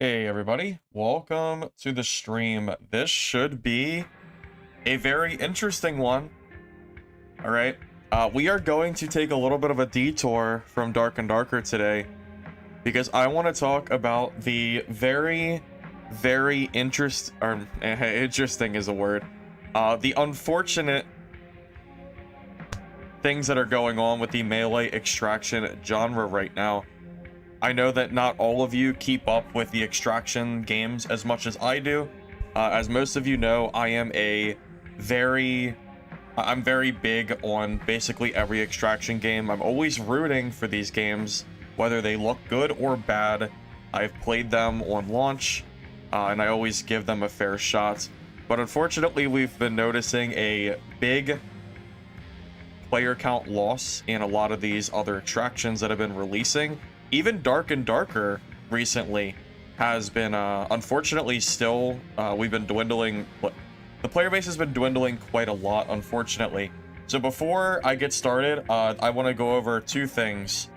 Hey everybody, welcome to the stream. This should be a very interesting one. All right, we are going to take a little bit of a detour from Dark and Darker today because I want to talk about the very interesting is a word. The unfortunate things that are going on with the melee extraction genre right now. I know that not all of you keep up with the extraction games as much as I do. As most of you know, I'm very big on basically every extraction game. I'm always rooting for these games, whether they look good or bad. I've played them on launch, and I always give them a fair shot. But unfortunately, we've been noticing a big player count loss in a lot of these other extractions that have been releasing. Even Dark and Darker recently has been, unfortunately, still, we've been dwindling. The player base has been dwindling quite a lot, unfortunately. So before I get started, I want to go over two things.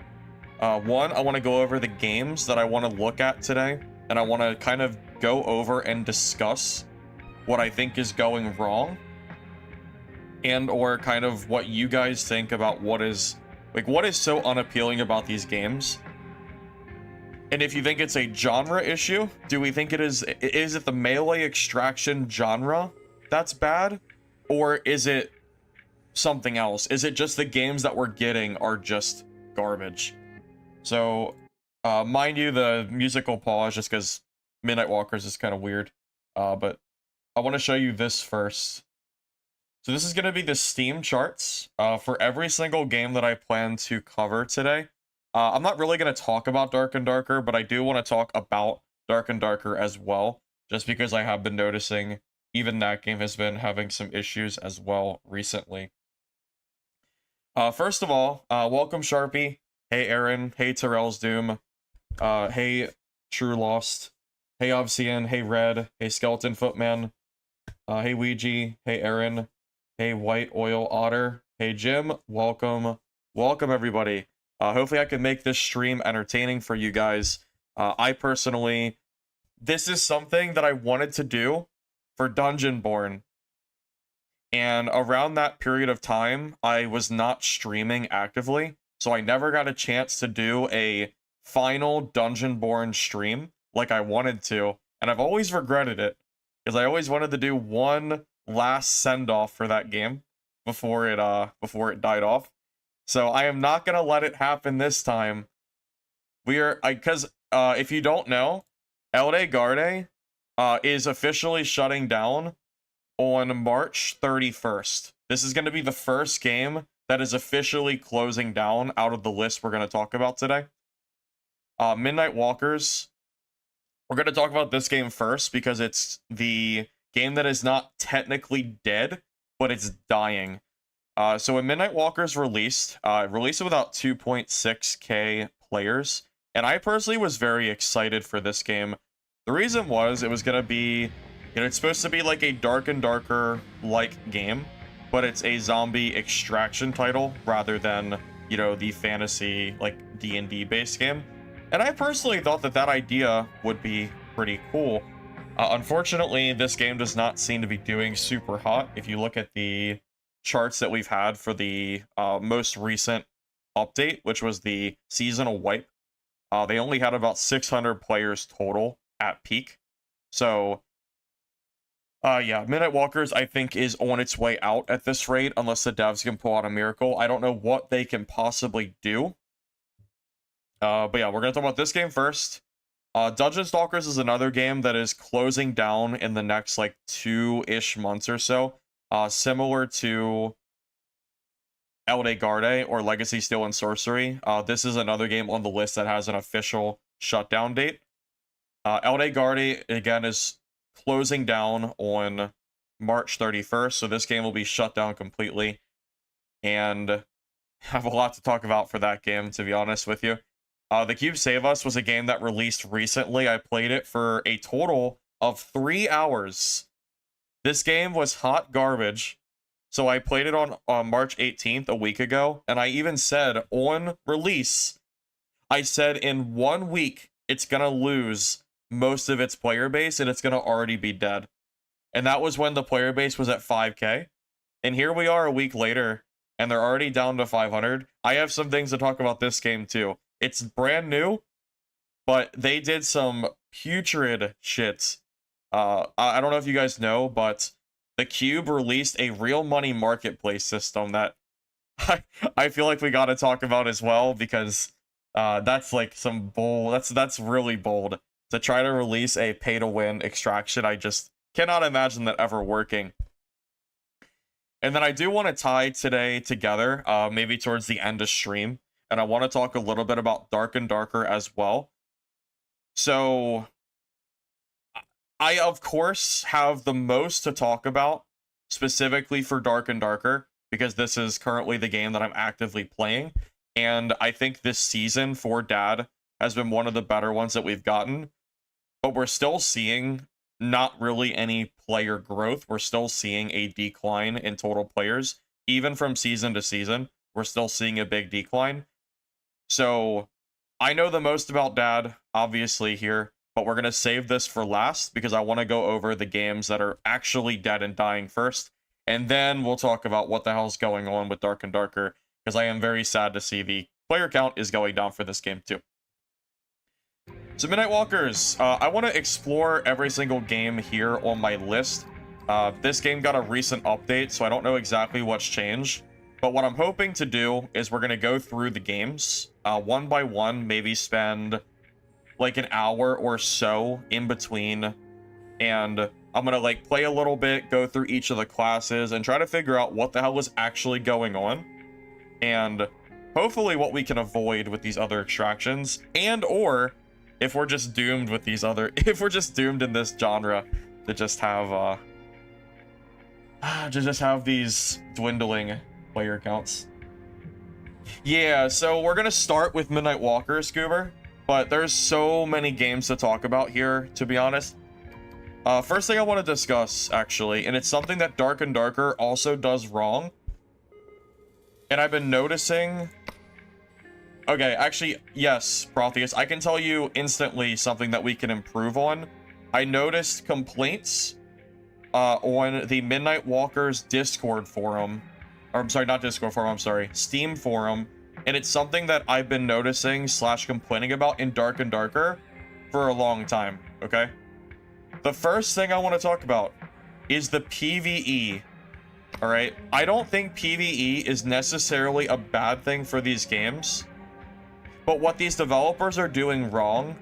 One, I want to go over the games that I want to look at today, and I want to kind of go over and discuss what I think is going wrong, and or kind of what you guys think about what is so unappealing about these games. And if you think it's a genre issue, do we think is it the melee extraction genre that's bad? Or is it something else? Is it just the games that we're getting are just garbage? So, mind you, the musical pause just because Midnight Walkers is kind of weird. But I want to show you this first. So this is going to be the Steam charts for every single game that I plan to cover today. I'm not really going to talk about Dark and Darker, but I do want to talk about Dark and Darker as well, just because I have been noticing even that game has been having some issues as well recently. First of all, welcome Sharpie. Hey Aaron. Hey Terrell's Doom. Hey True Lost. Hey Obsidian. Hey Red. Hey Skeleton Footman. Hey Ouija. Hey Aaron. Hey White Oil Otter. Hey Jim. Welcome everybody. Hopefully I can make this stream entertaining for you guys. I personally, this is something that I wanted to do for Dungeonborn. And around that period of time, I was not streaming actively. So I never got a chance to do a final Dungeonborn stream like I wanted to. And I've always regretted it, because I always wanted to do one last send-off for that game before it died off. So I am not gonna let it happen this time. Because if you don't know, Eldegarde is officially shutting down on March 31st. This is gonna be the first game that is officially closing down out of the list we're gonna talk about today. Midnight Walkers. We're gonna talk about this game first because it's the game that is not technically dead, but it's dying. So when Midnight Walkers released, released it without 2.6k players, and I personally was very excited for this game. The reason was it was gonna be, it's supposed to be like a Dark and Darker like game, but it's a zombie extraction title rather than, the fantasy like D&D based game. And I personally thought that idea would be pretty cool. Unfortunately, this game does not seem to be doing super hot. If you look at the charts that we've had for the most recent update, which was the seasonal wipe, they only had about 600 players total at peak. So, yeah, Midnight Walkers, I think, is on its way out at this rate, unless the devs can pull out a miracle. I don't know what they can possibly do. But yeah, we're going to talk about this game first. Dungeon Stalkers is another game that is closing down in the next, 2-ish months or so. Similar to Eldegarde or Legacy Steel and Sorcery. This is another game on the list that has an official shutdown date. Eldegarde, again, is closing down on March 31st, so this game will be shut down completely. And I have a lot to talk about for that game, to be honest with you. The Cube Save Us was a game that released recently. I played it for a total of 3 hours. This game was hot garbage. So I played it on March 18th, a week ago, and I even said on release, I said in 1 week, it's gonna lose most of its player base, and it's going to already be dead. And that was when the player base was at 5k. And here we are a week later, and they're already down to 500. I have some things to talk about this game too. It's brand new, but they did some putrid shit. I don't know if you guys know, but the Cube released a real money marketplace system that I feel like we got to talk about as well, because that's like some bold. That's really bold to try to release a pay-to-win extraction. I just cannot imagine that ever working. And then I do want to tie today together, maybe towards the end of stream, and I want to talk a little bit about Dark and Darker as well. So, I of course have the most to talk about, specifically for Dark and Darker, because this is currently the game that I'm actively playing, and I think this season for Dad has been one of the better ones that we've gotten, but we're still seeing not really any player growth. We're still seeing a decline in total players. Even from season to season, we're still seeing a big decline. So, I know the most about Dad, obviously, here, but we're going to save this for last, because I want to go over the games that are actually dead and dying first, and then we'll talk about what the hell's going on with Dark and Darker, because I am very sad to see the player count is going down for this game too. So Midnight Walkers, I want to explore every single game here on my list. This game got a recent update, so I don't know exactly what's changed. But what I'm hoping to do is we're going to go through the games one by one, maybe spend like an hour or so in between. And I'm going to like play a little bit, go through each of the classes, and try to figure out what the hell is actually going on. And hopefully what we can avoid with these other extractions, and or if we're just doomed with these other, if we're just doomed in this genre to just have these dwindling player counts. Yeah, so we're gonna start with Midnight Walkers, Goober, but there's so many games to talk about here, to be honest. First thing I want to discuss, actually, and it's something that Dark and Darker also does wrong, and I've been noticing. Okay, actually, yes, Protheus, I can tell you instantly something that we can improve on. I noticed complaints on the Midnight Walkers Discord forum. Or, I'm sorry, not Discord forum, I'm sorry, Steam forum. And it's something that I've been noticing / complaining about in Dark and Darker for a long time, okay? The first thing I want to talk about is the PvE. Alright? I don't think PvE is necessarily a bad thing for these games. But what these developers are doing wrong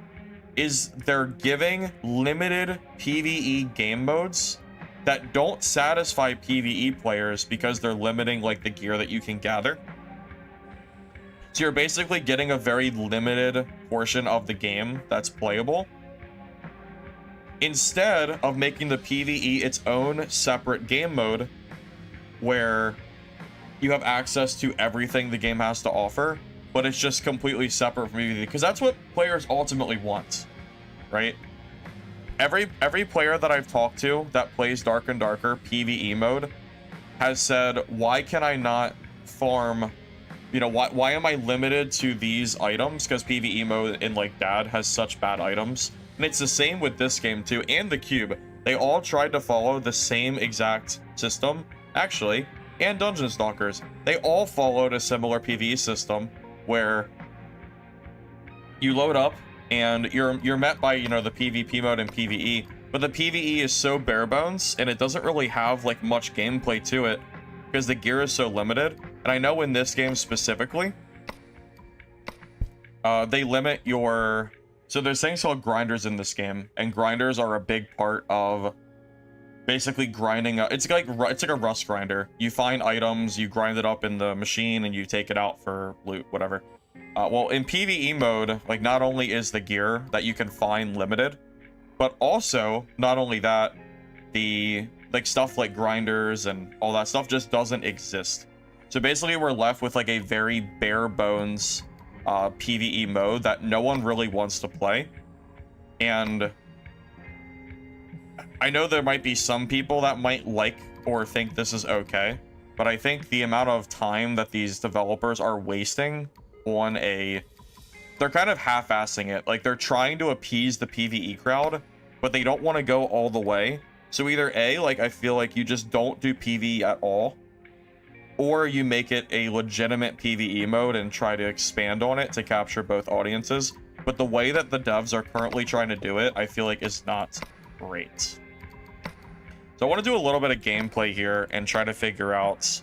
is they're giving limited PvE game modes that don't satisfy PvE players because they're limiting like the gear that you can gather. So you're basically getting a very limited portion of the game that's playable, instead of making the PvE its own separate game mode where you have access to everything the game has to offer, but it's just completely separate from PvE, because that's what players ultimately want, right? Every player that I've talked to that plays Dark and Darker PvE mode has said, why can I not farm, you know, why am I limited to these items? Because PvE mode in like Dad has such bad items. And it's the same with this game too, and the Cube. They all tried to follow the same exact system, actually, and Dungeon Stalkers. They all followed a similar PvE system where you load up and you're met by, you know, the PvP mode and PvE, but the PvE is so bare bones and it doesn't really have like much gameplay to it because the gear is so limited. And I know in this game specifically, they limit your, so there's things called grinders in this game, and grinders are a big part of basically grinding. It's like a rust grinder. You find items, you grind it up in the machine, and you take it out for loot, whatever. Well, in PvE mode, like, not only is the gear that you can find limited, but also, not only that, the, like, stuff like grinders and all that stuff just doesn't exist. So basically, we're left with, like, a very bare bones PvE mode that no one really wants to play. And I know there might be some people that might like or think this is okay, but I think the amount of time that these developers are wasting on a they're kind of half-assing it. Like, they're trying to appease the PvE crowd, but they don't want to go all the way. So either A, like, I feel like you just don't do PvE at all, or you make it a legitimate PvE mode and try to expand on it to capture both audiences. But the way that the devs are currently trying to do it, I feel like is not great. So I want to do a little bit of gameplay here and try to figure out...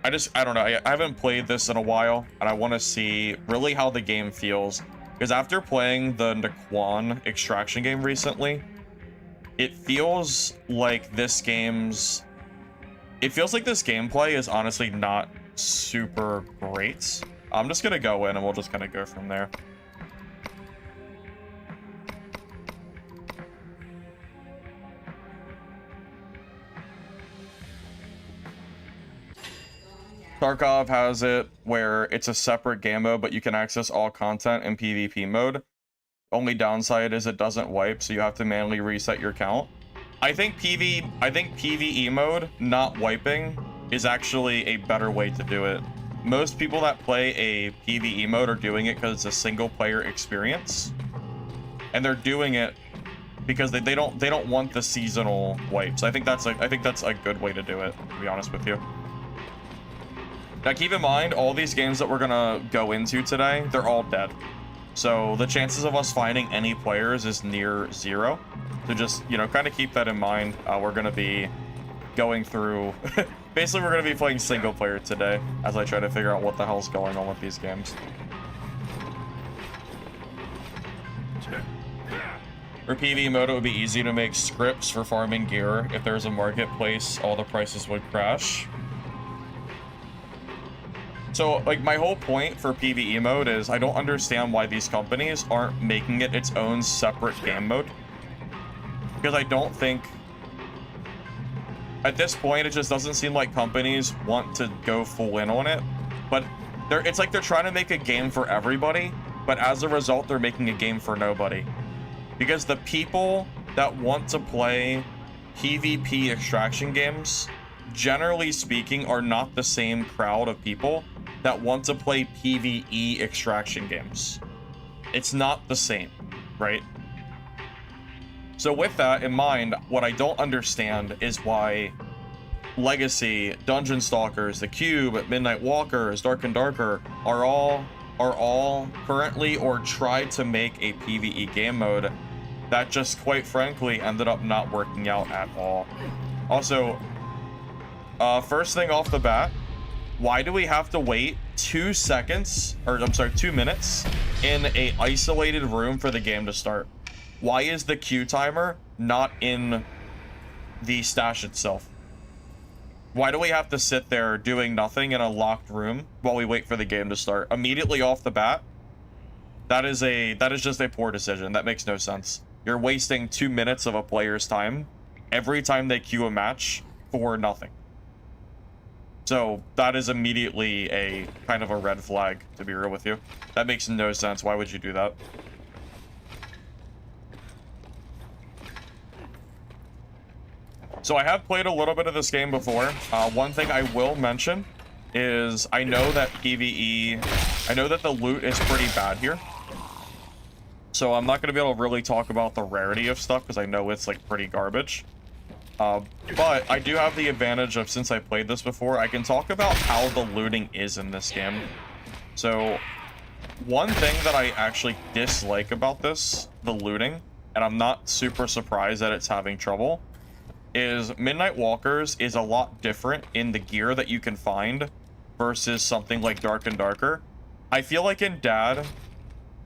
I don't know, I haven't played this in a while, and I want to see really how the game feels. Because after playing the Naquan extraction game recently, it feels like this game's... It feels like this gameplay is honestly not super great. I'm just going to go in and we'll just kind of go from there. Tarkov has it where it's a separate game mode, but you can access all content in PvP mode. Only downside is it doesn't wipe, so you have to manually reset your count. I think PvE mode, not wiping, is actually a better way to do it. Most people that play a PvE mode are doing it because it's a single player experience. And they're doing it because they don't want the seasonal wipes. I think that's a good way to do it, to be honest with you. Now keep in mind, all these games that we're gonna go into today, they're all dead. So the chances of us finding any players is near zero. So just, you know, kind of keep that in mind. We're gonna be going through... Basically, we're gonna be playing single player today as I try to figure out what the hell's going on with these games. For PvE mode, it would be easy to make scripts for farming gear. If there's a marketplace, all the prices would crash. So, like, my whole point for PvE mode is I don't understand why these companies aren't making it its own separate game mode. Because I don't think... At this point, it just doesn't seem like companies want to go full in on it. But it's like they're trying to make a game for everybody, but as a result, they're making a game for nobody. Because the people that want to play PvP extraction games, generally speaking, are not the same crowd of people that want to play PvE extraction games. It's not the same, right? So with that in mind, what I don't understand is why Legacy, Dungeon Stalkers, The Cube, Midnight Walkers, Dark and Darker are all currently or tried to make a PvE game mode that just quite frankly ended up not working out at all. Also, first thing off the bat, why do we have to wait 2 seconds, or I'm sorry, 2 minutes in a isolated room for the game to start? Why is the queue timer not in the stash itself? Why do we have to sit there doing nothing in a locked room while we wait for the game to start? Immediately off the bat, that is just a poor decision. That makes no sense. You're wasting 2 minutes of a player's time every time they queue a match for nothing. So that is immediately a kind of a red flag, to be real with you. That makes no sense. Why would you do that? So I have played a little bit of this game before. One thing I will mention is I know that PvE, I know that the loot is pretty bad here. So I'm not going to be able to really talk about the rarity of stuff because I know it's like pretty garbage. But I do have the advantage of, since I played this before, I can talk about how the looting is in this game. So one thing that I actually dislike about this, the looting, and I'm not super surprised that it's having trouble, is Midnight Walkers is a lot different in the gear that you can find versus something like Dark and Darker. I feel like in Dad,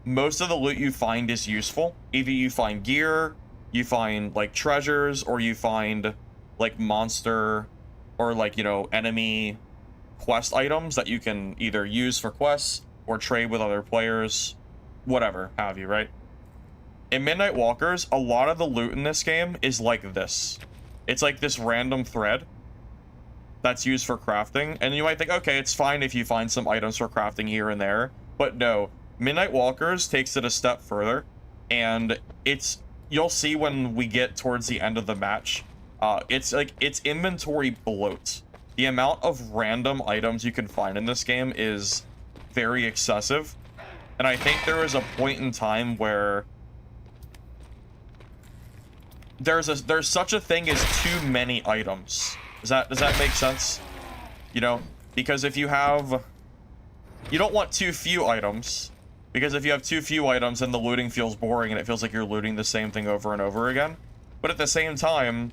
most of the loot you find is useful. Either you find gear, you find like treasures, or you find like monster or like, you know, enemy quest items that you can either use for quests or trade with other players, whatever have you, right? In Midnight Walkers, a lot of the loot in this game is like this. It's like this random thread that's used for crafting, and you might think, okay, it's fine if you find some items for crafting here and there, but no. Midnight Walkers takes it a step further, and you'll see when we get towards the end of the match, it's like, it's inventory bloat. The amount of random items you can find in this game is very excessive, And I think there was a point in time where there's such a thing as too many items. Does that make sense? You know, because if you have, you don't want too few items, because if you have too few items, then the looting feels boring and it feels like you're looting the same thing over and over again. But at the same time,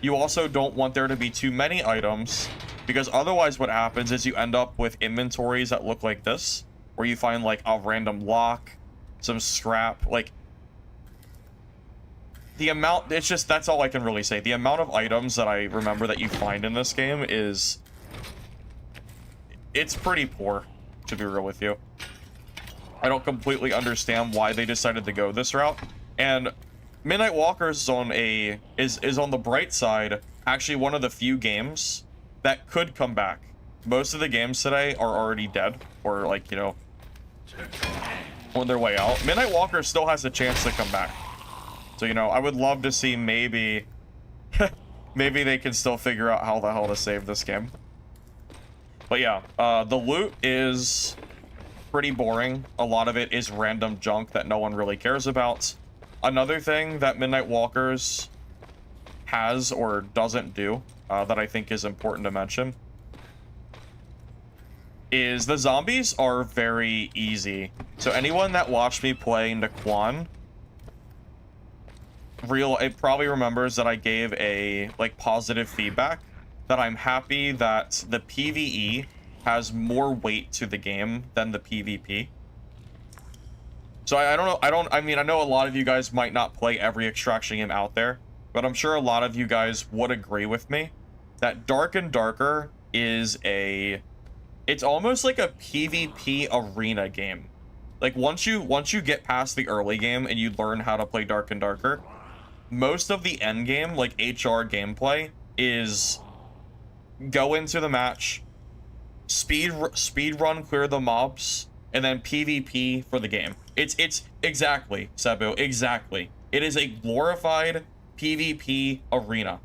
you also don't want there to be too many items, because otherwise what happens is you end up with inventories that look like this, where you find like a random lock, some scrap, like the amount, it's just, that's all I can really say. The amount of items that I remember that you find in this game is, it's pretty poor, to be real with you. I don't completely understand why they decided to go this route. And Midnight Walkers is on the bright side, actually one of the few games that could come back. Most of the games today are already dead, or like, you know, on their way out. Midnight Walkers still has a chance to come back. So, you know, I would love to see maybe maybe they can still figure out how the hell to save this game. But yeah, the loot is pretty boring. A lot of it is random junk that no one really cares about. Another thing that Midnight Walkers has or doesn't do that I think is important to mention is the zombies are very easy. So anyone that watched me play Naquan it probably remembers that I gave a like positive feedback that I'm happy that the PvE has more weight to the game than the PvP. So I don't know, I mean, I know a lot of you guys might not play every extraction game out there, but I'm sure a lot of you guys would agree with me that Dark and Darker is it's almost like a PvP arena game. Like once you get past the early game and you learn how to play Dark and Darker, most of the end game, like HR gameplay, is go into the match, speed run clear the mobs, and then PvP for the game. It's exactly, Sebu, exactly. It is a glorified PvP arena.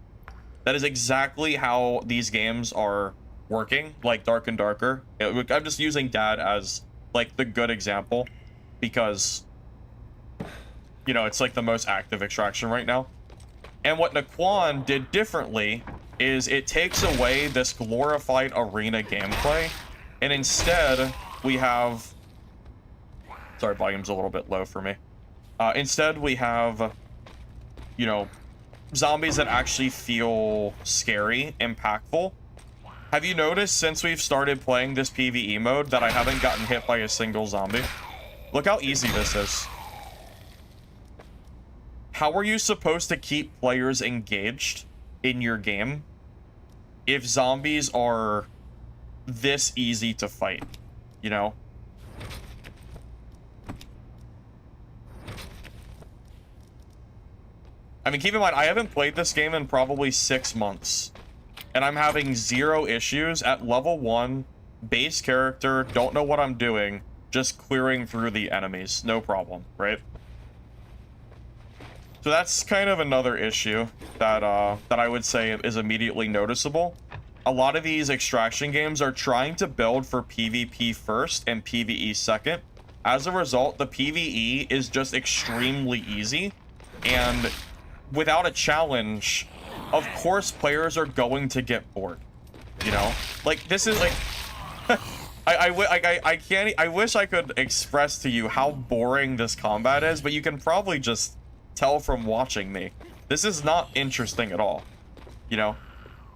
That is exactly how these games are working, like Dark and Darker. I'm just using Dad as like the good example because, you know, it's like the most active extraction right now. And what Naquan did differently is it takes away this glorified arena gameplay, and instead we have, sorry, volume's a little bit low for me. Instead we have, you know, zombies that actually feel scary, impactful. Have you noticed since we've started playing this PvE mode that I haven't gotten hit by a single zombie? Look how easy this is. How are you supposed to keep players engaged in your game if zombies are this easy to fight, you know? I mean, keep in mind, I haven't played this game in probably 6 months, and I'm having 0 issues at level 1, base character, don't know what I'm doing, just clearing through the enemies, no problem, right? So that's kind of another issue that that I would say is immediately noticeable. A lot of these extraction games are trying to build for PvP first and PvE second. As a result, the PvE is just extremely easy, and without a challenge, of course players are going to get bored. You know, like this is like I wish I could express to you how boring this combat is, but you can probably just tell from watching me. This is not interesting at all. You know,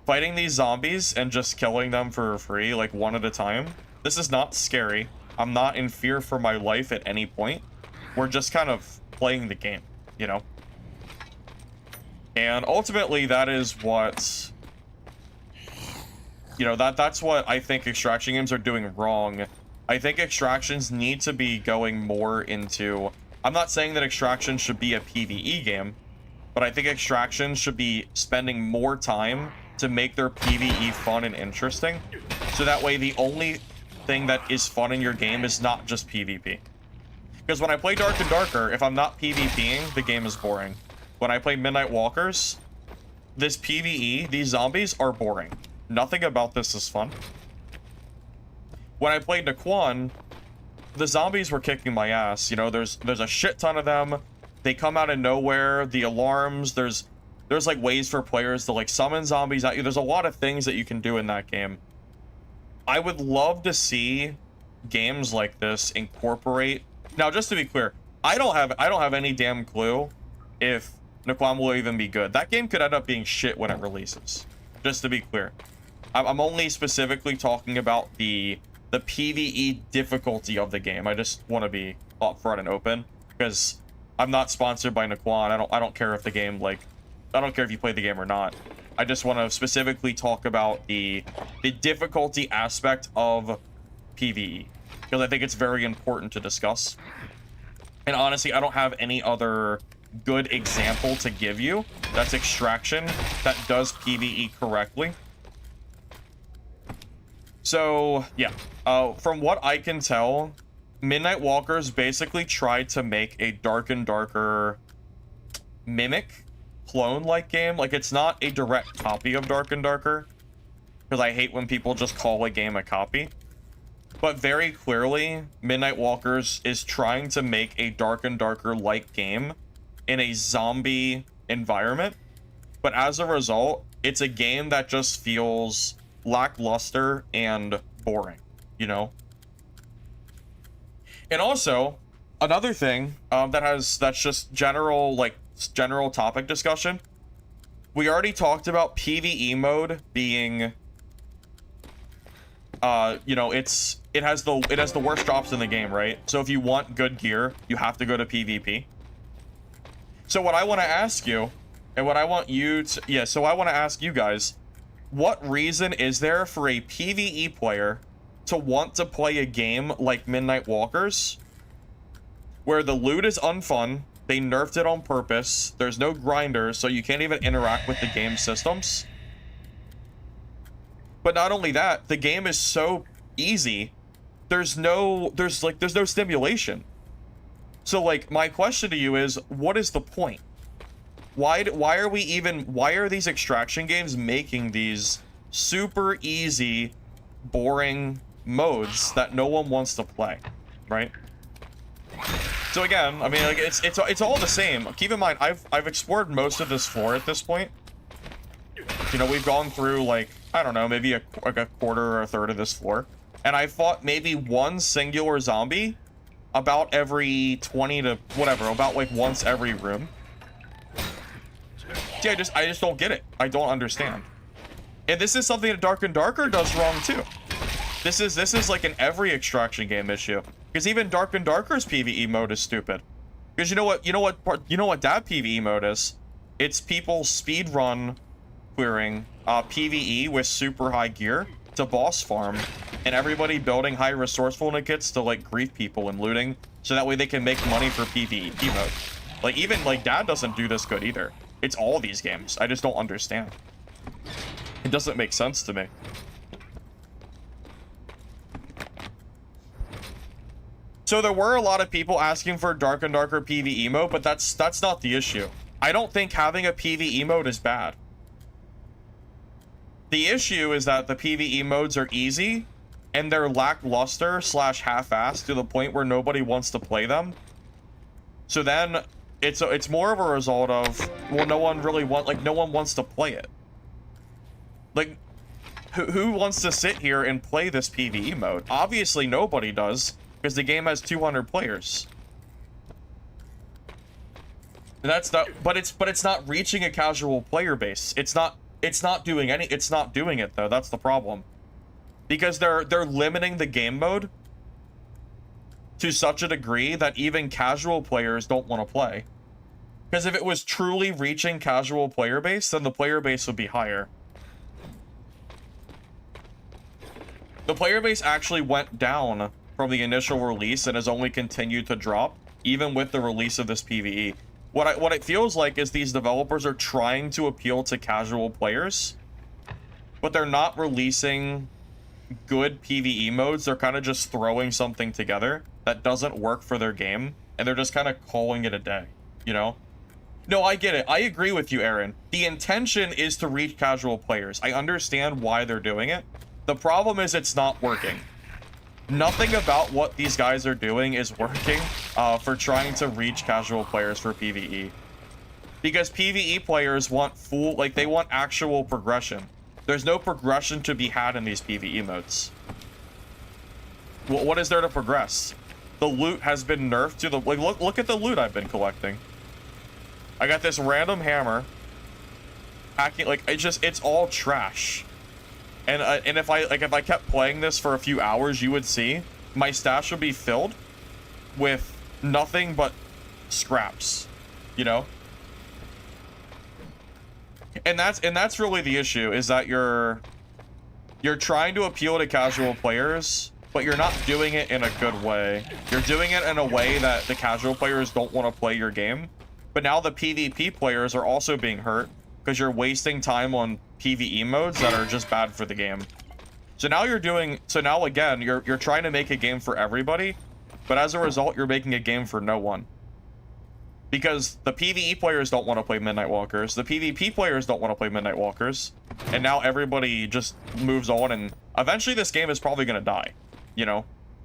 fighting these zombies and just killing them for free, like one at a time, this is not scary. I'm not in fear for my life at any point. We're just kind of playing the game, you know? And ultimately, that is what, you know, that's what I think extraction games are doing wrong. I think extractions need to be going more into, I'm not saying that extraction should be a PvE game, but I think extraction should be spending more time to make their PvE fun and interesting, so that way the only thing that is fun in your game is not just PvP. Because when I play Dark and Darker, if I'm not PvPing, the game is boring. When I play Midnight Walkers, this PvE, these zombies are boring. Nothing about this is fun. When I played Naquan, the zombies were kicking my ass. You know, there's a shit ton of them. They come out of nowhere. The alarms, there's like ways for players to like summon zombies at you. There's a lot of things that you can do in that game. I would love to see games like this incorporate. Now, just to be clear, I don't have any damn clue if Naquan will even be good. That game could end up being shit when it releases. Just to be clear, I'm only specifically talking about the PvE difficulty of the game. I just want to be upfront and open because I'm not sponsored by Naquan. I don't care if the game, like, I don't care if you play the game or not. I just want to specifically talk about the difficulty aspect of PvE because I think it's very important to discuss. And honestly, I don't have any other good example to give you that's extraction that does PvE correctly. So yeah, from what I can tell, Midnight Walkers basically tried to make a Dark and Darker mimic clone-like game. Like, it's not a direct copy of Dark and Darker, because I hate when people just call a game a copy. But very clearly, Midnight Walkers is trying to make a Dark and Darker-like game in a zombie environment. But as a result, it's a game that just feels lackluster and boring, you know? And also, another thing that's just general topic discussion. We already talked about PvE mode being you know, it has the worst drops in the game, right? So if you want good gear, you have to go to PvP. So what I want to ask you, and what I want you to, so I want to ask you guys, what reason is there for a PvE player to want to play a game like Midnight Walkers, where the loot is unfun, they nerfed it on purpose, there's no grinders, so you can't even interact with the game systems? But not only that, the game is so easy, there's no stimulation. So, like, my question to you is, what is the point? Why are these extraction games making these super easy, boring modes that no one wants to play, right? So again, I mean, like, it's all the same. Keep in mind, I've explored most of this floor at this point. You know, we've gone through, like, I don't know, maybe a quarter or a third of this floor, and I fought maybe one singular zombie about every 20 to whatever, about like once every room. Yeah, I just don't get it. I don't understand. And this is something that Dark and Darker does wrong too. This is like an every extraction game issue. Because even Dark and Darker's PvE mode is stupid. Because you know what that PvE mode is? It's people speedrun clearing PvE with super high gear to boss farm, and everybody building high resourcefulness kits to like grief people and looting, so that way they can make money for PvE mode. Like, even like Dad doesn't do this good either. It's all these games. I just don't understand. It doesn't make sense to me. So there were a lot of people asking for Dark and Darker PvE mode, but that's not the issue. I don't think having a PvE mode is bad. The issue is that the PvE modes are easy, and they're lackluster / half-assed to the point where nobody wants to play them. So then it's more of a result of, well, no one wants to play it. Like, who wants to sit here and play this PvE mode? Obviously nobody does, because the game has 200 players. And that's not, but it's not reaching a casual player base. It's not doing it though. That's the problem. Because they're limiting the game mode to such a degree that even casual players don't want to play. Because if it was truly reaching casual player base, then the player base would be higher. The player base actually went down from the initial release and has only continued to drop, even with the release of this PvE. What it feels like is these developers are trying to appeal to casual players, but they're not releasing good PvE modes. They're kind of just throwing something together that doesn't work for their game, and they're just kind of calling it a day, you know? No, I get it. I agree with you, Aaron. The intention is to reach casual players. I understand why they're doing it. The problem is it's not working. nothing about what these guys are doing is working for trying to reach casual players for PvE. Because PvE players want they want actual progression. There's no progression to be had in these PvE modes. What is there to progress? The loot has been nerfed to the... Like, look at the loot I've been collecting. I got this random hammer. Acting like it's all trash. And if I kept playing this for a few hours, you would see my stash would be filled with nothing but scraps, you know? And that's really the issue, is that you're trying to appeal to casual players, but you're not doing it in a good way. You're doing it in a way that the casual players don't want to play your game. But now the PvP players are also being hurt because you're wasting time on PvE modes that are just bad for the game. So now again, you're trying to make a game for everybody, but as a result, you're making a game for no one. Because the PvE players don't want to play Midnight Walkers, the PvP players don't want to play Midnight Walkers, and now everybody just moves on, and eventually this game is probably going to die, you know?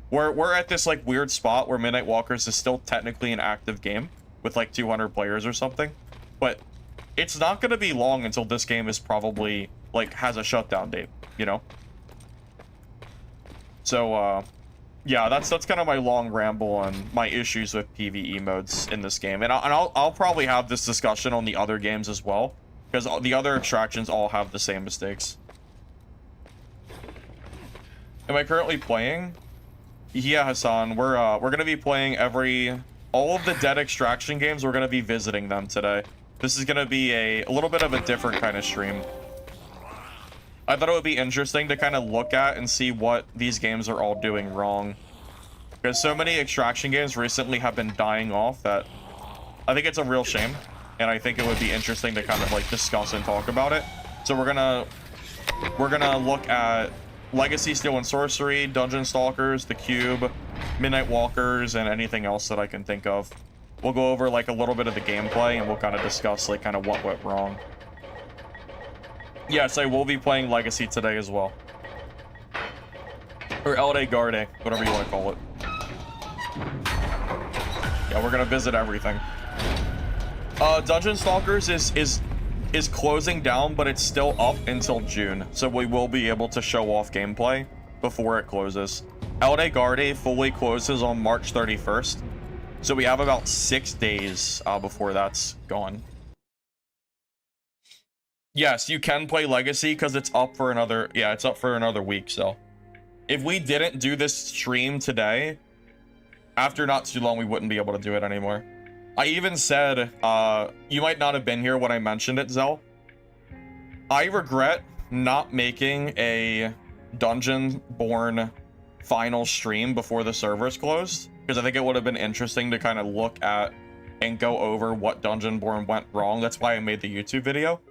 We're at this like weird spot where Midnight Walkers is still technically an active game with like 200 players or something, but it's not going to be long until this game is probably like has a shutdown date, you know? So yeah, that's kind of my long ramble on my issues with PvE modes in this game, and I'll probably have this discussion on the other games as well, because the other extractions all have the same mistakes. Am I currently playing? Yeah, Hassan, we're gonna be playing all of the dead extraction games. We're gonna be visiting them today. This is gonna be a little bit of a different kind of stream. I thought it would be interesting to kind of look at and see what these games are all doing wrong. Because so many extraction games recently have been dying off that I think it's a real shame. And I think it would be interesting to kind of like discuss and talk about it. So we're gonna look at Legacy, Steel and Sorcery, Dungeon Stalkers, The Cube, Midnight Walkers, and anything else that I can think of. We'll go over like a little bit of the gameplay and we'll kind of discuss like kind of what went wrong. Yes, I will be playing Legacy today as well. Or Eldegarde, whatever you want to call it. Yeah, we're gonna visit everything. Dungeon Stalkers is closing down, but it's still up until June, so we will be able to show off gameplay before it closes. Eldegarde fully closes on March 31st, so we have about 6 days before that's gone. Yes, you can play Legacy because it's up for another, yeah, it's up for another week. So if we didn't do this stream today, after not too long, we wouldn't be able to do it anymore. I even said, you might not have been here when I mentioned it, Zell. I regret not making a Dungeon-born final stream before the servers closed, because I think it would have been interesting to kind of look at and go over what Dungeon-born went wrong. That's why I made the YouTube video.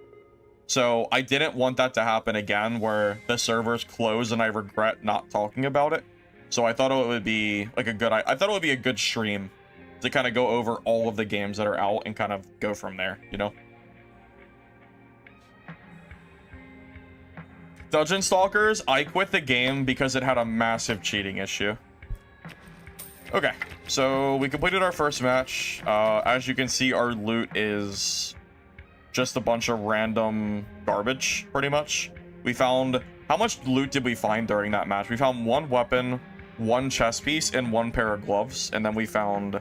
So I didn't want that to happen again, where the servers close and I regret not talking about it. So I thought it would be like I thought it would be a good stream to kind of go over all of the games that are out and kind of go from there, you know? Dungeon Stalkers, I quit the game because it had a massive cheating issue. Okay, so we completed our first match. As you can see, our loot is just a bunch of random garbage, pretty much. We found... How much loot did we find during that match? We found 1 weapon, 1 chest piece, and 1 pair of gloves. And then we found,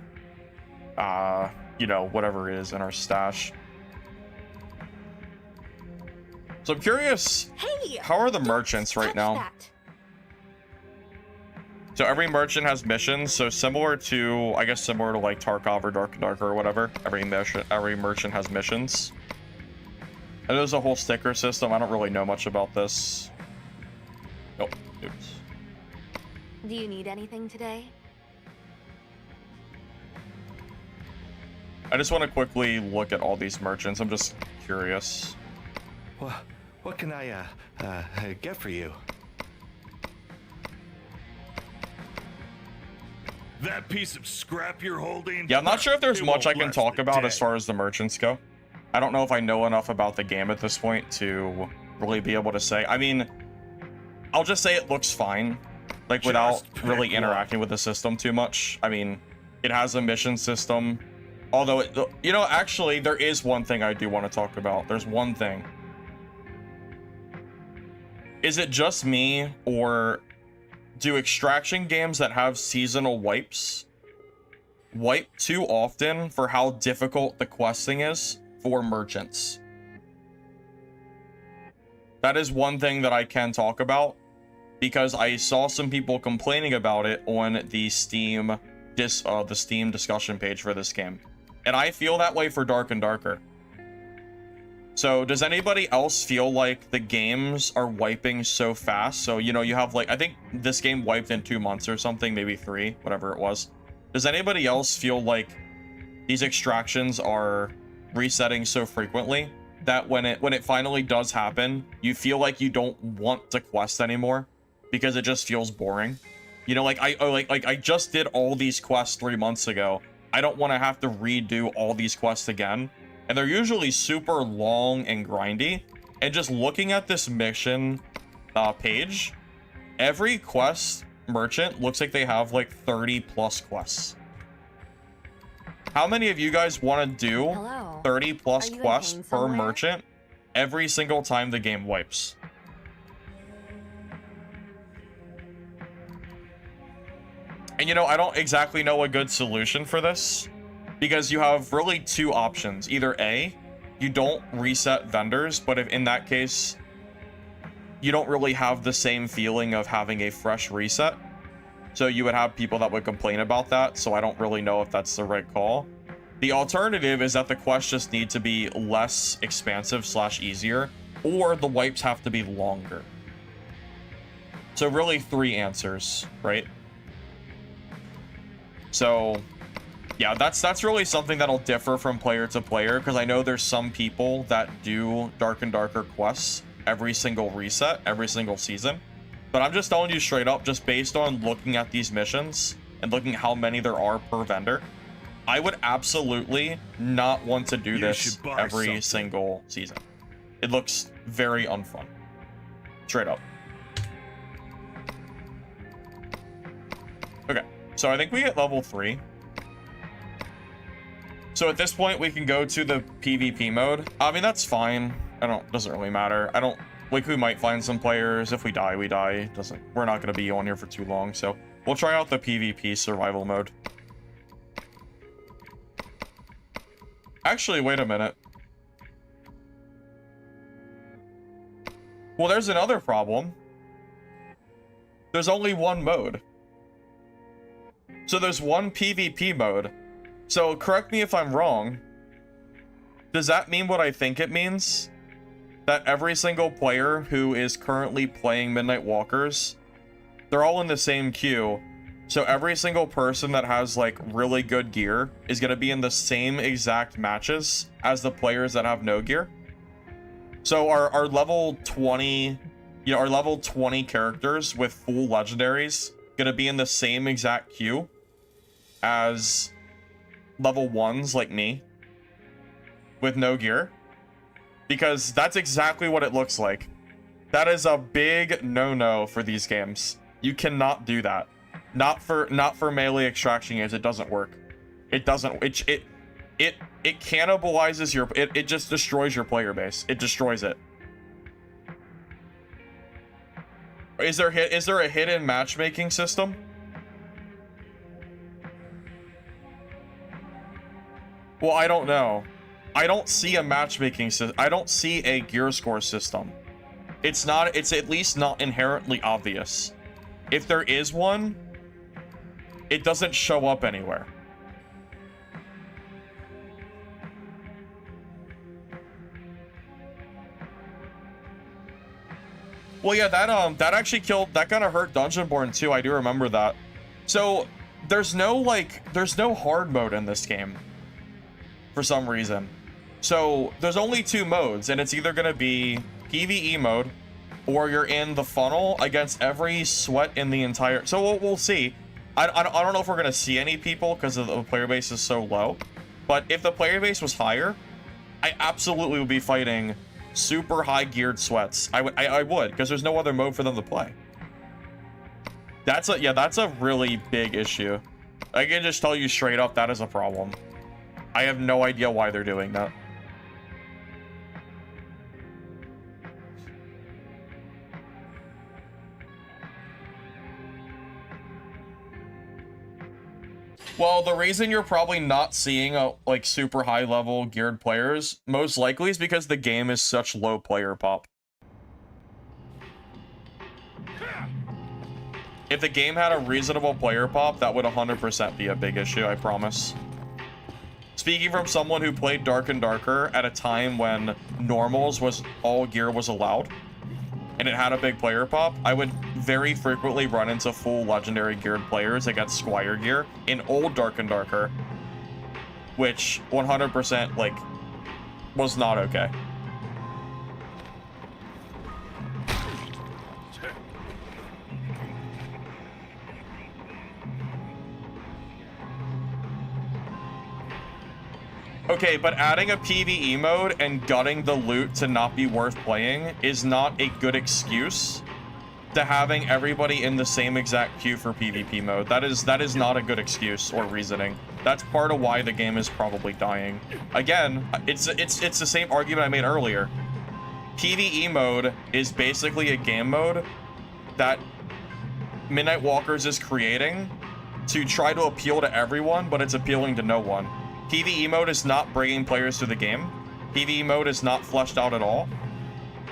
you know, whatever it is in our stash. So I'm curious, hey, how are the merchants right now? That. So every merchant has missions, so similar to, I guess similar to like Tarkov or Dark or whatever. Every merchant has missions. And there's a whole sticker system. I don't really know much about this. Oh, oops. Do you need anything today? I just want to quickly look at all these merchants. I'm just curious. What can I get for you? That piece of scrap you're holding? Yeah, I'm not sure if there's It much I won't can last talk a about day. as far as the merchants go. I don't know if I know enough about the game at this point to really be able to say. I mean, I'll just say it looks fine. like without Just really pick interacting with the system too much. I mean, it has a mission system. Although, you know, actually, there is one thing I do want to talk about. There's one thing. Is it just me, or do extraction games that have seasonal wipes wipe too often for how difficult the questing is for merchants? That is one thing that I can talk about, because I saw some people complaining about it on the Steam discussion page for this game. And I feel that way for Dark and Darker. So does anybody else feel like the games are wiping so fast? So, you know, you have like, I think this game wiped in 2 months or something, maybe 3, whatever it was. Does anybody else feel like these extractions are resetting so frequently that when it finally does happen, you feel like you don't want to quest anymore because it just feels boring? You know, like I just did all these quests 3 months ago. I don't want to have to redo all these quests again. And they're usually super long and grindy. And just looking at this mission page, every quest merchant looks like they have like 30 plus quests. How many of you guys want to do Hello. 30 plus Are you in quests pain per somewhere? merchant every single time the game wipes? And you know, I don't exactly know a good solution for this, because you have really 2 options. Either A, you don't reset vendors, but if in that case, you don't really have the same feeling of having a fresh reset. So you would have people that would complain about that, so I don't really know if that's the right call. The alternative is that the quests just need to be less expansive / easier, or the wipes have to be longer. So really 3 answers, right? So yeah, that's really something that'll differ from player to player, because I know there's some people that do Dark and Darker quests every single reset, every single season. But I'm just telling you straight up, just based on looking at these missions and looking how many there are per vendor, I would absolutely not want to do You this should buy every something. single season. It looks very unfun. Straight up. Okay, so I think we get level 3. So at this point, we can go to the PvP mode. I mean, that's fine. Doesn't really matter. Like, we might find some players. If we die, we die. We're not going to be on here for too long, so we'll try out the PvP survival mode. Actually, wait a minute. Well, there's another problem. There's only one mode. So there's one PvP mode. So correct me if I'm wrong. Does that mean what I think it means? That every single player who is currently playing Midnight Walkers, they're all in the same queue. So every single person that has like really good gear is going to be in the same exact matches as the players that have no gear. So our level 20, our level 20 characters with full legendaries going to be in the same exact queue as level 1s like me with no gear, because that's exactly what it looks like. That is a big no-no for these games. You cannot do that. Not for melee extraction games. It doesn't work. It doesn't. It cannibalizes your. It just destroys your player base. It destroys it. Is there a hidden matchmaking system? Well, I don't know. I don't see a matchmaking system. I don't see a gear score system. It's at least not inherently obvious. If there is one, it doesn't show up anywhere. Well, yeah, that actually that kind of hurt Dungeonborn too. I do remember that. So there's no hard mode in this game for some reason. So there's only 2 modes, and it's either gonna be PvE mode, or you're in the funnel against every sweat in the entire. So we'll see. I don't know if we're gonna see any people because the player base is so low. But if the player base was higher, I absolutely would be fighting super high geared sweats. I would, because there's no other mode for them to play. That's a really big issue. I can just tell you straight up that is a problem. I have no idea why they're doing that. Well, the reason you're probably not seeing like super high level geared players most likely is because the game is such low player pop. If the game had a reasonable player pop, that would 100% be a big issue, I promise. Speaking from someone who played Dark and Darker at a time when normals was all gear was allowed, and it had a big player pop, I would very frequently run into full legendary geared players against Squire gear in old Dark and Darker, which 100% like was not okay. Okay, but adding a PvE mode and gutting the loot to not be worth playing is not a good excuse to having everybody in the same exact queue for PvP mode. That is not a good excuse or reasoning. That's part of why the game is probably dying. Again, it's the same argument I made earlier. PvE mode is basically a game mode that Midnight Walkers is creating to try to appeal to everyone, but it's appealing to no one. PvE mode is not bringing players to the game. PvE mode is not fleshed out at all.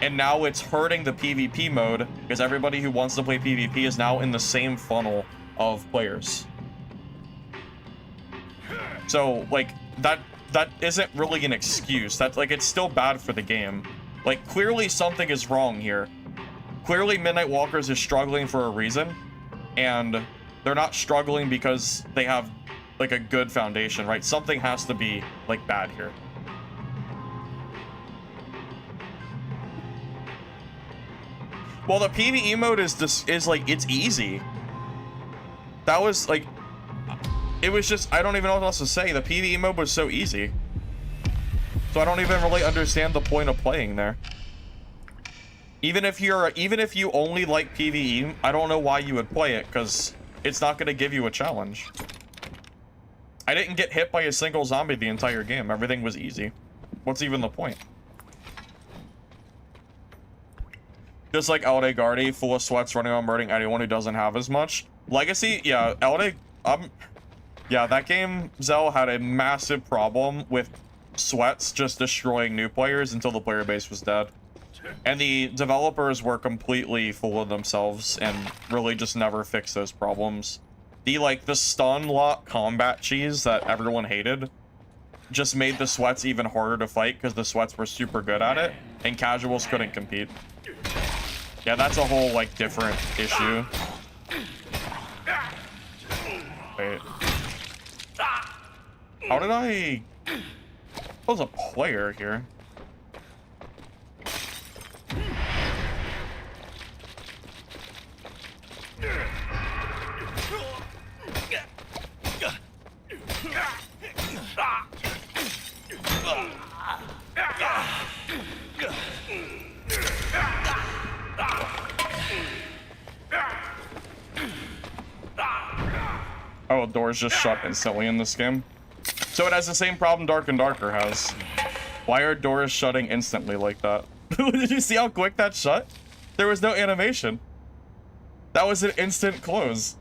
And now it's hurting the PvP mode because everybody who wants to play PvP is now in the same funnel of players. So, like, that isn't really an excuse. That's, like, it's still bad for the game. Like, clearly something is wrong here. Clearly Midnight Walkers is struggling for a reason. And they're not struggling because they have like a good foundation, right? Something has to be like bad here. Well, the PvE mode is like, it's easy. That was like, it was just, I don't even know what else to say. The PvE mode was so easy. So I don't even really understand the point of playing there. Even if you only like PvE, I don't know why you would play it, because it's not going to give you a challenge. I didn't get hit by a single zombie the entire game. Everything was easy. What's even the point? Just like Eldegarde, full of sweats, running on murdering anyone who doesn't have as much. Legacy, yeah, yeah, that game, Zell, had a massive problem with sweats just destroying new players until the player base was dead. And the developers were completely full of themselves and really just never fixed those problems. The stun lock combat cheese that everyone hated just made the sweats even harder to fight because the sweats were super good at it and casuals couldn't compete. Yeah, that's a whole like different issue. Wait. How did I... I was a player here. Oh, doors just shut instantly in this game. So it has the same problem Dark and Darker has. Why are doors shutting instantly like that? Did you see how quick that shut? There was no animation. That was an instant close.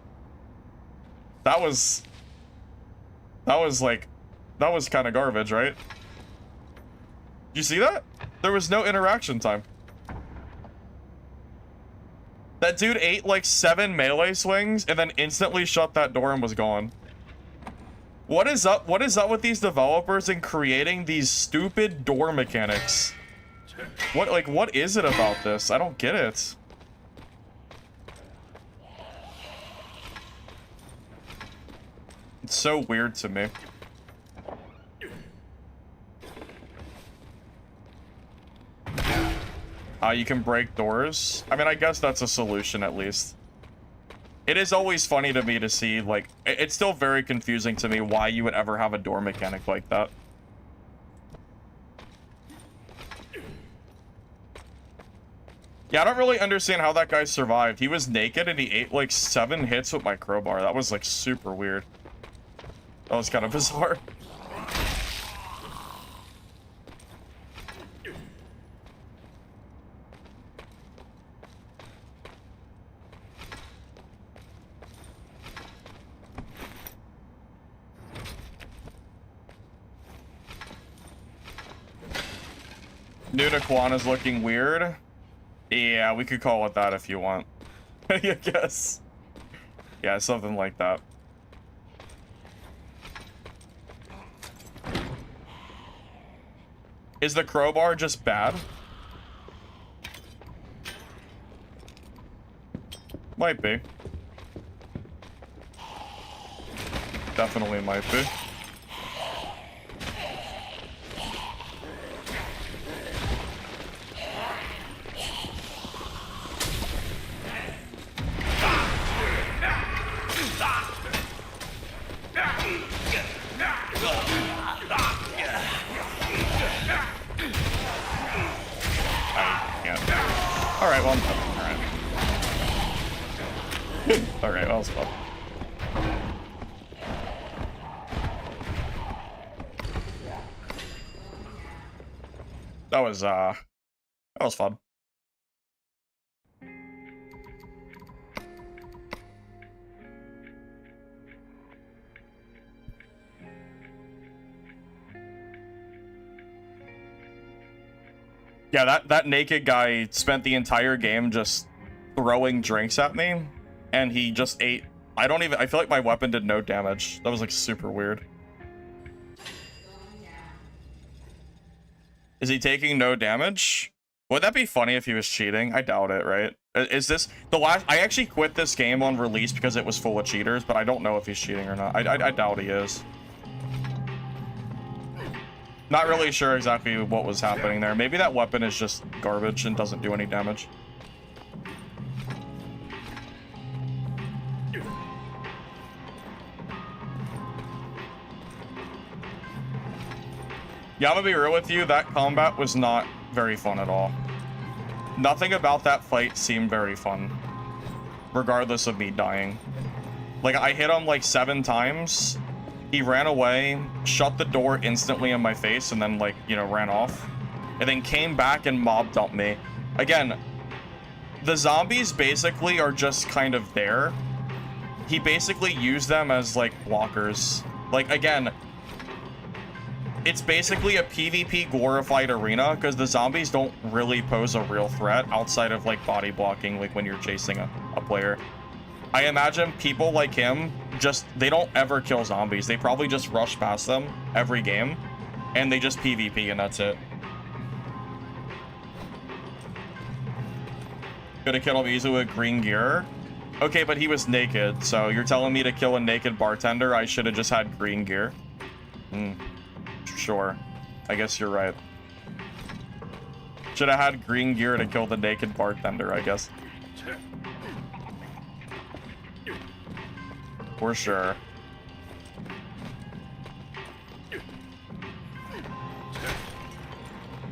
That was kind of garbage, right? You see that? There was no interaction time. That dude ate like 7 melee swings and then instantly shut that door and was gone. What is up with these developers and creating these stupid door mechanics? What is it about this? I don't get it. It's so weird to me. You can break doors. I mean, I guess that's a solution at least. It is always funny to me to see, like, it's still very confusing to me why you would ever have a door mechanic like that. Yeah, I don't really understand how that guy survived. He was naked and he ate like 7 hits with my crowbar. That was like super weird. That was kind of bizarre. Nuna is looking weird. Yeah, we could call it that if you want. I guess. Yeah, something like that. Is the crowbar just bad? Might be. Definitely might be. Alright, well, I'm done. Alright. Alright, well, it's fun. That was fun. Yeah, that naked guy spent the entire game just throwing drinks at me, and he just ate. I feel like my weapon did no damage. That was like super weird. Is he taking no damage? Would that be funny if he was cheating? I doubt it, right? Is this the last? I actually quit this game on release because it was full of cheaters, but I don't know if he's cheating or not. I doubt he is. Not really sure exactly what was happening there. Maybe that weapon is just garbage and doesn't do any damage. Yeah, I'm gonna be real with you, that combat was not very fun at all. Nothing about that fight seemed very fun, regardless of me dying. Like, I hit him like 7 times. He ran away, shut the door instantly in my face, and then, like, you know, ran off. And then came back and mob dumped me. Again, the zombies basically are just kind of there. He basically used them as, like, blockers. Like, again, it's basically a PvP glorified arena, because the zombies don't really pose a real threat outside of, like, body blocking, like, when you're chasing a player. I imagine people like him they don't ever kill zombies. They probably just rush past them every game, and they just PvP, and that's it. Could have killed him easily with green gear. Okay, but he was naked, so you're telling me to kill a naked bartender, I should have just had green gear? Sure. I guess you're right. Should have had green gear to kill the naked bartender, I guess. For sure.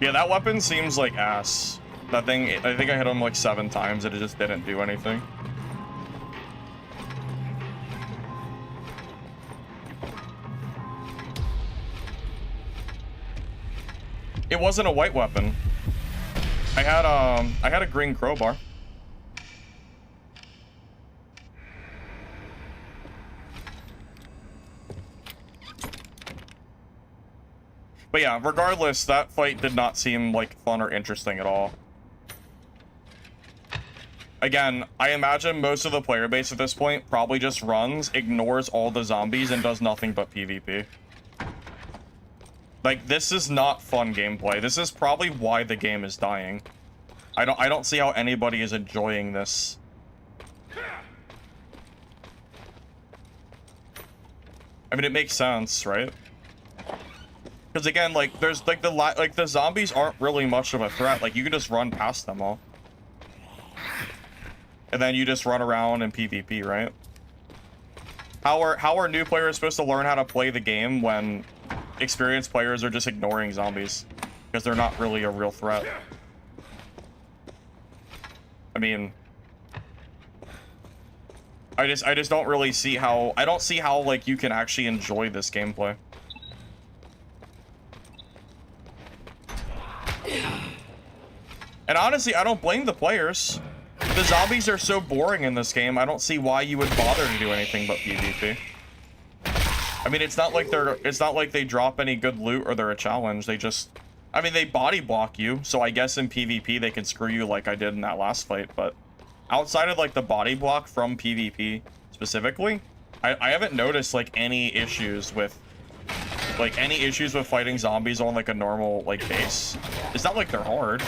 Yeah, that weapon seems like ass. That thing, I think I hit him like 7 times and it just didn't do anything. It wasn't a white weapon. I had a green crowbar. But yeah, regardless, that fight did not seem like fun or interesting at all. Again, I imagine most of the player base at this point probably just runs, ignores all the zombies, and does nothing but PvP. Like, this is not fun gameplay. This is probably why the game is dying. I don't see how anybody is enjoying this. I mean, it makes sense, right? Because again, like, there's like the zombies aren't really much of a threat. Like, you can just run past them all, and then you just run around and PvP, right? How are new players supposed to learn how to play the game when experienced players are just ignoring zombies because they're not really a real threat? mean, I just don't really see how, I don't see how, like, you can actually enjoy this gameplay. And honestly, I don't blame the players. The zombies are so boring in this game, I don't see why you would bother to do anything but PvP. I mean, it's not like they drop any good loot or they're a challenge. They just, I mean, they body block you, so I guess in PvP they can screw you like I did in that last fight, but outside of like the body block from PvP specifically, I haven't noticed like any issues with fighting zombies on like a normal like base. It's not like they're hard.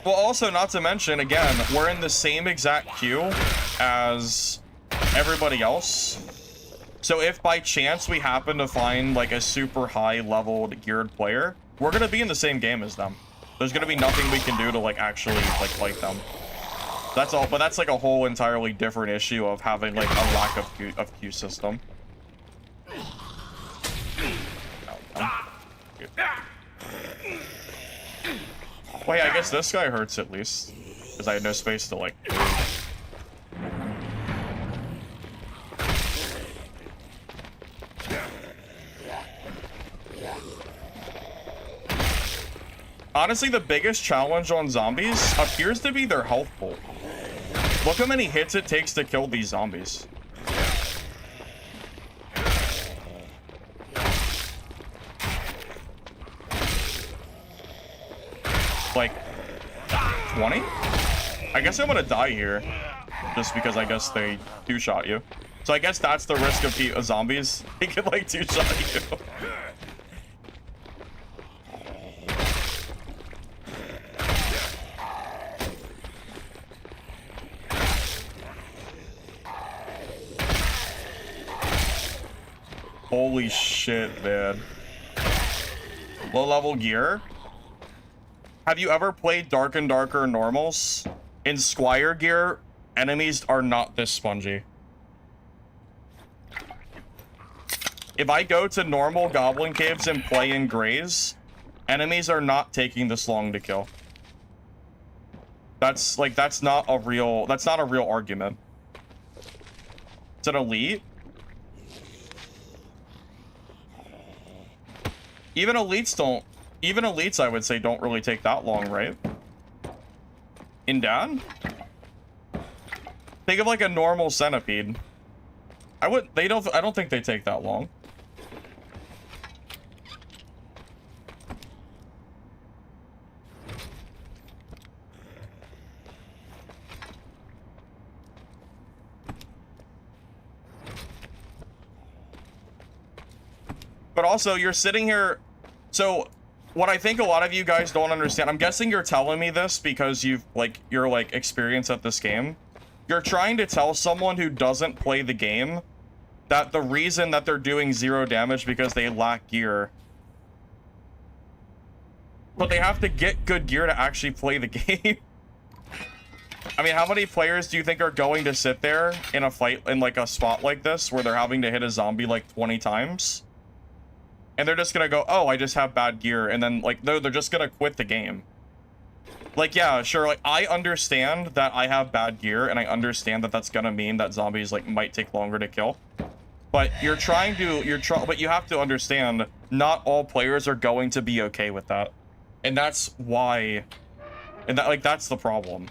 Well, also, not to mention, again, we're in the same exact queue as everybody else. So if by chance we happen to find like a super high leveled geared player, we're gonna be in the same game as them. There's gonna be nothing we can do to like actually like fight them. That's all, but that's like a whole entirely different issue of having like a lack of queue system. Wait, I guess this guy hurts at least, because I had no space to like move. Honestly, the biggest challenge on zombies appears to be their health pool. Look how many hits it takes to kill these zombies. Like 20? I guess I'm gonna die here just because I guess they two-shot you. So I guess that's the risk of zombies. They can like two-shot you. Holy shit, man. Low level gear. Have you ever played Dark and Darker normals? In Squire gear, enemies are not this spongy. If I go to normal goblin caves and play in Grays, enemies are not taking this long to kill. That's not a real argument. It's an elite. Even elites, I would say, don't really take that long, right? In Dan? Think of like a normal centipede. I don't think they take that long. But also, you're sitting here, so what I think a lot of you guys don't understand, I'm guessing you're telling me this because you're experienced at this game. You're trying to tell someone who doesn't play the game that the reason that they're doing 0 damage because they lack gear. But they have to get good gear to actually play the game. I mean, how many players do you think are going to sit there in a fight, in like a spot like this, where they're having to hit a zombie like 20 times? And they're just gonna go, oh, I just have bad gear, and then like they're just gonna quit the game. Like, yeah, sure, like I understand that I have bad gear, and I understand that that's gonna mean that zombies like might take longer to kill. But but you have to understand, not all players are going to be okay with that. And that's why, and that's the problem.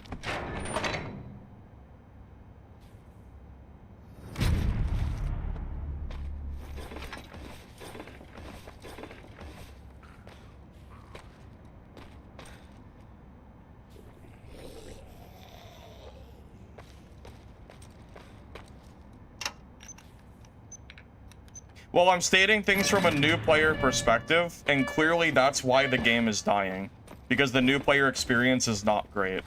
Well, I'm stating things from a new player perspective, and clearly that's why the game is dying. Because the new player experience is not great.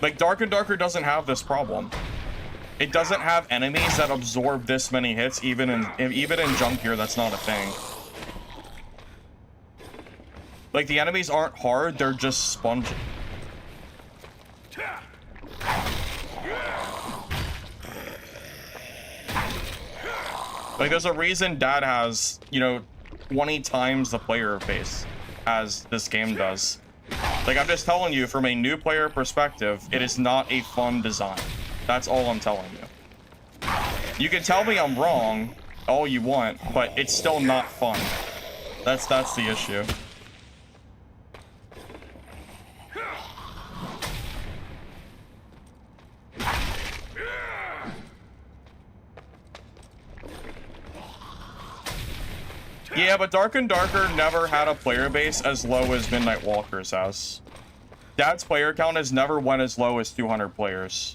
Like, Dark and Darker doesn't have this problem. It doesn't have enemies that absorb this many hits, even in junk gear, that's not a thing. Like, the enemies aren't hard, they're just spongy. Like, there's a reason Dad has, you know, 20 times the player base as this game does. Like, I'm just telling you, from a new player perspective, it is not a fun design. That's all I'm telling you. You can tell me I'm wrong all you want, but it's still not fun. That's the issue. Yeah, but Dark and Darker never had a player base as low as Midnight Walkers has. Dad's player count has never went as low as 200 players.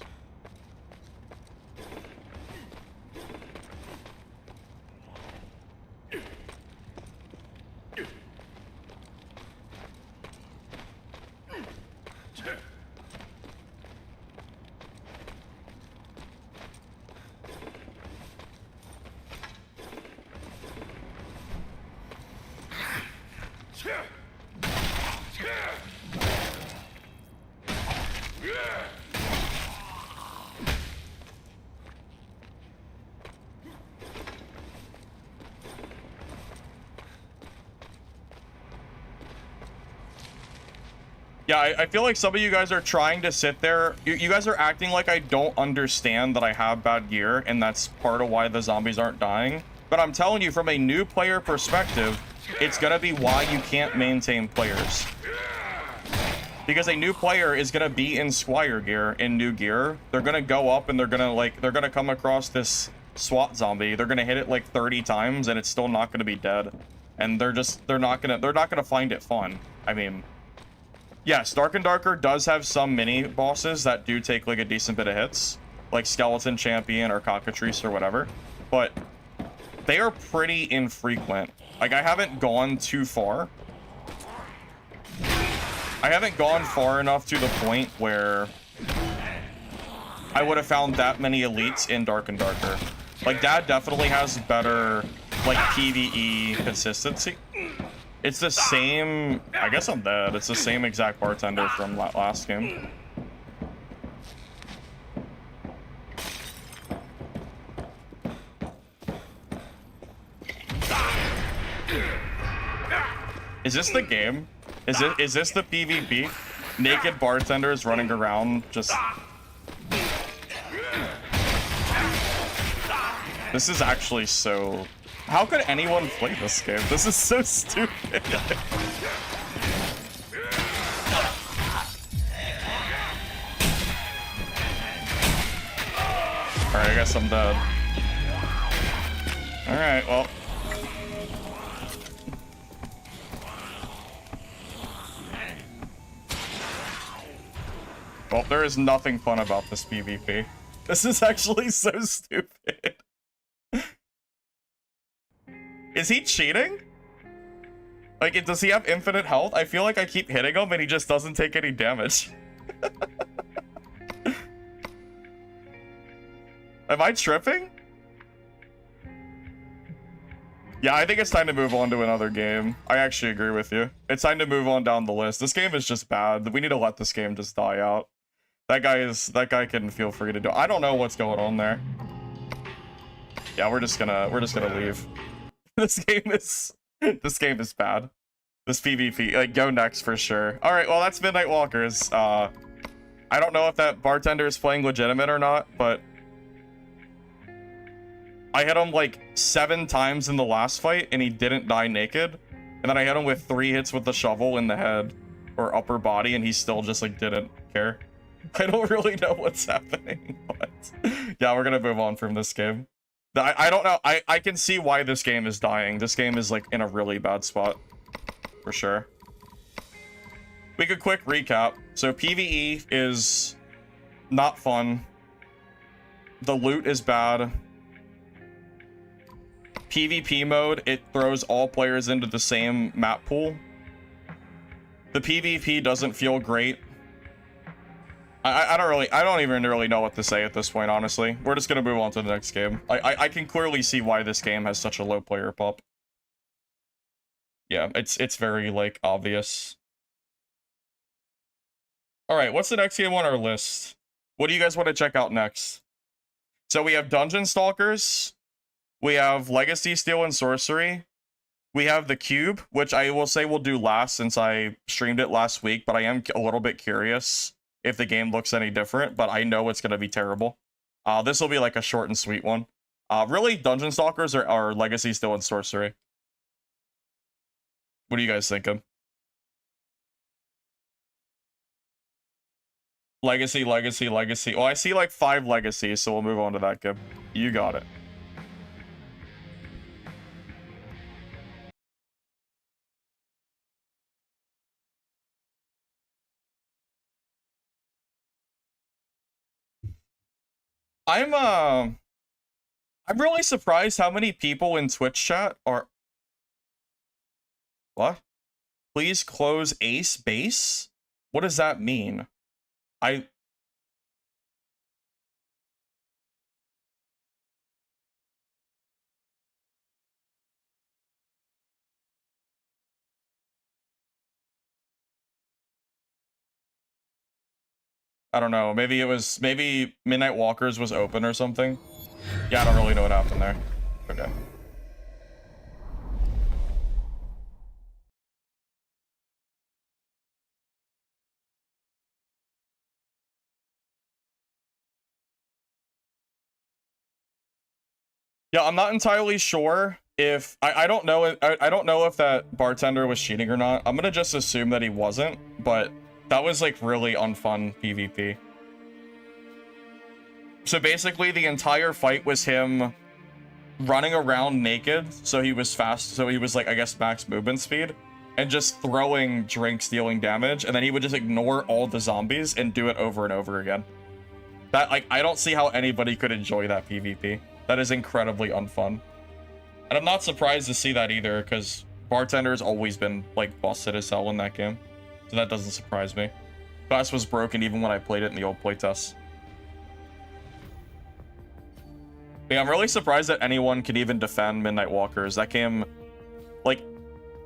Yeah, I feel like some of you guys are trying to sit there. You guys are acting like I don't understand that I have bad gear, and that's part of why the zombies aren't dying. But I'm telling you, from a new player perspective, it's gonna be why you can't maintain players. Because a new player is gonna be in Squire gear, in new gear. They're gonna go up and they're gonna come across this SWAT zombie. They're gonna hit it like 30 times and it's still not gonna be dead. And they're not gonna find it fun. I mean, yes, Dark and Darker does have some mini bosses that do take like a decent bit of hits, like Skeleton Champion or Cockatrice or whatever, but they are pretty infrequent. Like, I haven't gone too far. I haven't gone far enough to the point where I would have found that many elites in Dark and Darker. Like, Dad definitely has better, like, PvE consistency. It's the same... I guess I'm dead. It's the same exact bartender from last game. Is this the game? Is this the PvP? Naked bartenders running around just... This is actually so... How could anyone play this game? This is so stupid. Alright, I guess I'm dead. Alright, well... Well, there is nothing fun about this PvP. This is actually so stupid. Is he cheating? Like, does he have infinite health? I feel like I keep hitting him and he just doesn't take any damage. Am I tripping? Yeah, I think it's time to move on to another game. I actually agree with you. It's time to move on down the list. This game is just bad. We need to let this game just die out. That guy can feel free to do. I don't know what's going on there. Yeah, we're just gonna leave. This game is bad. This PvP, like, go next for sure. All right, well, that's Midnight Walkers. I don't know if that bartender is playing legitimate or not, but I hit him like 7 times in the last fight and he didn't die naked. And then I hit him with 3 hits with the shovel in the head or upper body and he still just like didn't care. I don't really know what's happening, but yeah, we're gonna move on from this game. I don't know. I can see why this game is dying. This game is like in a really bad spot for sure. We could quick recap. So PvE is not fun. The loot is bad. PvP mode, it throws all players into the same map pool. The PvP doesn't feel great. I don't even really know what to say at this point, honestly. We're just gonna move on to the next game. I can clearly see why this game has such a low player pop. Yeah, it's very, like, obvious. Alright, what's the next game on our list? What do you guys want to check out next? So we have Dungeon Stalkers, we have Legacy, Steel, and Sorcery, we have The Cube, which I will say we'll do last since I streamed it last week, but I am a little bit curious if the game looks any different, but I know it's going to be terrible. This will be like a short and sweet one. Really, Dungeon Stalkers are Legacy, Steel, and Sorcery. What are you guys thinking? Legacy, Legacy, Legacy. Well, I see like 5 Legacies, so we'll move on to that game. You got it. I'm really surprised how many people in Twitch chat are... What? Please close Ace Base? What does that mean? I don't know. Maybe Midnight Walkers was open or something. Yeah, I don't really know what happened there. Okay. Yeah, I'm not entirely sure if I don't know. I don't know if that bartender was cheating or not. I'm gonna just assume that he wasn't, but that was like really unfun PvP. So basically, the entire fight was him running around naked, so he was fast, so he was like, I guess, max movement speed, and just throwing drinks, dealing damage, and then he would just ignore all the zombies and do it over and over again. That, like, I don't see how anybody could enjoy that PvP. That is incredibly unfun. And I'm not surprised to see that either, because Bartender's always been, like, busted as hell in that game. So that doesn't surprise me. Class was broken even when I played it in the old playtest. But yeah, I'm really surprised that anyone can even defend Midnight Walkers. That game, like,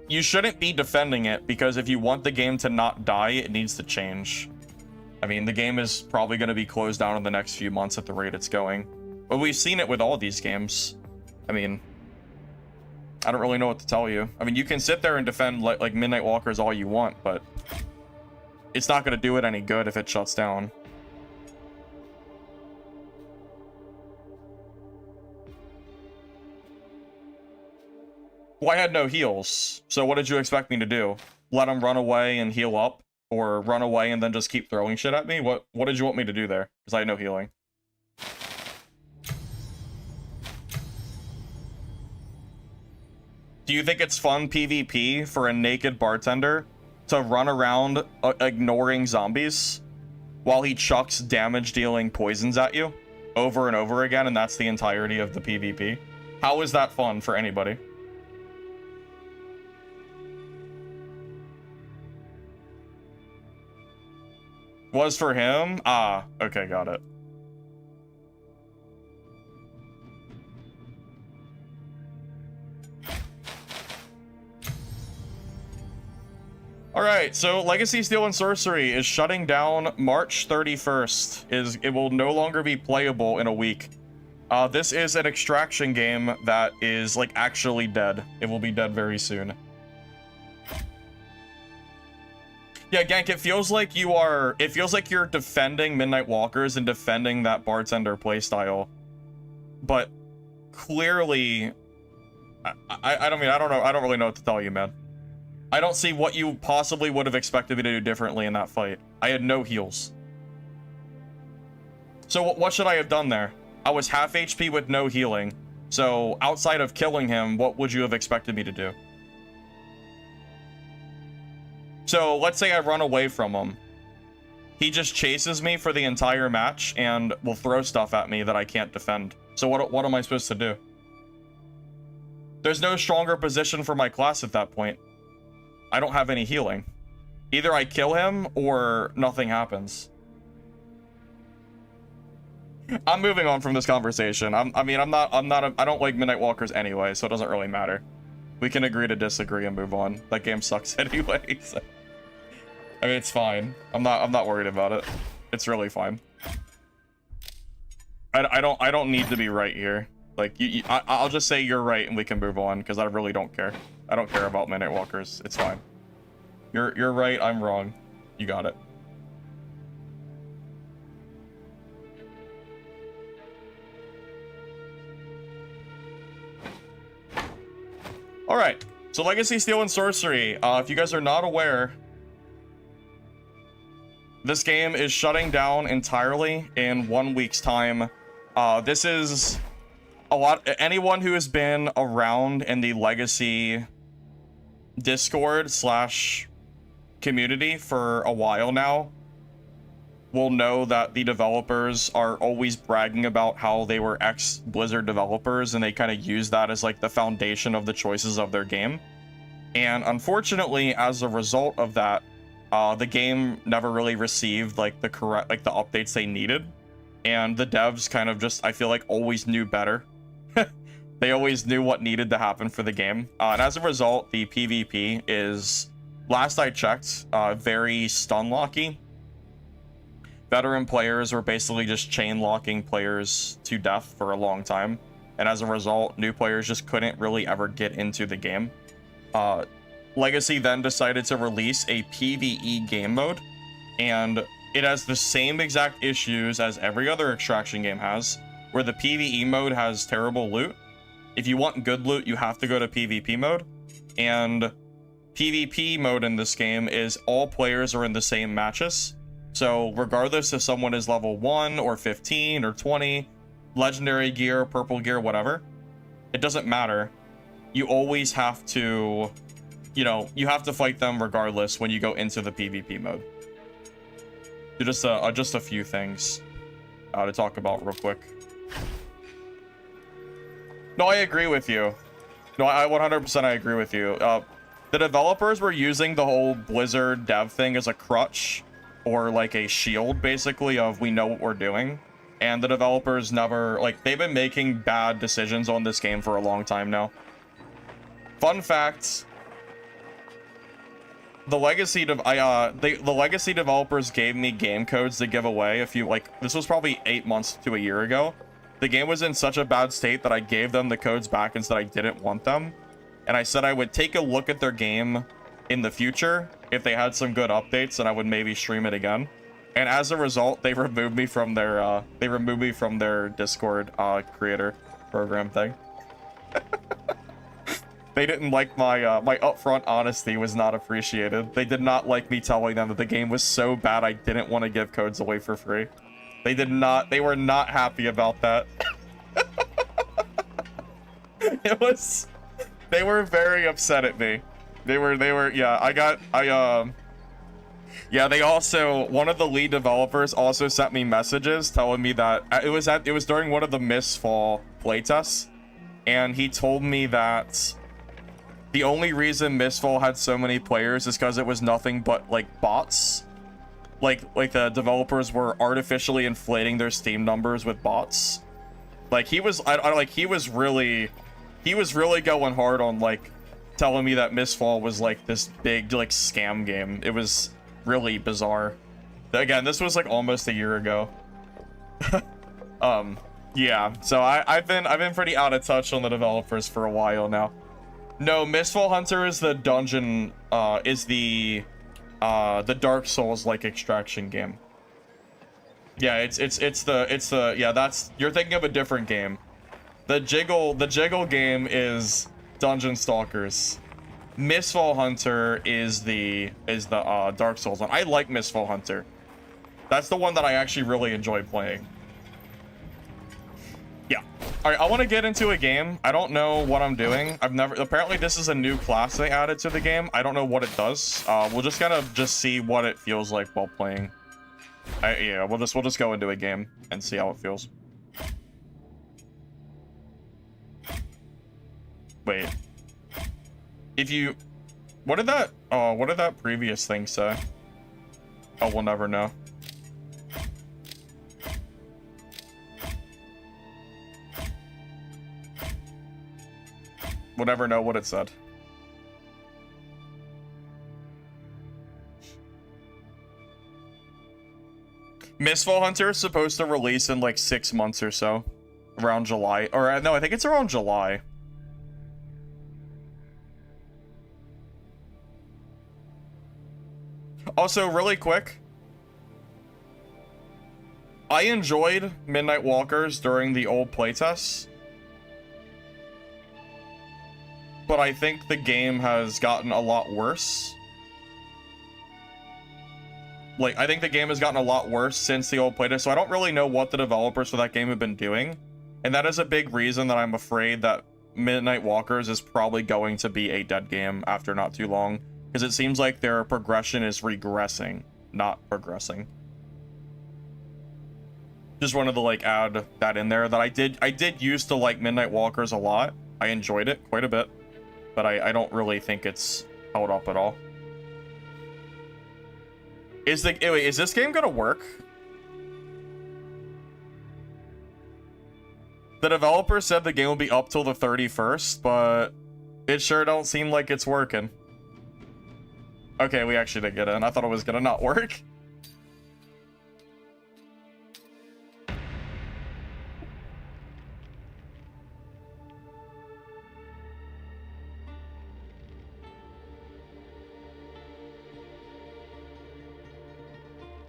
you shouldn't be defending it, because if you want the game to not die, it needs to change. I mean, the game is probably going to be closed down in the next few months at the rate it's going. But we've seen it with all these games. I mean, I don't really know what to tell you. I mean, you can sit there and defend like Midnight Walkers all you want, but it's not going to do it any good if it shuts down. Well, I had no heals, so what did you expect me to do? Let him run away and heal up? Or run away and then just keep throwing shit at me? What did you want me to do there? Because I had no healing. Do you think it's fun PvP for a naked bartender to run around ignoring zombies while he chucks damage-dealing poisons at you over and over again, and that's the entirety of the PvP? How is that fun for anybody? Was for him? Ah, okay, got it. Alright, so Legacy, Steel, and Sorcery is shutting down March 31st. It will no longer be playable in a week. This is an extraction game that is, like, actually dead. It will be dead very soon. Yeah, Gank, it feels like you're defending Midnight Walkers and defending that bartender playstyle. But clearly, I don't know. I don't really know what to tell you, man. I don't see what you possibly would have expected me to do differently in that fight. I had no heals. So what should I have done there? I was half HP with no healing. So outside of killing him, what would you have expected me to do? So let's say I run away from him. He just chases me for the entire match and will throw stuff at me that I can't defend. So what am I supposed to do? There's no stronger position for my class at that point. I don't have any healing. Either I kill him or nothing happens. I'm moving on from this conversation. I don't like Midnight Walkers anyway, so it doesn't really matter. We can agree to disagree and move on. That game sucks anyway. So. I mean, it's fine. I'm not worried about it. It's really fine. I don't need to be right here. Like, I'll just say you're right and we can move on, because I really don't care. I don't care about Midnight Walkers. It's fine. You're right, I'm wrong. You got it. Alright, so Legacy, Steel, and Sorcery. If you guys are not aware, this game is shutting down entirely in 1 week's time. This is a lot. Anyone who has been around in the Legacy Discord / community for a while now will know that the developers are always bragging about how they were ex-Blizzard developers, and they kind of use that as like the foundation of the choices of their game. And unfortunately, as a result of that, the game never really received like the updates they needed, and the devs kind of just, I feel like, always knew better. They always knew what needed to happen for the game, and as a result, the PvP is, last I checked, very stun locky. Veteran players were basically just chain locking players to death for a long time, and as a result, new players just couldn't really ever get into the game. Legacy then decided to release a PvE game mode, and it has the same exact issues as every other extraction game has, where the PvE mode has terrible loot. If you want good loot, you have to go to PvP mode, and PvP mode in this game is all players are in the same matches. So regardless if someone is level 1 or 15 or 20, legendary gear, purple gear, whatever, it doesn't matter. You always have to, you have to fight them regardless when you go into the PvP mode. Just a few things to talk about real quick. No, I agree with you. No, I 100% I agree with you. The developers were using the whole Blizzard dev thing as a crutch, or like a shield, basically, of we know what we're doing. And the developers never, like, they've been making bad decisions on this game for a long time now. Fun fact, the legacy developers gave me game codes to give away a few, like, this was probably 8 months to a year ago. The game was in such a bad state that I gave them the codes back and said I didn't want them. And I said I would take a look at their game in the future if they had some good updates, and I would maybe stream it again. And as a result, they removed me from their Discord creator program thing. They didn't like my my upfront honesty was not appreciated. They did not like me telling them that the game was so bad I didn't want to give codes away for free. They were not happy about that. They were very upset at me. Yeah, they also, one of the lead developers also sent me messages telling me that it was during one of the Mistfall playtests, and he told me that the only reason Mistfall had so many players is because it was nothing but like bots. Like the developers were artificially inflating their Steam numbers with bots. Like he was really going hard on like telling me that Mistfall was like this big like scam game. It was really bizarre. Again, this was like almost a year ago. Yeah, so I've been pretty out of touch on the developers for a while now. No, Mistfall Hunter is the dungeon, is the Dark Souls like extraction game. Yeah, it's the yeah, that's, you're thinking of a different game. The Jiggle game is Dungeon Stalkers. Mistfall Hunter is the Dark Souls one. I like Mistfall Hunter. That's the one that I actually really enjoy playing. Yeah. All right, I want to get into a game. I don't know what I'm doing. Apparently this is a new class they added to the game. I don't know what it does. We'll just kind of see what it feels like while playing. Yeah, we'll just go into a game and see how it feels. Wait. What did that previous thing say? Oh, we'll never know. We'll never know what it said. Mistfall Hunter is supposed to release in like 6 months or so. Around July. Or no, I think it's around July. Also, really quick. I enjoyed Midnight Walkers during the old playtests. But I think the game has gotten a lot worse. Like, I think the game has gotten a lot worse since the old playtest, so I don't really know what the developers for that game have been doing. And that is a big reason that I'm afraid that Midnight Walkers is probably going to be a dead game after not too long. Because it seems like their progression is regressing, not progressing. Just wanted to, like, add that in there, that I did used to like Midnight Walkers a lot. I enjoyed it quite a bit. But I don't really think it's held up at all. Is this game gonna work? The developer said the game will be up till the 31st, but it sure don't seem like it's working. Okay, we actually did get in. I thought it was gonna not work.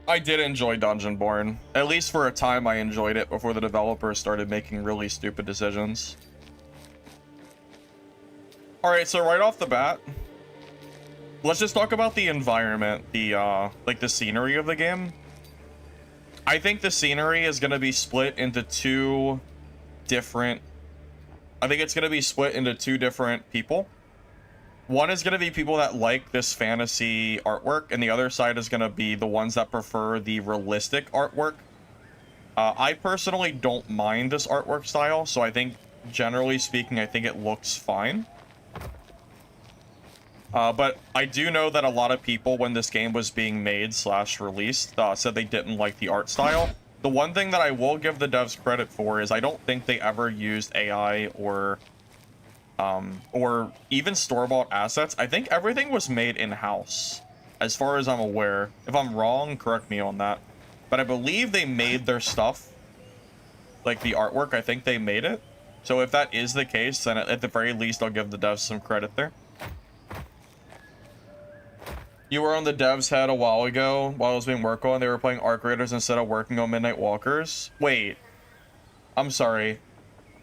I did enjoy Dungeonborn. At least for a time I enjoyed it before the developers started making really stupid decisions. Alright, so right off the bat, let's just talk about the environment, like the scenery of the game. I think the scenery is going to be split into two different people. One is going to be people that like this fantasy artwork, and the other side is going to be the ones that prefer the realistic artwork. I personally don't mind this artwork style, so I think, generally speaking, I think it looks fine. But I do know that a lot of people, when this game was being made / released, said they didn't like the art style. The one thing that I will give the devs credit for is I don't think they ever used AI or even store-bought assets. I think everything was made in-house, as far as I'm aware. If I'm wrong, correct me on that. But I believe they made their stuff, like the artwork, I think they made it. So if that is the case, then at the very least, I'll give the devs some credit there. You were on the devs' head a while ago, while I was being worked on. They were playing Arc Raiders instead of working on Midnight Walkers. Wait. I'm sorry.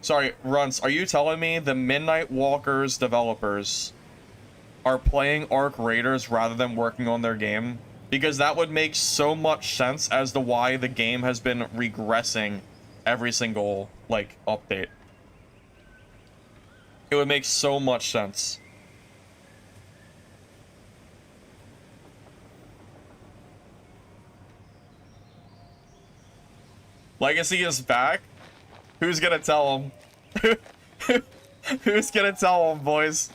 Sorry, Runts, are you telling me the Midnight Walkers developers are playing Arc Raiders rather than working on their game? Because that would make so much sense as to why the game has been regressing every single, like, update. It would make so much sense. Legacy is back? Who's gonna tell him? Who's gonna tell him, boys?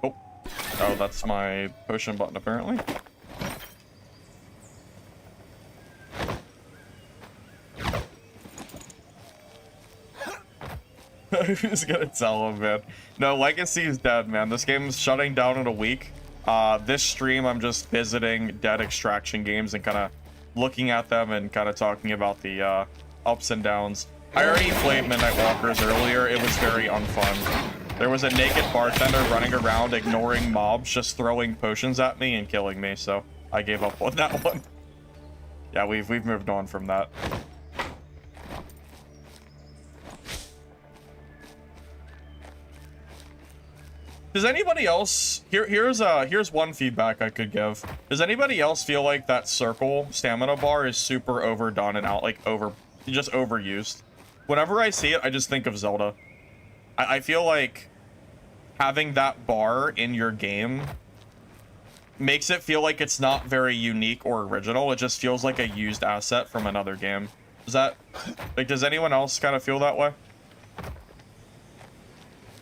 Oh, that's my potion button, apparently. Who's gonna tell him, man? No, Legacy is dead, man. This game's shutting down in a week. This stream, I'm just visiting dead extraction games and kind of looking at them and kind of talking about the ups and downs. I already played Midnight Walkers earlier. It was very unfun. There was a naked bartender running around ignoring mobs, just throwing potions at me and killing me, so I gave up on that one. Yeah, we've moved on from that. Does anybody else here's one feedback I could give. Does anybody else feel like that circle stamina bar is super overdone and just overused? Whenever I see it, I just think of Zelda. I feel like having that bar in your game makes it feel like it's not very unique or original. It just feels like a used asset from another game. Does anyone else kind of feel that way?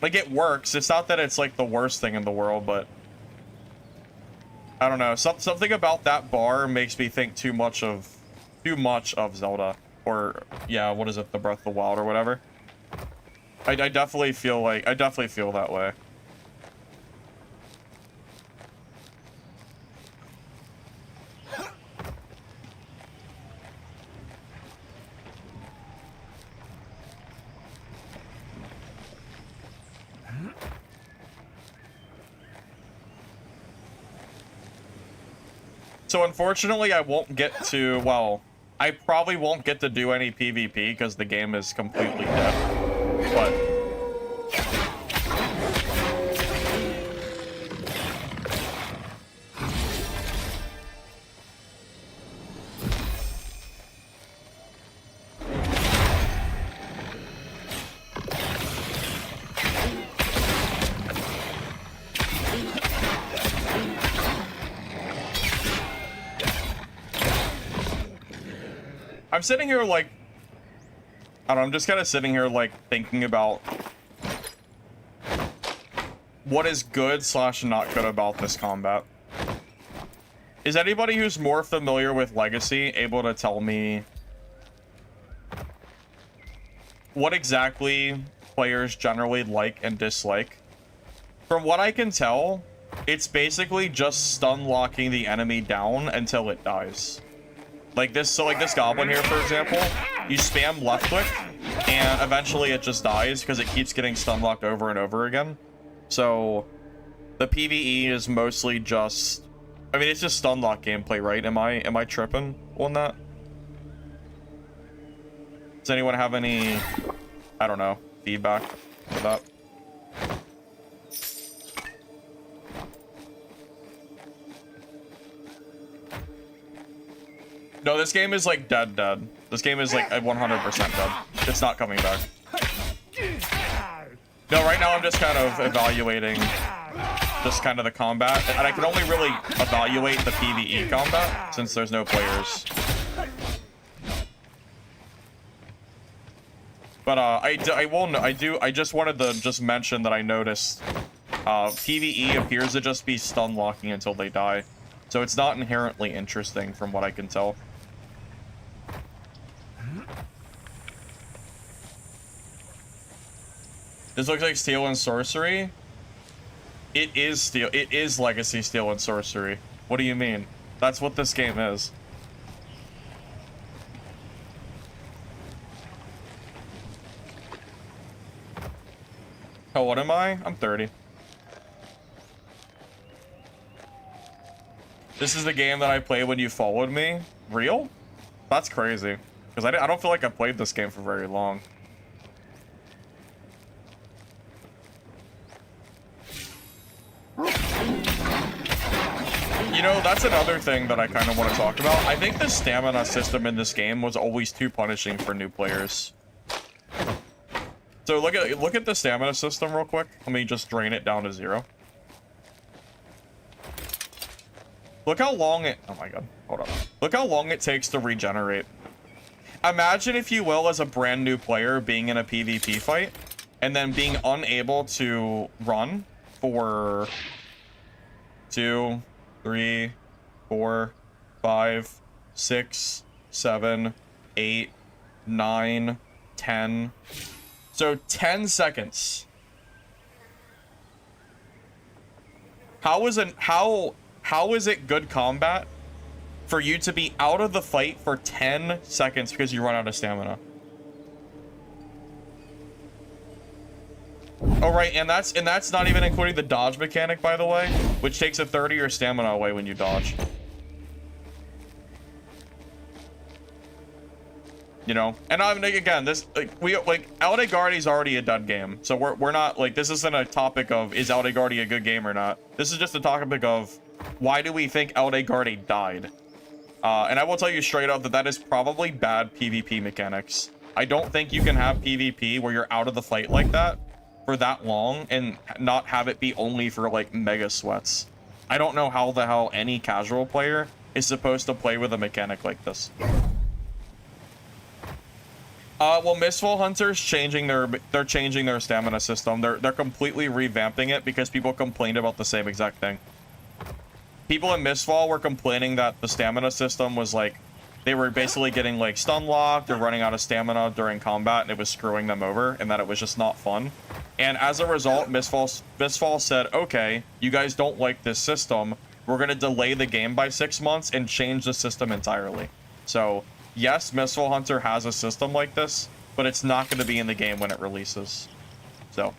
Like, it works. It's not that it's, like, the worst thing in the world, but I don't know. Something about that bar makes me think too much of too much of Zelda, or yeah, what is it, the Breath of the Wild or whatever. I definitely feel like I definitely feel that way. So unfortunately, I won't get to, well, I probably won't get to do any PvP because the game is completely dead. But I'm sitting here like, I don't know, I'm just kind of sitting here like thinking about what is good slash not good about this combat. Is anybody who's more familiar with Legacy able to tell me what exactly players generally like and dislike? From what I can tell, it's basically just stun locking the enemy down until it dies. Like this, so like this goblin here, for example, you spam left click, and eventually it just dies because it keeps getting stun locked over and over again. So the PvE is mostly just, I mean, it's just stun lock gameplay, right? Am I tripping on that? Does anyone have any, I don't know, feedback for that? No, this game is like dead. This game is like 100% dead. It's not coming back. No, right now I'm just kind of evaluating just kind of the combat. And I can only really evaluate the PvE combat since there's no players. But I just wanted to just mention that I noticed PvE appears to just be stun locking until they die. So it's not inherently interesting from what I can tell. This looks like Steel and Sorcery. It is Steel. It is Legacy Steel and Sorcery. What do you mean? That's what this game is. How old am I? I'm 30. This is the game that I played when you followed me? Real? That's crazy. Because I don't feel like I played this game for very long. You know, that's another thing that I kind of want to talk about. I think the stamina system in this game was always too punishing for new players. So look at the stamina system real quick. Let me just drain it down to 0. Look how long it... Oh my god. Hold on. Look how long it takes to regenerate. Imagine, if you will, as a brand new player being in a PvP fight and then being unable to run for 2, 3, 4, 5, 6, 7, 8, 9, 10. So 10 seconds. How is it good combat for you to be out of the fight for 10 seconds because you run out of stamina? Oh, right, and that's not even including the dodge mechanic, by the way, which takes a third of your stamina away when you dodge. You know, and I'm like, again, this Eldegarde is already a dead game, so we're not like, this isn't a topic of is Eldegarde a good game or not. This is just a topic of why do we think Eldegarde died. And I will tell you straight up that that is probably bad PvP mechanics. I don't think you can have PvP where you're out of the fight like that for that long and not have it be only for like mega sweats. I don't know how the hell any casual player is supposed to play with a mechanic like this. Well, Mistfall Hunter's changing their stamina system. They're completely revamping it because people complained about the same exact thing. People in Mistfall were complaining that the stamina system was like they were basically getting like stun locked or running out of stamina during combat, and it was screwing them over, and that it was just not fun. And as a result, Mistfall said, okay, you guys don't like this system, we're going to delay the game by 6 months and change the system entirely. So yes, Mistfall Hunter has a system like this, but it's not going to be in the game when it releases. So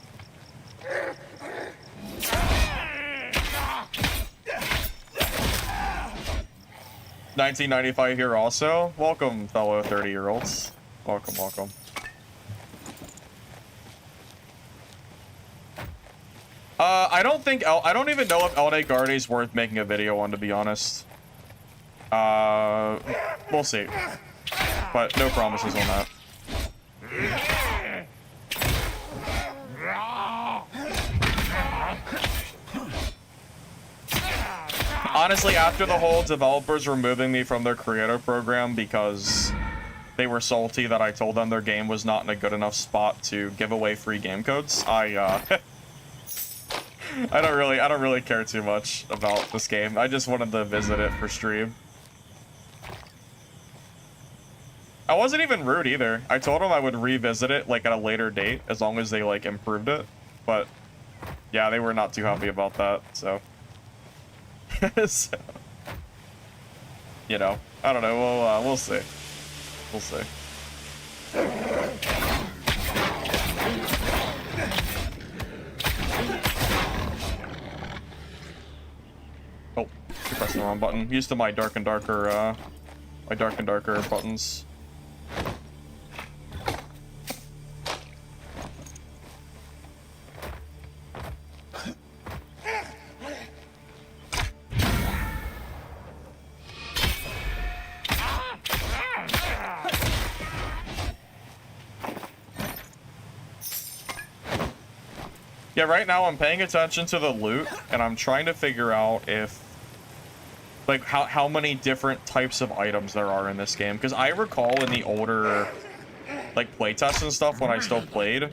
1995 here also. Welcome, fellow 30-year-olds. Welcome, welcome. I don't even know if Eldegarde is worth making a video on, to be honest. We'll see. But no promises on that. Honestly, after the whole developers removing me from their creator program because they were salty that I told them their game was not in a good enough spot to give away free game codes, I don't really care too much about this game. I just wanted to visit it for stream. I wasn't even rude either. I told them I would revisit it like at a later date as long as they like improved it. But yeah, they were not too happy about that, so. So, you know, I don't know. We'll see. We'll see. Oh, you're pressing the wrong button. Used to my dark and darker buttons. Yeah, right now I'm paying attention to the loot, and I'm trying to figure out if, like, how many different types of items there are in this game. Because I recall in the older, like, playtests and stuff when I still played,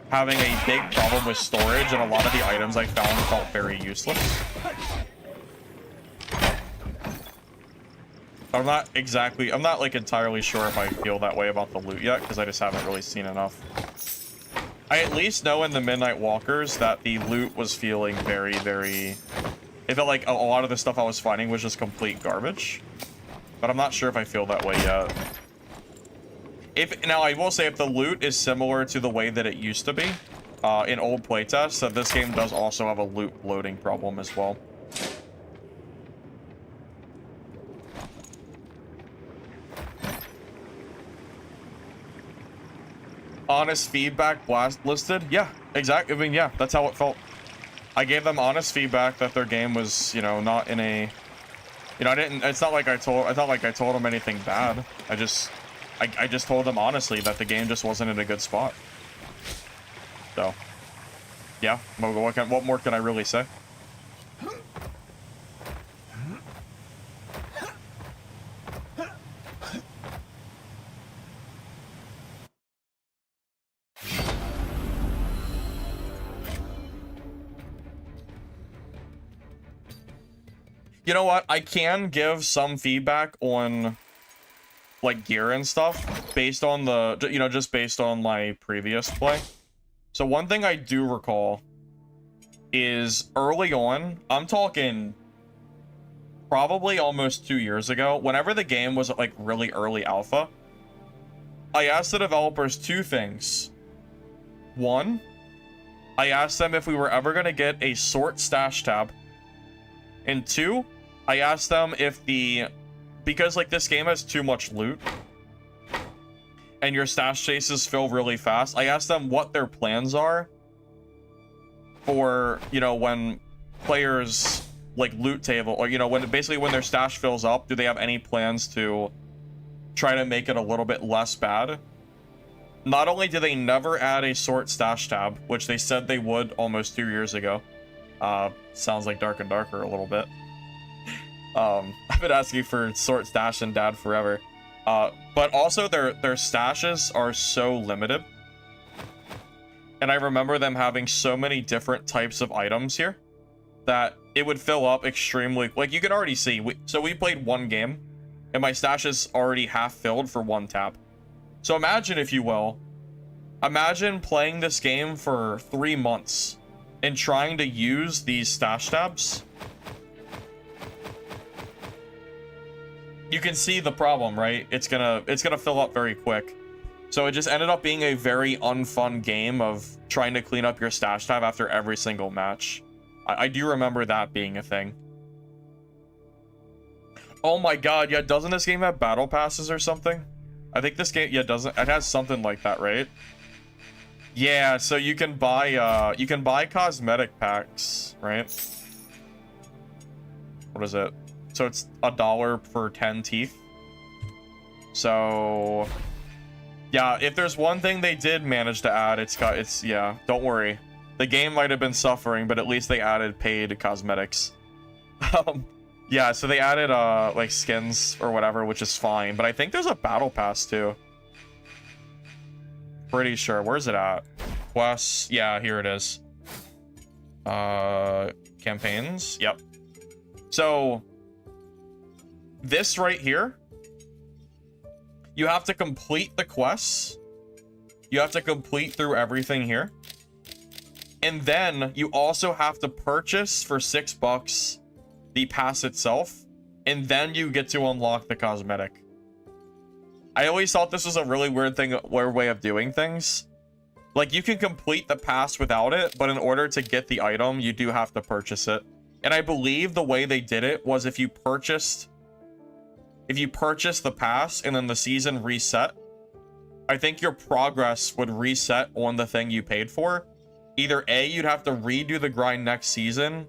having a big problem with storage, and a lot of the items I found felt very useless. I'm not, like, entirely sure if I feel that way about the loot yet, because I just haven't really seen enough. I at least know in the Midnight Walkers that the loot was feeling very, very... It felt like a lot of the stuff I was finding was just complete garbage. But I'm not sure if I feel that way yet. Now, I will say if the loot is similar to the way that it used to be in old playtests, that this game does also have a loot bloating problem as well. Honest feedback blacklisted? Yeah, exactly. I mean, yeah, that's how it felt. I gave them honest feedback that their game was, you know, not in a, you know, it's not like I told them anything bad. I just told them honestly that the game just wasn't in a good spot. So, yeah, what more can I really say? You know what? I can give some feedback on, like, gear and stuff based on the, you know, just based on my previous play. So one thing I do recall is early on, I'm talking probably almost 2 years ago, whenever the game was at, like, really early alpha, I asked the developers two things. One, I asked them if we were ever going to get a sort stash tab. And two, I asked them if because like this game has too much loot and your stash chases fill really fast, I asked them what their plans are for, you know, when players like loot table, or, you know, when their stash fills up, do they have any plans to try to make it a little bit less bad? Not only do they never add a sort stash tab, which they said they would almost 2 years ago. Sounds like Dark and Darker a little bit. I've been asking for sort stash and dad forever. But also their stashes are so limited. And I remember them having so many different types of items here that it would fill up extremely, like you can already see, so we played one game and my stash is already half filled for 1 tap. So imagine, if you will, imagine playing this game for 3 months and trying to use these stash tabs. You can see the problem, right? It's gonna fill up very quick. So it just ended up being a very unfun game of trying to clean up your stash tab after every single match. I do remember that being a thing. Oh my god, yeah, doesn't this game have battle passes or something? I think this game, yeah, doesn't, it has something like that, right? Yeah, so you can buy cosmetic packs, right? What is it? So it's $1 for 10 teeth. So yeah, if there's one thing they did manage to add, yeah, don't worry. The game might have been suffering, but at least they added paid cosmetics. Yeah, so they added like skins or whatever, which is fine, but I think there's a battle pass too. Pretty sure. Where's it at? Quests. Yeah, here it is. Campaigns. Yep. So this right here, you have to complete the quests. You have to complete through everything here. And then you also have to purchase for $6 the pass itself. And then you get to unlock the cosmetic. I always thought this was a really weird way of doing things. Like, you can complete the pass without it, but in order to get the item, you do have to purchase it. And I believe the way they did it was if you purchased the pass and then the season reset, I think your progress would reset on the thing you paid for. Either A, you'd have to redo the grind next season,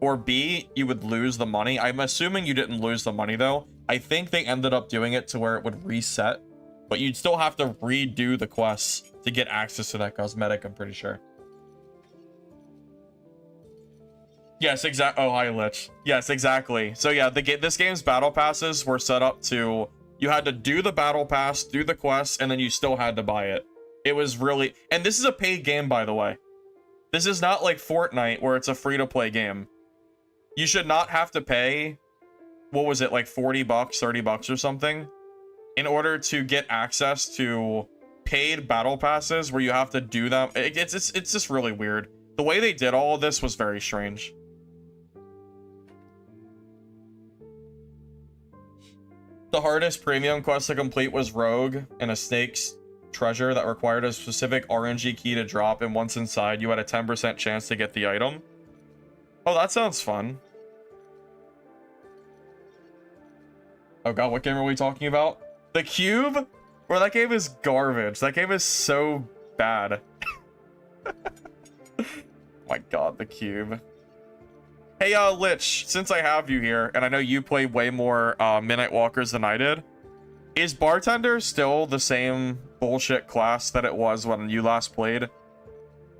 or B, you would lose the money. I'm assuming you didn't lose the money though. I think they ended up doing it to where it would reset, but you'd still have to redo the quests to get access to that cosmetic, I'm pretty sure. Yes, exactly. Oh, hi, Lich. Yes, exactly. So yeah, this game's battle passes were set up to, you had to do the battle pass, do the quests, and then you still had to buy it. It was really, and this is a paid game, by the way. This is not like Fortnite where it's a free-to-play game. You should not have to pay, what was it, like $40, $30 or something, in order to get access to paid battle passes where you have to do them. It's just really weird. The way they did all of this was very strange. The hardest premium quest to complete was Rogue and a Snake's treasure that required a specific RNG key to drop, and once inside, you had a 10% chance to get the item. Oh, that sounds fun. Oh god, what game are we talking about? The Cube? Bro, that game is garbage. That game is so bad. My god, The Cube. Hey, Lich, since I have you here, and I know you play way more Midnight Walkers than I did, is Bartender still the same bullshit class that it was when you last played?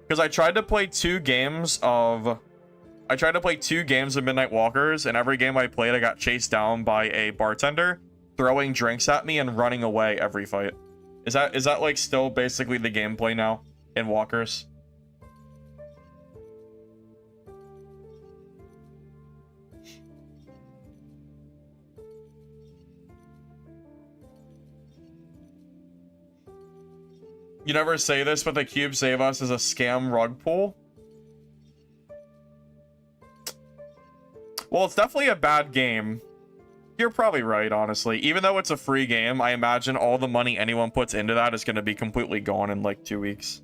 Because I tried to play 2 games of Midnight Walkers, and every game I played, I got chased down by a bartender, throwing drinks at me and running away every fight. Is that like still basically the gameplay now in Walkers? You never say this, but the Cube Save Us is a scam rug pull. Well, it's definitely a bad game. You're probably right, honestly. Even though it's a free game, I imagine all the money anyone puts into that is going to be completely gone in like 2 weeks.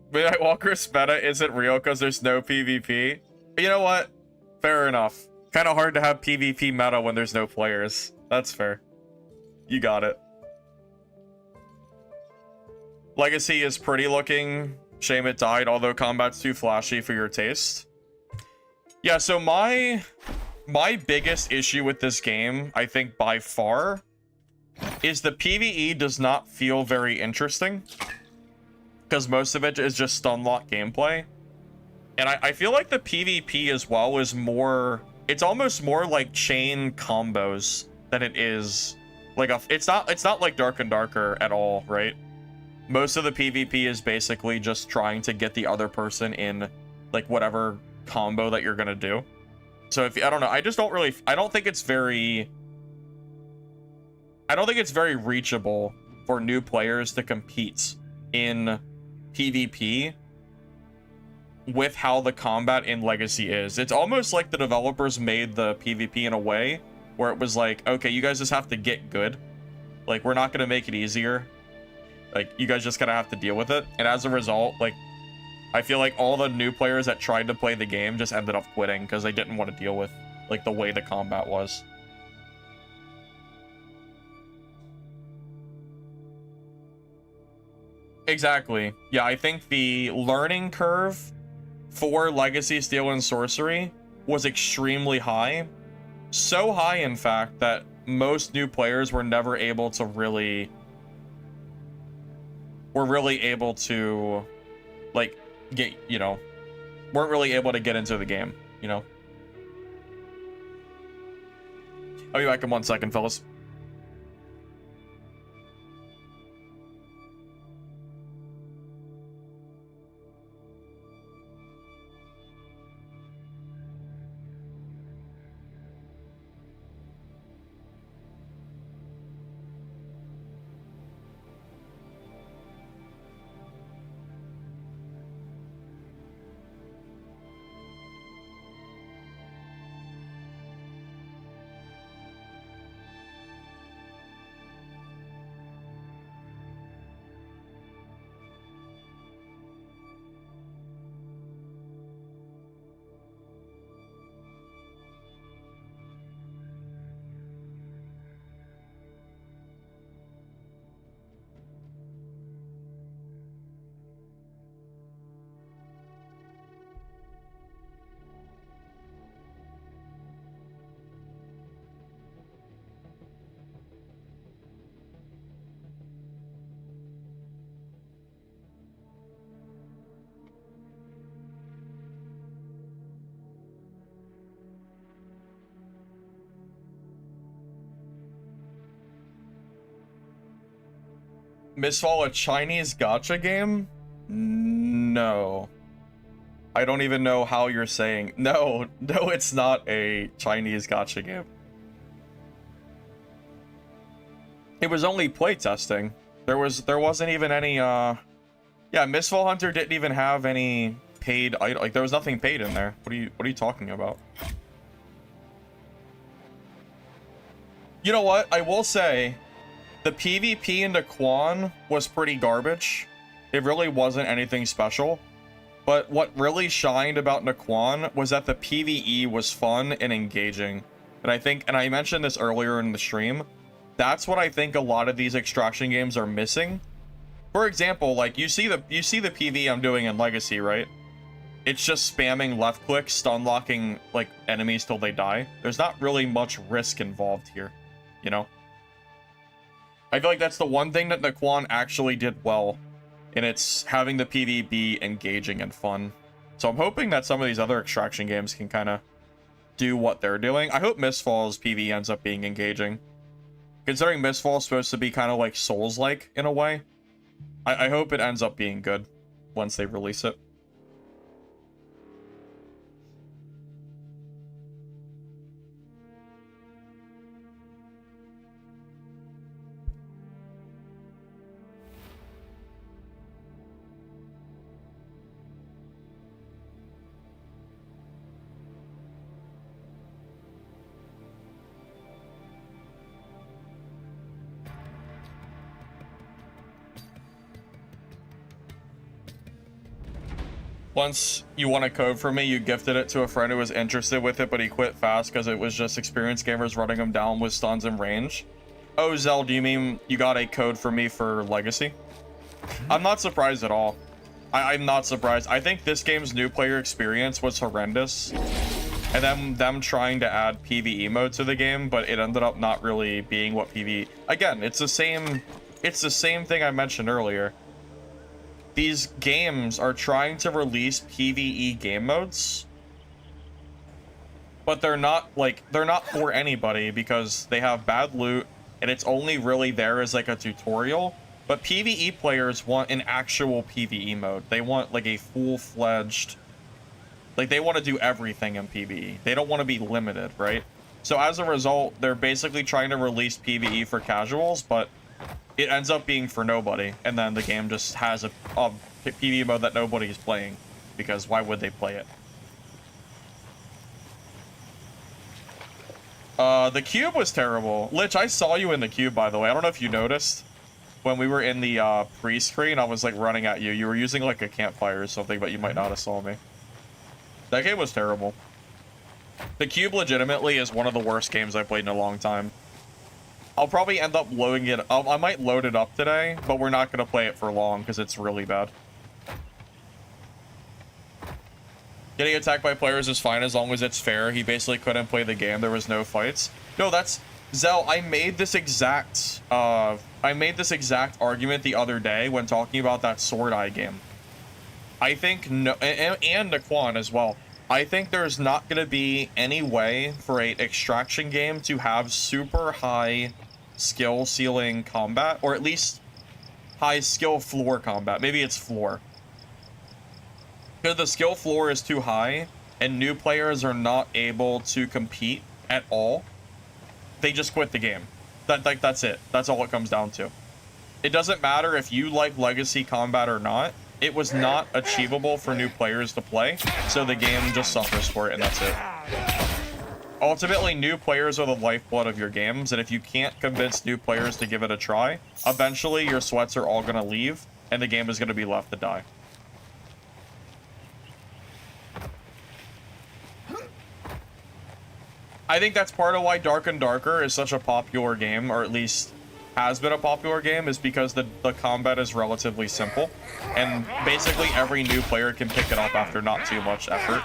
Midnight Walker's meta isn't real because there's no PvP. You know what? Fair enough. Kind of hard to have PvP meta when there's no players. That's fair. You got it. Legacy is pretty looking. Shame it died, although combat's too flashy for your taste. Yeah, so my biggest issue with this game, I think by far, is the PvE does not feel very interesting. Because most of it is just stunlock gameplay. And I feel like the PvP as well is more... It's almost more like chain combos than it is like it's not like Dark and Darker at all, right? Most of the PvP is basically just trying to get the other person in like whatever combo that you're gonna do. So if I don't know, I don't think it's very reachable for new players to compete in PvP with how the combat in Legacy is. It's almost like the developers made the PvP in a way where it was like, okay, you guys just have to get good. Like, we're not gonna make it easier. Like, you guys just gotta have to deal with it. And as a result, like, I feel like all the new players that tried to play the game just ended up quitting because they didn't want to deal with, like, the way the combat was. Exactly. Yeah, I think the learning curve for Legacy, Steel, and Sorcery was extremely high. So high, in fact, that most new players were never able to really... like, get, you know... weren't really able to get into the game, you know? I'll be back in 1 second, fellas. Mistfall, a Chinese gacha game? No. I don't even know how you're saying. No, it's not a Chinese gacha game. It was only playtesting. There wasn't even any, yeah, Mistfall Hunter didn't even have any paid, like, there was nothing paid in there. What are you talking about? You know what? I will say, the PvP into Quan was pretty garbage. It really wasn't anything special. But what really shined about Naquan was that the PvE was fun and engaging. And I mentioned this earlier in the stream, that's what I think a lot of these extraction games are missing. For example, like you see the PvE I'm doing in Legacy, right? It's just spamming left click, stun locking like enemies till they die. There's not really much risk involved here, you know? I feel like that's the one thing that Naquan actually did well, and it's having the PvE be engaging and fun. So I'm hoping that some of these other extraction games can kind of do what they're doing. I hope Mistfall's PvE ends up being engaging. Considering Mistfall is supposed to be kind of like Souls-like in a way, I hope it ends up being good once they release it. Once you won a code from me, you gifted it to a friend who was interested with it, but he quit fast because it was just experienced gamers running him down with stuns and range. Oh, Zell, do you mean you got a code from me for Legacy? I'm not surprised at all. I'm not surprised. I think this game's new player experience was horrendous. And then them trying to add PvE mode to the game, but it ended up not really being what PvE... Again, it's the same thing I mentioned earlier. These games are trying to release PvE game modes, but they're not for anybody because they have bad loot, and it's only really there as like a tutorial. But PvE players want an actual PvE mode. They want like a full-fledged, like they want to do everything in PvE. They don't want to be limited, right? So as a result, they're basically trying to release PvE for casuals, but it ends up being for nobody. And then the game just has a PvE mode that nobody's playing, because why would they play it? The cube was terrible. Lich, I saw you in the cube, by the way. I don't know if you noticed. When we were in the pre-screen, I was like running at you. You were using like a campfire or something, but you might not have saw me. That game was terrible. The cube legitimately is one of the worst games I've played in a long time. I'll probably end up loading it. I might load it up today, but we're not going to play it for long because it's really bad. Getting attacked by players is fine as long as it's fair. He basically couldn't play the game. There was no fights. No, that's... Zell, I made this exact argument the other day when talking about that Sword Eye game. I think no, and Naquan as well. I think there's not going to be any way for a extraction game to have super high skill ceiling combat, or at least high skill floor combat. Maybe it's floor. Because the skill floor is too high, and new players are not able to compete at all. They just quit the game. That's it. That's all it comes down to. It doesn't matter if you like legacy combat or not. It was not achievable for new players to play, so the game just suffers for it, and that's it. Ultimately, new players are the lifeblood of your games, and if you can't convince new players to give it a try, eventually your sweats are all going to leave, and the game is going to be left to die. I think that's part of why Dark and Darker is such a popular game, or at least has been a popular game, is because the combat is relatively simple, and basically every new player can pick it up after not too much effort.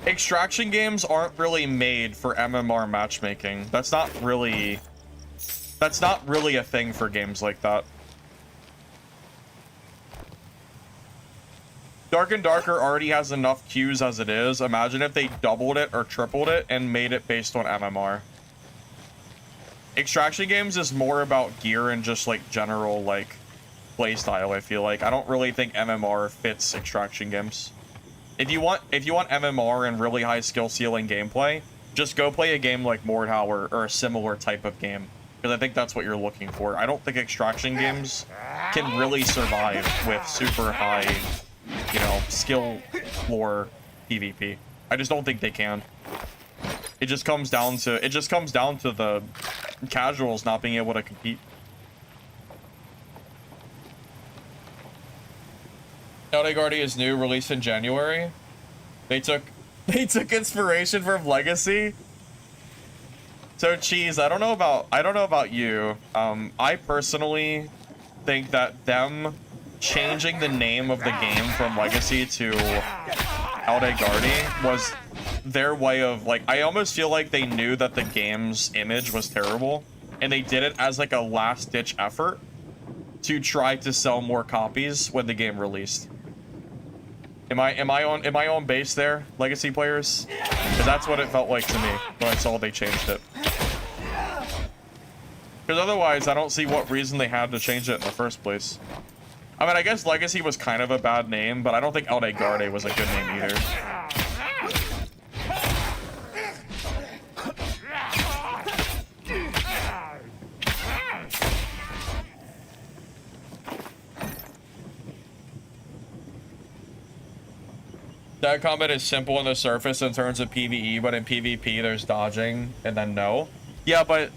Extraction games aren't really made for MMR matchmaking. That's not really a thing for games like that. Dark and Darker already has enough queues as it is. Imagine if they doubled it or tripled it and made it based on MMR. Extraction games is more about gear and just like general like playstyle, I feel like. I don't really think MMR fits extraction games. If you want MMR and really high skill ceiling gameplay, just go play a game like Mordhau or a similar type of game. Because I think that's what you're looking for. I don't think extraction games can really survive with super high, you know, skill floor PvP. I just don't think they can. It just comes down to the casuals not being able to compete. Eldegarde is new, released in January. They took inspiration from Legacy. So Cheese, I don't know about you. I personally think that them changing the name of the game from Legacy to Eldegarde was their way of, like, I almost feel like they knew that the game's image was terrible, and they did it as like a last-ditch effort to try to sell more copies when the game released. Am I on base there, Legacy players? Because that's what it felt like to me when I saw they changed it. Because otherwise, I don't see what reason they had to change it in the first place. I mean, I guess Legacy was kind of a bad name, but I don't think Eldegarde was a good name either. That combat is simple on the surface in terms of PvE, but in PvP there's dodging and then no. Yeah, but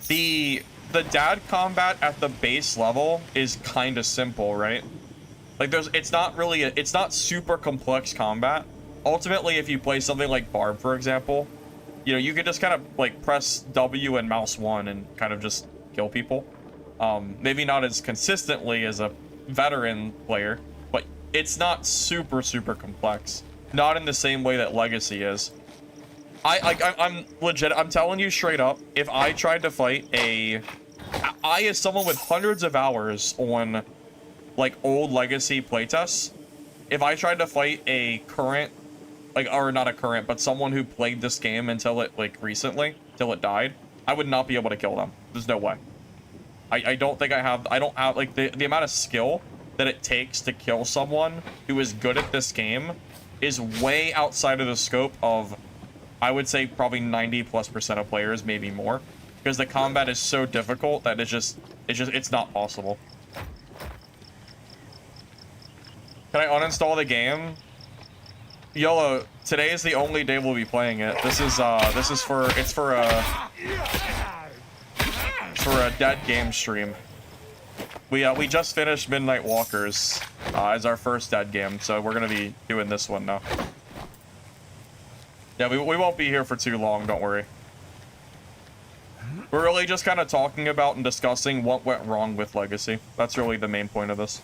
the dad combat at the base level is kind of simple, right? Like it's not super complex combat. Ultimately, if you play something like Barb, for example, you know, you can just kind of like press W and mouse 1 and kind of just kill people. Maybe not as consistently as a veteran player, but it's not super complex. Not in the same way that Legacy is. I'm legit, I'm telling you straight up, if I tried to fight I as someone with hundreds of hours on like old legacy playtests, if I tried to fight a current, like, or not a current, but someone who played this game until it, like, recently, till it died, I would not be able to kill them. There's no way. I don't think I don't have, like, the amount of skill that it takes to kill someone who is good at this game is way outside of the scope of, I would say, probably 90+% of players, maybe more. Because the combat is so difficult that it's not possible. Can I uninstall the game? YOLO, today is the only day we'll be playing it. It's for a dead game stream. We just finished Midnight Walkers as our first dead game, so we're gonna be doing this one now. Yeah, we won't be here for too long, don't worry. We're really just kind of talking about and discussing what went wrong with Legacy. That's really the main point of this.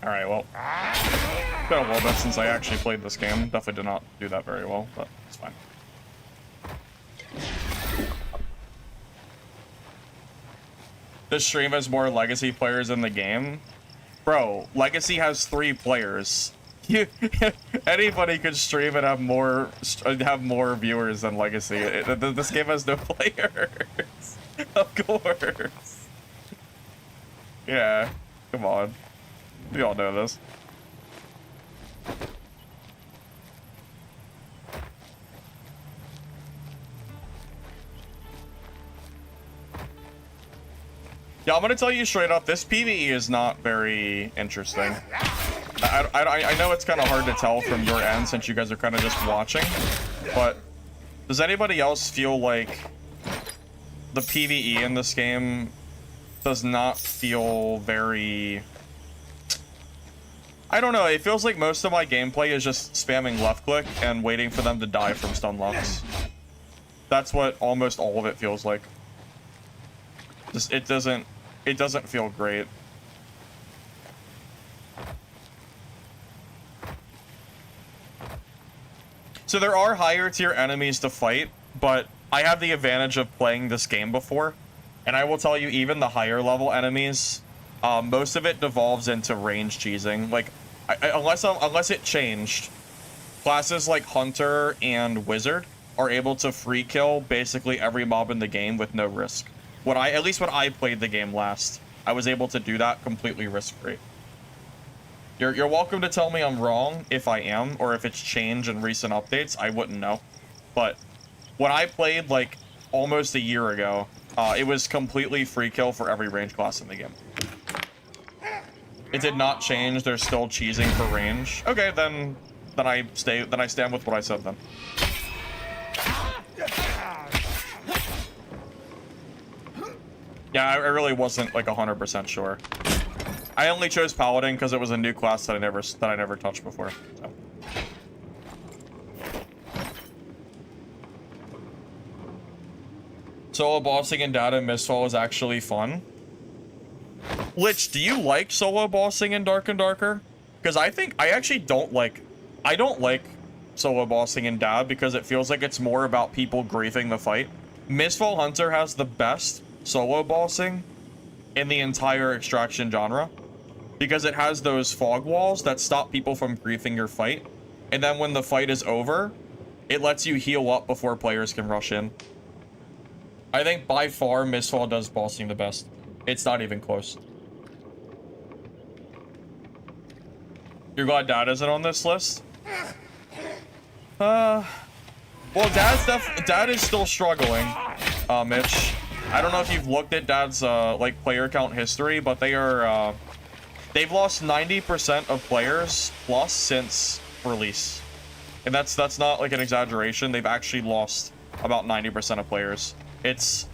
Alright, well, it's been a little bit since I actually played this game. Definitely did not do that very well, but it's fine. This stream has more Legacy players in the game. Bro, Legacy has 3 players. Anybody could stream and have more viewers than Legacy. This game has no players. Of course. Yeah, come on. We all know this. Yeah, I'm gonna tell you straight up, this PvE is not very interesting. I know it's kind of hard to tell from your end since you guys are kind of just watching, but does anybody else feel like the PvE in this game does not feel very... I don't know, it feels like most of my gameplay is just spamming left click and waiting for them to die from stun locks. That's what almost all of it feels like. Just, it doesn't feel great. So there are higher tier enemies to fight, but I have the advantage of playing this game before, and I will tell you, even the higher level enemies, most of it devolves into range cheesing. Like, unless it changed, classes like Hunter and Wizard are able to free kill basically every mob in the game with no risk. At least when I played the game last, I was able to do that completely risk-free. You're welcome to tell me I'm wrong if I am, or if it's changed in recent updates. I wouldn't know. But when I played like almost a year ago, it was completely free kill for every range class in the game. It did not change. They're still cheesing for range. Okay, then I stand with what I said then. Yeah, I really wasn't like 100% sure. I only chose Paladin because it was a new class that I never touched before. So. Solo bossing in Data Mistfall is actually fun. Lich, do you like solo bossing in Dark and Darker? Because I actually don't like solo bossing in Dad because it feels like it's more about people griefing the fight. Mistfall Hunter has the best solo bossing in the entire extraction genre because it has those fog walls that stop people from griefing your fight, and then when the fight is over, it lets you heal up before players can rush in. I think by far Mistfall does bossing the best. It's not even close. You're glad Dad isn't on this list? Well, Dad is still struggling, Mitch. I don't know if you've looked at Dad's like player count history, but they've lost 90% of players plus since release, and that's not like an exaggeration. They've actually lost about 90% of players. It's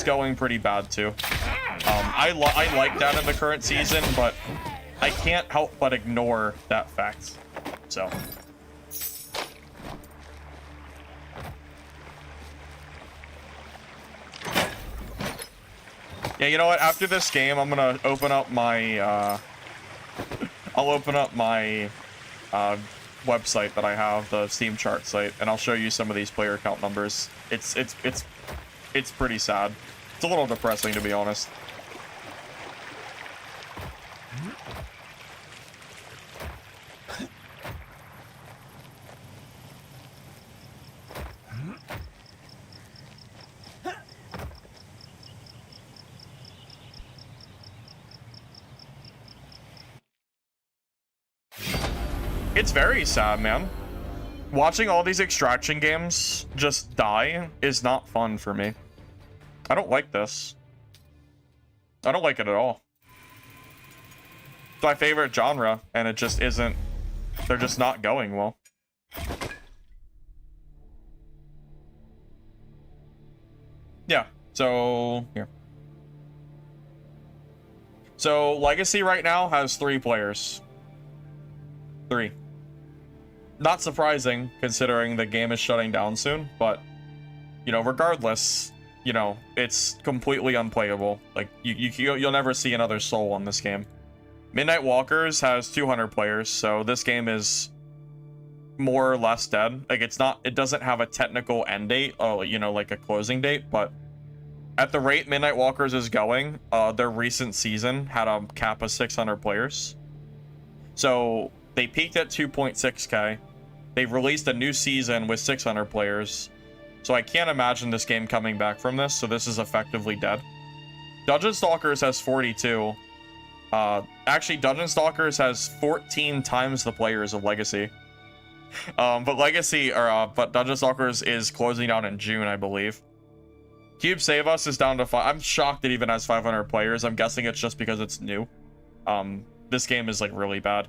going pretty bad too. I like Dad in the current season, but I can't help but ignore that fact. So Yeah, you know what? After this game, I'm gonna open up my, I'll open up my, website that I have, the Steam chart site, and I'll show you some of these player count numbers. It's pretty sad. It's a little depressing, to be honest. It's very sad, man. Watching all these extraction games just die is not fun for me. I don't like this. I don't like it at all. It's my favorite genre, and it just isn't... They're just not going well. Yeah, so... Here. So, Legacy right now has 3 players. 3. Not surprising, considering the game is shutting down soon, but, you know, regardless, you know, it's completely unplayable. Like, you'll never see another soul on this game. Midnight Walkers has 200 players, so this game is more or less dead. Like, it doesn't have a technical end date, you know, like a closing date, but at the rate Midnight Walkers is going, their recent season had a cap of 600 players. So they peaked at 2.6k. They've released a new season with 600 players. So I can't imagine this game coming back from this, so this is effectively dead. Dungeon Stalkers has 42. Actually, Dungeon Stalkers has 14 times the players of Legacy. But Dungeon Stalkers is closing down in June, I believe. Cube Save Us is down to 5. I'm shocked it even has 500 players. I'm guessing it's just because it's new. This game is like really bad.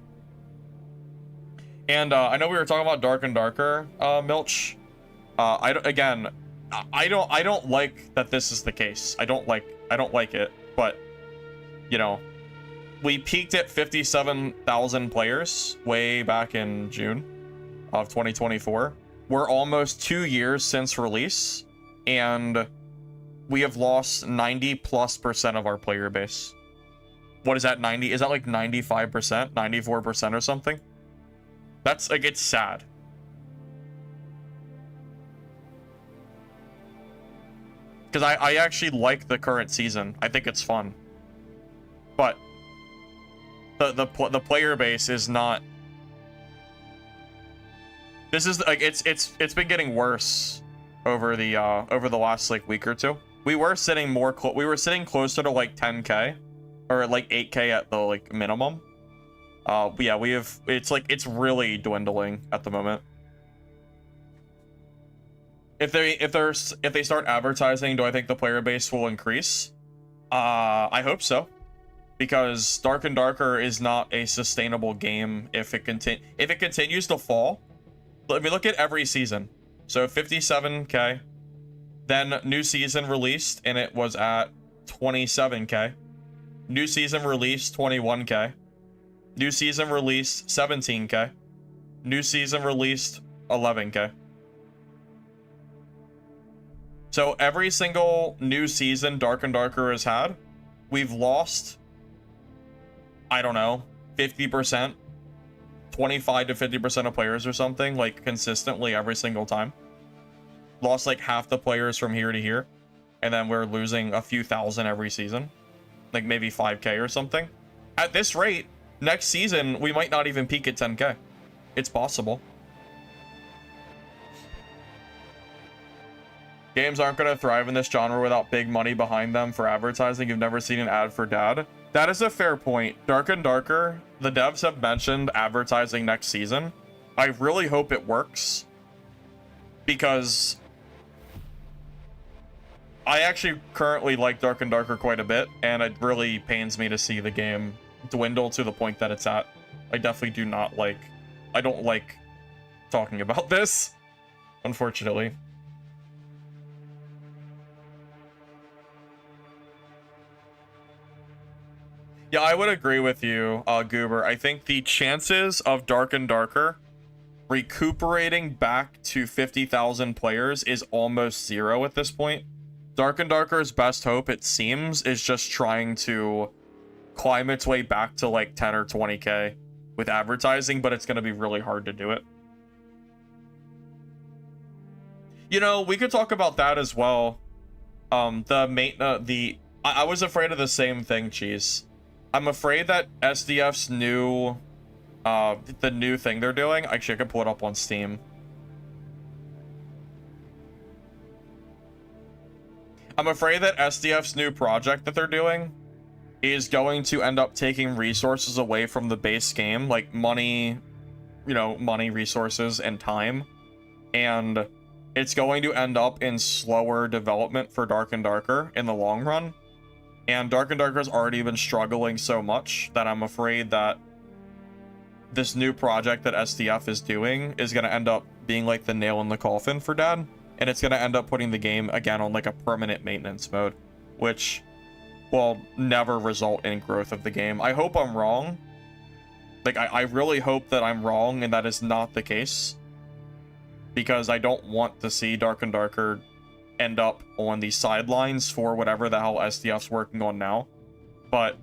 And I know we were talking about Dark and Darker, Milch. I don't like that this is the case. I don't like it, but you know, we peaked at 57,000 players way back in June of 2024. We're almost 2 years since release, and we have lost 90+% of our player base. What is that, 90? Is that like 95%, 94% or something? That's like, it's sad. Because I actually like the current season. I think it's fun. But the player base is not... This is like, it's been getting worse over the last like week or two. We were sitting closer to like 10k or like 8k at the like minimum. Yeah, it's really dwindling at the moment. If they start advertising, do I think the player base will increase? I hope so, because Dark and Darker is not a sustainable game if it continues to fall. Let me look at every season. So 57k, then new season released and it was at 27k. New season released 21k. New season released 17k. New season released 11k. So every single new season Dark and Darker has had, we've lost, I don't know, 50%, 25 to 50% of players or something, like consistently every single time. Lost like half the players from here to here, and then we're losing a few thousand every season, like maybe 5k or something. At this rate, next season we might not even peak at 10k. It's possible. Games aren't going to thrive in this genre without big money behind them for advertising. You've never seen an ad for Dad. That is a fair point. Dark and Darker, the devs have mentioned advertising next season. I really hope it works, because I actually currently like Dark and Darker quite a bit, and it really pains me to see the game dwindle to the point that it's at. I definitely do not like... I don't like talking about this, unfortunately. Yeah, I would agree with you, Goober. I think the chances of Dark and Darker recuperating back to 50,000 players is almost zero at this point. Dark and Darker's best hope, it seems, is just trying to climb its way back to like 10 or 20k with advertising, but it's going to be really hard to do it. You know, we could talk about that as well. I was afraid of the same thing, Cheese. I'm afraid that SDF's new, the new thing they're doing, actually I can pull it up on Steam. I'm afraid that SDF's new project that they're doing is going to end up taking resources away from the base game, like money, you know, money, resources, and time. And it's going to end up in slower development for Dark and Darker in the long run. And Dark and Darker's already been struggling so much that I'm afraid that this new project that SDF is doing is going to end up being like the nail in the coffin for Dad. And it's going to end up putting the game again on like a permanent maintenance mode, which will never result in growth of the game. I hope I'm wrong. Like, I really hope that I'm wrong and that is not the case, because I don't want to see Dark and Darker end up on the sidelines for whatever the hell SDF's working on now. But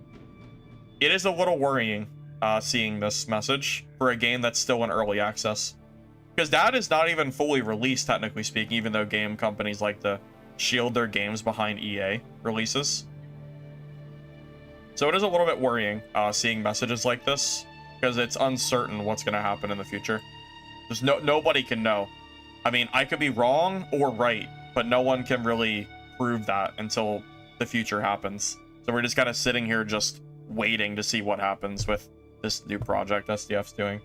it is a little worrying seeing this message for a game that's still in early access. Because that is not even fully released, technically speaking, even though game companies like to shield their games behind EA releases. So it is a little bit worrying seeing messages like this, because it's uncertain what's going to happen in the future. There's nobody can know. I mean, I could be wrong or right, but no one can really prove that until the future happens. So we're just kind of sitting here just waiting to see what happens with this new project SDF's doing.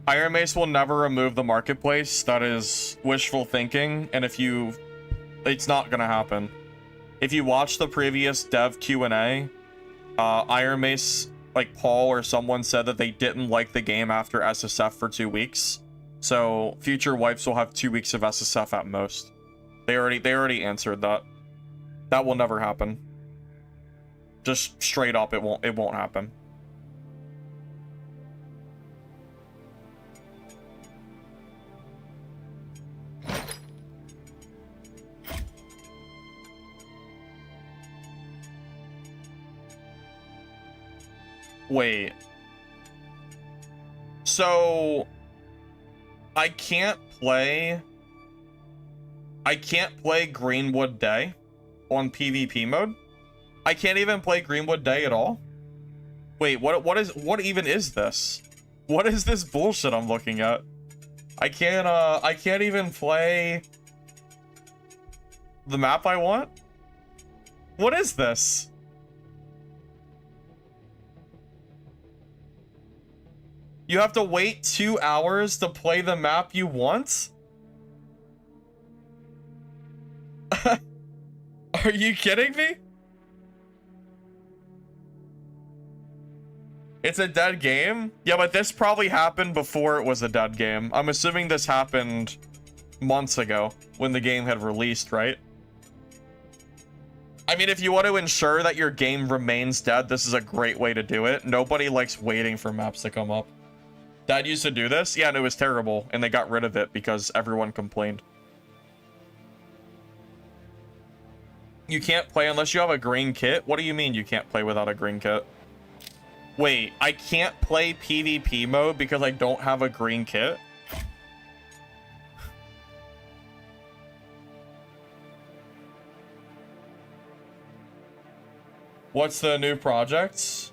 Iron Mace will never remove the marketplace. That is wishful thinking, and it's not gonna happen. If you watch the previous dev Q&A, Iron Mace, like Paul or someone said that they didn't like the game after SSF for 2 weeks. So future wipes will have 2 weeks of SSF at most. They already answered that. That will never happen. Just straight up, it won't happen. Wait. So I can't play Greenwood Day on PvP mode? I can't even play Greenwood Day at all? Wait, what even is this? What is this bullshit I'm looking at? I can't even play the map I want? What is this? You have to wait 2 hours to play the map you want? Are you kidding me? It's a dead game? Yeah, but this probably happened before it was a dead game. I'm assuming this happened months ago when the game had released, right? I mean, if you want to ensure that your game remains dead, this is a great way to do it. Nobody likes waiting for maps to come up. Dad used to do this? Yeah, and it was terrible, and they got rid of it because everyone complained. You can't play unless you have a green kit? What do you mean you can't play without a green kit? Wait, I can't play PvP mode because I don't have a green kit? What's the new projects?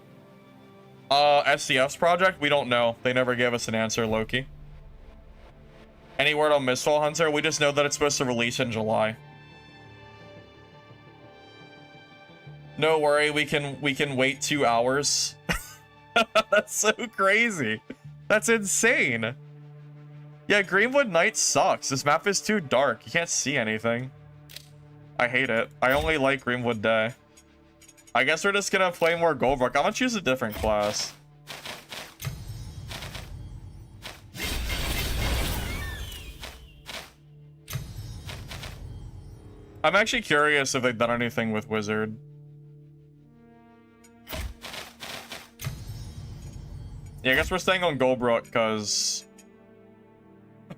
SCF's project? We don't know. They never gave us an answer, Loki. Any word on Mistfall Hunter? We just know that it's supposed to release in July. No worry, we can wait 2 hours. That's so crazy. That's insane. Yeah, Greenwood Night sucks. This map is too dark. You can't see anything. I hate it. I only like Greenwood Day. I guess we're just gonna play more Goldrock. I'm gonna choose a different class. I'm actually curious if they've done anything with Wizard. Yeah, I guess we're staying on Goldbrook because...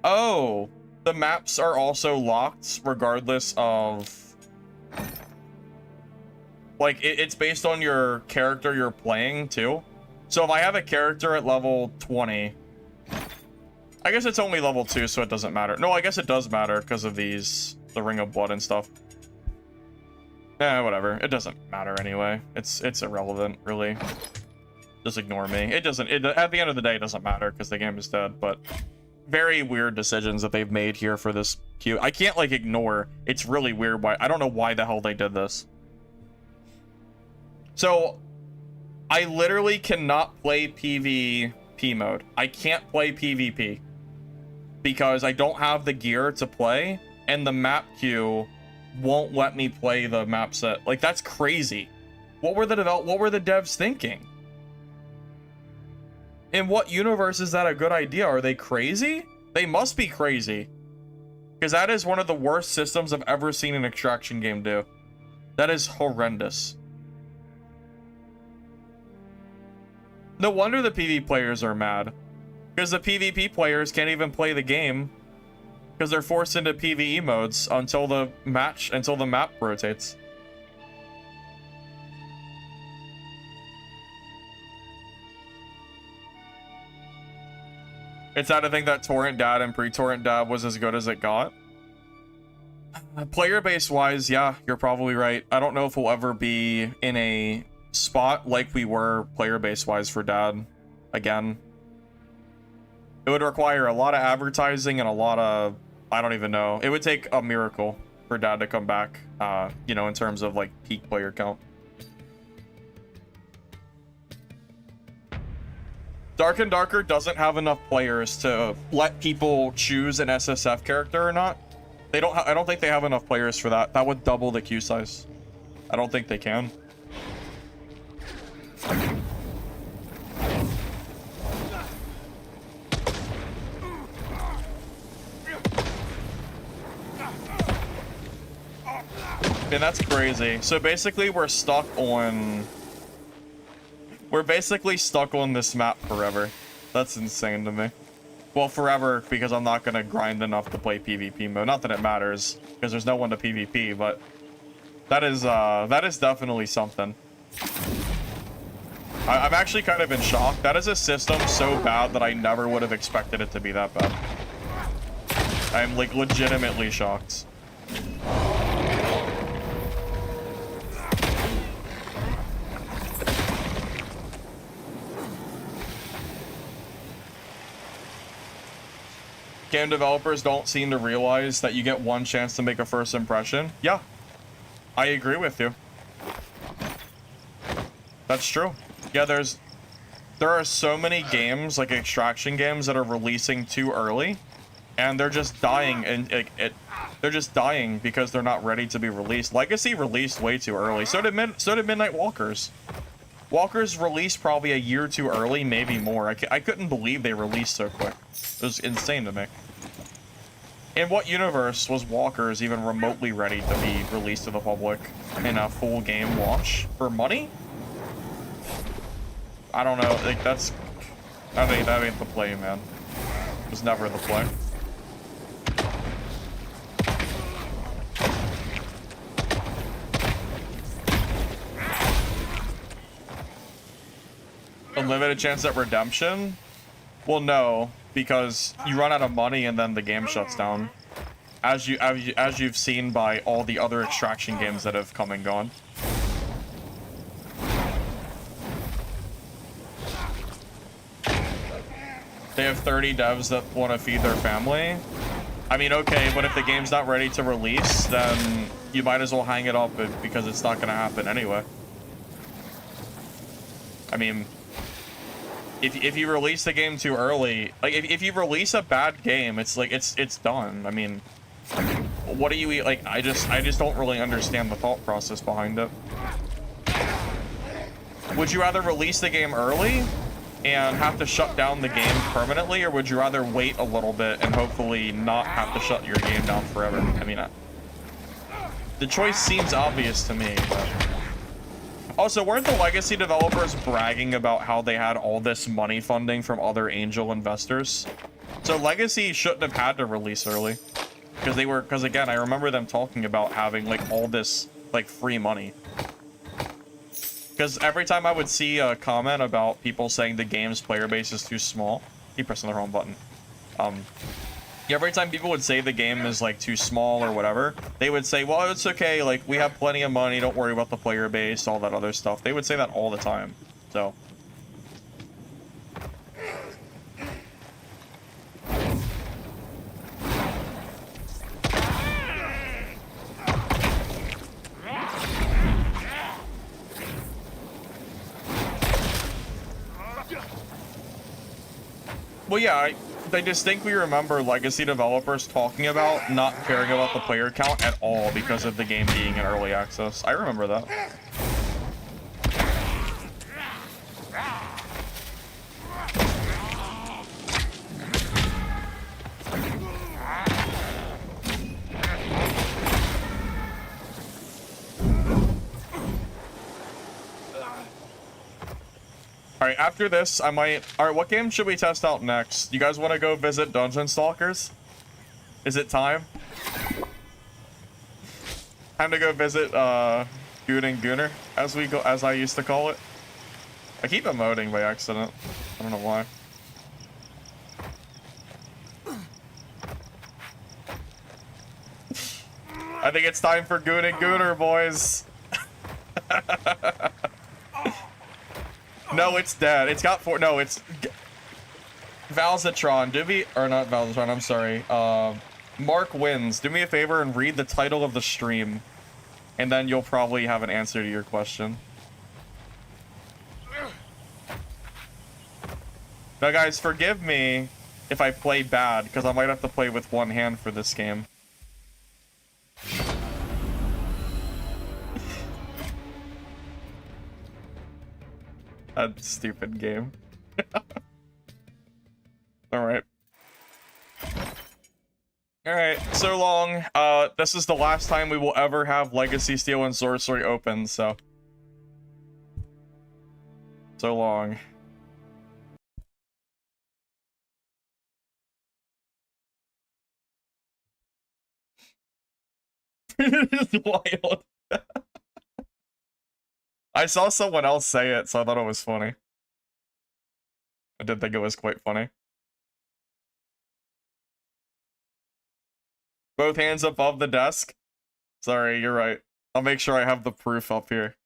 Oh, the maps are also locked regardless of... Like, it's based on your character you're playing, too. So if I have a character at level 20... I guess it's only level 2, so it doesn't matter. No, I guess it does matter because of these... The Ring of Blood and stuff. Whatever. It doesn't matter anyway. It's irrelevant, really. Just ignore me. It doesn't... at the end of the day, it doesn't matter because the game is dead, but... Very weird decisions that they've made here for this queue. I can't, like, ignore. It's really weird why... I don't know why the hell they did this. So, I literally cannot play PvP mode. I can't play PvP. Because I don't have the gear to play, and the map queue won't let me play the map set. Like, that's crazy. What were the devs thinking? In what universe is that a good idea? Are they crazy? They must be crazy. Because that is one of the worst systems I've ever seen an extraction game do. That is horrendous. No wonder the PvP players are mad. Because the PvP players can't even play the game. Because they're forced into PvE modes until the map rotates. It's sad to think that Torrent Dad and Pre-Torrent Dad was as good as it got. Player base wise, yeah, you're probably right. I don't know if we'll ever be in a spot like we were player base wise for Dad again. It would require a lot of advertising and a lot of, I don't even know. It would take a miracle for Dad to come back, you know, in terms of like peak player count. Dark and Darker doesn't have enough players to let people choose an SSF character or not. They don't. I don't think they have enough players for that. That would double the queue size. I don't think they can. And that's crazy. So basically, we're stuck on. We're basically stuck on this map forever. That's insane to me. Well, forever, because I'm not going to grind enough to play PvP mode. Not that it matters, because there's no one to PvP, but that is definitely something. I'm actually kind of in shock. That is a system so bad that I never would have expected it to be that bad. I'm, like, legitimately shocked. Game developers don't seem to realize that you get one chance to make a first impression. Yeah, I agree with you. That's true. Yeah, there are so many games, like extraction games, that are releasing too early, and they're just dying, and they're just dying because they're not ready to be released. Legacy released way too early. So did Midnight Walkers. Walkers released probably a year too early, maybe more. I couldn't believe they released so quick. It was insane to me. In what universe was Walkers even remotely ready to be released to the public in a full game launch for money? I don't know. Like that ain't the play, man. It was never the play. Unlimited chance at redemption? Well, no, because you run out of money and then the game shuts down. As you've seen by all the other extraction games that have come and gone. They have 30 devs that want to feed their family. I mean, okay, but if the game's not ready to release, then you might as well hang it up because it's not going to happen anyway. I mean, if you release the game too early, like if you release a bad game, it's like it's done. I mean, what do you like? I just don't really understand the thought process behind it. Would you rather release the game early and have to shut down the game permanently, or would you rather wait a little bit and hopefully not have to shut your game down forever? I mean, the choice seems obvious to me, but Also, weren't the legacy developers bragging about how they had all this money funding from other angel investors? So Legacy shouldn't have had to release early. Because again, I remember them talking about having like all this like free money. Because every time I would see a comment about people saying the game's player base is too small, keep pressing the wrong button. Every time people would say the game is like too small or whatever, they would say, well, it's okay, like we have plenty of money, don't worry about the player base, all that other stuff. They would say that all the time. So well, yeah, I distinctly remember Legacy developers talking about not caring about the player count at all because of the game being in early access. I remember that. Alright, after this, I might... Alright, what game should we test out next? You guys want to go visit Dungeon Stalkers? Is it time? Time to go visit, Goon and Gooner, as I used to call it. I keep emoting by accident. I don't know why. I think it's time for Goon and Gooner, boys. No, it's dead. It's got four. No, it's Valzatron. Do me, or not Valzatron. I'm sorry. Mark Wins. Do me a favor and read the title of the stream, and then you'll probably have an answer to your question. Now, guys, forgive me if I play bad, because I might have to play with one hand for this game. That stupid game. Alright. Alright, so long. This is the last time we will ever have Legacy Steel and Sorcery open, so. So long. It is wild. I saw someone else say it, so I thought it was funny. I did think it was quite funny. Both hands above the desk. Sorry, you're right. I'll make sure I have the proof up here.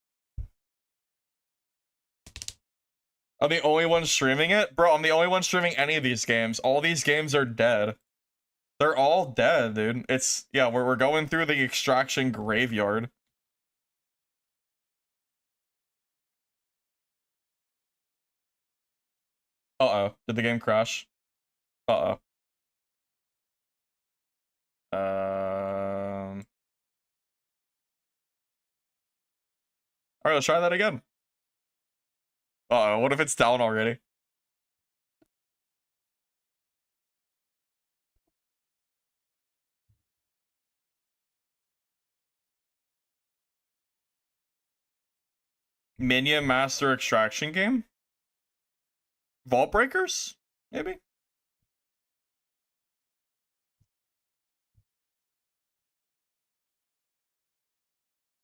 I'm the only one streaming it? Bro, I'm the only one streaming any of these games. All these games are dead. They're all dead, dude. It's, yeah, we're going through the extraction graveyard. Uh-oh. Did the game crash? Uh-oh. Alright, let's try that again. Uh-oh, what if it's down already? Minion Master Extraction game? Vault Breakers? Maybe?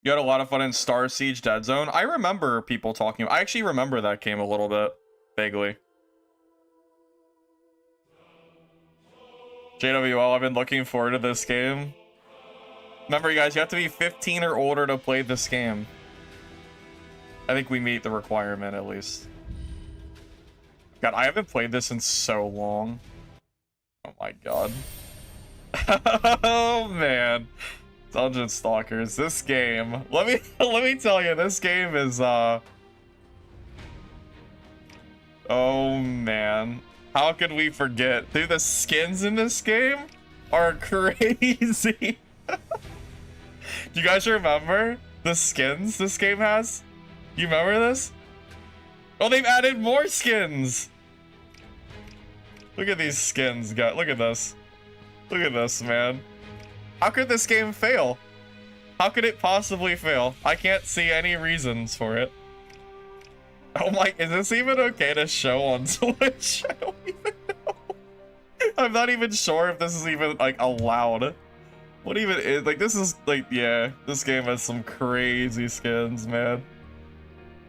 You had a lot of fun in Star Siege Dead Zone. I remember people talking. I actually remember that game a little bit. Vaguely. JWL, I've been looking forward to this game. Remember, you guys, you have to be 15 or older to play this game. I think we meet the requirement, at least. God, I haven't played this in so long. Oh my god. Oh man. Dungeon Stalkers, this game. Let me tell you, this game is oh man. How could we forget? Dude, the skins in this game are crazy. Do you guys remember the skins this game has? You remember this? Oh, they've added more skins. Look at these skins, guys. Look at this. Look at this, man. How could this game fail? How could it possibly fail? I can't see any reasons for it. Oh my, is this even okay to show on Twitch? I don't even know. I'm not even sure if this is even, like, allowed. What even is, like, this is, like, yeah, this game has some crazy skins, man.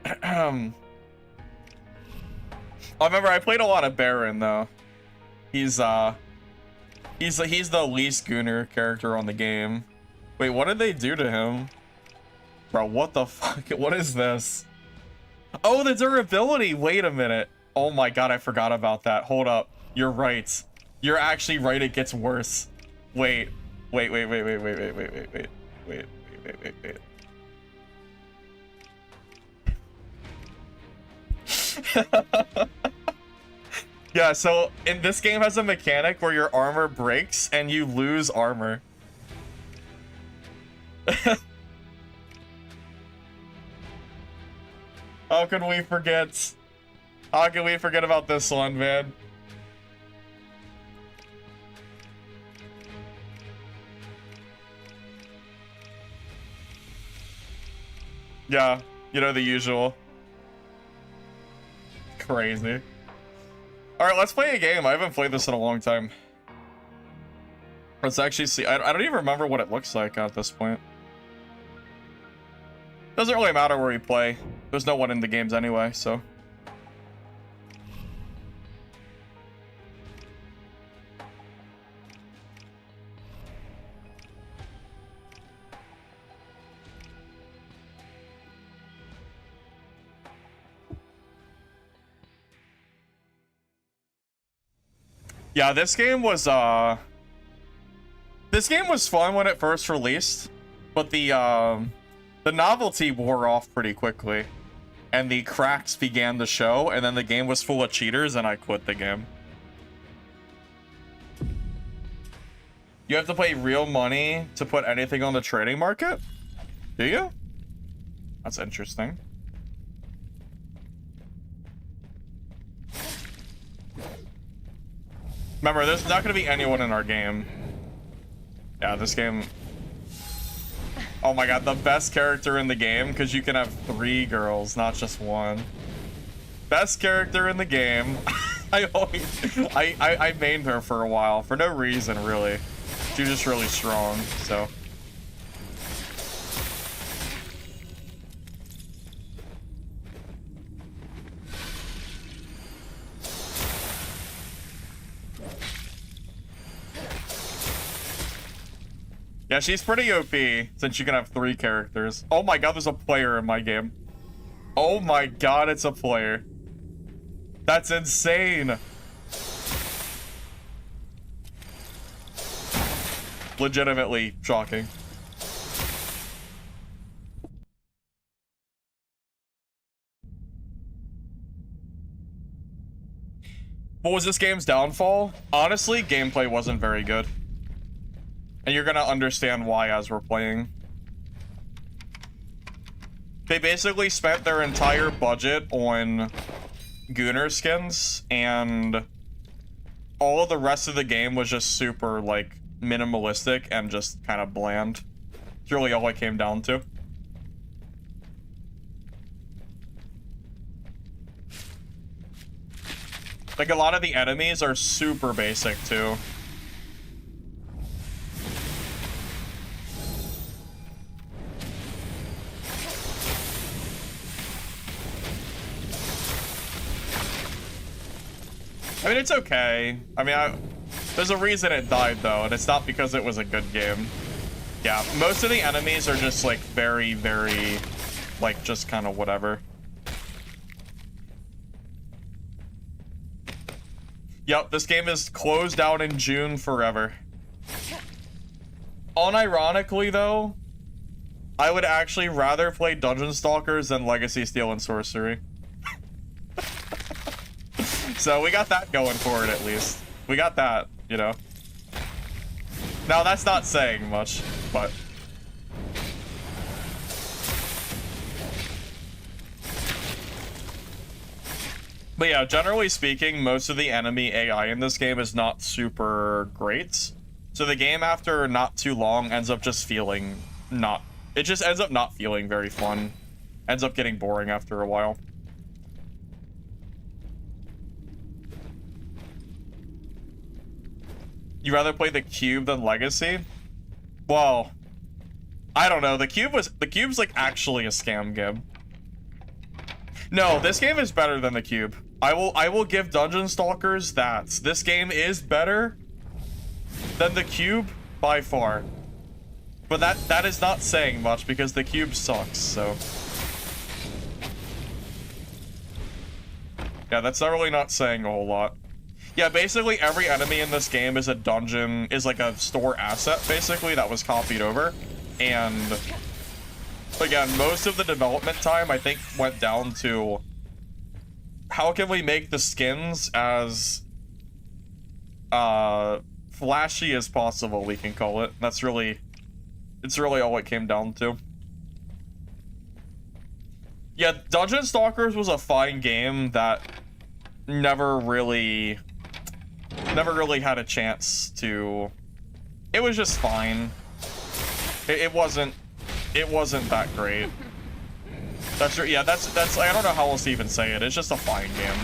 I remember I played a lot of Baron, though. He's the least Gunner character on the game. Wait, what did they do to him? Bro, what the fuck? What is this? Oh, the durability! Wait a minute. Oh my god, I forgot about that. Hold up. You're right. You're actually right, it gets worse. Wait. Wait. Yeah, so in this game has a mechanic where your armor breaks and you lose armor. How can we forget? How can we forget about this one, man? Yeah, you know, the usual. Crazy. Alright, let's play a game. I haven't played this in a long time. Let's actually see. I don't even remember what it looks like at this point. Doesn't really matter where we play. There's no one in the games anyway, so. Yeah, this game was fun when it first released, but the novelty wore off pretty quickly, and the cracks began to show, and then the game was full of cheaters, and I quit the game. You have to pay real money to put anything on the trading market? Do you? That's interesting. Remember, there's not going to be anyone in our game. Yeah, this game... Oh my god, the best character in the game, because you can have 3 girls, not just 1. Best character in the game. I mained her for a while, for no reason, really. She was just really strong, so... Yeah, she's pretty OP, since you can have 3 characters. Oh my god, there's a player in my game. Oh my god, it's a player. That's insane. Legitimately shocking. What was this game's downfall? Honestly, gameplay wasn't very good. And you're gonna understand why as we're playing. They basically spent their entire budget on Gunner skins, and all of the rest of the game was just super, like, minimalistic and just kind of bland. It's really all it came down to. Like, a lot of the enemies are super basic, too. I mean, it's okay. I mean, there's a reason it died, though, and it's not because it was a good game. Yeah, most of the enemies are just, like, very, very, like, just kind of whatever. Yep, this game is closed out in June forever. Unironically, though, I would actually rather play Dungeon Stalkers than Legacy Steel and Sorcery. So we got that going for it, at least. We got that, you know. Now, that's not saying much, but... But yeah, generally speaking, most of the enemy AI in this game is not super great. So the game, after not too long, ends up just feeling not It just ends up not feeling very fun. Ends up getting boring after a while. You rather play the Cube than Legacy? Well, I don't know. The Cube's like actually a scam game. No, this game is better than the Cube. I will give Dungeon Stalkers that. This game is better than the Cube by far. But that is not saying much because the Cube sucks, so. Yeah, that's not really not saying a whole lot. Yeah, basically every enemy in this game is a dungeon, is like a store asset, basically, that was copied over. And again, most of the development time, I think, went down to how can we make the skins as flashy as possible, we can call it. It's really all it came down to. Yeah, Dungeon Stalkers was a fine game that never really had a chance to. It was just fine. It wasn't that great. That's yeah. That's I don't know how else to even say it. It's just a fine game.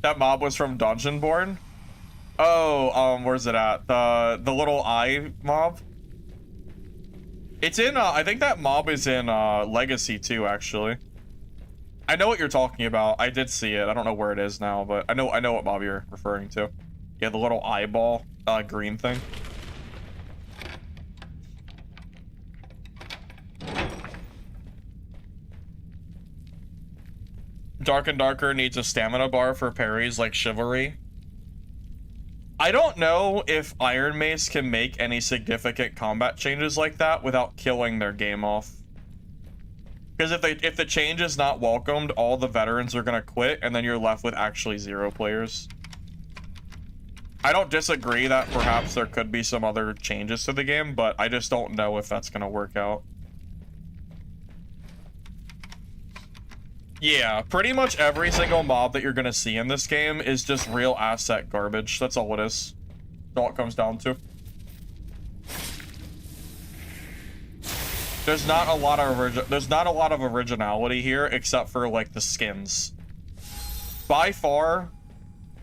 That mob was from Dungeonborn. Oh, where's it at? The little eye mob. It's in, I think that mob is in, Legacy too, actually. I know what you're talking about. I did see it. I don't know where it is now, but I know what mob you're referring to. Yeah, the little eyeball, green thing. Dark and Darker needs a stamina bar for parries like Chivalry. I don't know if Iron Mace can make any significant combat changes like that without killing their game off. Because if the change is not welcomed, all the veterans are gonna quit, and then you're left with actually 0 players. I don't disagree that perhaps there could be some other changes to the game, but I just don't know if that's gonna work out. Yeah, pretty much every single mob that you're gonna see in this game is just real asset garbage. That's all it is. That's all it comes down to. There's not a lot of originality here except for like the skins. By far,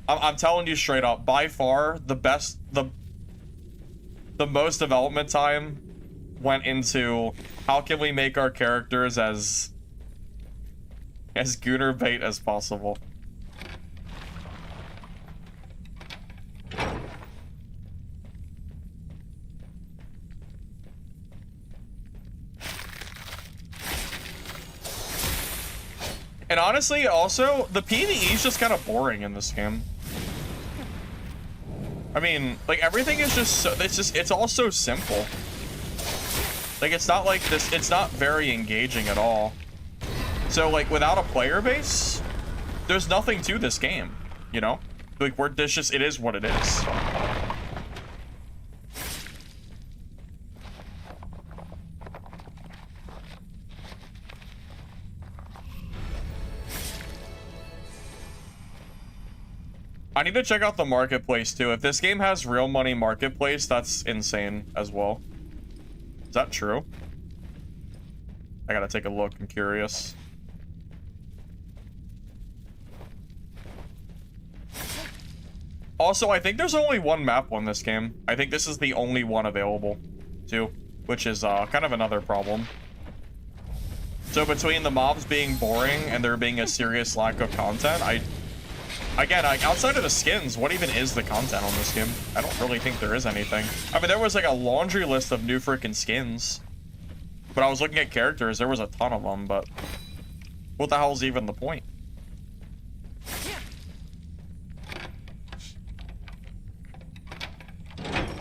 I'm telling you straight up, by far the most development time went into how can we make our characters as gooner bait as possible. And honestly, also, the PvE is just kind of boring in this game. I mean, like, everything is just so, it's all so simple. Like, it's not like this, it's not very engaging at all. So, like, without a player base, there's nothing to this game, you know? Like, it is what it is. I need to check out the marketplace, too. If this game has real money marketplace, that's insane as well. Is that true? I gotta take a look. I'm curious. Also, I think there's only one map on this game. I think this is the only one available, too, which is kind of another problem. So between the mobs being boring and there being a serious lack of content, again, outside of the skins, what even is the content on this game? I don't really think there is anything. I mean, there was like a laundry list of new freaking skins. But I was looking at characters, there was a ton of them, but what the hell is even the point?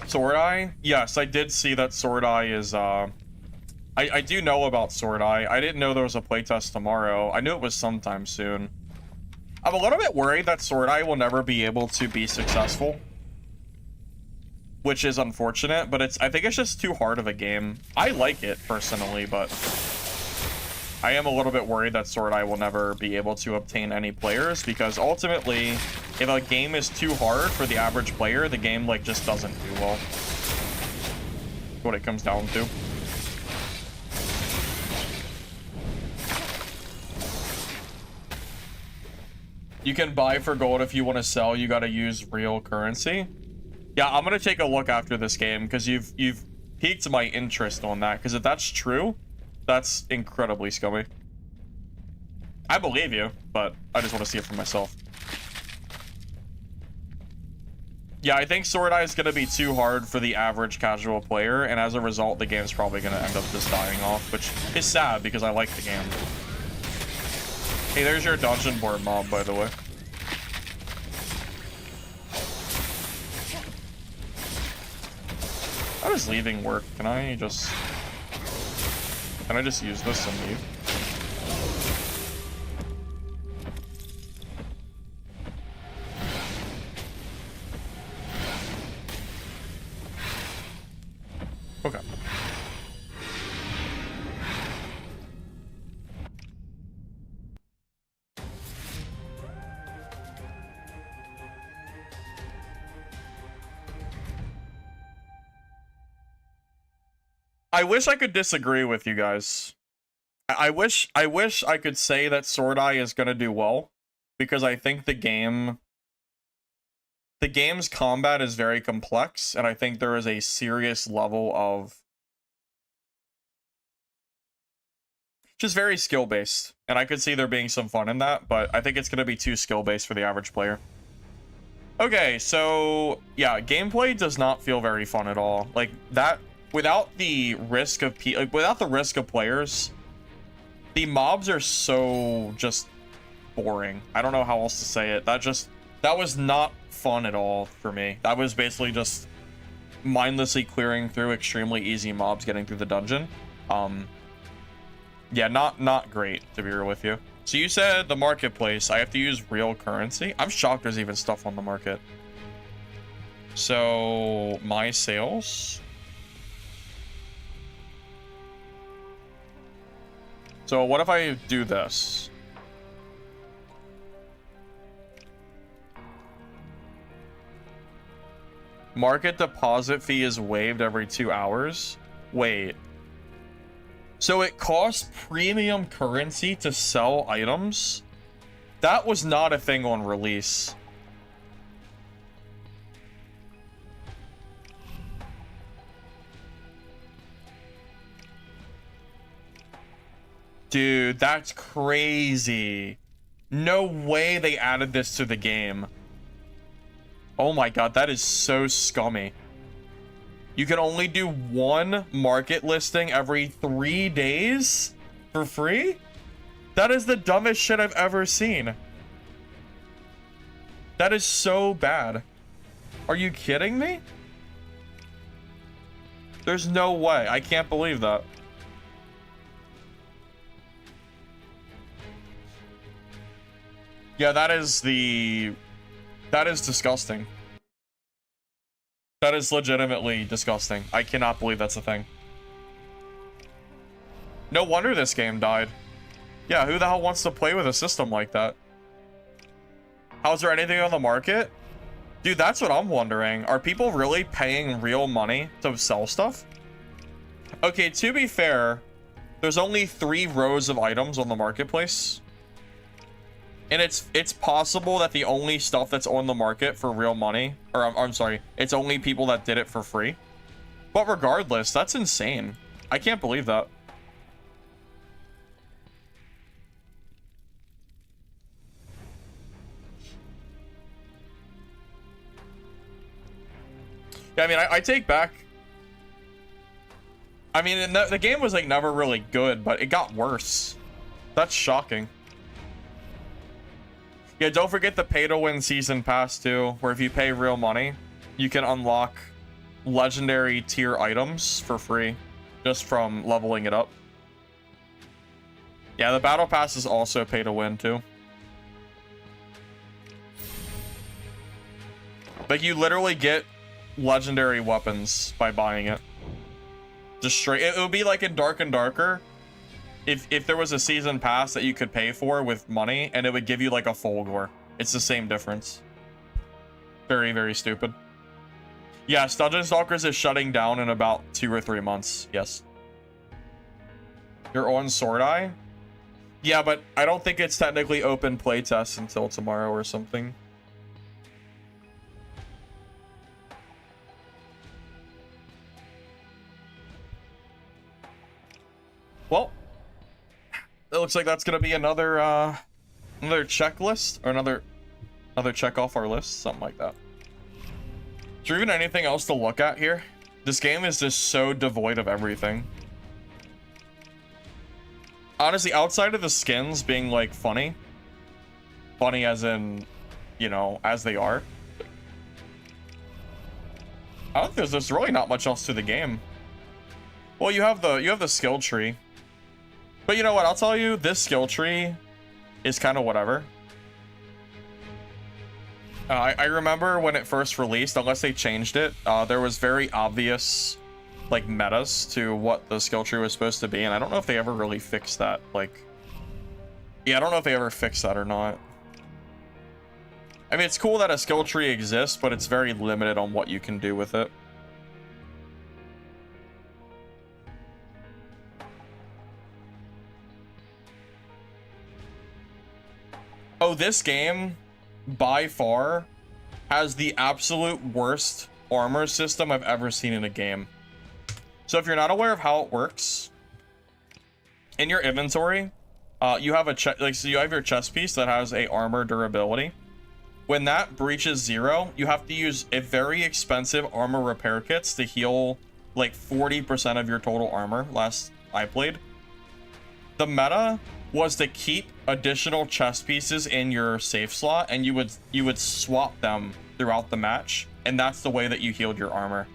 Sword Eye? Yes, I did see that Sword Eye is, I do know about Sword Eye. I didn't know there was a playtest tomorrow. I knew it was sometime soon. I'm a little bit worried that Sword Eye will never be able to be successful, which is unfortunate, but I think it's just too hard of a game. I like it, personally, but I am a little bit worried that Sword Eye will never be able to obtain any players, because ultimately, if a game is too hard for the average player, the game like just doesn't do well. That's what it comes down to. You can buy for gold if you want to sell. You got to use real currency. Yeah, I'm gonna take a look after this game because you've piqued my interest on that. Because if that's true, that's incredibly scummy. I believe you, but I just want to see it for myself. Yeah, I think Sword Eye is gonna be too hard for the average casual player, and as a result, the game's probably gonna end up just dying off, which is sad because I like the game. Hey, there's your dungeon board mob, by the way. How does leaving work? Can I just use this and leave? Okay. I wish I could disagree with you guys. I wish I could say that Sword Eye is gonna do well, because I think the game's combat is very complex, and I think there is a serious level of just very skill-based, and I could see there being some fun in that, but I think it's gonna be too skill-based for the average player. Okay, so yeah, gameplay does not feel very fun at all. Like that, without the risk of players, the mobs are so just boring. I don't know how else to say it. That was not fun at all for me. That was basically just mindlessly clearing through extremely easy mobs, getting through the dungeon. Yeah, not great, to be real with you. So you said the marketplace, I have to use real currency? I'm shocked there's even stuff on the market. So, my sales. So what if I do this? Market deposit fee is waived every 2 hours. Wait. So it costs premium currency to sell items? That was not a thing on release. Dude, that's crazy. No way they added this to the game. Oh my god, that is so scummy. You can only do one market listing every 3 days for free? That is the dumbest shit I've ever seen. That is so bad. Are you kidding me? There's no way. I can't believe that. Yeah, that is disgusting. That is legitimately disgusting. I cannot believe that's a thing. No wonder this game died. Yeah, who the hell wants to play with a system like that? How's there anything on the market? Dude, that's what I'm wondering. Are people really paying real money to sell stuff? Okay, to be fair, there's only 3 rows of items on the marketplace. And it's possible that the only stuff that's on the market for real money, or I'm sorry, it's only people that did it for free. But regardless, that's insane. I can't believe that. Yeah, I mean, I take back. I mean, the game was like never really good, but it got worse. That's shocking. Yeah, don't forget the pay-to-win season pass too, where if you pay real money, you can unlock legendary tier items for free just from leveling it up. Yeah, the battle pass is also pay-to-win too. Like, you literally get legendary weapons by buying it. Just straight. It would be like in Dark and Darker. if there was a season pass that you could pay for with money and it would give you like a full gore. It's the same difference. Very, very stupid. Yes, Dungeon Stalkers is shutting down in about 2 or 3 months. Yes. You're on Sword Eye? Yeah, but I don't think it's technically open playtest until tomorrow or something. Well, it looks like that's gonna be another another checklist or another check off our list, something like that. Is there even anything else to look at here? This game is just so devoid of everything. Honestly, outside of the skins being like funny as in, you know, as they are, I don't think there's really not much else to the game. Well, you have the skill tree, but you know what? I'll tell you, this skill tree is kind of whatever. I remember when it first released, unless they changed it, there was very obvious like metas to what the skill tree was supposed to be, and I don't know if they ever really fixed that. Like, yeah, I don't know if they ever fixed that or not. I mean, it's cool that a skill tree exists, but it's very limited on what you can do with it. Oh, this game by far has the absolute worst armor system I've ever seen in a game. So if you're not aware of how it works, in your inventory, you have so you have your chest piece that has a armor durability. When that breaches 0, you have to use a very expensive armor repair kits to heal like 40% of your total armor. Last I played, the meta was to keep additional chest pieces in your safe slot, and you would swap them throughout the match, and that's the way that you healed your armor.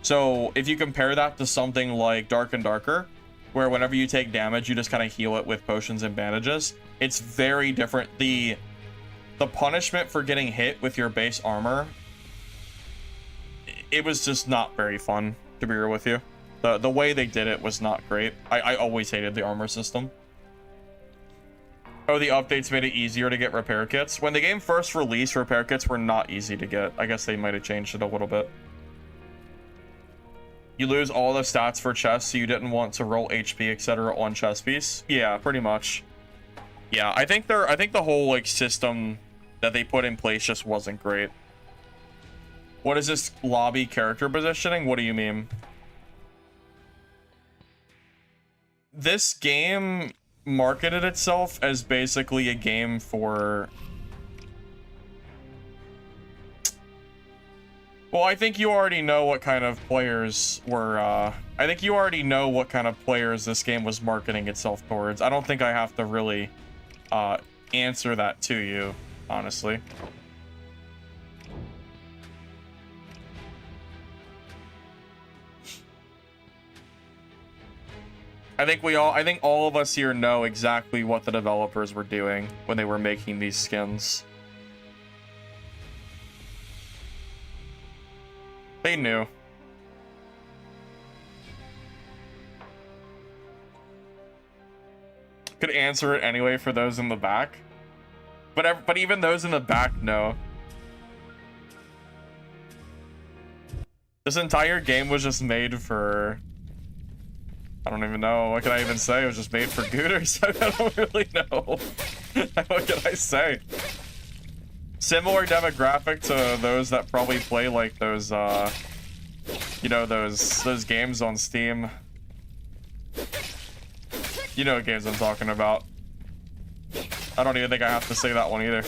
So if you compare that to something like Dark and Darker, where whenever you take damage, you just kind of heal it with potions and bandages, it's very different. The punishment for getting hit with your base armor, it was just not very fun, to be real with you. The way they did it was not great. I always hated the armor system. Oh, the updates made it easier to get repair kits. When the game first released, repair kits were not easy to get. I guess they might have changed it a little bit. You lose all the stats for chests, so you didn't want to roll HP, etc. on chest piece. Yeah, pretty much. Yeah, I think the whole like system that they put in place just wasn't great. What is this lobby character positioning? What do you mean? This game marketed itself as basically a game for... Well, I think you already know what kind of players were, I think you already know what kind of players this game was marketing itself towards. I don't think I have to really, answer that to you, honestly. I think all of us here know exactly what the developers were doing when they were making these skins. They knew. Could answer it anyway for those in the back. But even those in the back know. This entire game was just made for... I don't even know. What can I even say? It was just made for gooters. I don't really know. What can I say? Similar demographic to those that probably play like those, you know, those games on Steam. You know what games I'm talking about. I don't even think I have to say that one either.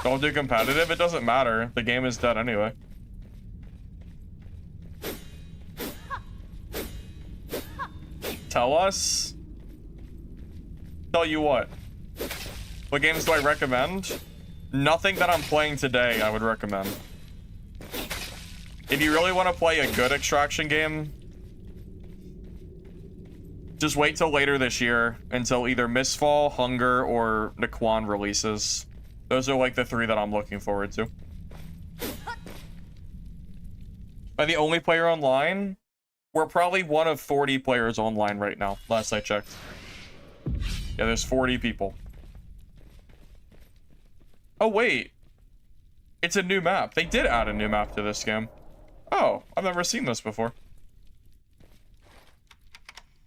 Don't do competitive. It doesn't matter. The game is dead anyway. Tell us? Tell you what? What games do I recommend? Nothing that I'm playing today I would recommend. If you really want to play a good extraction game, just wait till later this year until either Mistfall, Hunger, or Naquan releases. Those are like the 3 that I'm looking forward to. Am I the only player online? We're probably one of 40 players online right now, last I checked. Yeah, there's 40 people. Oh, wait. It's a new map. They did add a new map to this game. Oh, I've never seen this before.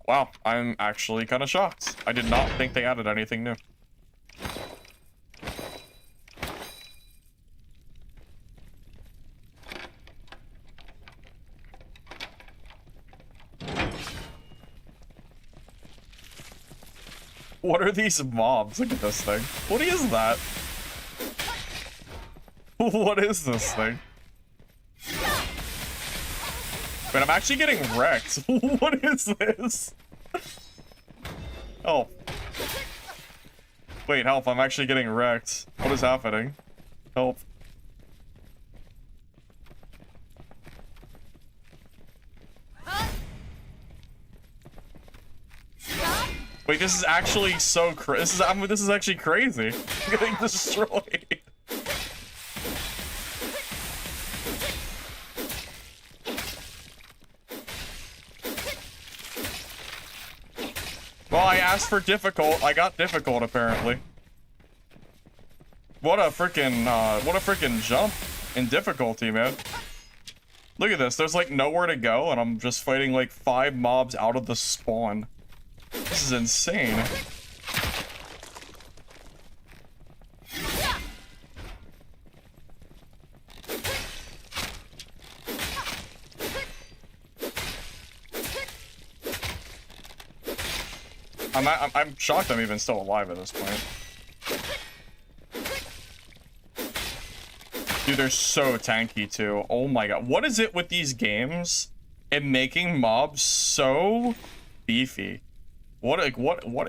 Wow, I'm actually kind of shocked. I did not think they added anything new. What are these mobs? Look at this thing. What is that? What is this thing? But I'm actually getting wrecked. What is this? Oh. Wait, help. I'm actually getting wrecked. What is happening? Help. Wait, this is actually so this is actually crazy. I'm getting destroyed. Well, I asked for difficult. I got difficult, apparently. What a freaking jump in difficulty, man. Look at this. There's like nowhere to go, and I'm just fighting like 5 mobs out of the spawn. This is insane. I'm shocked I'm even still alive at this point. Dude, they're so tanky too. Oh my god. What is it with these games and making mobs so beefy? What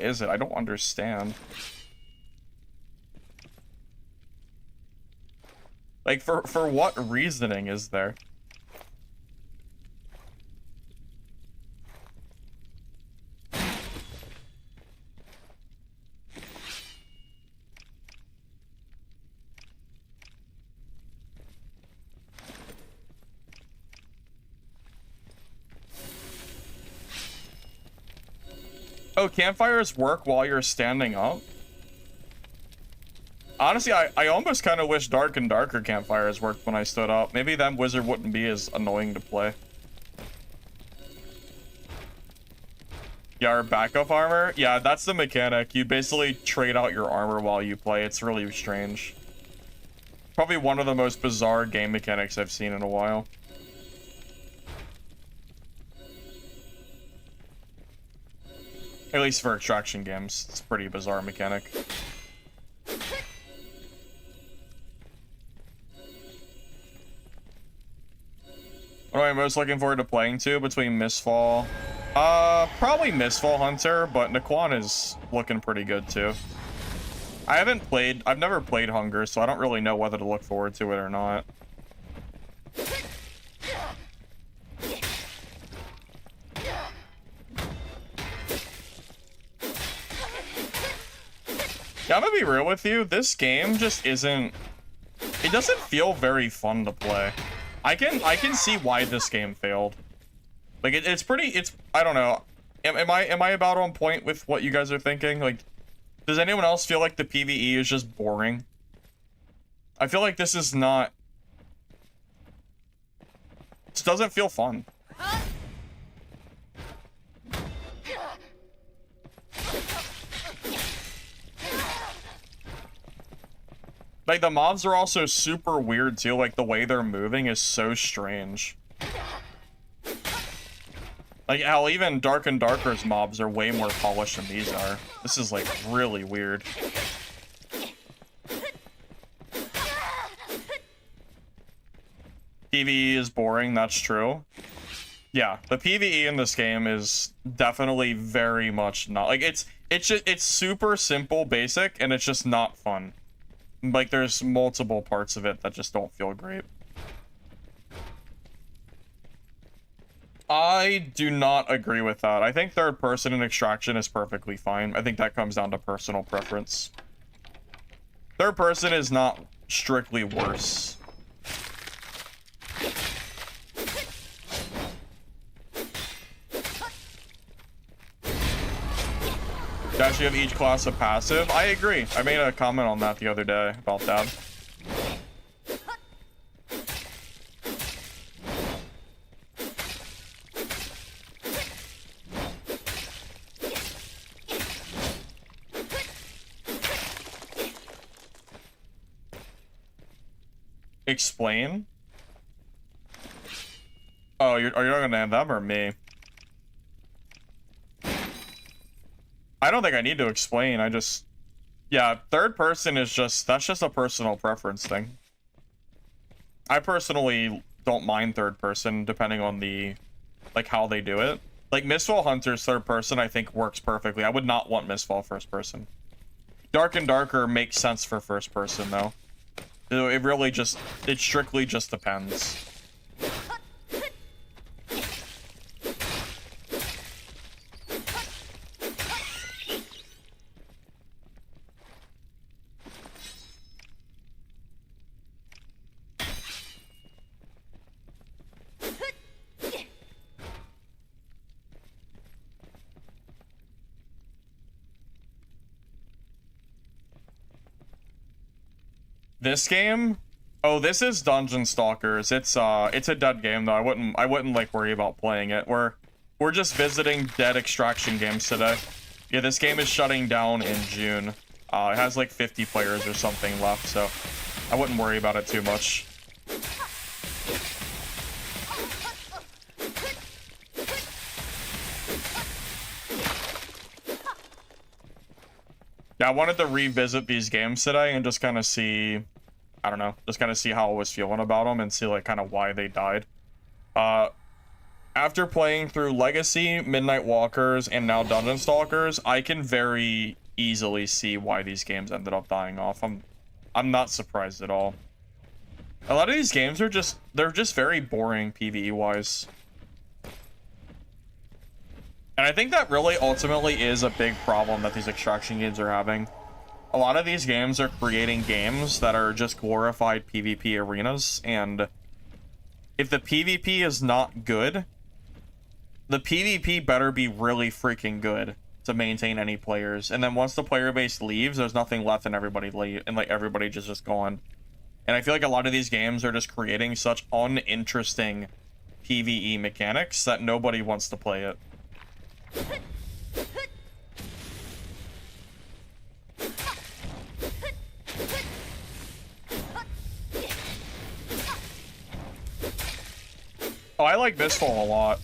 is it? I don't understand. Like for what reasoning is there? Oh, campfires work while you're standing up? Honestly, I almost kind of wish Dark and Darker campfires worked when I stood up. Maybe that wizard wouldn't be as annoying to play. Yeah, our backup armor? Yeah, that's the mechanic. You basically trade out your armor while you play. It's really strange. Probably one of the most bizarre game mechanics I've seen in a while. At least for extraction games, it's a pretty bizarre mechanic. What am I most looking forward to playing to between Mistfall? Probably Mistfall Hunter, but Naquan is looking pretty good too. I've never played Hunger, so I don't really know whether to look forward to it or not. Yeah, I'm gonna be real with you. This game just isn't. It doesn't feel very fun to play. I can see why this game failed. Like it's I don't know. Am I about on point with what you guys are thinking? Like, does anyone else feel like the PvE is just boring? I feel like this is not. This doesn't feel fun. Like, the mobs are also super weird, too. Like, the way they're moving is so strange. Like, hell, even Dark and Darker's mobs are way more polished than these are. This is, like, really weird. PvE is boring, that's true. Yeah, the PvE in this game is definitely very much not... Like, it's super simple, basic, and it's just not fun. Like, there's multiple parts of it that just don't feel great. I do not agree with that. I think third person in Extraction is perfectly fine. I think that comes down to personal preference. Third person is not strictly worse. Especially of each class of passive. I agree. I made a comment on that the other day about that. Explain? Oh, are you gonna end them or me? I don't think I need to explain. I just, yeah, third person is just, that's just a personal preference thing. I personally don't mind third person depending on the, like, how they do it. Like, Mistfall Hunter's third person I think works perfectly. I would not want Mistfall first person. Dark and Darker makes sense for first person though. So it really just, it strictly just depends. This game? Oh, this is Dungeon Stalkers. It's a dead game though. I wouldn't like worry about playing it. We're just visiting dead extraction games today. Yeah, this game is shutting down in June. It has like 50 players or something left, so I wouldn't worry about it too much. Yeah, I wanted to revisit these games today and just kind of see, I don't know, just kind of see how I was feeling about them and see like kind of why they died. After playing through Legacy, Midnight Walkers, and now Dungeon Stalkers, I can very easily see why these games ended up dying off. I'm not surprised at all. A lot of these games are just, they're just very boring PvE wise. And I think that really ultimately is a big problem that these extraction games are having. A lot of these games are creating games that are just glorified PvP arenas, and if the PvP is not good, the PvP better be really freaking good to maintain any players. And then once the player base leaves, there's nothing left and everybody everybody just gone. And I feel like a lot of these games are just creating such uninteresting PvE mechanics that nobody wants to play it. Oh, I like Mistfall a lot.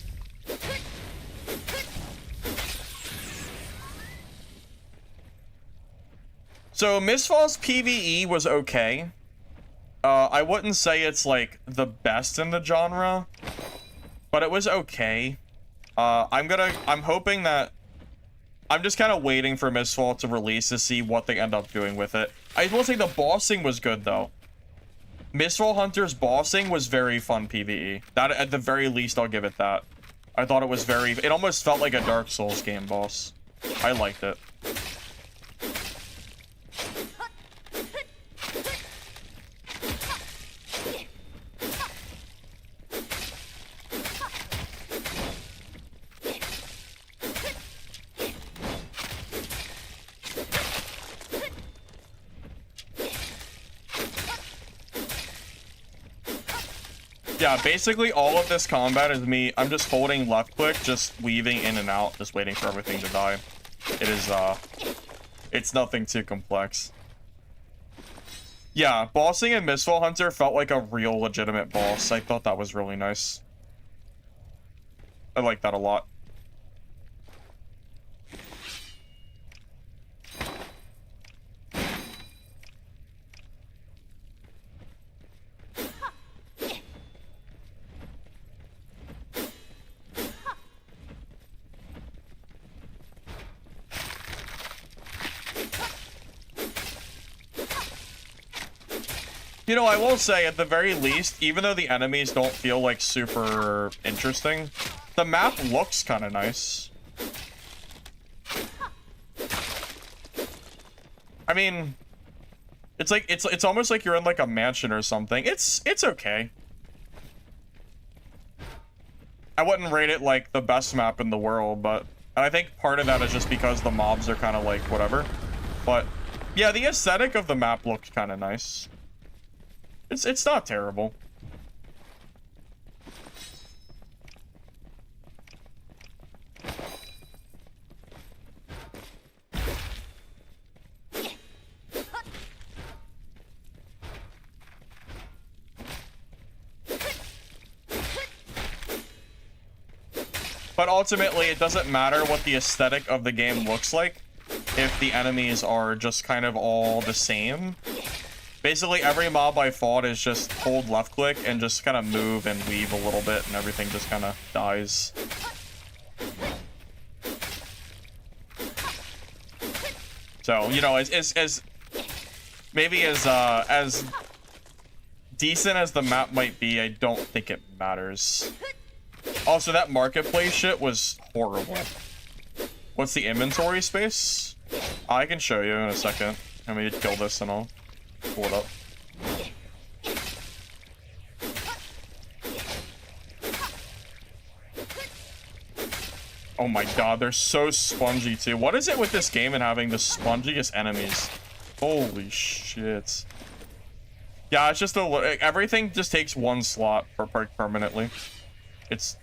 So Mistfall's PvE was okay. I wouldn't say it's like the best in the genre, but it was okay. I'm hoping that, I'm just kind of waiting for Mistfall to release to see what they end up doing with it. I will say the bossing was good though. Mistfall Hunter's bossing was very fun PvE. That, at the very least, I'll give it that. I thought it was very, it almost felt like a Dark Souls game boss. I liked it. Yeah, basically all of this combat is me, I'm just holding left click, just weaving in and out, just waiting for everything to die. It is, it's nothing too complex. Yeah, bossing in Mistfall Hunter felt like a real legitimate boss. I thought that was really nice. I like that a lot. You know, I will say, at the very least, even though the enemies don't feel, like, super interesting, the map looks kind of nice. I mean, it's like, it's almost like you're in, like, a mansion or something. It's okay. I wouldn't rate it, like, the best map in the world, but And I think part of that is just because the mobs are kind of like whatever. But yeah, the aesthetic of the map looks kind of nice. It's not terrible. But ultimately, it doesn't matter what the aesthetic of the game looks like if the enemies are just kind of all the same. Basically, every mob I fought is just hold left click and just kind of move and weave a little bit, and everything just kind of dies. So, you know, as maybe as decent as the map might be, I don't think it matters. Also, that marketplace shit was horrible. What's the inventory space? I can show you in a second. Let me kill this and I'll pull it up. Oh my god, they're so spongy too. What is it with this game and having the spongiest enemies? Holy shit. Yeah, it's just everything just takes one slot permanently. It's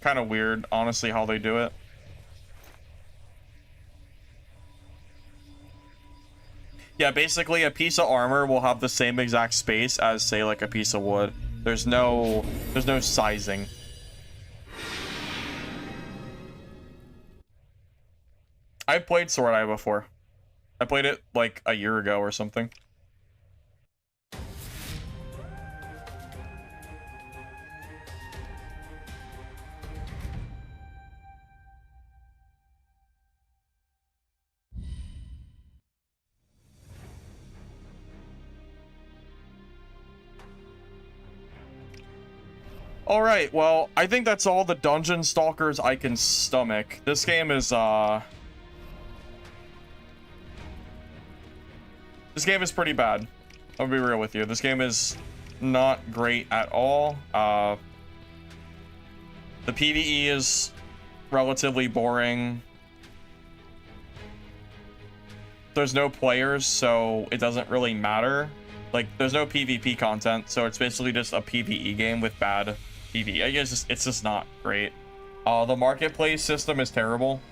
kind of weird, honestly, how they do it. Yeah, basically a piece of armor will have the same exact space as, say, like a piece of wood. There's no sizing. I've played Sword Eye before. I played it like a year ago or something. Alright, well, I think that's all the dungeon stalkers I can stomach. This game is, this game is pretty bad. I'll be real with you. This game is not great at all. The PvE is relatively boring. There's no players, so it doesn't really matter. Like, there's no PvP content, so it's basically just a PvE game with bad PvE. I guess it's just not great. The marketplace system is terrible.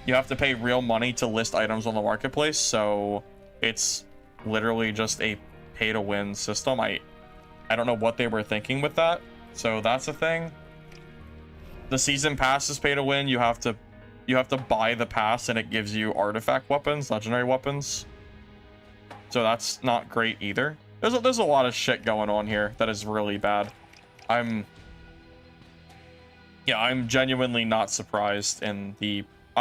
You have to pay real money to list items on the marketplace, so it's literally just a pay-to-win system. I don't know what they were thinking with that, so that's a thing. The season pass is pay-to-win. You have to buy the pass, and it gives you artifact weapons, legendary weapons. So that's not great either. There's a lot of shit going on here that is really bad. I'm genuinely not surprised I'm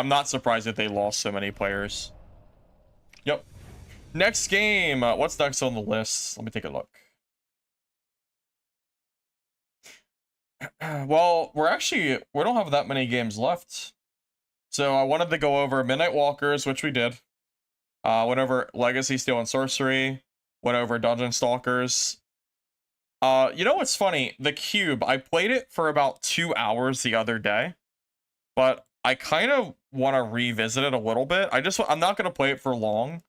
not surprised that they lost so many players. Yep. Next game. What's next on the list? Let me take a look. Well, we don't have that many games left. So I wanted to go over Midnight Walkers, which we did. Went over Legacy, Steel, and Sorcery. Went over Dungeon Stalkers. You know what's funny? The Cube, I played it for about 2 hours the other day, but I kind of want to revisit it a little bit. I'm not going to play it for long,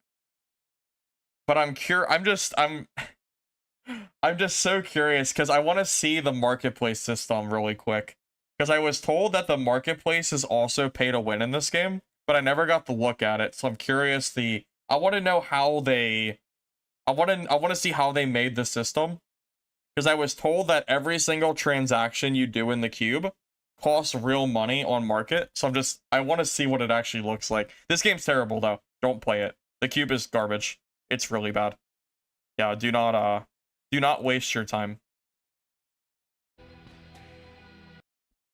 but I'm just so curious because I want to see the marketplace system really quick. Because I was told that the marketplace is also pay to win in this game, but I never got to look at it. So I'm curious. I want to know how I want to see how they made the system. Because I was told that every single transaction you do in the cube costs real money on market. So I want to see what it actually looks like. This game's terrible though. Don't play it. The cube is garbage. It's really bad. Yeah, do not waste your time.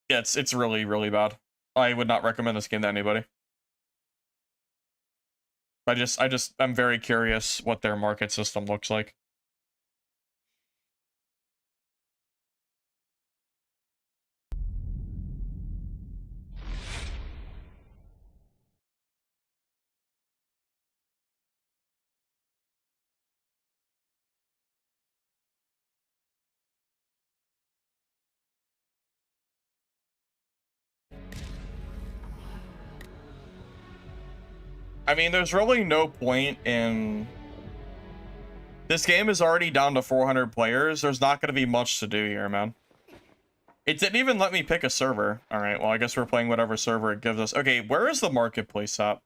Yeah, it's really, really bad. I would not recommend this game to anybody. I'm very curious what their market system looks like. I mean, there's really no point in... This game is already down to 400 players. There's not going to be much to do here, man. It didn't even let me pick a server. All right, well, I guess we're playing whatever server it gives us. Okay, where is the marketplace at?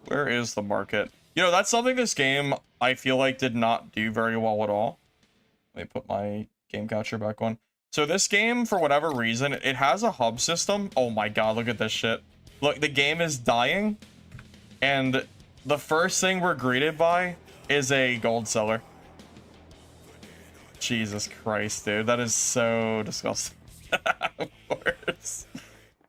Where is the market? You know, that's something this game, I feel like, did not do very well at all. Let me put my game capture back on. So this game, for whatever reason, it has a hub system. Oh my god, look at this shit. Look, the game is dying. And the first thing we're greeted by is a gold seller. Jesus Christ, dude. That is so disgusting. Of course.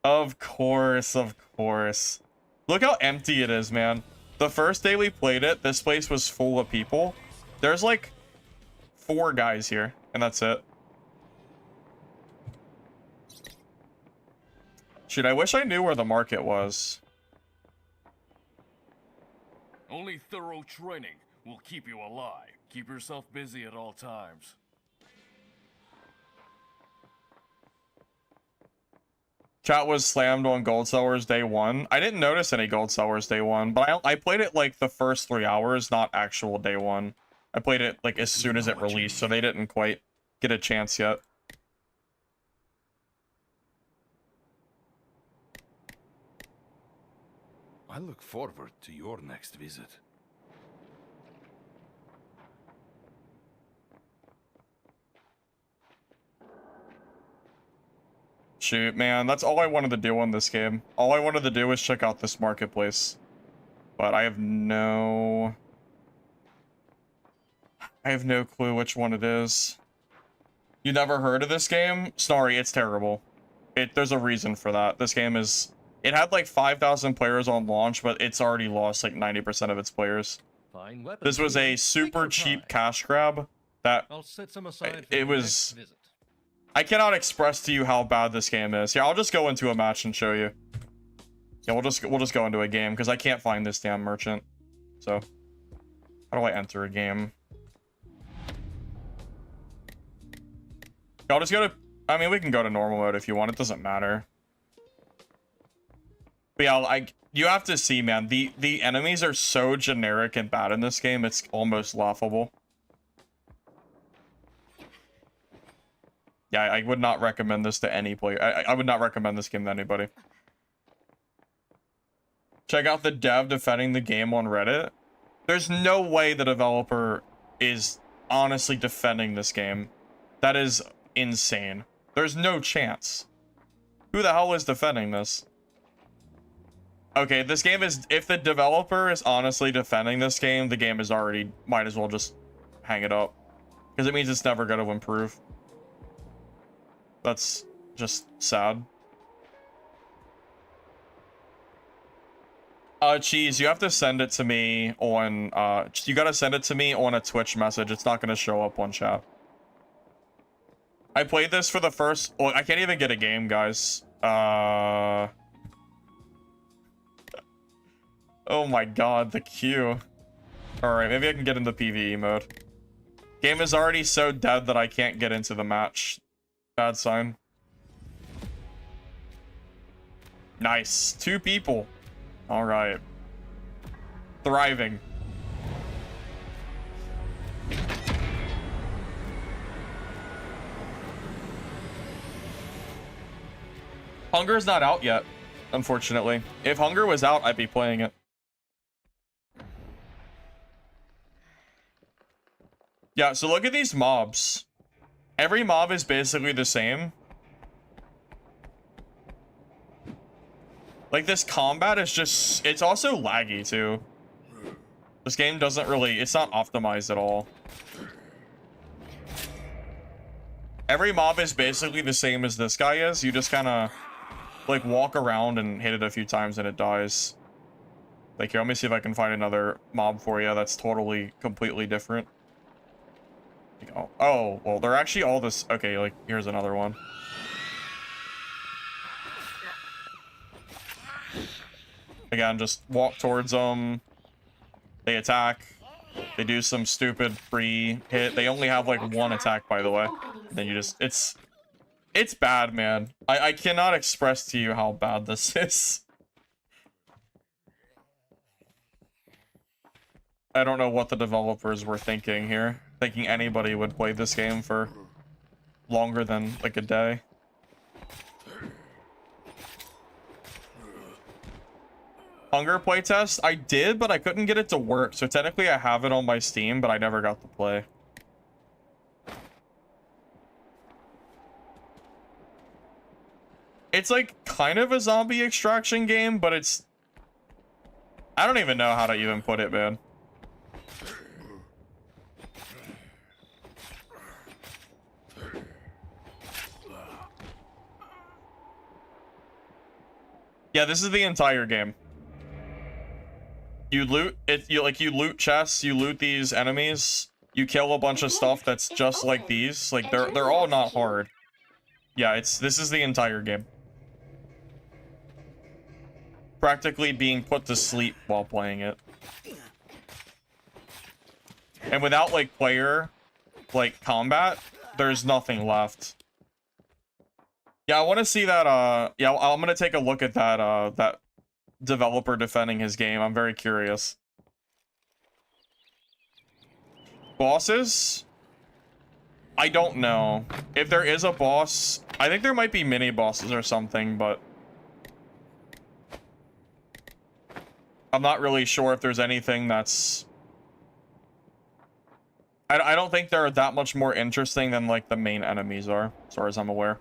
Of course, of course. Look how empty it is, man. The first day we played it, this place was full of people. There's like 4 guys here, and that's it. Shoot, I wish I knew where the market was. Only thorough training will keep you alive. Keep yourself busy at all times. Chat was slammed on gold sellers day 1. I didn't notice any gold sellers day 1, but I played it like the first 3 hours, not actual day 1. I played it like as soon as it released, so they didn't quite get a chance yet. I look forward to your next visit. Shoot, man, that's all I wanted to do on this game. All I wanted to do was check out this marketplace. But I have no clue which one it is. You never heard of this game? Sorry, it's terrible. There's a reason for that. This game is... It had like 5,000 players on launch, but it's already lost like 90% of its players. This was a super cheap cash grab that... I'll set some aside it was... I cannot express to you how bad this game is. Yeah, I'll just go into a match and show you. Yeah, we'll just go into a game because I can't find this damn merchant. So, how do I enter a game? I'll just go to... I mean, we can go to normal mode if you want. It doesn't matter. But yeah, you have to see, man. The enemies are so generic and bad in this game. It's almost laughable. Yeah, I would not recommend this to any player. I would not recommend this game to anybody. Check out the dev defending the game on Reddit. There's no way the developer is honestly defending this game. That is insane. There's no chance. Who the hell is defending this? Okay, this game is... If the developer is honestly defending this game, the game is already... Might as well just hang it up. Because it means it's never going to improve. That's just sad. Cheese, you have to send it to me on, you gotta send it to me on a Twitch message. It's not gonna show up on chat. I played this for the first... Well, I can't even get a game, guys. Oh my god, the queue. Alright, maybe I can get into PvE mode. Game is already so dead that I can't get into the match. Bad sign. Nice. 2 people. Alright. Thriving. Hunger's not out yet, unfortunately. If Hunger was out, I'd be playing it. Yeah, so look at these mobs. Every mob is basically the same. Like, this combat is just... It's also laggy, too. This game doesn't really... It's not optimized at all. Every mob is basically the same as this guy is. You just kind of, like, walk around and hit it a few times and it dies. Like, here, let me see if I can find another mob for you that's totally, completely different. Oh, well, they're actually all this... Okay, like, here's another one. Again, just walk towards them. They attack. They do some stupid free hit. They only have, like, 1 attack, by the way. And then you just... It's bad, man. I cannot express to you how bad this is. I don't know what the developers were thinking here. Thinking anybody would play this game for longer than like a day. Hunger playtest? I did, but I couldn't get it to work. So technically I have it on my Steam, but I never got to play. It's like kind of a zombie extraction game, but it's... I don't even know how to even put it, man. Yeah, this is the entire game. You loot it, you loot chests, you loot these enemies, you kill a bunch of stuff that's just like these. Like they're all not hard. Yeah, this is the entire game. Practically being put to sleep while playing it. And without like player like combat, there's nothing left. Yeah, I want to see that yeah, I'm going to take a look at that that developer defending his game. I'm very curious. Bosses? I don't know. If there is a boss, I think there might be mini bosses or something, but I'm not really sure if there's anything that's... I don't think they're that much more interesting than like the main enemies are, as far as I'm aware.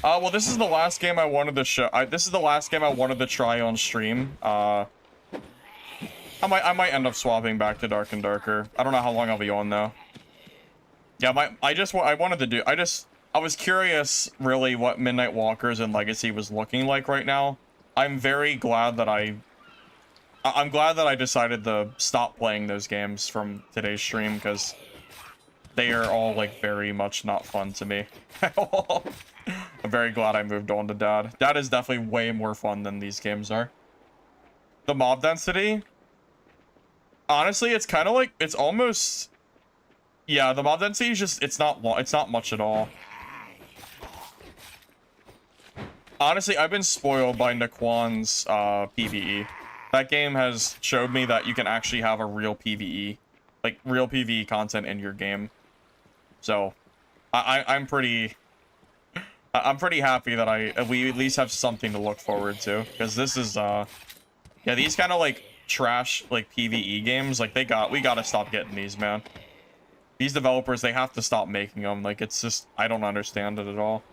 Well, this is the last game I wanted to show. This is the last game I wanted to try on stream. I might end up swapping back to Dark and Darker. I don't know how long I'll be on though. Yeah, I wanted to do. I was curious, really, what Midnight Walkers and Legacy was looking like right now. I'm very glad that I'm glad that I decided to stop playing those games from today's stream because they are all like very much not fun to me at all. I'm very glad I moved on to Dad. Dad is definitely way more fun than these games are. The mob density? Honestly, it's kind of like, it's almost... Yeah, the mob density is just, it's not much at all. Honestly, I've been spoiled by Naquan's PvE. That game has showed me that you can actually have a real PvE. Like, real PvE content in your game. So, I'm pretty happy that we at least have something to look forward to, because this is yeah, these kind of like trash like PvE games, like we gotta stop getting these, man. These developers, they have to stop making them. Like, it's just, I don't understand it at all.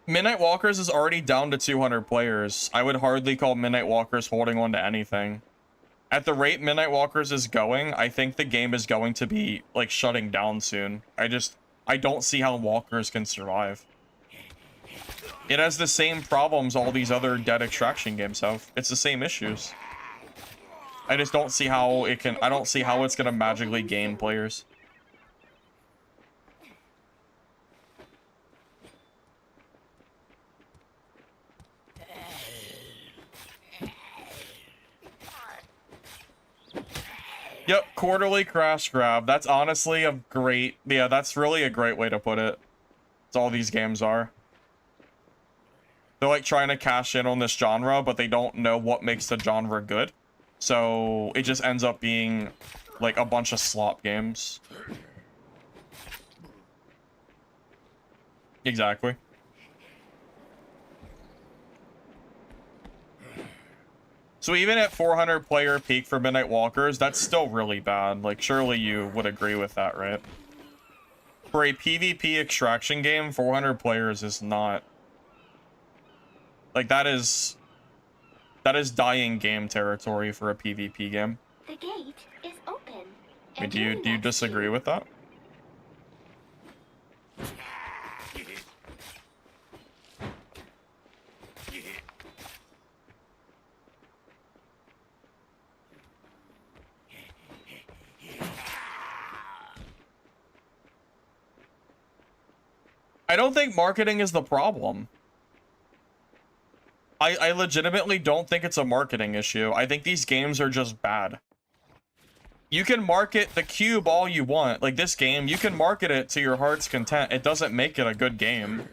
Midnight Walkers is already down to 200 players. I would hardly call Midnight Walkers holding on to anything. At the rate Midnight Walkers is going, I think the game is going to be, like, shutting down soon. I don't see how Walkers can survive. It has the same problems all these other dead extraction games have. It's the same issues. I just don't see how it can... I don't see how it's gonna magically gain players. Yep, quarterly crash grab. That's honestly a great... Yeah, that's really a great way to put it. That's all these games are. They're like trying to cash in on this genre, but they don't know what makes the genre good. So it just ends up being like a bunch of slop games. Exactly. So even at 400 player peak for Midnight Walkers, that's still really bad. Like, surely you would agree with that, right? For a PvP extraction game, 400 players is not... Like, that is dying game territory for a PvP game. The gate is open. I mean, do you disagree with that? I don't think marketing is the problem. I legitimately don't think it's a marketing issue. I think these games are just bad. You can market the cube all you want. Like this game, you can market it to your heart's content. It doesn't make it a good game.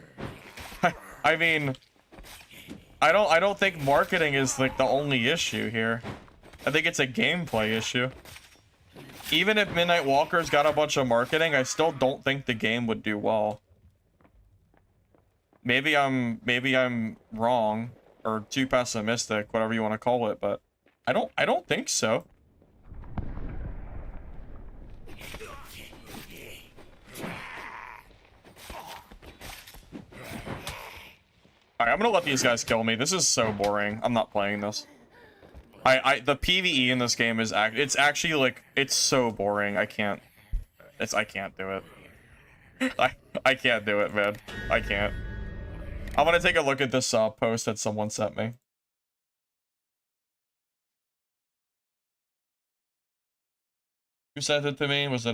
I mean, I don't think marketing is like the only issue here. I think it's a gameplay issue. Even if Midnight Walkers got a bunch of marketing, I still don't think the game would do well. Maybe I'm wrong or too pessimistic, whatever you want to call it, but I don't think so. Alright, I'm gonna let these guys kill me. This is so boring. I'm not playing this. The PvE in this game is it's actually like, it's so boring. I can't do it. I can't do it, man. I can't. I'm gonna take a look at this post that someone sent me. Who sent it to me? Was it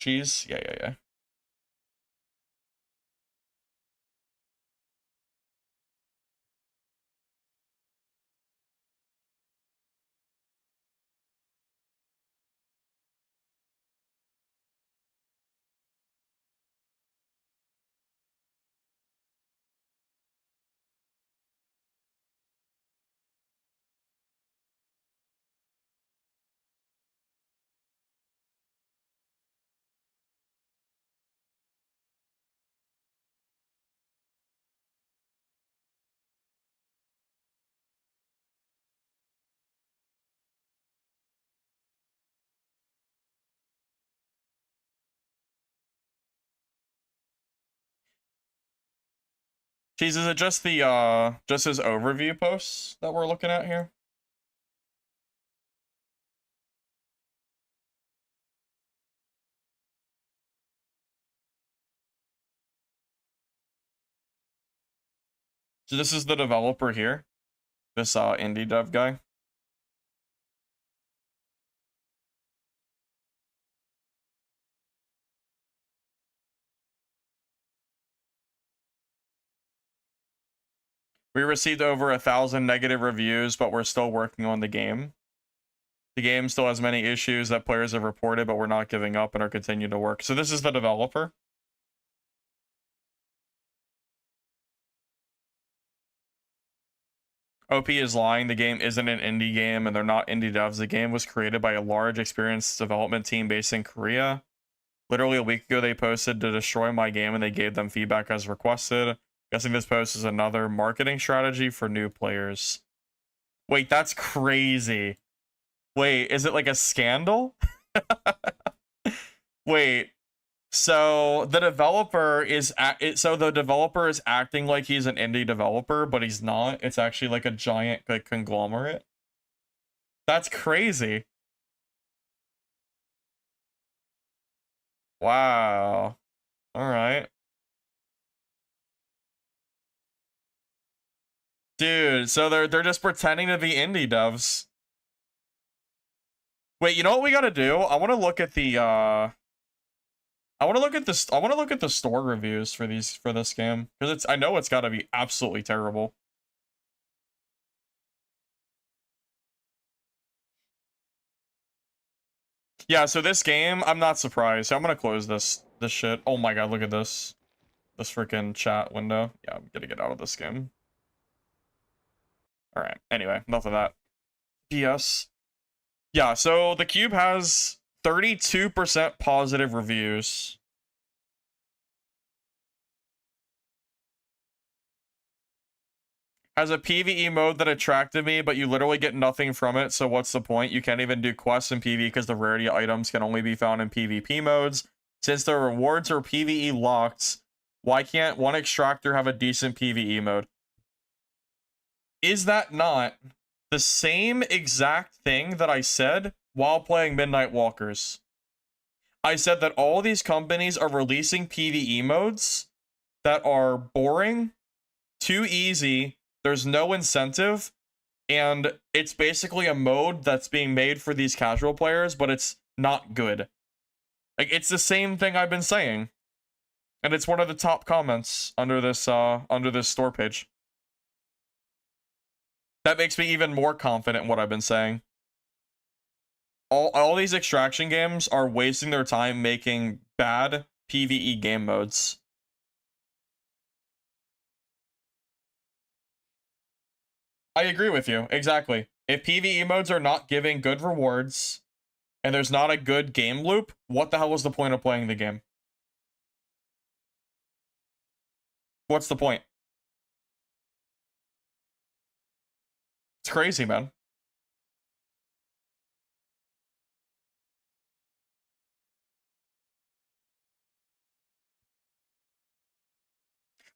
Cheese? Yeah. Cheese, is it just the just his overview posts that we're looking at here? So this is the developer here, this indie dev guy. We received over 1,000 negative reviews, but we're still working on the game. The game still has many issues that players have reported, but we're not giving up and are continuing to work. So this is the developer. OP is lying. The game isn't an indie game, and they're not indie devs. The game was created by a large, experienced development team based in Korea. Literally a week ago, they posted to destroy my game, and they gave them feedback as requested. Guessing this post is another marketing strategy for new players. Wait, that's crazy. Wait, is it like a scandal? Wait, so the developer is acting like he's an indie developer, but he's not. It's actually like a giant like conglomerate. That's crazy. Wow. All right. Dude, so they're just pretending to be indie devs. Wait, you know what we gotta do? I want to look at the I want to look at this. I want to look at the store reviews for this game, because I know it's got to be absolutely terrible. Yeah, so this game, I'm not surprised. I'm gonna close this shit. Oh my god, look at this freaking chat window. Yeah, I'm gonna get out of this game. All right. Anyway, enough of that. PS. Yeah, so the cube has 32% positive reviews. Has a PvE mode that attracted me, but you literally get nothing from it, so what's the point? You can't even do quests in PvE because the rarity items can only be found in PvP modes. Since the rewards are PvE locked, why can't one extractor have a decent PvE mode? Is that not the same exact thing that I said while playing Midnight Walkers? I said that all these companies are releasing PvE modes that are boring, too easy, there's no incentive, and it's basically a mode that's being made for these casual players, but it's not good. Like, it's the same thing I've been saying. And it's one of the top comments under this store page. That makes me even more confident in what I've been saying. All these extraction games are wasting their time making bad PvE game modes. I agree with you, exactly. If PvE modes are not giving good rewards, and there's not a good game loop, what the hell is the point of playing the game? What's the point? It's crazy, man.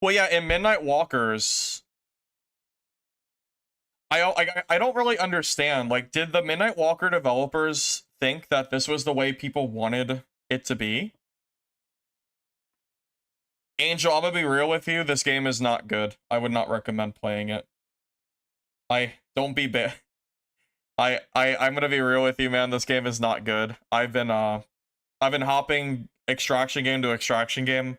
Well, yeah, in Midnight Walkers, I don't really understand. Like, did the Midnight Walker developers think that this was the way people wanted it to be? Angel, I'm gonna be real with you. This game is not good. I would not recommend playing it. Don't be bit. I'm gonna be real with you, man. This game is not good. I've been hopping extraction game to extraction game,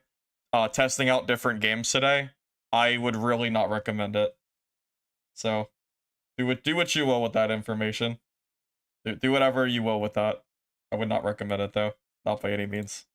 testing out different games today. I would really not recommend it. So, do what you will with that information. Do whatever you will with that. I would not recommend it though, not by any means.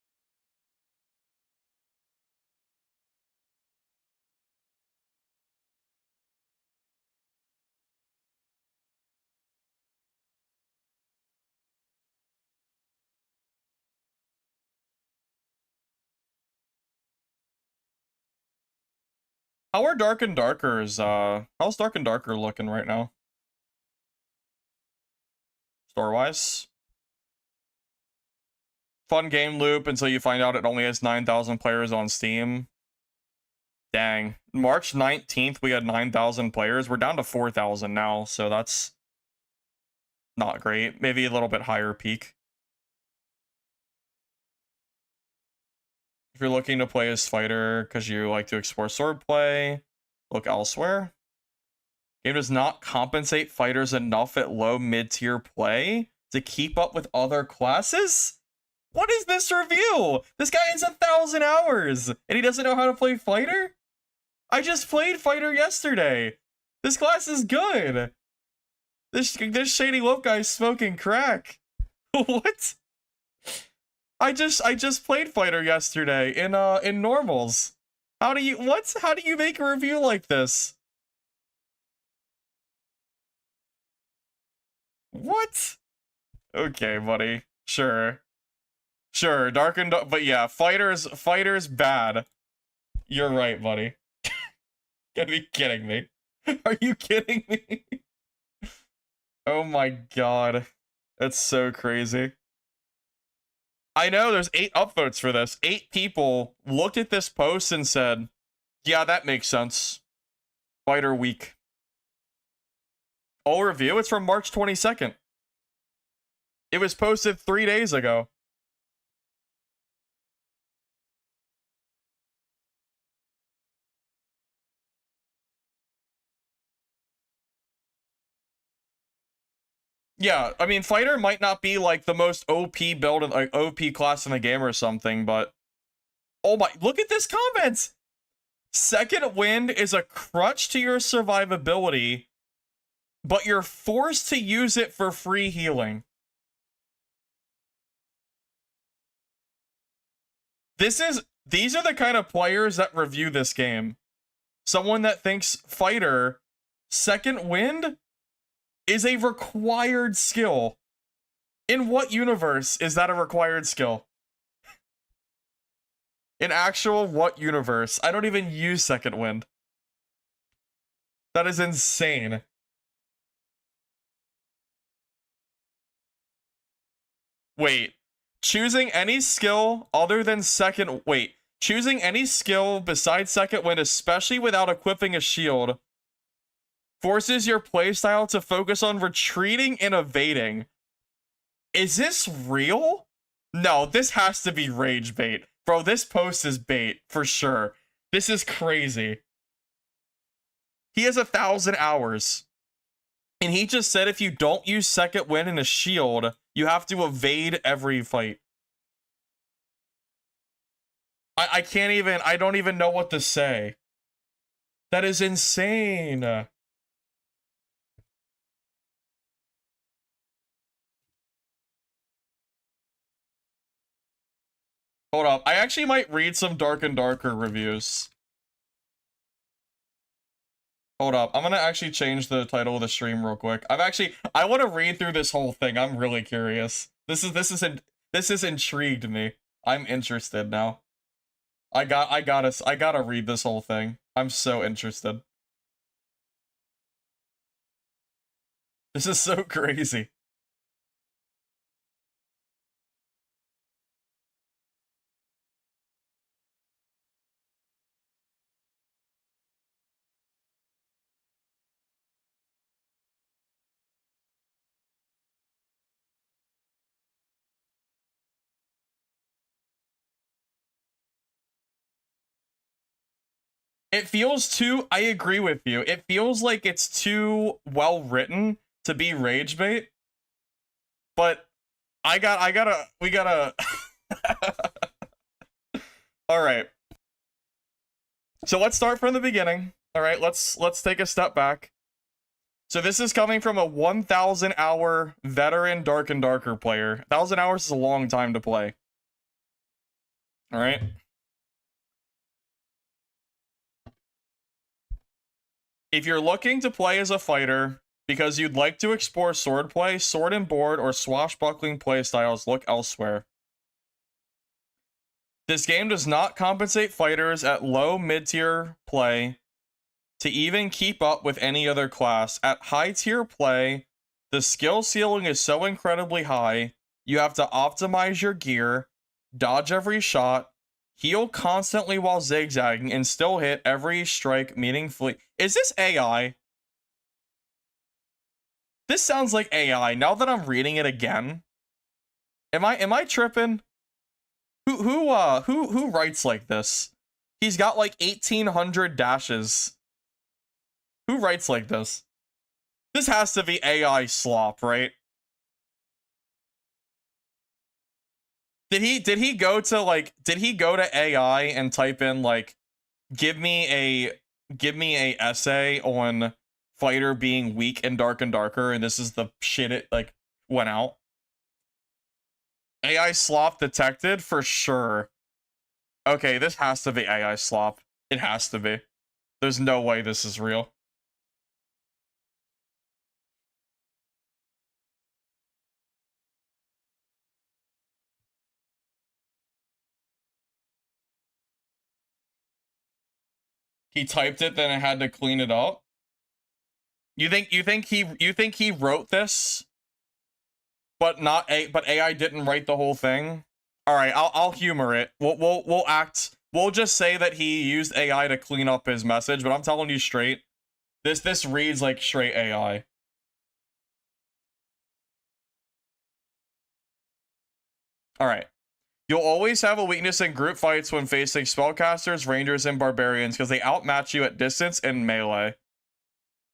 How are Dark and Darker's, how's Dark and Darker looking right now? Store-wise? Fun game loop until you find out it only has 9,000 players on Steam. Dang. March 19th, we had 9,000 players. We're down to 4,000 now, so that's not great. Maybe a little bit higher peak. If you're looking to play as fighter because you like to explore swordplay, look elsewhere. Game does not compensate fighters enough at low mid-tier play to keep up with other classes? What is this review? This guy has 1,000 hours and he doesn't know how to play fighter? I just played fighter yesterday. This class is good. This shady wolf guy's smoking crack. What? I just played fighter yesterday in normals. How do you make a review like this? What? Okay, buddy. Sure. Sure, but yeah, fighters bad. You're right, buddy. Gotta be kidding me. Are you kidding me? Oh my god. That's so crazy. I know there's 8 upvotes for this. 8 people looked at this post and said, yeah, that makes sense. Fighter week. All review, it's from March 22nd. It was posted 3 days ago. Yeah, I mean, fighter might not be like the most OP build, like OP class in the game or something, but oh my, look at this comment. Second wind is a crutch to your survivability, but you're forced to use it for free healing. These are the kind of players that review this game. Someone that thinks fighter, second wind, is a required skill. In what universe is that a required skill? In actual what universe? I don't even use second wind. That is insane. Wait. Choosing any skill other than second... Wait. Choosing any skill besides second wind, especially without equipping a shield, forces your playstyle to focus on retreating and evading. Is this real? No, this has to be rage bait. Bro, this post is bait, for sure. This is crazy. He has 1,000 hours. And he just said if you don't use second wind and a shield, you have to evade every fight. I can't even, I don't even know what to say. That is insane. Hold up. I actually might read some Dark and Darker reviews. Hold up. I'm gonna actually change the title of the stream real quick. I want to read through this whole thing. I'm really curious. This has intrigued me. I'm interested now. I gotta read this whole thing. I'm so interested. This is so crazy. It feels too, I agree with you. It feels like it's too well written to be rage bait. But we gotta All right. So let's start from the beginning. All right, let's take a step back. So this is coming from a 1,000 hour veteran Dark and Darker player. 1,000 hours is a long time to play. All right. If you're looking to play as a fighter because you'd like to explore swordplay, sword and board, or swashbuckling playstyles, look elsewhere. This game does not compensate fighters at low mid-tier play to even keep up with any other class. At high-tier play, the skill ceiling is so incredibly high, you have to optimize your gear, dodge every shot, heal constantly while zigzagging, and still hit every strike meaningfully. Is this AI? This sounds like AI. Now that I'm reading it again, am I tripping? Who writes like this? He's got like 1,800 dashes. Who writes like this? This has to be AI slop, right? Did he go to AI and type in like give me a essay on fighter being weak in Dark and Darker, and this is the shit it like went out? AI slop detected for sure. Okay, this has to be AI slop. It has to be. There's no way this is real. He typed it, then I had to clean it up. You think he wrote this, but AI didn't write the whole thing? All right, I'll humor it. We'll just say that he used AI to clean up his message, but I'm telling you straight, this reads like straight AI. All right. You'll always have a weakness in group fights when facing spellcasters, rangers, and barbarians because they outmatch you at distance and melee.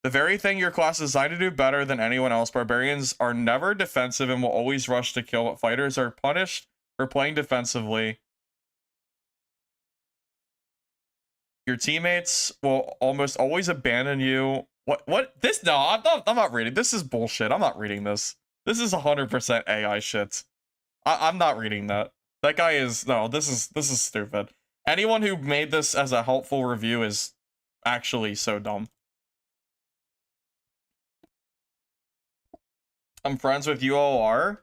The very thing your class is designed to do better than anyone else, barbarians are never defensive and will always rush to kill. Fighters are punished for playing defensively. Your teammates will almost always abandon you. What? This? No, I'm not reading. This is bullshit. I'm not reading this. This is 100% AI shit. I'm not reading that. That guy is, no, this is stupid. Anyone who made this as a helpful review is actually so dumb. I'm friends with UOR.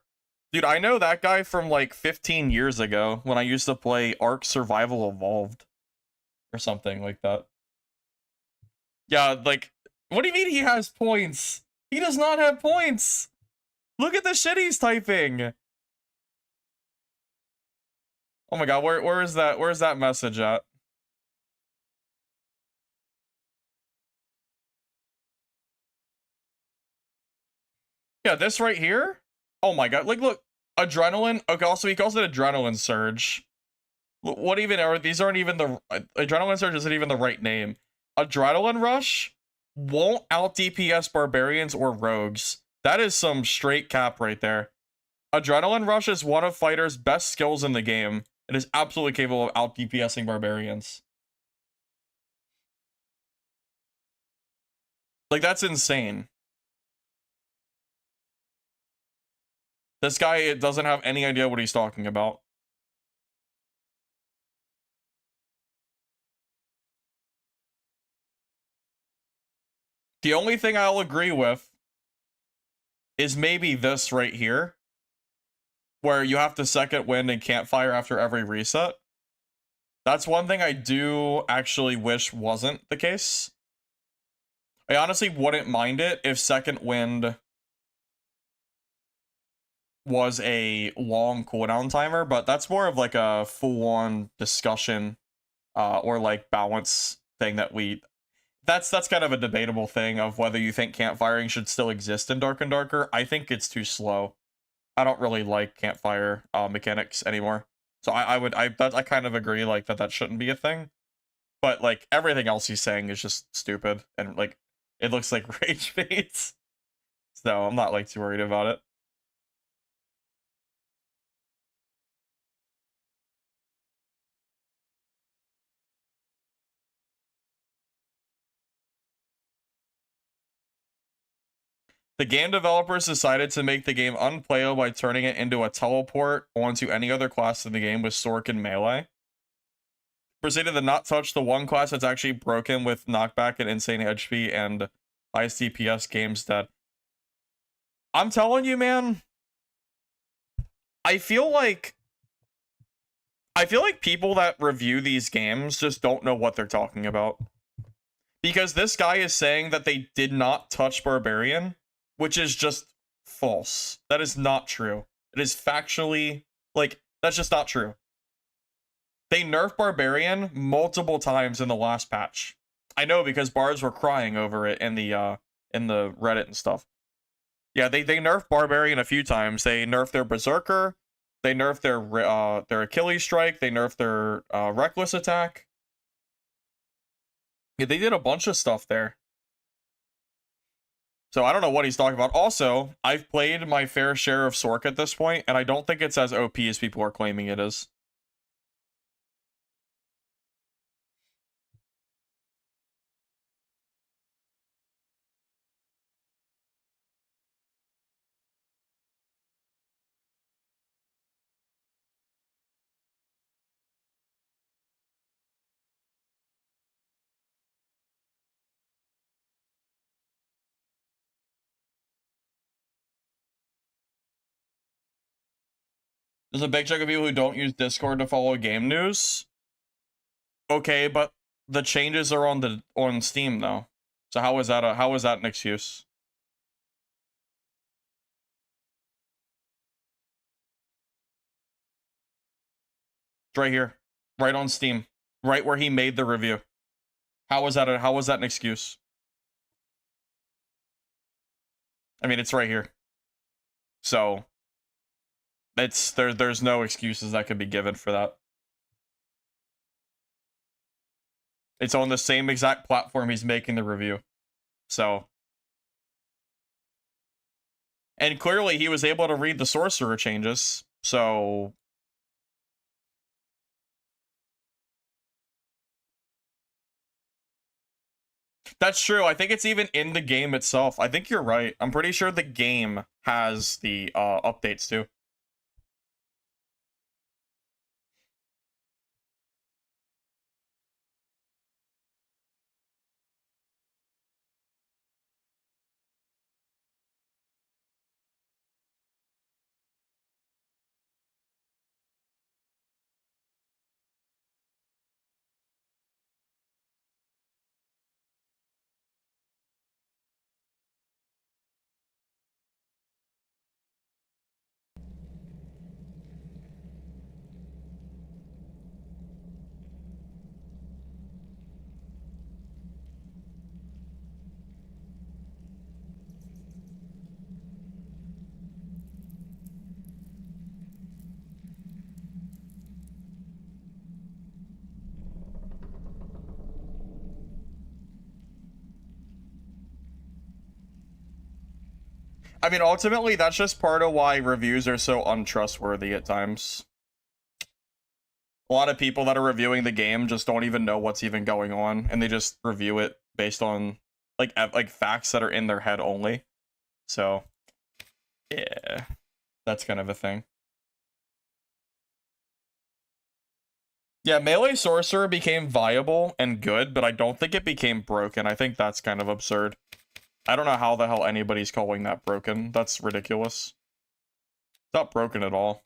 Dude, I know that guy from like 15 years ago when I used to play Ark Survival Evolved. Or something like that. Yeah, like, what do you mean he has points? He does not have points! Look at the shit he's typing! Oh my god, where's that message at? Yeah, this right here? Oh my god, like look, adrenaline. Okay, also he calls it adrenaline surge. What even are these? Aren't even the adrenaline surge isn't even the right name. Adrenaline rush won't out DPS barbarians or rogues. That is some straight cap right there. Adrenaline rush is one of fighters' best skills in the game. It is absolutely capable of out DPSing barbarians. Like, that's insane. This guy doesn't have any idea what he's talking about. The only thing I'll agree with is maybe this right here, where you have to second wind and campfire after every reset. That's one thing I do actually wish wasn't the case. I honestly wouldn't mind it if second wind was a long cooldown timer, but that's more of like a full-on discussion or like balance thing that that's kind of a debatable thing of whether you think campfiring should still exist in Dark and Darker. I think it's too slow. I don't really like campfire mechanics anymore. So I kind of agree like that shouldn't be a thing. But like everything else he's saying is just stupid and like it looks like rage baits. So I'm not like too worried about it. The game developers decided to make the game unplayable by turning it into a teleport onto any other class in the game with Sork and Melee. Proceeded to not touch the one class that's actually broken with knockback and insane HP and highest DPS games that... I'm telling you, man, I feel like people that review these games just don't know what they're talking about. Because this guy is saying that they did not touch Barbarian, which is just false. That is not true. It is factually, like, that's just not true. They nerfed Barbarian multiple times in the last patch. I know because bards were crying over it in the Reddit and stuff. Yeah, they nerfed Barbarian a few times. They nerfed their Berserker. They nerfed their Achilles Strike. They nerfed their Reckless Attack. Yeah, they did a bunch of stuff there. So I don't know what he's talking about. Also, I've played my fair share of Sork at this point, and I don't think it's as OP as people are claiming it is. There's a big chunk of people who don't use Discord to follow game news. Okay, but the changes are on Steam though. So how is that an excuse? It's right here. Right on Steam. Right where he made the review. How was that an excuse? I mean, it's right here. So there's no excuses that could be given for that. It's on the same exact platform he's making the review. So, and clearly he was able to read the sorcerer changes. So that's true. I think it's even in the game itself. I think you're right. I'm pretty sure the game has the updates too. I mean, ultimately, that's just part of why reviews are so untrustworthy at times. A lot of people that are reviewing the game just don't even know what's even going on, and they just review it based on like facts that are in their head only. So yeah, that's kind of a thing. Yeah, melee sorcerer became viable and good, but I don't think it became broken. I think that's kind of absurd. I don't know how the hell anybody's calling that broken. That's ridiculous. It's not broken at all.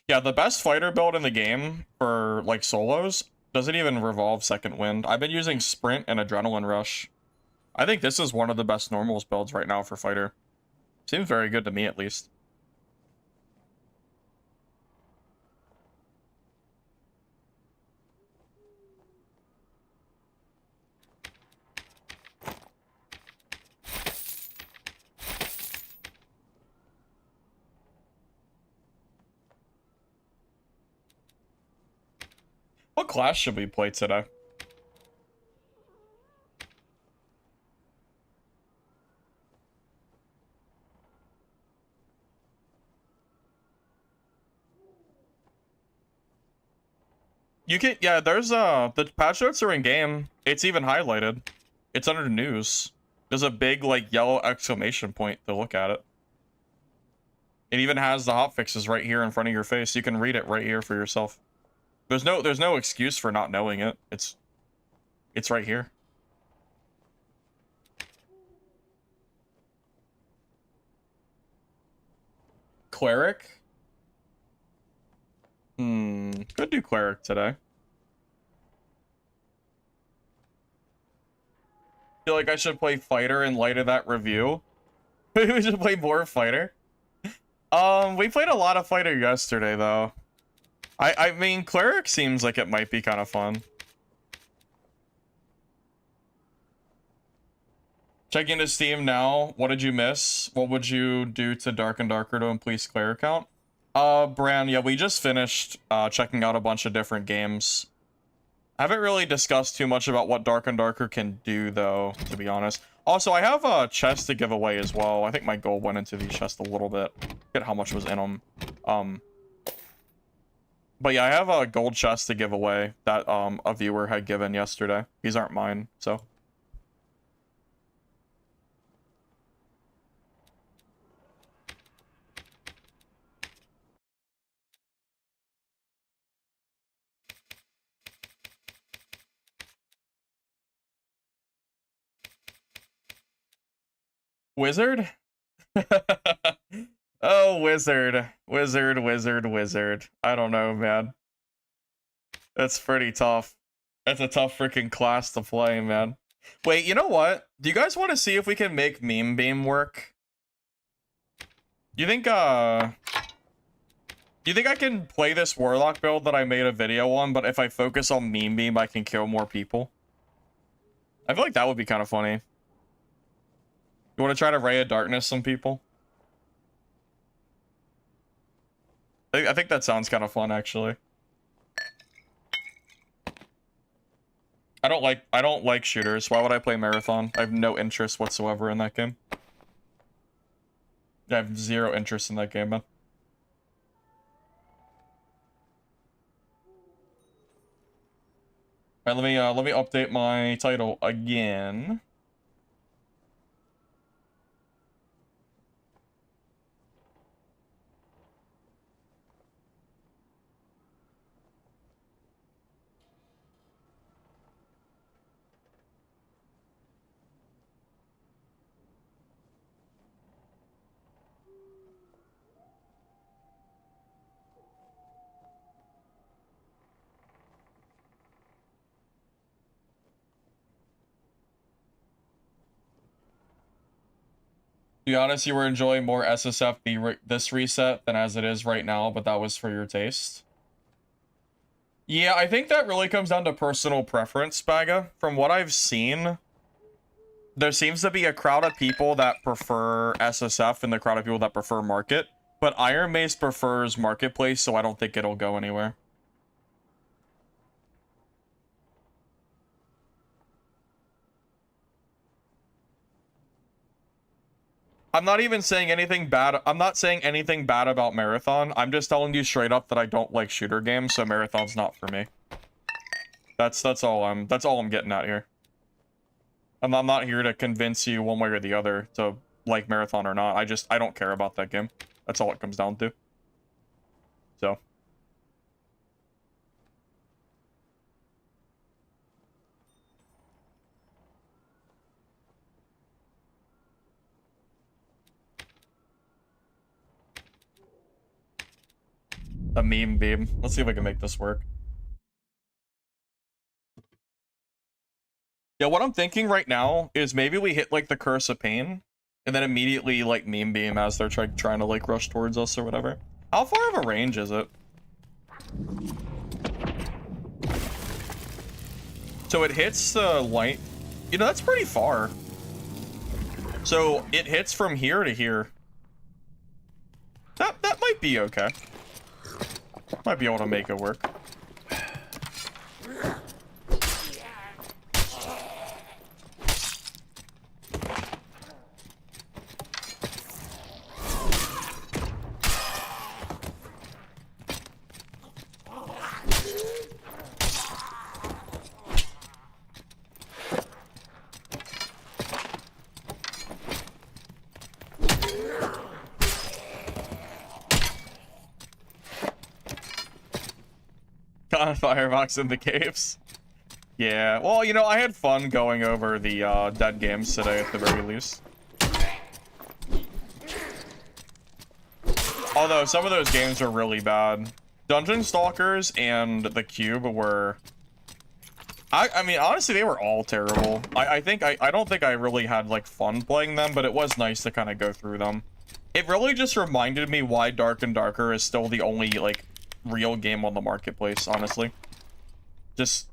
Yeah, the best fighter build in the game for, like, solos doesn't even revolve Second Wind. I've been using Sprint and Adrenaline Rush. I think this is one of the best normals builds right now for fighter. Seems very good to me, at least. What class should we play today? You can, yeah, there's, the patch notes are in game. It's even highlighted. It's under news. There's a big, like, yellow exclamation point to look at it. It even has the hotfixes right here in front of your face. You can read it right here for yourself. There's no excuse for not knowing it. It's right here. Cleric? Could do cleric today. Feel like I should play fighter in light of that review. We should play more fighter. We played a lot of fighter yesterday though. I mean, cleric seems like it might be kind of fun. Check into Steam now. What did you miss? What would you do to Dark and Darker to increase cleric count? Bran, yeah, we just finished checking out a bunch of different games. I haven't really discussed too much about what Dark and Darker can do, though, to be honest. Also, I have a chest to give away as well. I think my gold went into these chests a little bit. Forget how much was in them. But yeah, I have a gold chest to give away that a viewer had given yesterday. These aren't mine, so. Wizard? Oh, wizard. Wizard. I don't know, man. That's pretty tough. That's a tough freaking class to play, man. Wait, you know what? Do you guys want to see if we can make Meme Beam work? You think, do you think I can play this Warlock build that I made a video on, but if I focus on Meme Beam, I can kill more people? I feel like that would be kind of funny. You want to try to Ray of Darkness some people? I think that sounds kind of fun, actually. I don't like shooters. Why would I play Marathon? I have no interest whatsoever in that game. I have zero interest in that game, man. Alright, let me update my title again. To be honest, you were enjoying more SSF this reset than as it is right now, but that was for your taste. Yeah, I think that really comes down to personal preference, Baga. From what I've seen, there seems to be a crowd of people that prefer SSF and the crowd of people that prefer Market. But Iron Mace prefers Marketplace, so I don't think it'll go anywhere. I'm not even saying anything bad. I'm not saying anything bad about Marathon. I'm just telling you straight up that I don't like shooter games, so Marathon's not for me. That's all I'm getting at here. I'm not here to convince you one way or the other to like Marathon or not. I don't care about that game. That's all it comes down to. So. A meme beam. Let's see if I can make this work. Yeah, what I'm thinking right now is maybe we hit like the Curse of Pain and then immediately like meme beam as they're trying to like rush towards us or whatever. How far of a range is it? So it hits the light. You know, that's pretty far. So it hits from here to here. That might be okay. Might be able to make it work. Firebox in the caves. Yeah, well, you know, I had fun going over the dead games today at the very least. Although some of those games are really bad. Dungeon Stalkers and the Cube were... I mean, honestly, they were all terrible. I don't think I really had, like, fun playing them, but it was nice to kind of go through them. It really just reminded me why Dark and Darker is still the only, like, real game on the marketplace, honestly. Just,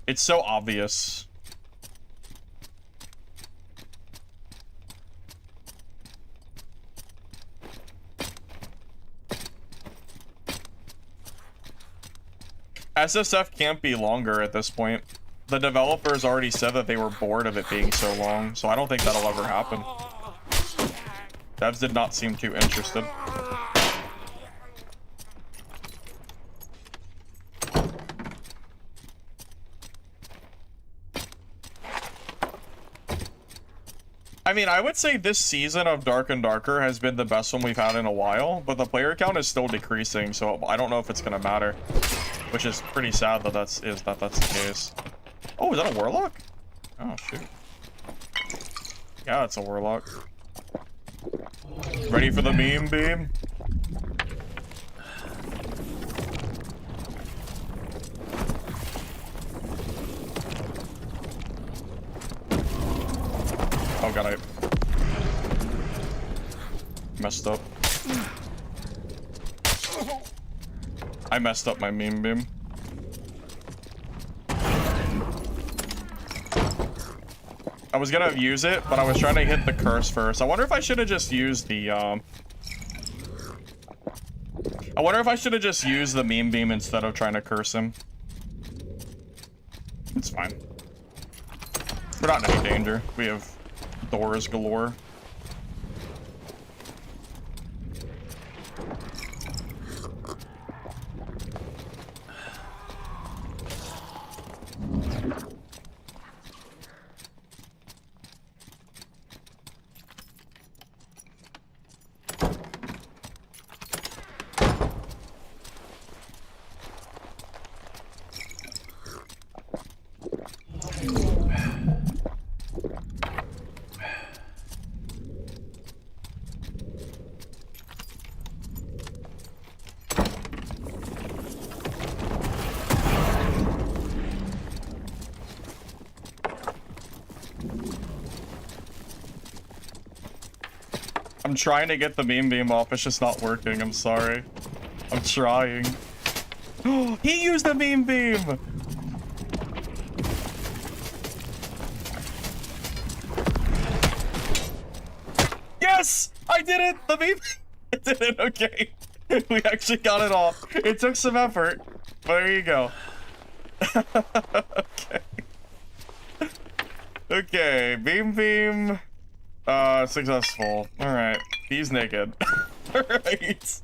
it's so obvious. SSF can't be longer at this point. The developers already said that they were bored of it being so long, so I don't think that'll ever happen. Devs did not seem too interested. I mean, I would say this season of Dark and Darker has been the best one we've had in a while, but the player count is still decreasing, so I don't know if it's gonna matter. Which is pretty sad that that's the case. Oh, is that a Warlock? Oh, shoot. Yeah, it's a Warlock. Ready for the meme beam? Oh god, I messed up. I messed up my meme beam. I was gonna use it, but I was trying to hit the curse first. I wonder if I should have just used the I wonder if I should have just used the meme beam instead of trying to curse him. It's fine. We're not in any danger. We have doors galore. I'm trying to get the meme beam off, it's just not working, I'm sorry. I'm trying. He used the meme beam! Yes! I did it! The meme I did it, okay. We actually got it off. It took some effort, but there you go. Okay. Okay, beam beam. Successful. Alright. He's naked. Alright.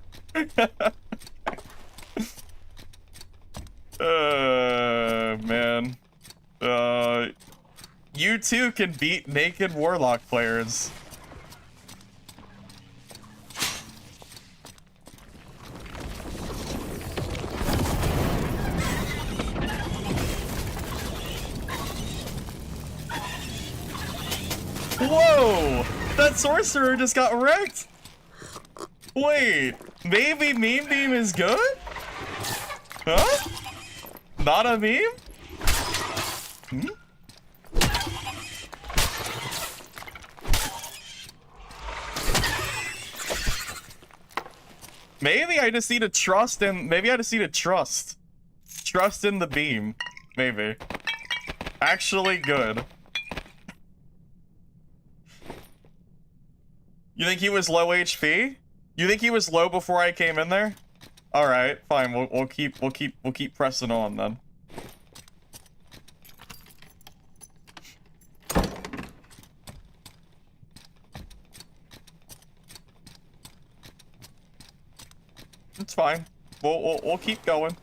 Man. You too can beat naked Warlock players. Whoa! That sorcerer just got wrecked? Wait, maybe Meme Beam is good? Huh? Not a meme? Hmm? Maybe I just need to trust in, maybe I just need to trust. Trust in the beam. Maybe. Actually good. You think he was low HP? You think he was low before I came in there? All right, fine. We'll keep pressing on then. It's fine. We'll keep going.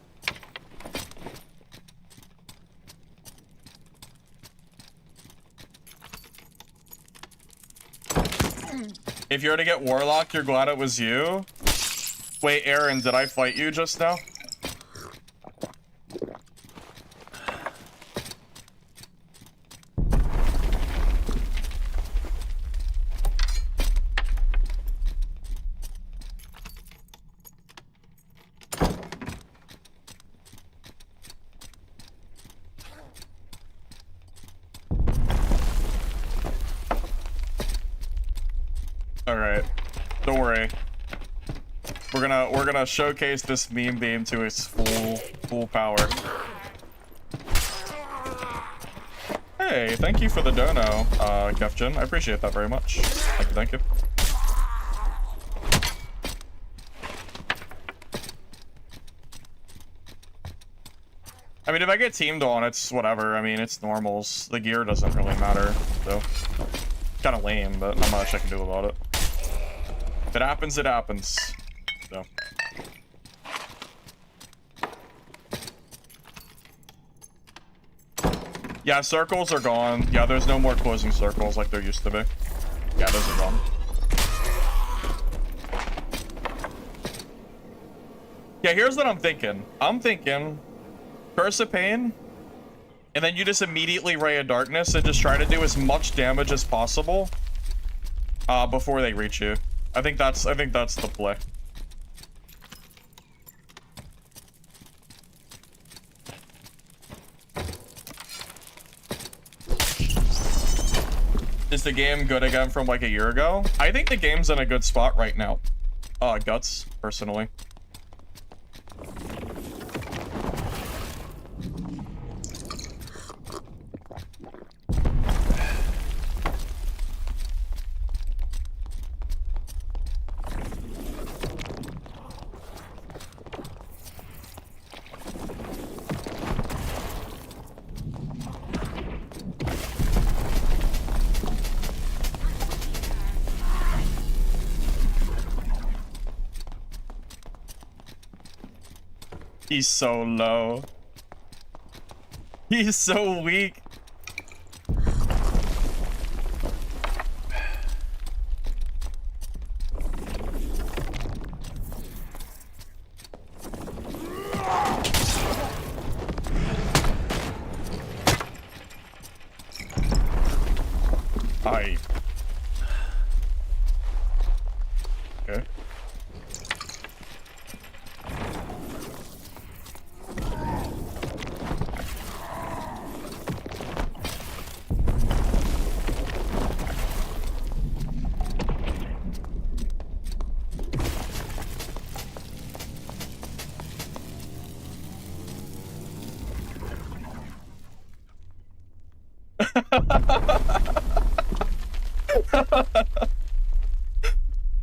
If you're to get Warlock, you're glad it was you? Wait, Aaron, did I fight you just now? Alright. Don't worry. We're gonna showcase this meme beam to its full power. Hey, thank you for the dono, Kefjin. I appreciate that very much. Thank you. I mean, if I get teamed on, it's whatever. I mean, it's normals. The gear doesn't really matter, so. Kind of lame, but not much I can do about it. If it happens, it happens. So. Yeah, circles are gone. Yeah, there's no more closing circles like there used to be. Yeah, those are gone. Yeah, here's what I'm thinking. I'm thinking Curse of Pain, and then you just immediately Ray of Darkness and just try to do as much damage as possible before they reach you. I think that's the play. Is the game good again from like a year ago? I think the game's in a good spot right now. Guts, personally. He's so low. He's so weak. Hi. Okay.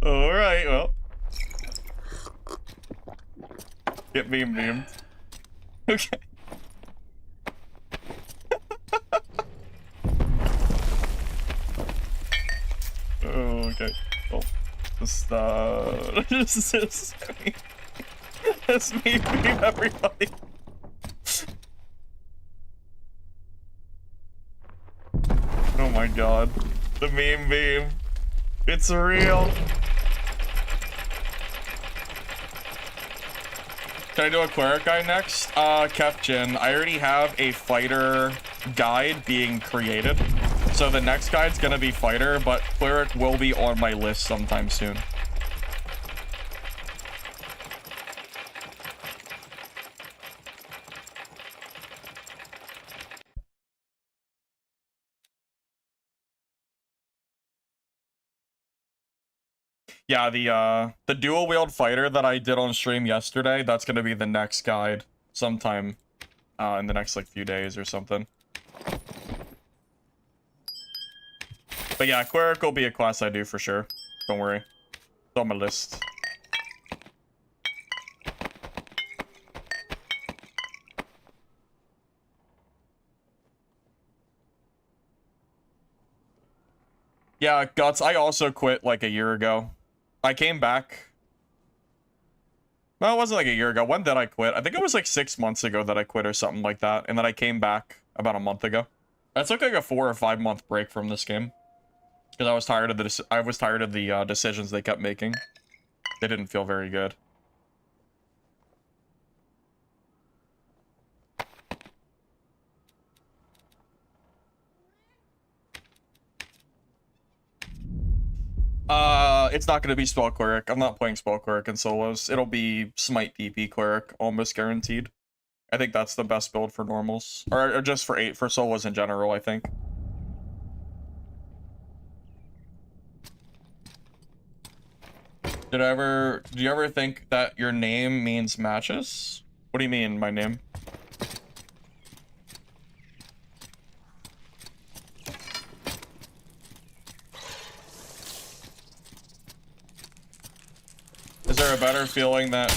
Alright, well. Get beamed. Okay. Okay. Well, just just me. It's me beam everybody. Oh my god. The meme beam. It's real. Can I do a cleric guide next? Kefjin, I already have a fighter guide being created. So the next guide's gonna be fighter, but cleric will be on my list sometime soon. Yeah, the dual wield fighter that I did on stream yesterday, that's gonna be the next guide sometime in the next like few days or something. But yeah, cleric will be a class I do for sure. Don't worry. It's on my list. Yeah, Guts, I also quit like a year ago. I came back. Well, it wasn't like a year ago. When did I quit? I think it was like 6 months ago that I quit or something like that. And then I came back about a month ago. I took like a 4 or 5 month break from this game. Because I was tired of the decisions they kept making. They didn't feel very good. It's not going to be Spell Cleric. I'm not playing Spell Cleric in solos. It'll be Smite PP Cleric, almost guaranteed. I think that's the best build for normals. Or just for solos in general, I think. Do you ever think that your name means matches? What do you mean, my name? Is there a better feeling that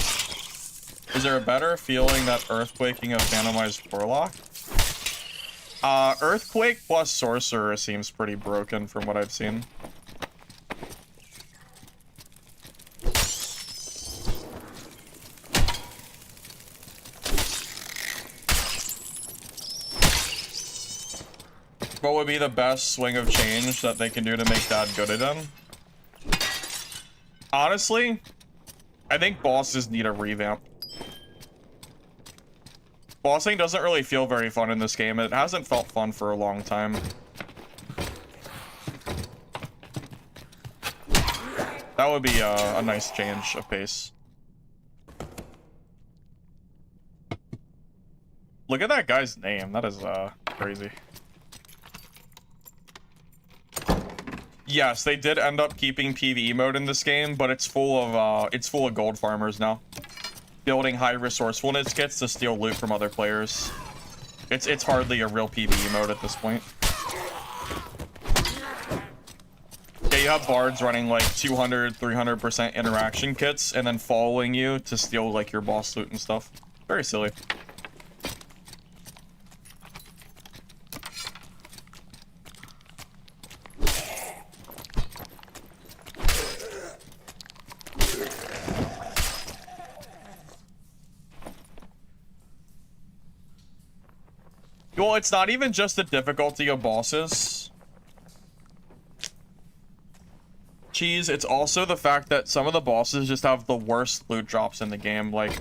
earthquaking a phantomized Warlock? Earthquake plus Sorcerer seems pretty broken from what I've seen. What would be the best swing of change that they can do to make that good again? Honestly, I think bosses need a revamp. Bossing doesn't really feel very fun in this game. It hasn't felt fun for a long time. That would be a nice change of pace. Look at that guy's name. That is crazy. Yes, they did end up keeping PvE mode in this game, but it's full of gold farmers now. Building high resourcefulness kits to steal loot from other players. It's hardly a real PvE mode at this point. Yeah, you have bards running like 200-300% interaction kits and then following you to steal like your boss loot and stuff. Very silly. Well, it's not even just the difficulty of bosses. Cheese, it's also the fact that some of the bosses just have the worst loot drops in the game. Like,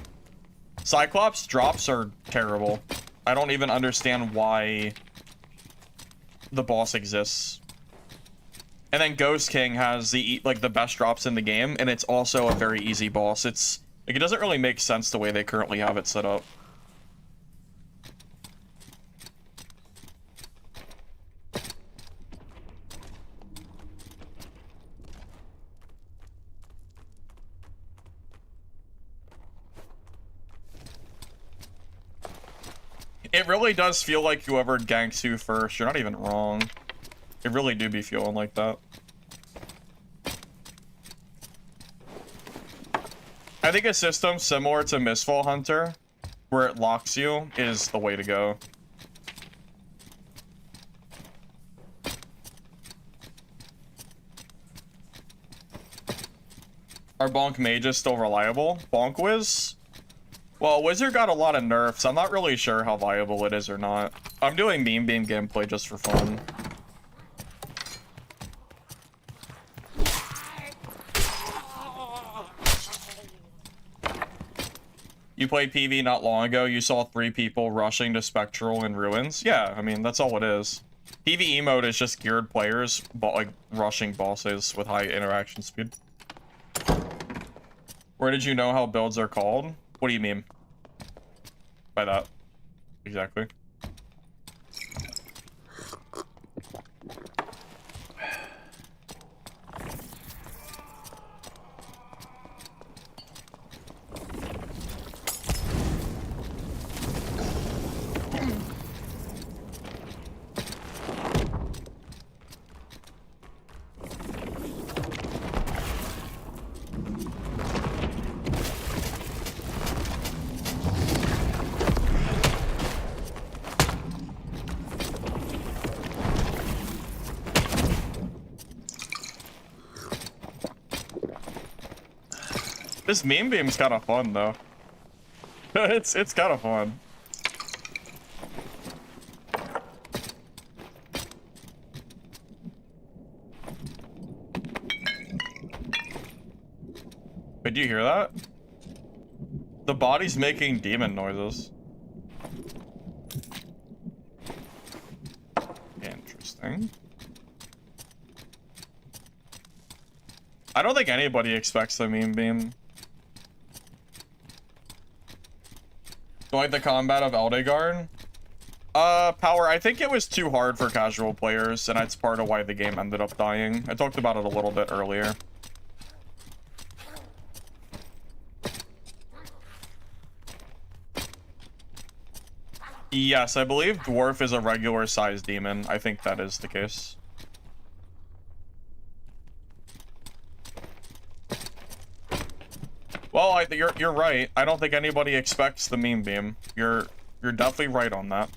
Cyclops drops are terrible. I don't even understand why the boss exists. And then Ghost King has the best drops in the game, and it's also a very easy boss. It's like, it doesn't really make sense the way they currently have it set up. It really does feel like whoever ganks you first, you're not even wrong. It really do be feeling like that. I think a system similar to Mistfall Hunter, where it locks you, is the way to go. Are bonk mages still reliable? Bonk whiz? Well, wizard got a lot of nerfs. I'm not really sure how viable it is or not. I'm doing meme beam gameplay just for fun. You played PV not long ago. You saw 3 people rushing to Spectral and Ruins. Yeah, I mean, that's all it is. PvE mode is just geared players, but like rushing bosses with high interaction speed. Where did you know how builds are called? What do you mean by that? Exactly. This meme beam's kind of fun though. it's kind of fun. Did you hear that? The body's making demon noises. Interesting. I don't think anybody expects the meme beam. Do you like the combat of Eldegarde? Power, I think it was too hard for casual players, and that's part of why the game ended up dying. I talked about it a little bit earlier. Yes, I believe Dwarf is a regular-sized demon. I think that is the case. Well, you're right. I don't think anybody expects the meme beam. You're definitely right on that.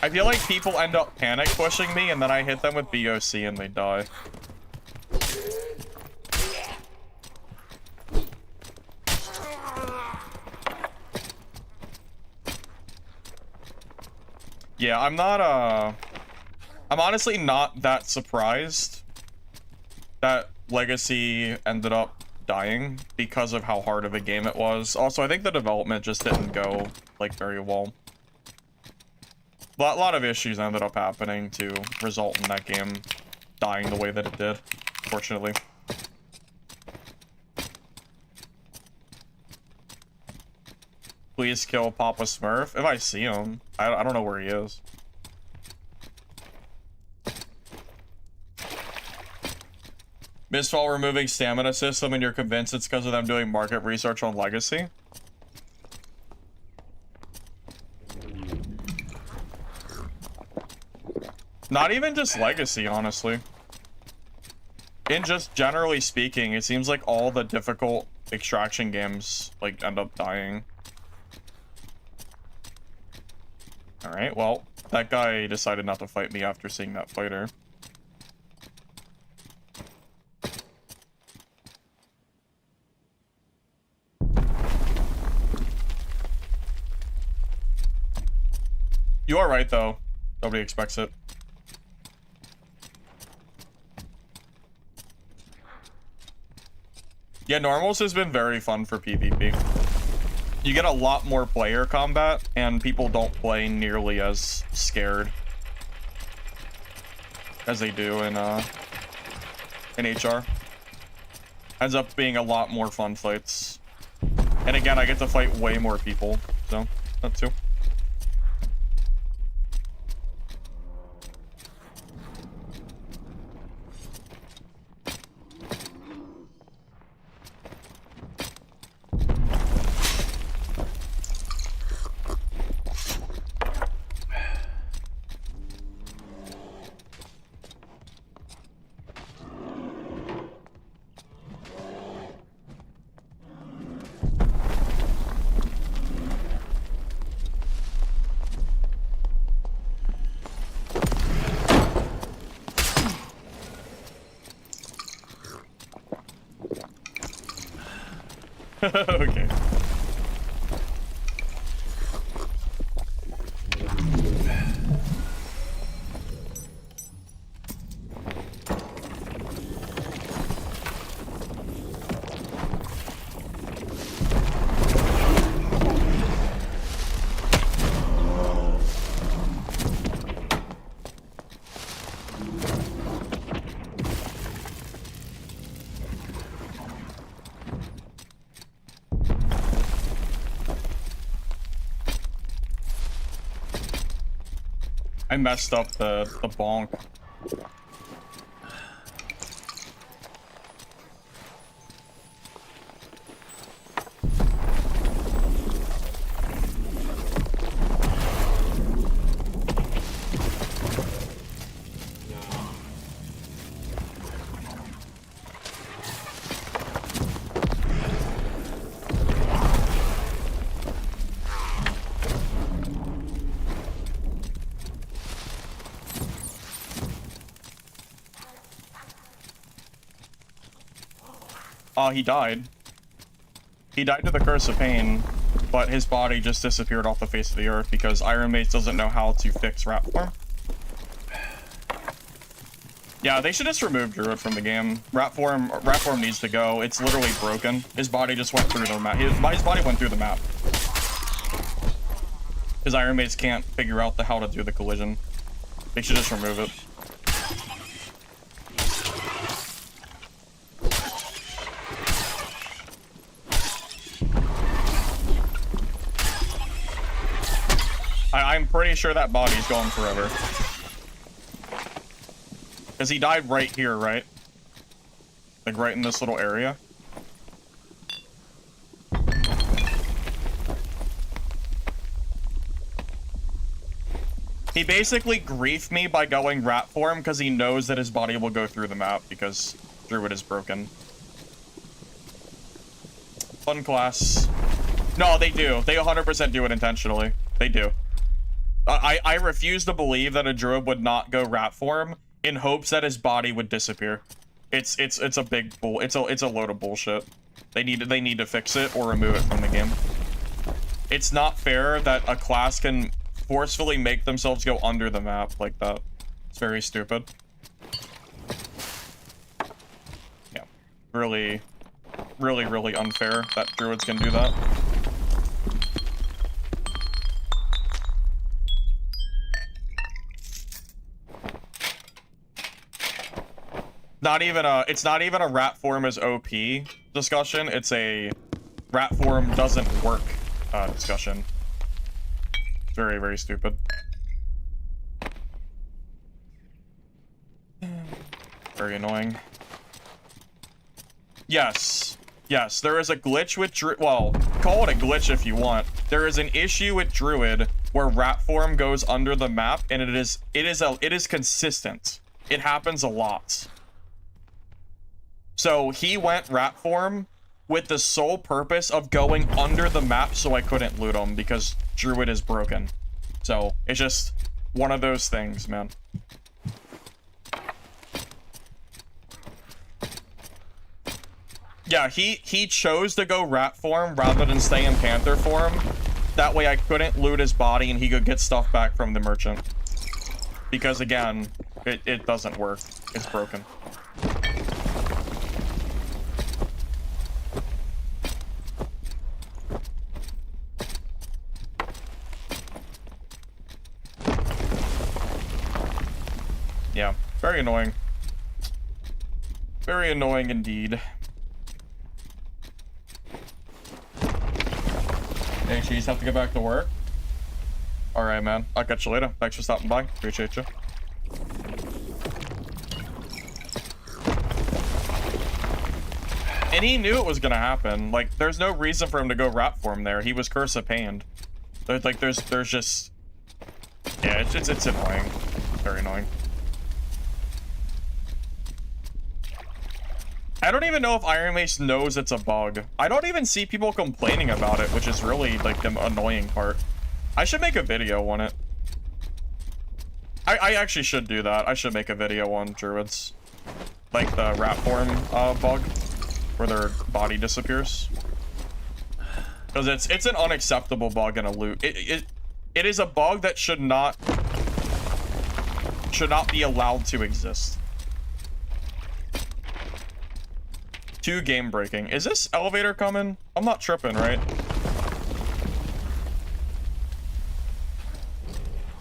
I feel like people end up panic pushing me, and then I hit them with BOC and they die. Yeah, I'm honestly not that surprised that Legacy ended up dying because of how hard of a game it was. Also, I think the development just didn't go, like, very well. A lot of issues ended up happening to result in that game dying the way that it did, fortunately. Please kill Papa Smurf. If I see him, I don't know where he is. Mistfall removing stamina system, and you're convinced it's because of them doing market research on Legacy? Not even just Legacy, honestly. In just generally speaking, it seems like all the difficult extraction games, like, end up dying. Alright, well, that guy decided not to fight me after seeing that fighter. You are right, though. Nobody expects it. Yeah, normals has been very fun for PvP. You get a lot more player combat, and people don't play nearly as scared as they do in HR. Ends up being a lot more fun fights. And again, I get to fight way more people, so that too. Okay. I messed up the bonk. He died. He died to the Curse of Pain, but his body just disappeared off the face of the earth because Iron Mace doesn't know how to fix rat form. Yeah, they should just remove Druid from the game. Rat form needs to go. It's literally broken. His body just went through the map. His body went through the map. His Iron Mace can't figure out how to do the collision. They should just remove it. I'm pretty sure that body's gone forever. Because he died right here, right? Like right in this little area. He basically griefed me by going rat form because he knows that his body will go through the map because Druid is broken. Fun class. No, they do. They 100% do it intentionally. They do. I refuse to believe that a Druid would not go rat form in hopes that his body would disappear. It's a big bull. It's a load of bullshit. They need to fix it or remove it from the game. It's not fair that a class can forcefully make themselves go under the map like that. It's very stupid. Yeah, really unfair that Druids can do that. It's not even a rat form is OP discussion. It's a rat form doesn't work discussion. Very, very stupid. Very annoying. Yes, there is a glitch with well, call it a glitch if you want. There is an issue with Druid where rat form goes under the map, and it is consistent. It happens a lot. So he went rat form with the sole purpose of going under the map so I couldn't loot him because Druid is broken. So it's just one of those things, man. Yeah, he chose to go rat form rather than stay in panther form. That way I couldn't loot his body and he could get stuff back from the merchant. Because again, it doesn't work. It's broken. Yeah, very annoying. Very annoying indeed. Hey, Cheese, have to get back to work? Alright, man. I'll catch you later. Thanks for stopping by. Appreciate you. And he knew it was gonna happen. Like, there's no reason for him to go rat form there. He was Curse of Pain. Like, there's just... Yeah, it's annoying. Very annoying. I don't even know if Iron Mace knows it's a bug. I don't even see people complaining about it, which is really, like, the annoying part. I should make a video on it. I actually should do that. I should make a video on Druids. Like the rat form bug, where their body disappears. Because it's an unacceptable bug in a loot. It is a bug that should not be allowed to exist. Too game breaking. Is this elevator coming? I'm not tripping, right?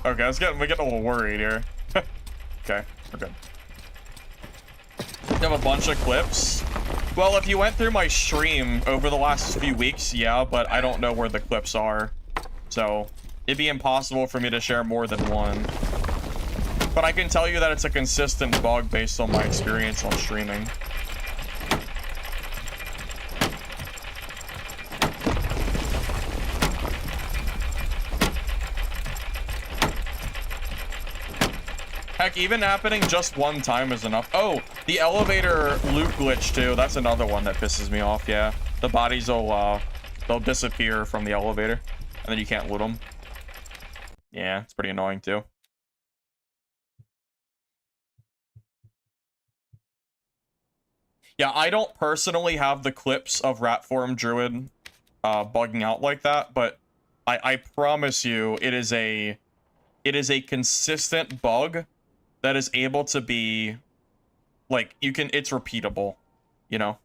Okay, we're getting a little worried here. Okay, we're good. You have a bunch of clips. Well, if you went through my stream over the last few weeks, yeah, but I don't know where the clips are. So, it'd be impossible for me to share more than one. But I can tell you that it's a consistent bug based on my experience on streaming. Heck, even happening just one time is enough. Oh, the elevator loot glitch too. That's another one that pisses me off, yeah. The bodies will, they'll disappear from the elevator, and then you can't loot them. Yeah, it's pretty annoying too. Yeah, I don't personally have the clips of Rat Form Druid bugging out like that, but I promise you it is a consistent bug that is able to be, like, it's repeatable, you know?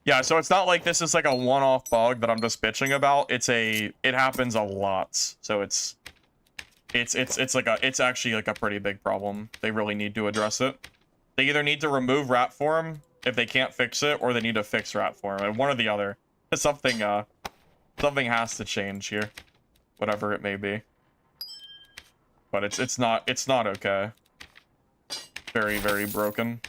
Yeah, so it's not like this is like a one-off bug that I'm just bitching about. It happens a lot. So it's actually like a pretty big problem. They really need to address it. They either need to remove rat form if they can't fix it, or they need to fix rat form. And one or the other. Something has to change here. Whatever it may be. But it's not okay. Very, very broken.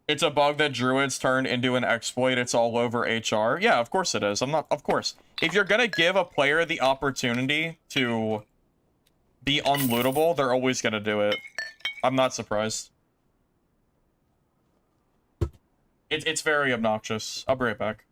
It's a bug that druids turn into an exploit. It's all over HR. Yeah, of course it is. Of course. If you're gonna give a player the opportunity to be unlootable, they're always gonna do it. I'm not surprised. It's very obnoxious. I'll be right back.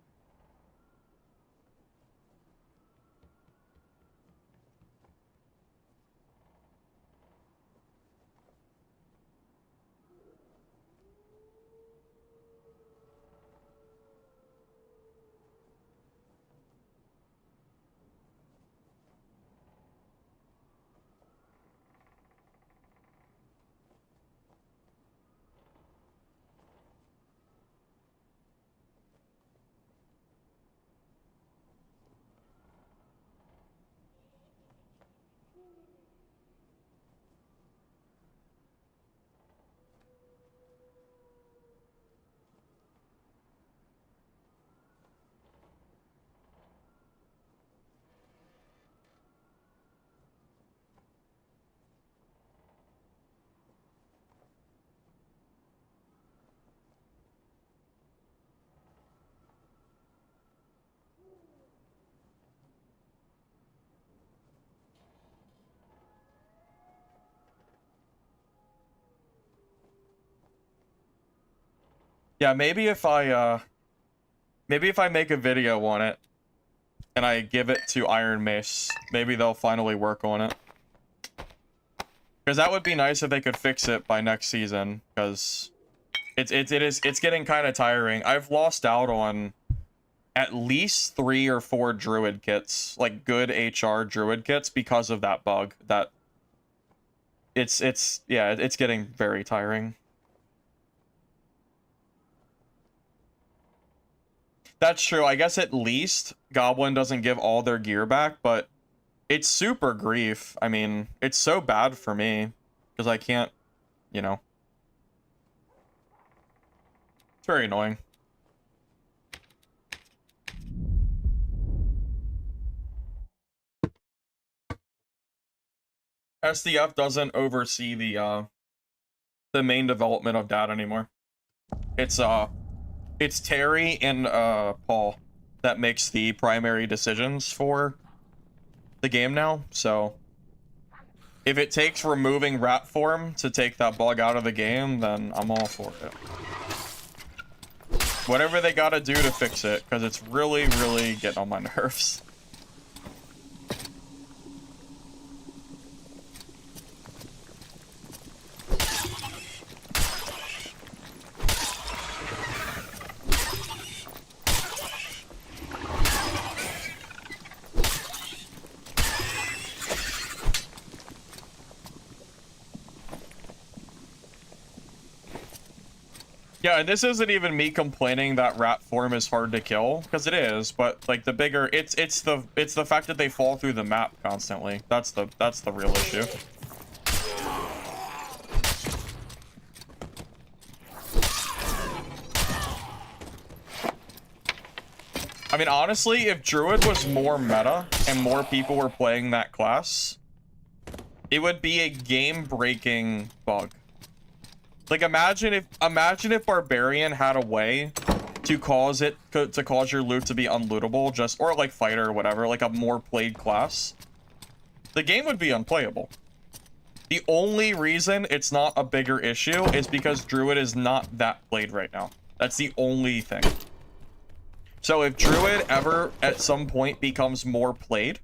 Yeah, maybe if I make a video on it and I give it to Iron Mace, maybe they'll finally work on it. Because that would be nice if they could fix it by next season, because it's getting kind of tiring. I've lost out on at least 3 or 4 druid kits, like good HR druid kits, because of that bug. That it's getting very tiring. That's true. I guess at least Goblin doesn't give all their gear back, but it's super grief. I mean, it's so bad for me because I can't, you know. It's very annoying. SDF doesn't oversee the main development of data anymore. It's Terry and Paul that makes the primary decisions for the game now, so if it takes removing rat form to take that bug out of the game, then I'm all for it. Whatever they gotta do to fix it, because it's really, really getting on my nerves. Yeah, and this isn't even me complaining that rat form is hard to kill, because it is, but like the bigger it's the fact that they fall through the map constantly. That's the real issue. I mean, honestly, if Druid was more meta and more people were playing that class, it would be a game-breaking bug. Like, imagine if Barbarian had a way to cause your loot to be unlootable, just, or like Fighter or whatever, like a more played class. The game would be unplayable. The only reason it's not a bigger issue is because Druid is not that played right now. That's the only thing. So if Druid ever at some point becomes more played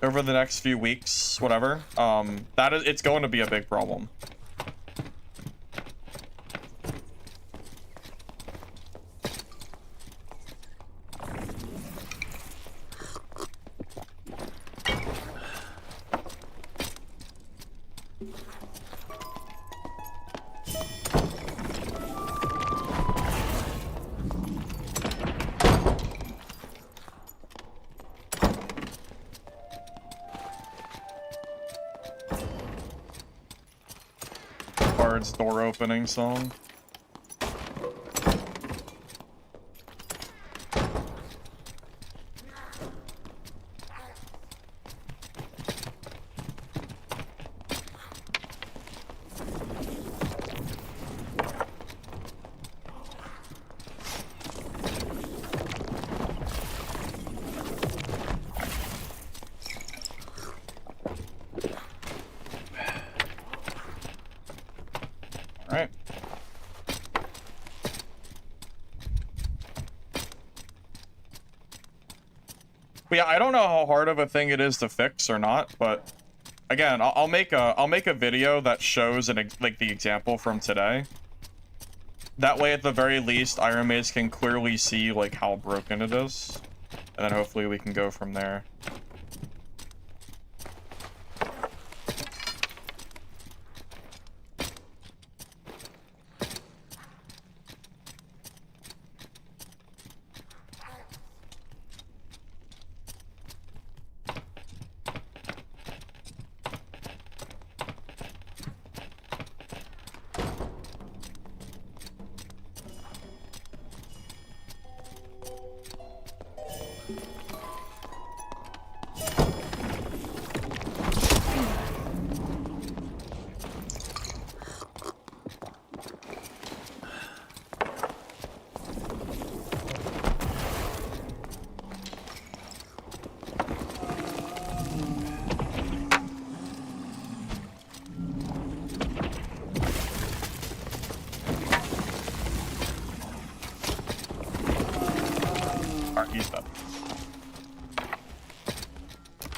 over the next few weeks, whatever, it's going to be a big problem. Bard's door opening song. Alright. But yeah, I don't know how hard of a thing it is to fix or not, but again, I'll make a video that shows like the example from today. That way, at the very least, Iron Maze can clearly see like how broken it is, and then hopefully we can go from there.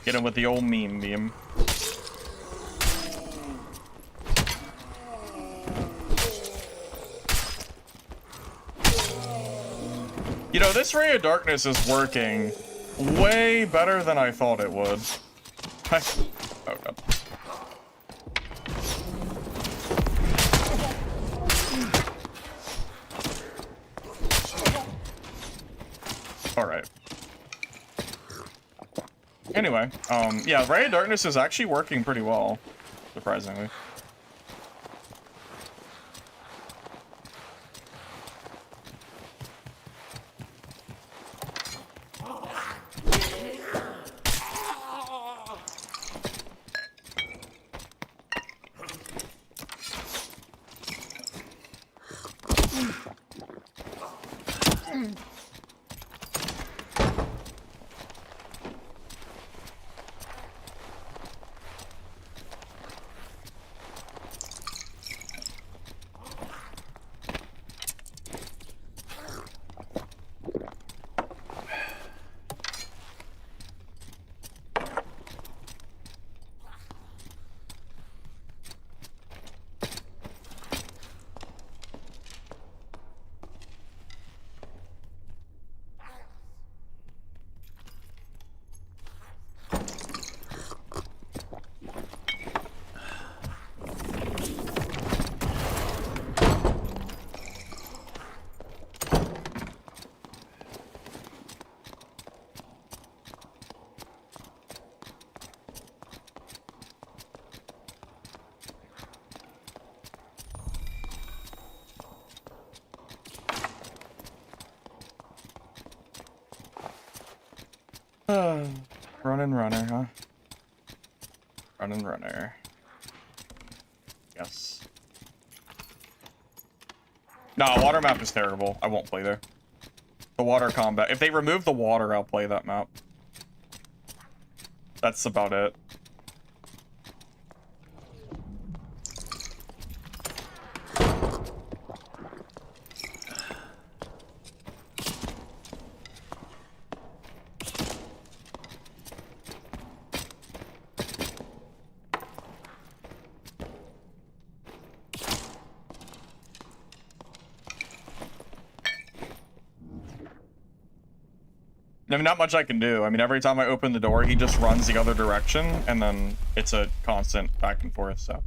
Get him with the old meme. You know, this Ray of Darkness is working way better than I thought it would. Oh god. Alright. Anyway, yeah, Ray of Darkness is actually working pretty well, surprisingly. Runner, huh? Runner. Yes. No, water map is terrible. I won't play there. The water combat. If they remove the water, I'll play that map. That's about it. I mean, not much I can do. I mean, every time I open the door, he just runs the other direction, and then it's a constant back and forth, so.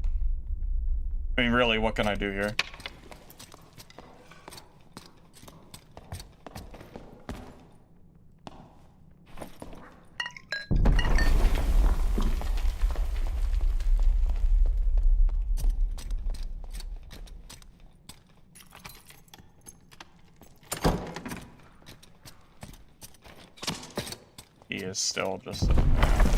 I mean, really, what can I do here? He is still just sitting there.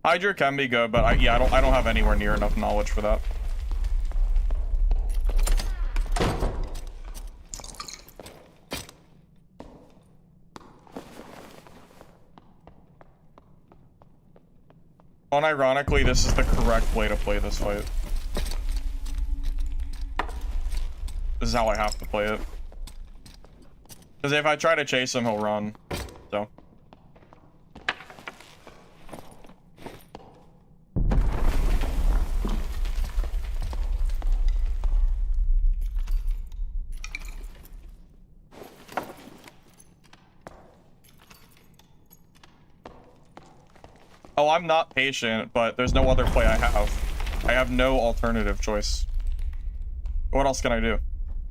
Hydra can be good, but I don't have anywhere near enough knowledge for that. Unironically, this is the correct way to play this fight. This is how I have to play it. Because if I try to chase him, he'll run. So. Oh, I'm not patient, but there's no other play I have. I have no alternative choice. What else can I do?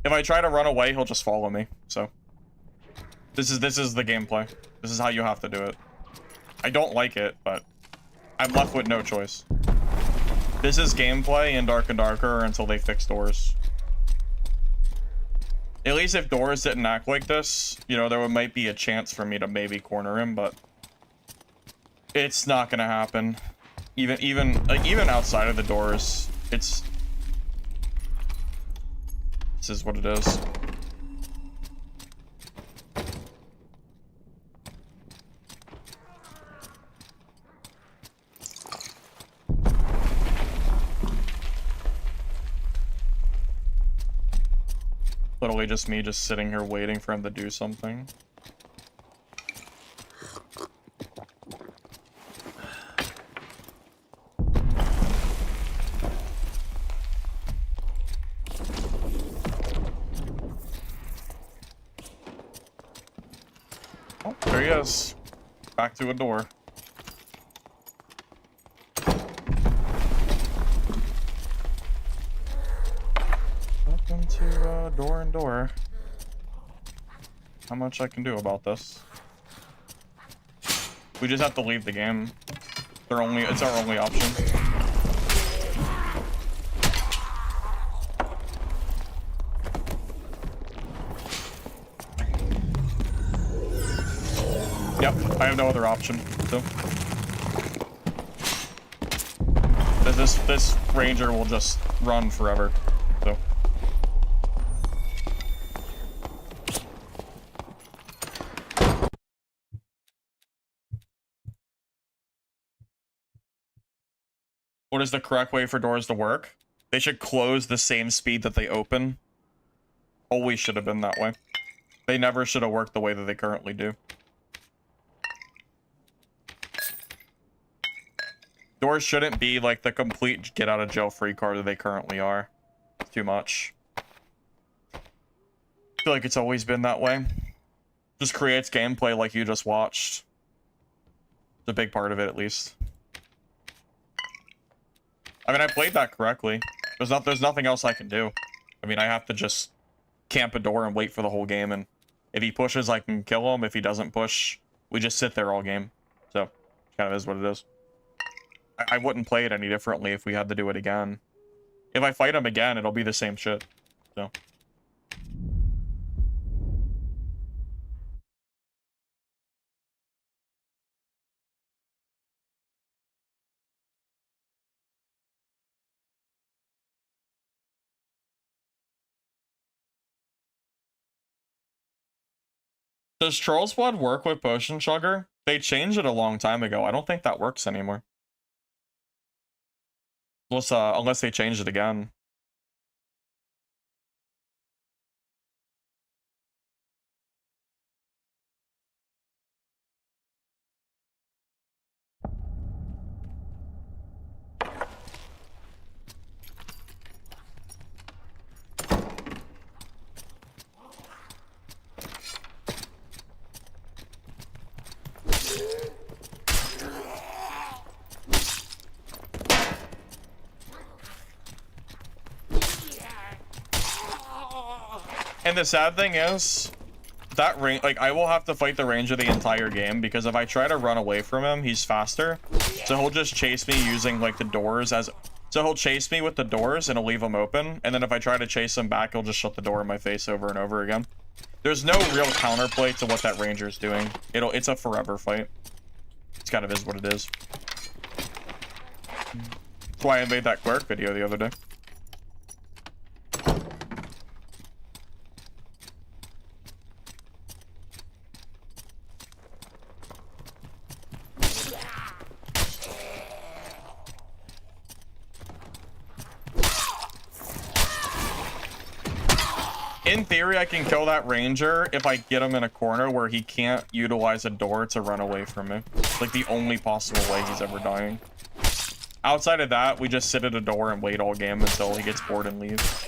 If I try to run away, he'll just follow me. So this is the gameplay. This is how you have to do it. I don't like it, but I'm left with no choice. This is gameplay in Dark and Darker until they fix doors. At least if doors didn't act like this, you know, there might be a chance for me to maybe corner him, but it's not gonna happen. Even outside of the doors, this is what it is. Literally just me just sitting here waiting for him to do something. Oh, there he is. Back to a door. Up into door and door. How much I can do about this? We just have to leave the game. It's our only option. Yep, I have no other option, so. This ranger will just run forever, so. What is the correct way for doors to work? They should close the same speed that they open. Always should have been that way. They never should have worked the way that they currently do. Doors shouldn't be like the complete get out of jail free card that they currently are. It's too much. I feel like it's always been that way. Just creates gameplay like you just watched. It's a big part of it, at least. I mean, I played that correctly. There's nothing else I can do. I mean, I have to just camp a door and wait for the whole game, and if he pushes, I can kill him. If he doesn't push, we just sit there all game. So, kind of is what it is. I wouldn't play it any differently if we had to do it again. If I fight him again, it'll be the same shit. So. Does Troll's Blood work with Potion Chugger? They changed it a long time ago. I don't think that works anymore. Unless they changed it again. And the sad thing is, that range, like, I will have to fight the ranger the entire game, because if I try to run away from him, he's faster. So he'll just chase me using, like, the doors as... So he'll chase me with the doors, and he'll leave them open. And then if I try to chase him back, he'll just shut the door in my face over and over again. There's no real counterplay to what that ranger's doing. It's a forever fight. It kind of is what it is. That's why I made that cleric video the other day. In theory, I can kill that ranger if I get him in a corner where he can't utilize a door to run away from me. It's like the only possible way he's ever dying. Outside of that, we just sit at a door and wait all game until he gets bored and leaves.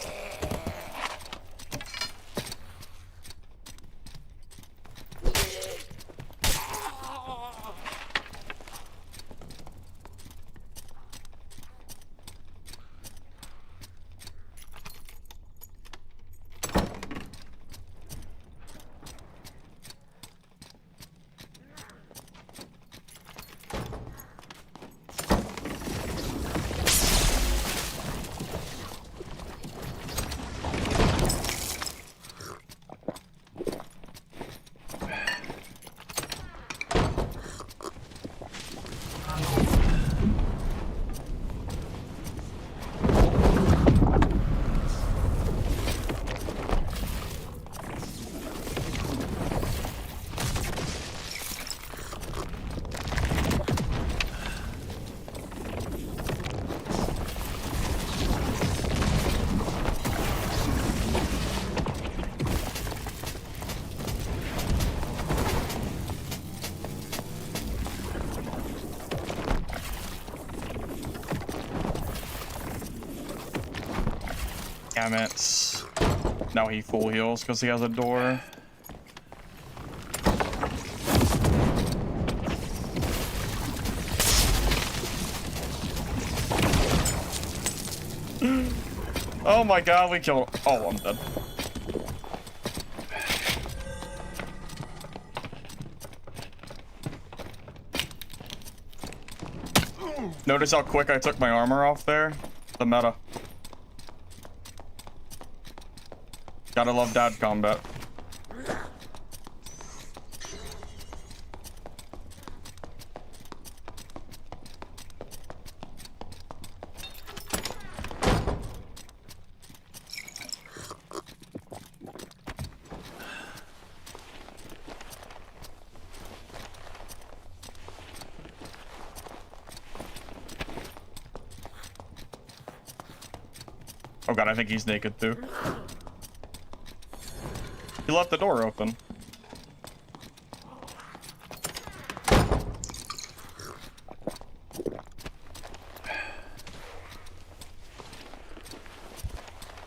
Damn it. Now he full heals because he has a door. Oh my god, we killed him. Oh, I'm dead. Notice how quick I took my armor off there? The meta. Gotta love dad combat. Oh god, I think he's naked too. He left the door open.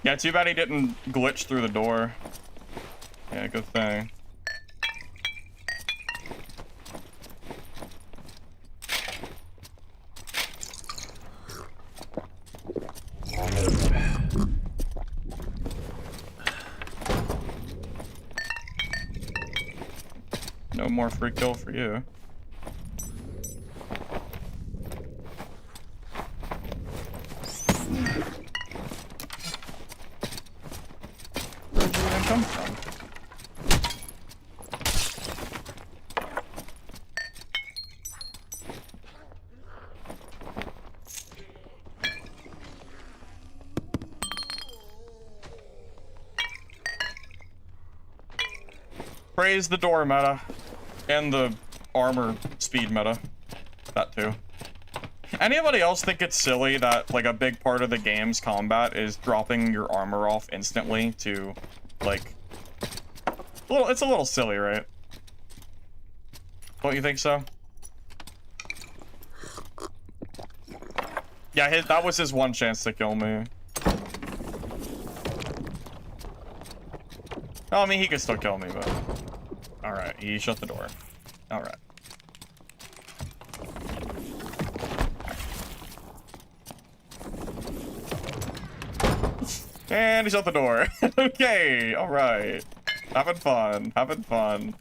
Yeah, too bad he didn't glitch through the door. Yeah, good thing. No more free kill for you. Praise the door meta. And the armor speed meta. That too. Anybody else think it's silly that, like, a big part of the game's combat is dropping your armor off instantly to, like... Well, it's a little silly, right? Don't you think so? Yeah, that was his one chance to kill me. Oh, I mean, he could still kill me, but... Alright, he shut the door. Alright. And he shut the door. Okay, alright. Having fun, having fun.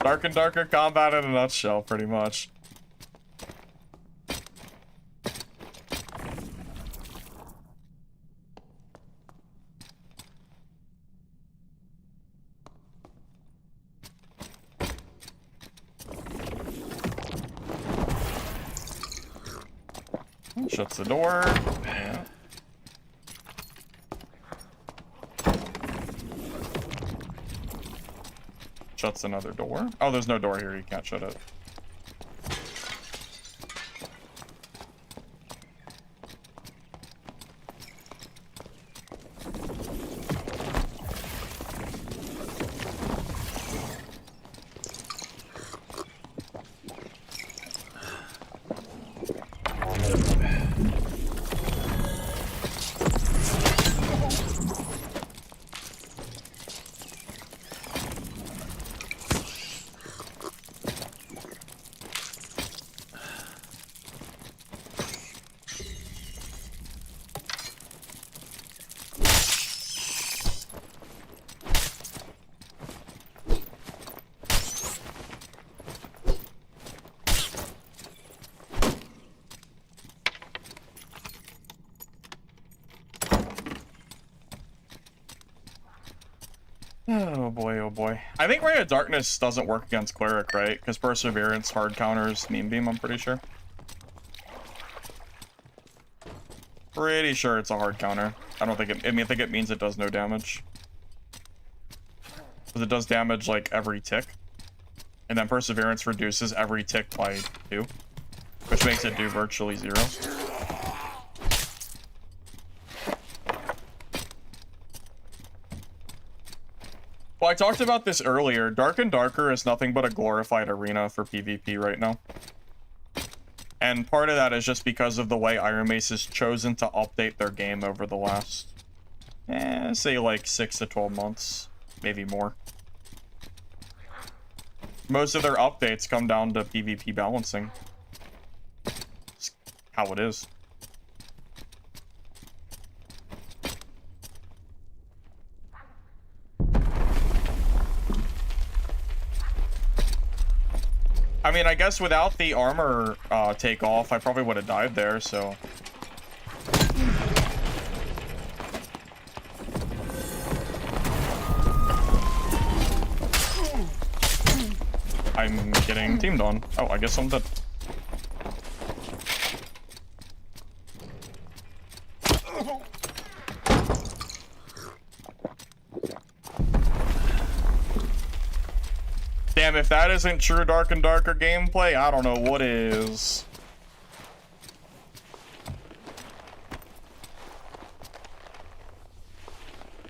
Dark and darker combat in a nutshell, pretty much. Shuts the door. Yeah. Shuts another door. Oh, there's no door here. You can't shut it. Oh boy, oh boy. I think Ray of Darkness doesn't work against Cleric, right? Because Perseverance hard counters Meme Beam, I'm pretty sure. Pretty sure it's a hard counter. I don't think it, I think it means it does no damage. Because it does damage like every tick. And then Perseverance reduces every tick by 2. Which makes it do virtually 0. Well, I talked about this earlier. Dark and Darker is nothing but a glorified arena for PvP right now. And part of that is just because of the way Iron Mace has chosen to update their game over the last, say like 6 to 12 months, maybe more. Most of their updates come down to PvP balancing. It's how it is. I mean, I guess without the armor takeoff, I probably would have died there, so... I'm getting teamed on. Oh, I guess I'm dead. Damn, if that isn't true Dark and Darker gameplay, I don't know what is.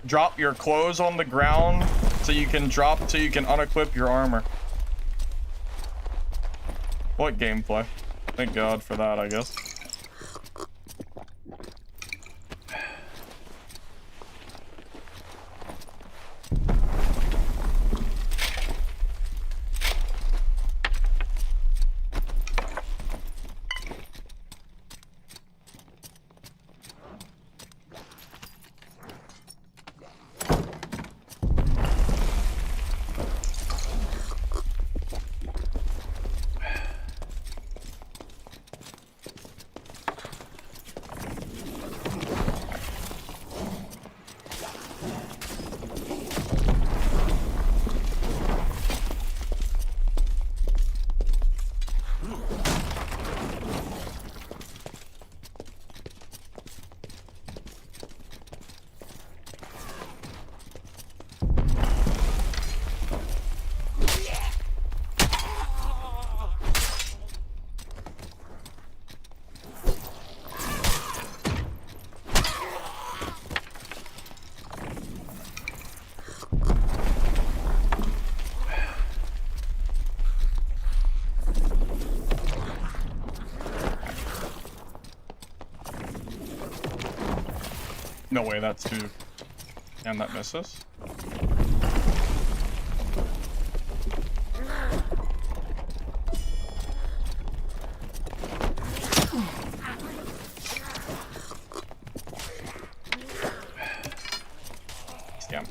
Drop your clothes on the ground so you can unequip your armor. What gameplay? Thank God for that, I guess. No way, that's too... Damn, that misses. Damn.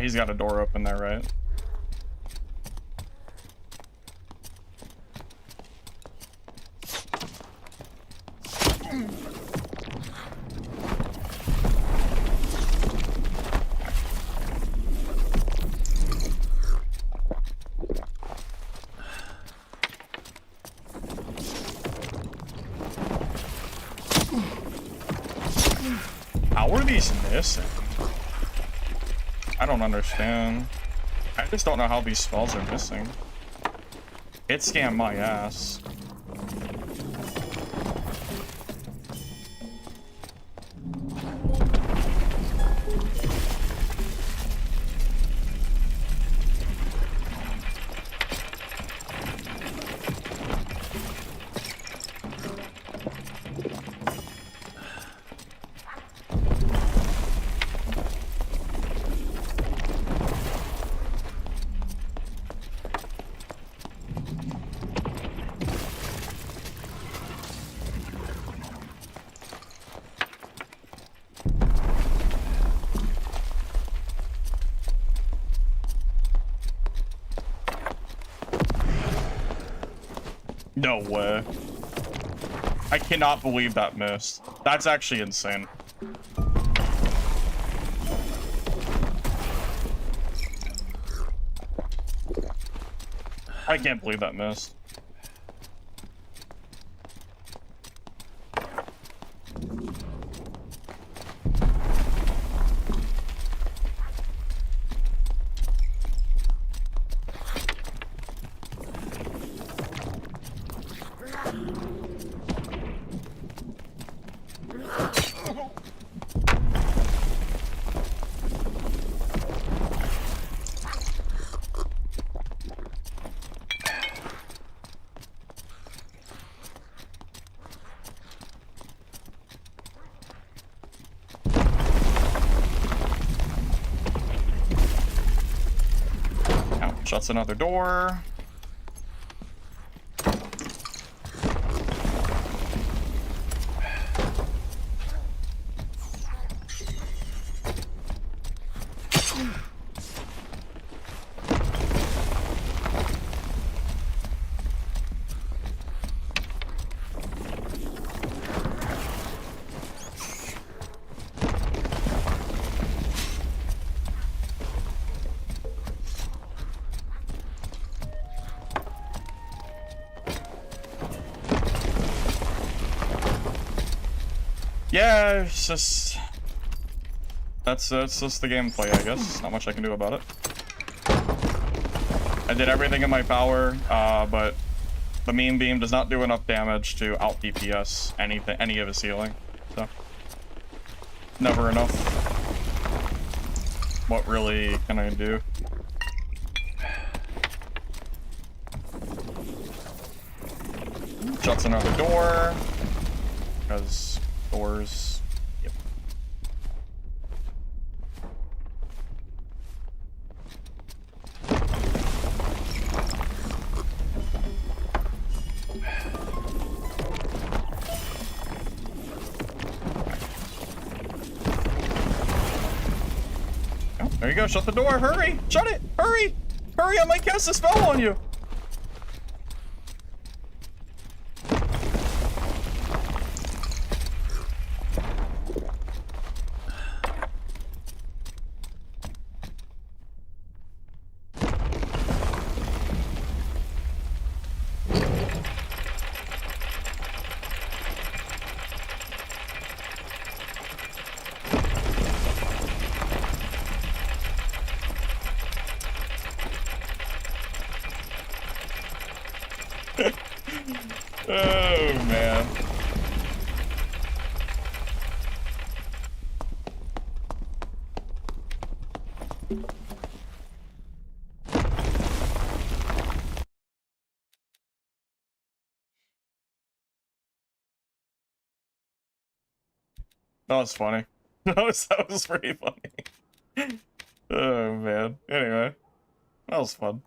He's got a door open there, right? How are these missing? I don't understand. I just don't know how these spells are missing. It scammed my ass. No way. I cannot believe that missed. That's actually insane. I can't believe that missed. Shuts another door. Yeah, it's just... That's just the gameplay, I guess. Not much I can do about it. I did everything in my power, but the meme beam does not do enough damage to out DPS any of his healing. So, never enough. What really can I do? Shuts another door. Because doors. Yep. Oh, there you go. Shut the door. Hurry! Shut it! Hurry! Hurry! I might cast a spell on you! Oh man. That was funny. That was pretty funny. Oh man. Anyway, that was fun.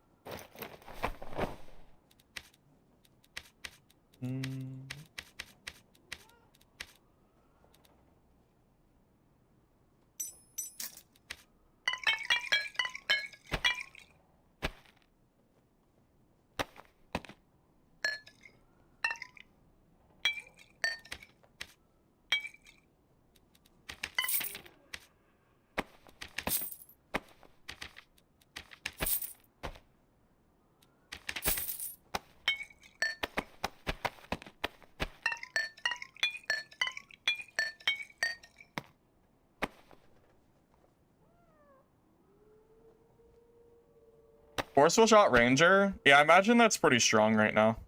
Forceful shot ranger. Yeah, I imagine that's pretty strong right now.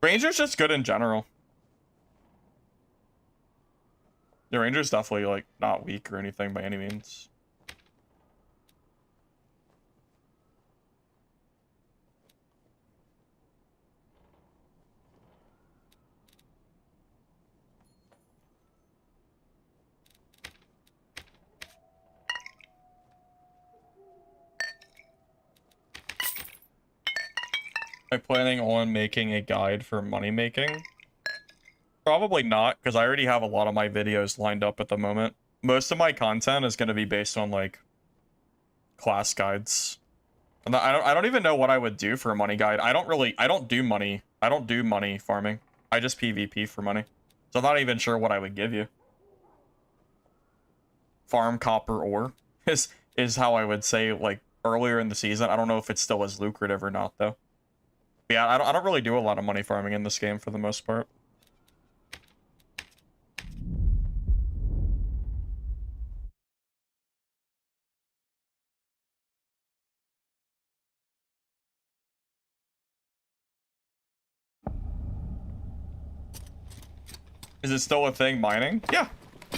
Ranger's just good in general. The ranger's definitely like not weak or anything by any means. Am I planning on making a guide for money making? Probably not, because I already have a lot of my videos lined up at the moment. Most of my content is going to be based on like class guides. And I don't even know what I would do for a money guide. I don't do money farming. I just PvP for money. So I'm not even sure what I would give you. Farm copper ore is how I would say like earlier in the season. I don't know if it's still as lucrative or not though. Yeah, I don't really do a lot of money farming in this game for the most part. Is it still a thing, mining? Yeah.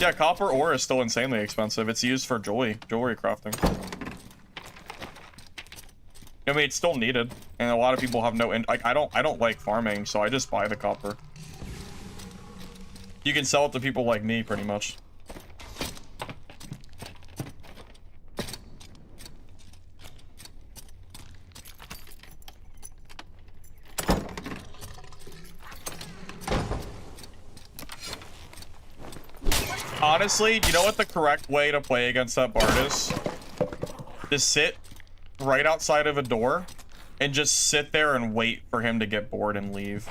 Yeah, copper ore is still insanely expensive. It's used for jewelry crafting. I mean, it's still needed, and a lot of people have no I don't like farming, so I just buy the copper. You can sell it to people like me, pretty much. Honestly, you know what the correct way to play against that bard is? Just sit right outside of a door and just sit there and wait for him to get bored and leave.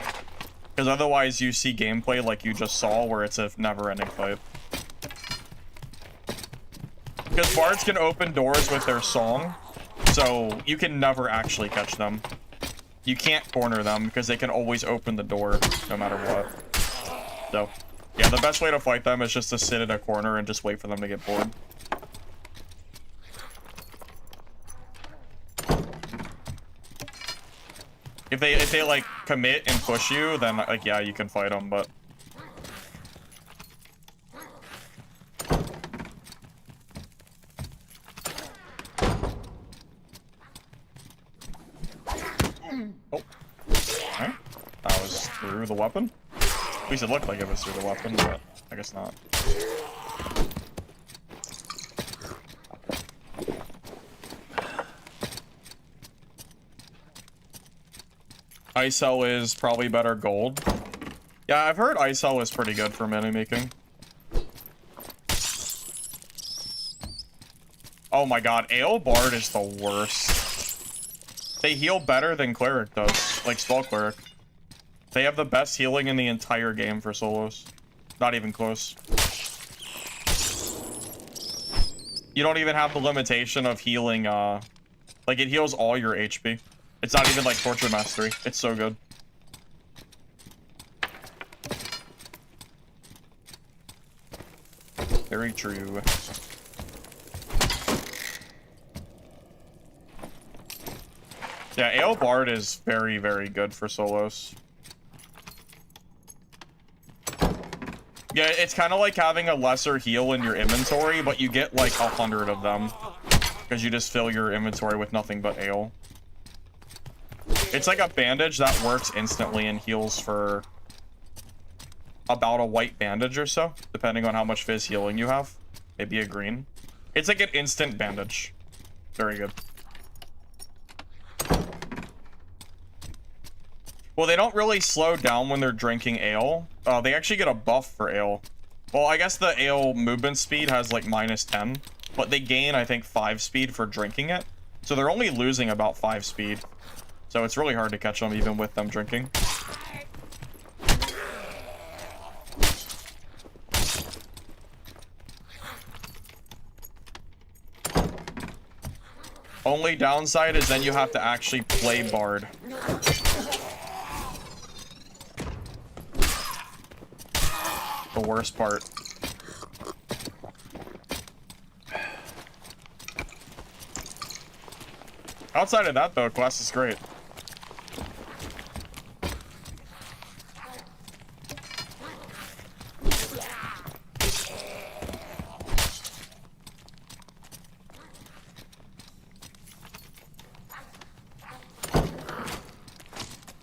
Because otherwise you see gameplay like you just saw where it's a never-ending fight. Because bards can open doors with their song, so you can never actually catch them. You can't corner them because they can always open the door no matter what. So, yeah, the best way to fight them is just to sit in a corner and just wait for them to get bored. If they like commit and push you, then like yeah, you can fight them, but oh, okay. That was through the weapon. At least it looked like it was through the weapon, but I guess not. ISO is probably better gold. Yeah, I've heard ISO is pretty good for money making. Oh my god, Eldegarde is the worst. They heal better than Cleric does, like Spell Cleric. They have the best healing in the entire game for solos. Not even close. You don't even have the limitation of healing, like it heals all your HP. It's not even like Torture Mastery. It's so good. Very true. Yeah, Eldegarde is very, very good for solos. Yeah, it's kind of like having a lesser heal in your inventory, but you get like 100 of them. Because you just fill your inventory with nothing but ale. It's like a bandage that works instantly and heals for about a white bandage or so, depending on how much fizz healing you have. Maybe a green. It's like an instant bandage. Very good. Well, they don't really slow down when they're drinking ale. They actually get a buff for ale. Well, I guess the ale movement speed has like -10, but they gain, I think, 5 speed for drinking it. So they're only losing about 5 speed. So it's really hard to catch them even with them drinking. Only downside is then you have to actually play Bard. The worst part. Outside of that, though, quest is great.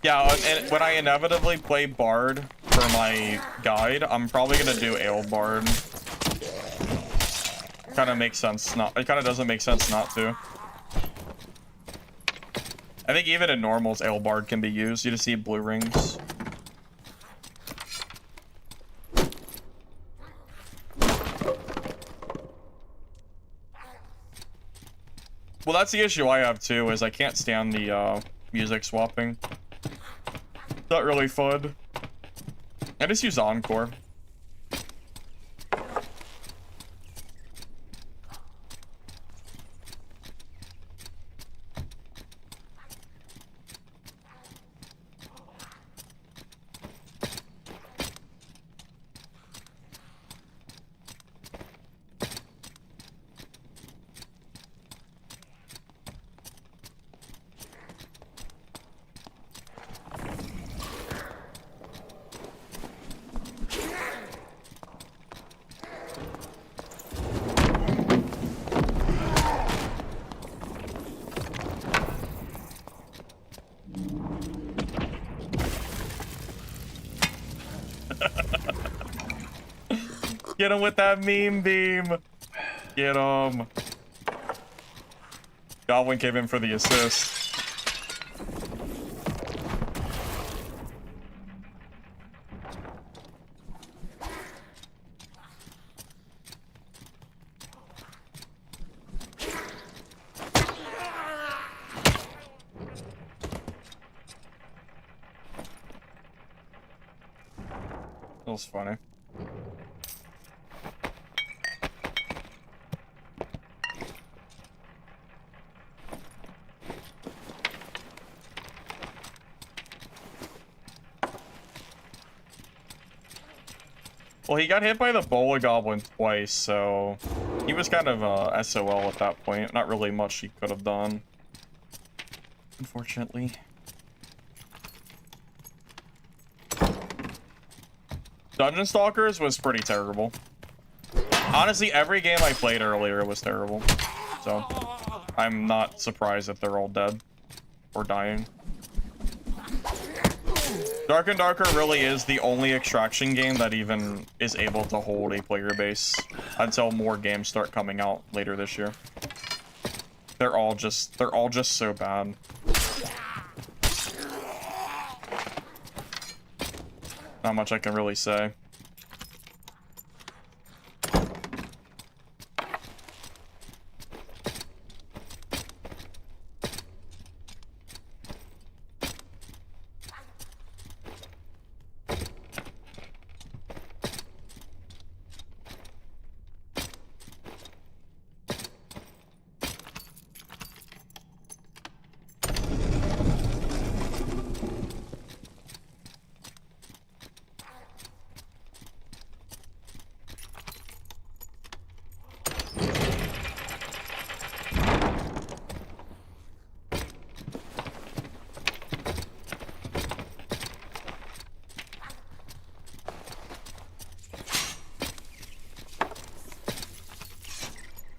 Yeah, and when I inevitably play Bard for my guide, I'm probably gonna do Ale Bard. Kind of makes sense. It kind of doesn't make sense not to. I think even in normals, Ale Bard can be used. You just see blue rings. Well, that's the issue I have too, is I can't stand the music swapping. Not really fun. I just use Encore. Get him with that meme beam. Get him. Goblin came in for the assist. That was funny. Well, he got hit by the Bola Goblin twice, so he was kind of SOL at that point. Not really much he could have done, unfortunately. Dungeon Stalkers was pretty terrible. Honestly, every game I played earlier was terrible. So, I'm not surprised that they're all dead or dying. Dark and Darker really is the only extraction game that even is able to hold a player base until more games start coming out later this year. They're all just so bad. Not much I can really say.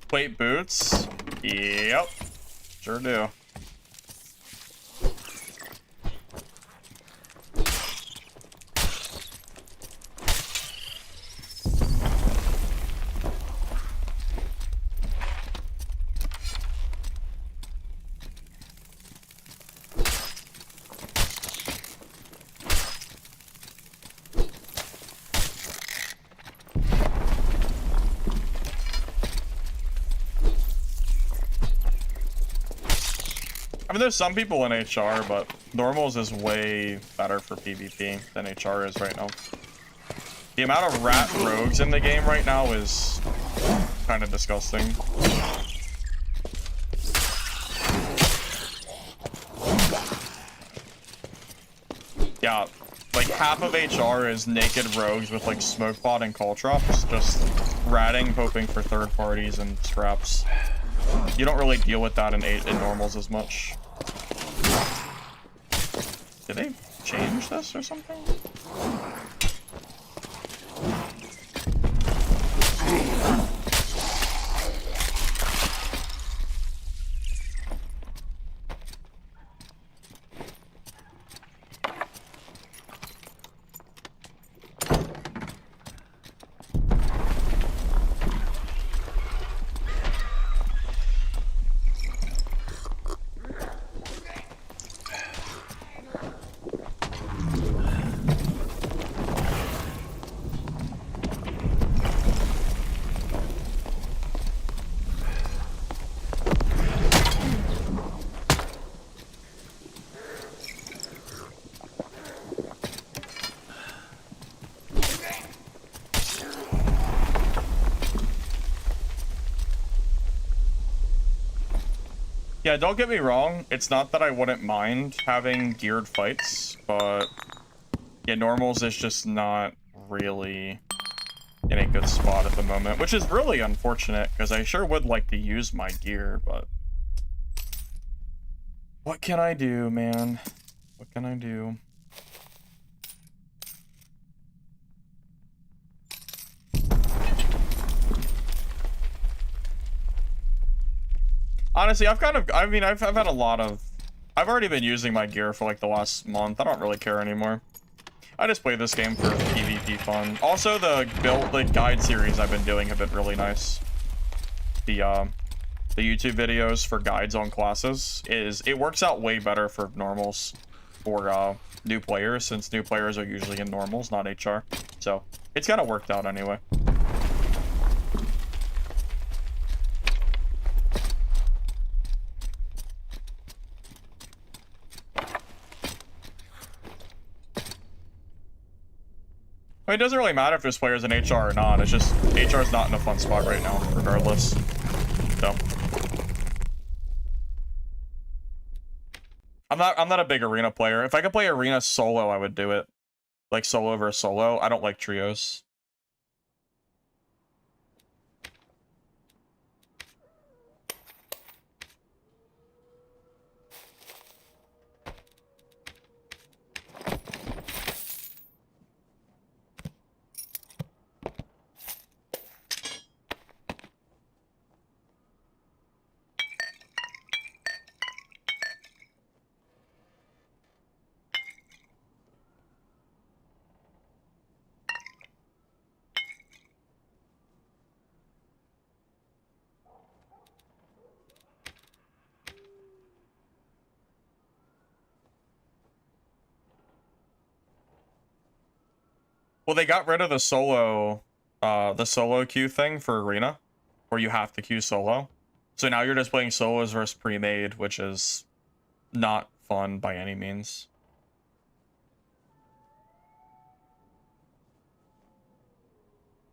Plate boots? Yep. Sure do. I mean, there's some people in HR, but normals is way better for PvP than HR is right now. The amount of rat rogues in the game right now is kind of disgusting. Yeah, like half of HR is naked rogues with like smoke pot and call drops, just ratting, hoping for third parties and scraps. You don't really deal with that in normals as much. Did they change this or something? Yeah, don't get me wrong, it's not that I wouldn't mind having geared fights, but yeah, normals is just not really in a good spot at the moment, which is really unfortunate, because I sure would like to use my gear, but what can I do, man? What can I do? Honestly, I've had a lot of... I've already been using my gear for like the last month. I don't really care anymore. I just play this game for PvP fun. Also, the guide series I've been doing have been really nice. The YouTube videos for guides on classes it works out way better for normals for new players, since new players are usually in normals, not HR. So it's kind of worked out anyway. I mean, it doesn't really matter if there's players in HR or not. It's just HR's not in a fun spot right now, regardless. So I'm not a big arena player. If I could play arena solo, I would do it. Like solo versus solo. I don't like trios. Well, they got rid of the solo queue thing for arena, where you have to queue solo. So now you're just playing solos versus pre-made, which is not fun by any means.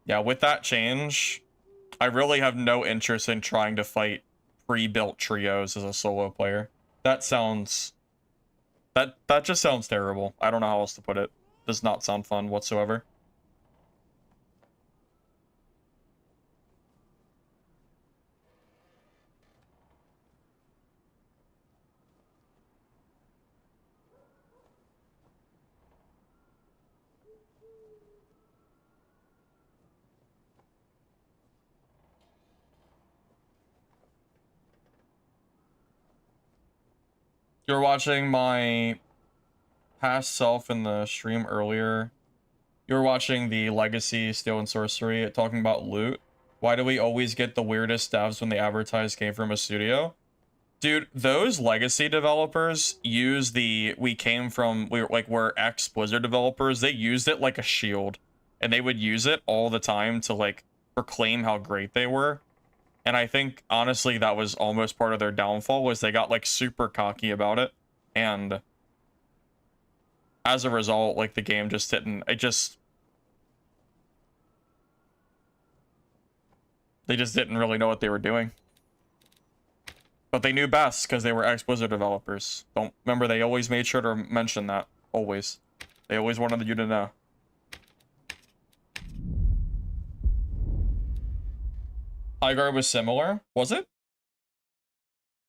Yeah, with that change, I really have no interest in trying to fight pre-built trios as a solo player. That sounds... That just sounds terrible. I don't know how else to put it. Does not sound fun whatsoever. You were watching my past self in the stream earlier. You were watching the Legacy, Steel, and Sorcery, talking about loot. Why do we always get the weirdest devs when they advertise came from a studio? Dude, those Legacy developers use we're ex-Blizzard developers. They used it like a shield. And they would use it all the time to, like, proclaim how great they were. And I think, honestly, that was almost part of their downfall, was they got, like, super cocky about it. And as a result, like, the game just didn't... They just didn't really know what they were doing. But they knew best, because they were ex-Blizzard developers. Don't... Remember, they always made sure to mention that. Always. They always wanted you to know. High Guard was similar? Was it?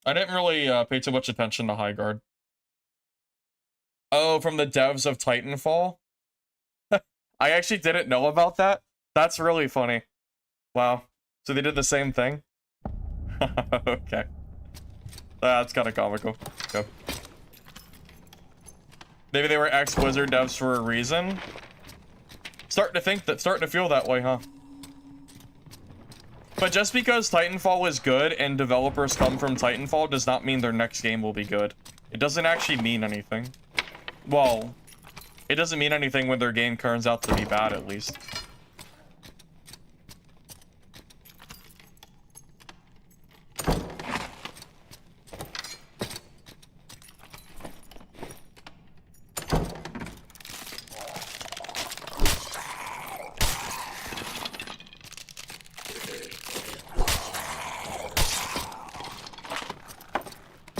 I didn't really pay too much attention to High Guard. Oh, from the devs of Titanfall? I actually didn't know about that. That's really funny. Wow. So they did the same thing? Okay. That's kind of comical. Go. Maybe they were ex-Blizzard devs for a reason? Starting to feel that way, huh? But just because Titanfall is good and developers come from Titanfall does not mean their next game will be good. It doesn't actually mean anything. Well, it doesn't mean anything when their game turns out to be bad, at least.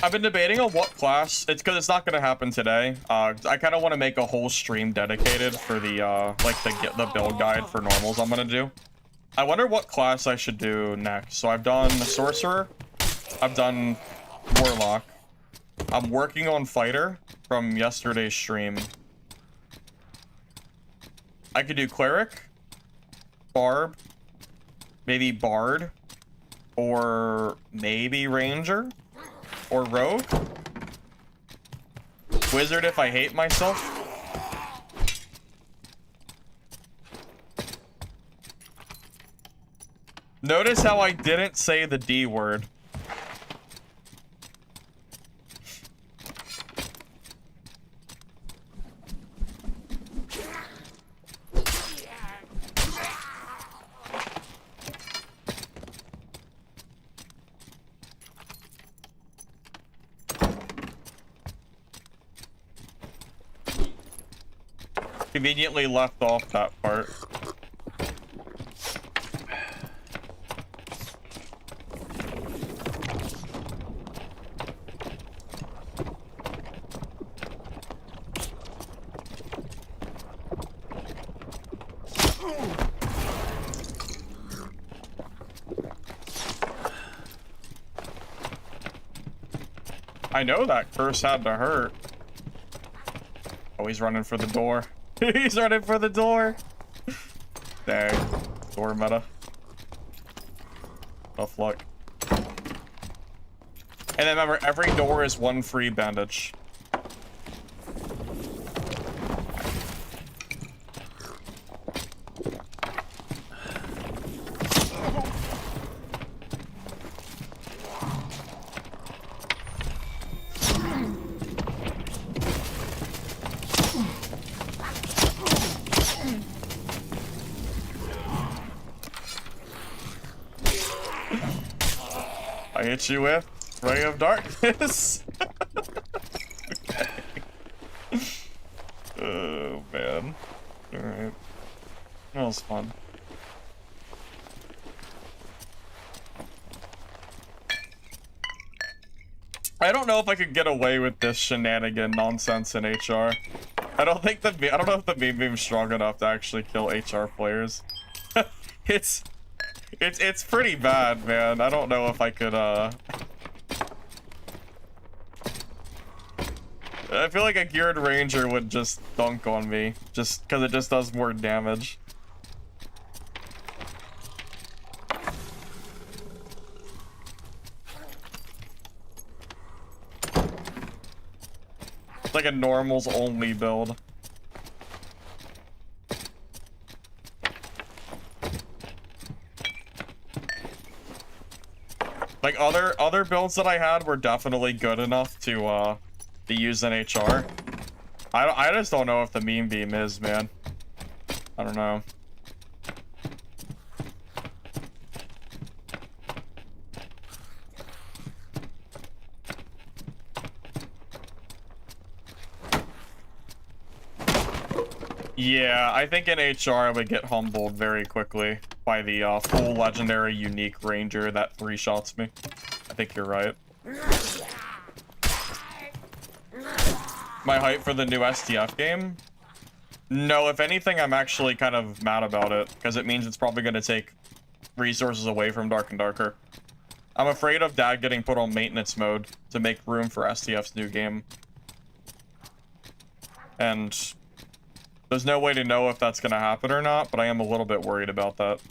I've been debating on what class. It's because it's not going to happen today. I kind of want to make a whole stream dedicated for the the build guide for normals I'm going to do. I wonder what class I should do next. So I've done Sorcerer. I've done Warlock. I'm working on Fighter from yesterday's stream. I could do Cleric, Barb, maybe Bard, or maybe Ranger. Or Rogue? Wizard if I hate myself? Notice how I didn't say the D word. Conveniently left off that part. I know that curse had to hurt. Oh, he's running for the door. He's running for the door. Dang. Door meta. Tough luck. And then remember, every door is one free bandage. I hit you with Ray of Darkness. Okay. Oh, man. Alright. That was fun. I don't know if I could get away with this shenanigan nonsense in HR. I don't know if the beam beam's strong enough to actually kill HR players. It's pretty bad, man. I don't know if I could, I feel like a geared ranger would just dunk on me, just because it just does more damage. It's like a normals only build. Like other builds that I had were definitely good enough to be used in HR. I just don't know if the meme beam is, man. I don't know. Yeah, I think in HR I would get humbled very quickly by the full legendary unique ranger that 3-shots me. I think you're right. My hype for the new STF game? No, if anything, I'm actually kind of mad about it, because it means it's probably going to take resources away from Dark and Darker. I'm afraid of Dad getting put on maintenance mode to make room for STF's new game. And there's no way to know if that's going to happen or not, but I am a little bit worried about that.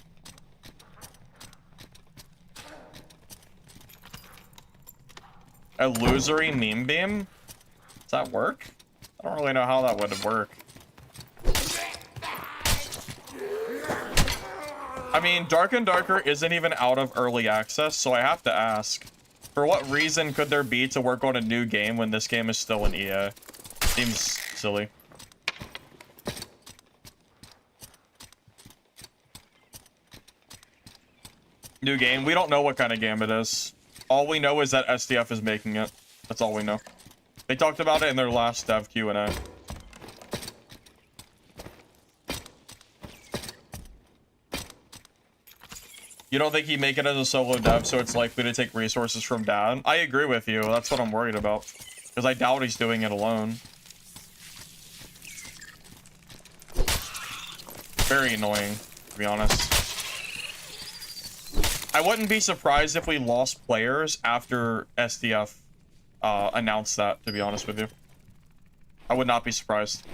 Illusory meme beam? Does that work? I don't really know how that would work. I mean, Dark and Darker isn't even out of early access, so I have to ask. For what reason could there be to work on a new game when this game is still in EA? Seems silly. New game? We don't know what kind of game it is. All we know is that SDF is making it. That's all we know. They talked about it in their last dev Q&A. You don't think he'd make it as a solo dev, so it's likely to take resources from Dad? I agree with you. That's what I'm worried about. Because I doubt he's doing it alone. Very annoying, to be honest. I wouldn't be surprised if we lost players after SDF announced that, to be honest with you. I would not be surprised.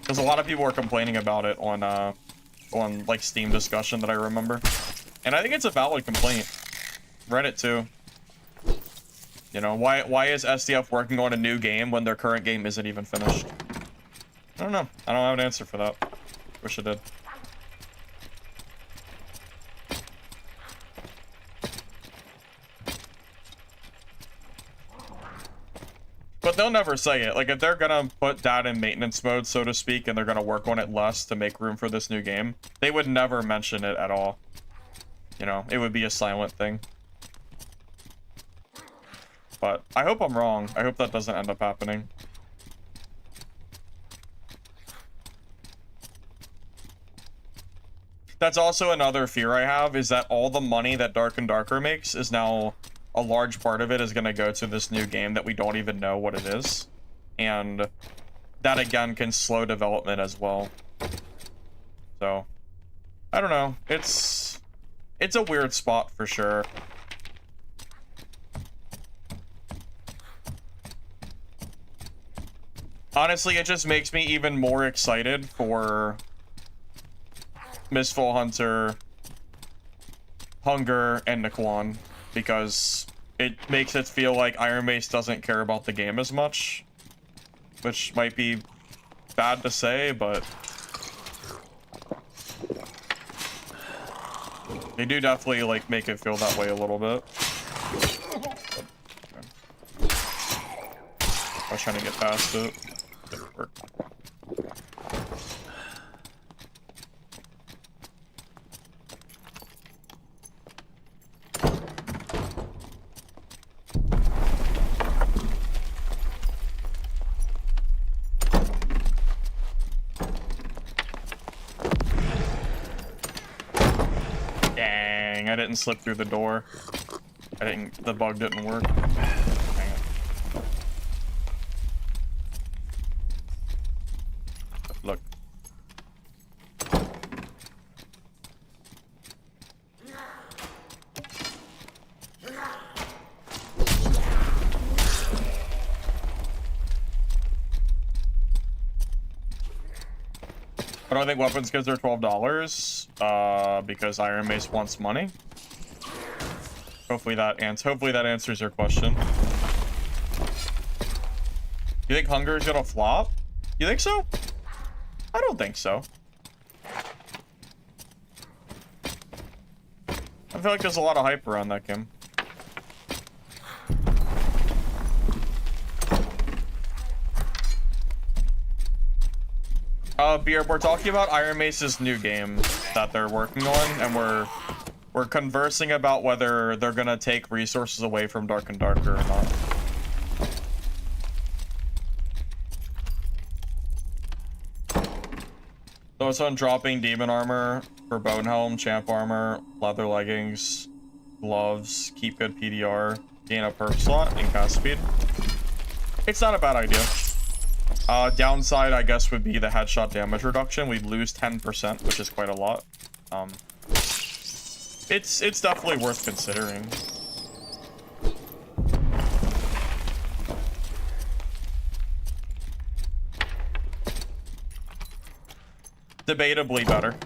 Because a lot of people were complaining about it on like Steam discussion that I remember. And I think it's a valid complaint. Reddit too. You know, why is SDF working on a new game when their current game isn't even finished? I don't know. I don't have an answer for that. Wish I did. But they'll never say it. Like, if they're gonna put Dad in maintenance mode, so to speak, and they're gonna work on it less to make room for this new game, they would never mention it at all. You know, it would be a silent thing. But I hope I'm wrong. I hope that doesn't end up happening. That's also another fear I have, is that all the money that Dark and Darker makes is now... a large part of it is going to go to this new game that we don't even know what it is. And that, again, can slow development as well. So, I don't know. It's a weird spot for sure. Honestly, it just makes me even more excited for Mistfall Hunter, Hunger, and Naquan. Because it makes it feel like Iron Mace doesn't care about the game as much. Which might be bad to say, but... they do definitely, like, make it feel that way a little bit. I was trying to get past it. Didn't work. I didn't slip through the door. The bug didn't work. Dang it. Look. But I think weapons goods are $12, because Iron Mace wants money. Hopefully that answers your question. You think Hunger is gonna flop? You think so? I don't think so. I feel like there's a lot of hype around that game. Beer, we're talking about Iron Mace's new game that they're working on, and we're conversing about whether they're gonna take resources away from Dark and Darker or not. So it's on dropping demon armor for bone helm, champ armor, leather leggings, gloves, keep good PDR, gain a perk slot, and cast speed. It's not a bad idea. Downside, I guess, would be the headshot damage reduction. We'd lose 10%, which is quite a lot. It's definitely worth considering. Debatably better.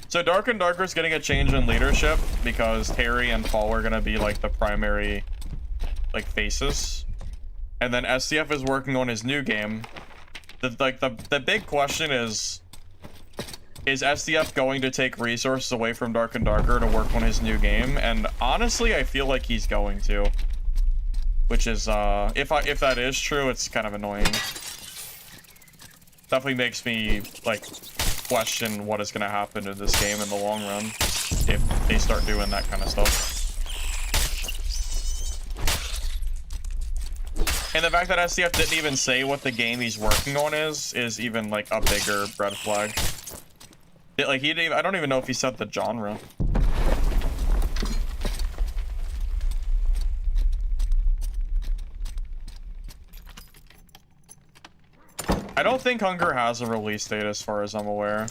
So Dark and Darker is getting a change in leadership because Terry and Paul are gonna be like the primary like faces. And then SDF is working on his new game. The big question is SDF going to take resources away from Dark and Darker to work on his new game? And honestly, I feel like he's going to. Which is if that is true, it's kind of annoying. Definitely makes me like question what is going to happen to this game in the long run if they start doing that kind of stuff. And the fact that SDF didn't even say what the game he's working on is even like a bigger red flag. Like he didn't even, I don't even know if he said the genre. I don't think Hunger has a release date as far as I'm aware.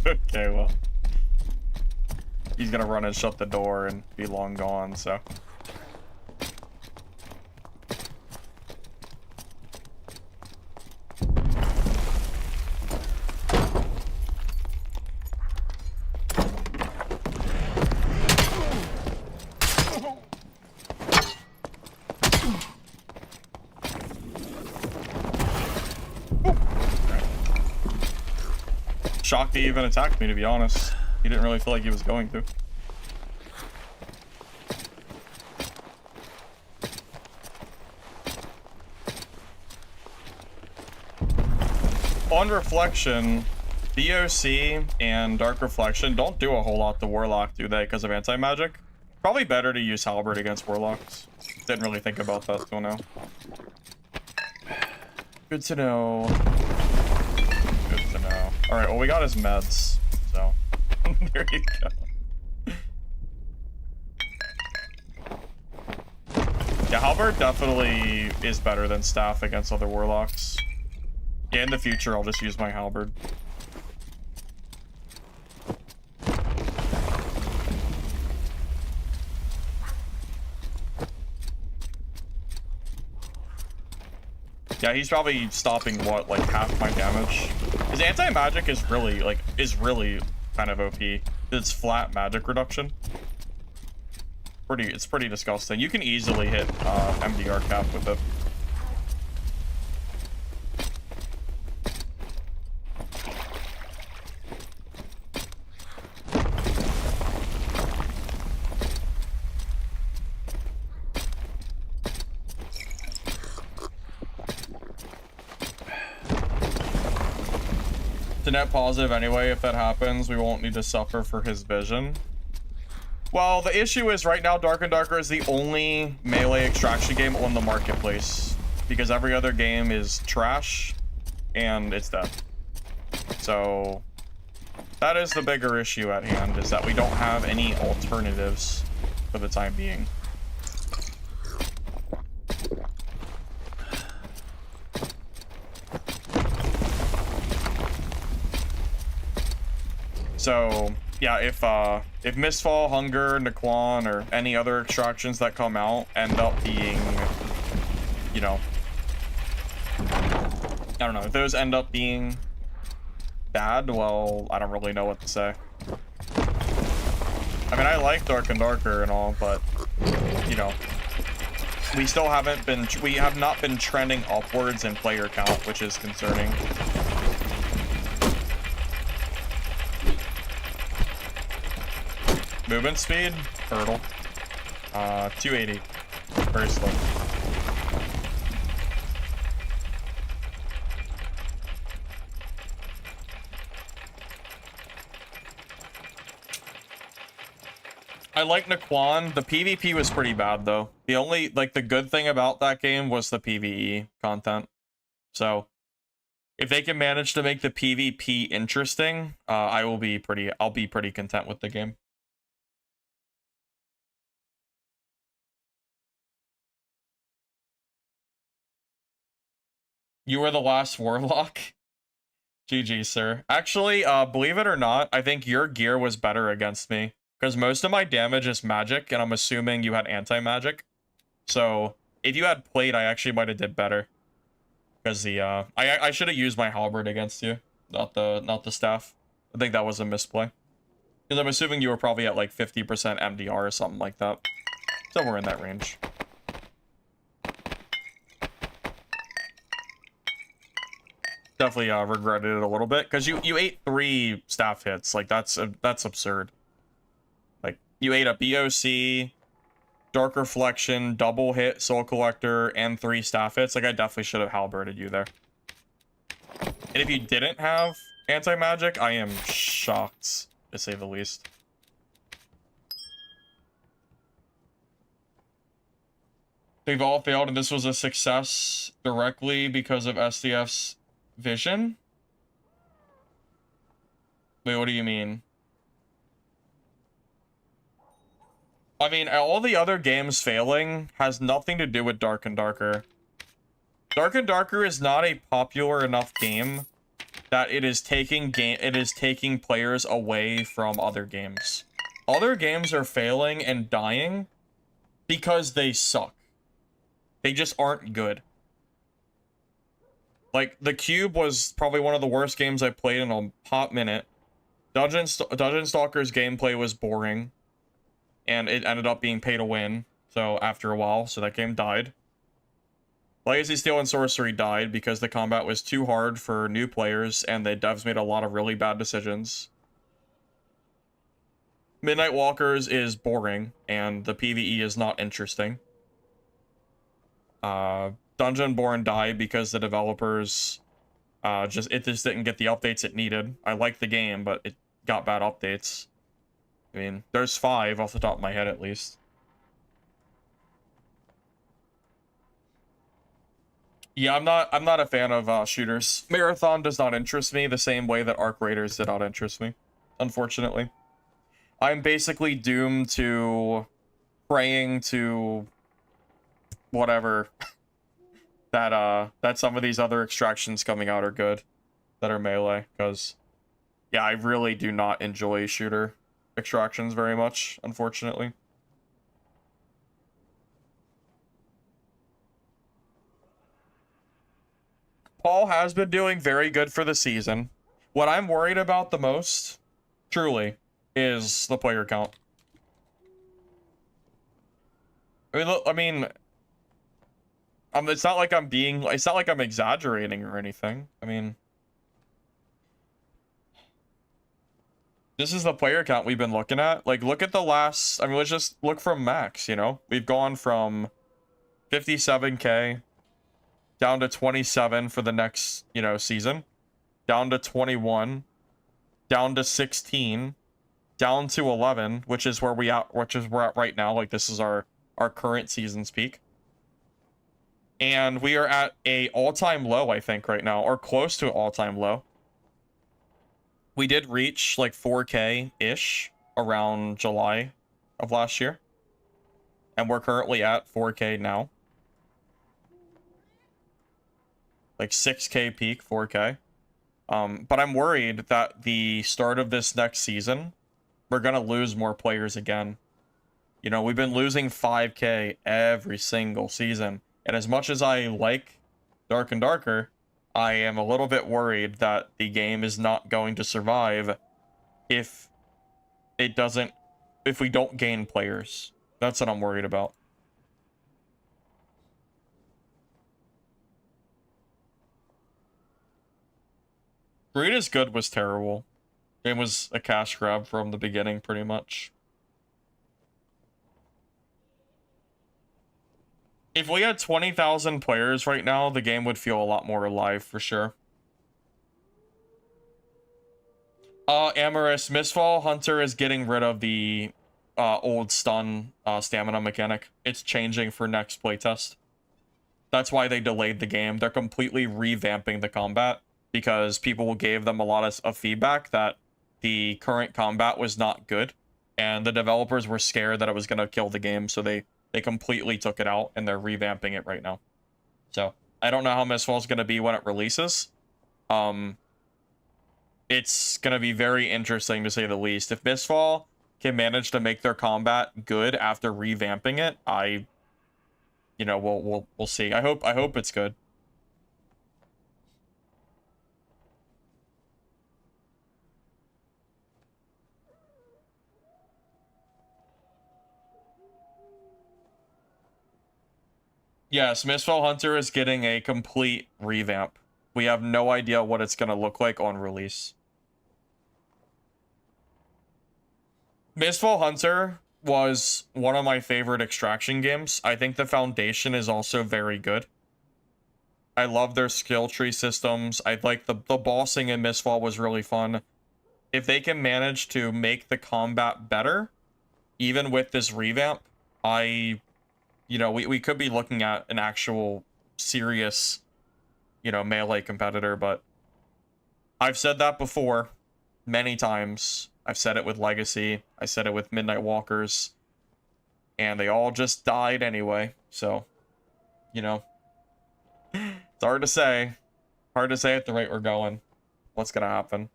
Okay, well. He's gonna run and shut the door and be long gone, so. Shocked he even attacked me, to be honest. He didn't really feel like he was going to. On reflection, DOC and Dark Reflection don't do a whole lot to Warlock, do they, because of anti-magic? Probably better to use Halberd against Warlocks. Didn't really think about that till now. Good to know. Good to know. Alright, well we got his meds, so there you go. Yeah, Halberd definitely is better than Staff against other Warlocks. Yeah, in the future I'll just use my Halberd. Yeah, he's probably stopping what, like half my damage. His anti-magic is really kind of OP. It's flat magic reduction. It's pretty disgusting. You can easily hit MDR cap with it. To net positive anyway, if that happens, we won't need to suffer for his vision. Well, the issue is right now Dark and Darker is the only melee extraction game on the marketplace because every other game is trash and it's dead. So That is the bigger issue at hand, is that we don't have any alternatives for the time being. So, yeah, if Mistfall, Hunger, Naquan, or any other extractions that come out end up being, you know, I don't know, if those end up being bad, well, I don't really know what to say. I mean, I like Dark and Darker and all, but, you know, we have not been trending upwards in player count, which is concerning. Movement speed, hurdle, 280, very slow. I like Naquan. The PvP was pretty bad though. The only, like, the good thing about that game was the PvE content. So if they can manage to make the PvP interesting, I'll be pretty content with the game. You were the last Warlock? GG, sir. Actually, believe it or not, I think your gear was better against me. Because most of my damage is magic, and I'm assuming you had anti-magic. So, if you had plate, I actually might have did better. Because the, I should have used my halberd against you. Not the staff. I think that was a misplay. Because I'm assuming you were probably at like 50% MDR or something like that. Somewhere in that range. Definitely regretted it a little bit because you ate 3 staff hits. Like that's absurd. Like you ate a BOC, Dark Reflection, double hit, Soul Collector, and 3 staff hits. Like I definitely should have halberded you there. And if you didn't have anti-magic, I am shocked to say the least. They've all failed, and this was a success directly because of SDF's vision? Wait, what do you mean? I mean, all the other games failing has nothing to do with Dark and Darker. Dark and Darker is not a popular enough game that it is taking players away from other games. Other games are failing and dying because they suck. They just aren't good. Like, The Cube was probably one of the worst games I played in a hot minute. Dungeon Stalkers gameplay was boring. And it ended up being pay to win. So, after a while, so that game died. Legacy Steel and Sorcery died because the combat was too hard for new players, and the devs made a lot of really bad decisions. Midnight Walkers is boring, and the PvE is not interesting. Dungeonborn died because the developers just didn't get the updates it needed. I like the game, but it got bad updates. I mean, there's 5 off the top of my head at least. Yeah, I'm not a fan of shooters. Marathon does not interest me the same way that Arc Raiders did not interest me, unfortunately. I'm basically doomed to praying to whatever that some of these other extractions coming out are good, that are melee, because yeah, I really do not enjoy shooter extractions very much, unfortunately. Paul has been doing very good for the season. What I'm worried about the most, truly, is the player count. I mean, it's not like I'm exaggerating or anything. I mean, this is the player count we've been looking at. Like, look at the last, I mean, let's just look from max, you know? We've gone from 57k down to 27 for the next, you know, season, down to 21, down to 16, down to 11, which is where we're at right now. Like, this is our current season's peak. And we are at a all-time low, I think, right now, or close to an all-time low. We did reach like 4K-ish around July of last year. And we're currently at 4K now. Like 6K peak, 4K. But I'm worried that the start of this next season, we're gonna lose more players again. You know, we've been losing 5K every single season. And as much as I like Dark and Darker, I am a little bit worried that the game is not going to survive if we don't gain players. That's what I'm worried about. Greed is Good was terrible. Game was a cash grab from the beginning, pretty much. If we had 20,000 players right now, the game would feel a lot more alive, for sure. Amorous, Mistfall Hunter is getting rid of the old stun stamina mechanic. It's changing for next playtest. That's why they delayed the game. They're completely revamping the combat because people gave them a lot of feedback that the current combat was not good, and the developers were scared that it was going to kill the game, so they completely took it out, and they're revamping it right now. So, I don't know how Mistfall is going to be when it releases. It's going to be very interesting, to say the least. If Mistfall can manage to make their combat good after revamping it, we'll see. I hope it's good. Yes, Mistfall Hunter is getting a complete revamp. We have no idea what it's going to look like on release. Mistfall Hunter was one of my favorite extraction games. I think the foundation is also very good. I love their skill tree systems. I like the bossing in Mistfall was really fun. If they can manage to make the combat better, even with this revamp, we could be looking at an actual serious, melee competitor, but I've said that before many times. I've said it with Legacy. I said it with Midnight Walkers. And they all just died anyway. So, it's hard to say. Hard to say at the rate we're going what's going to happen.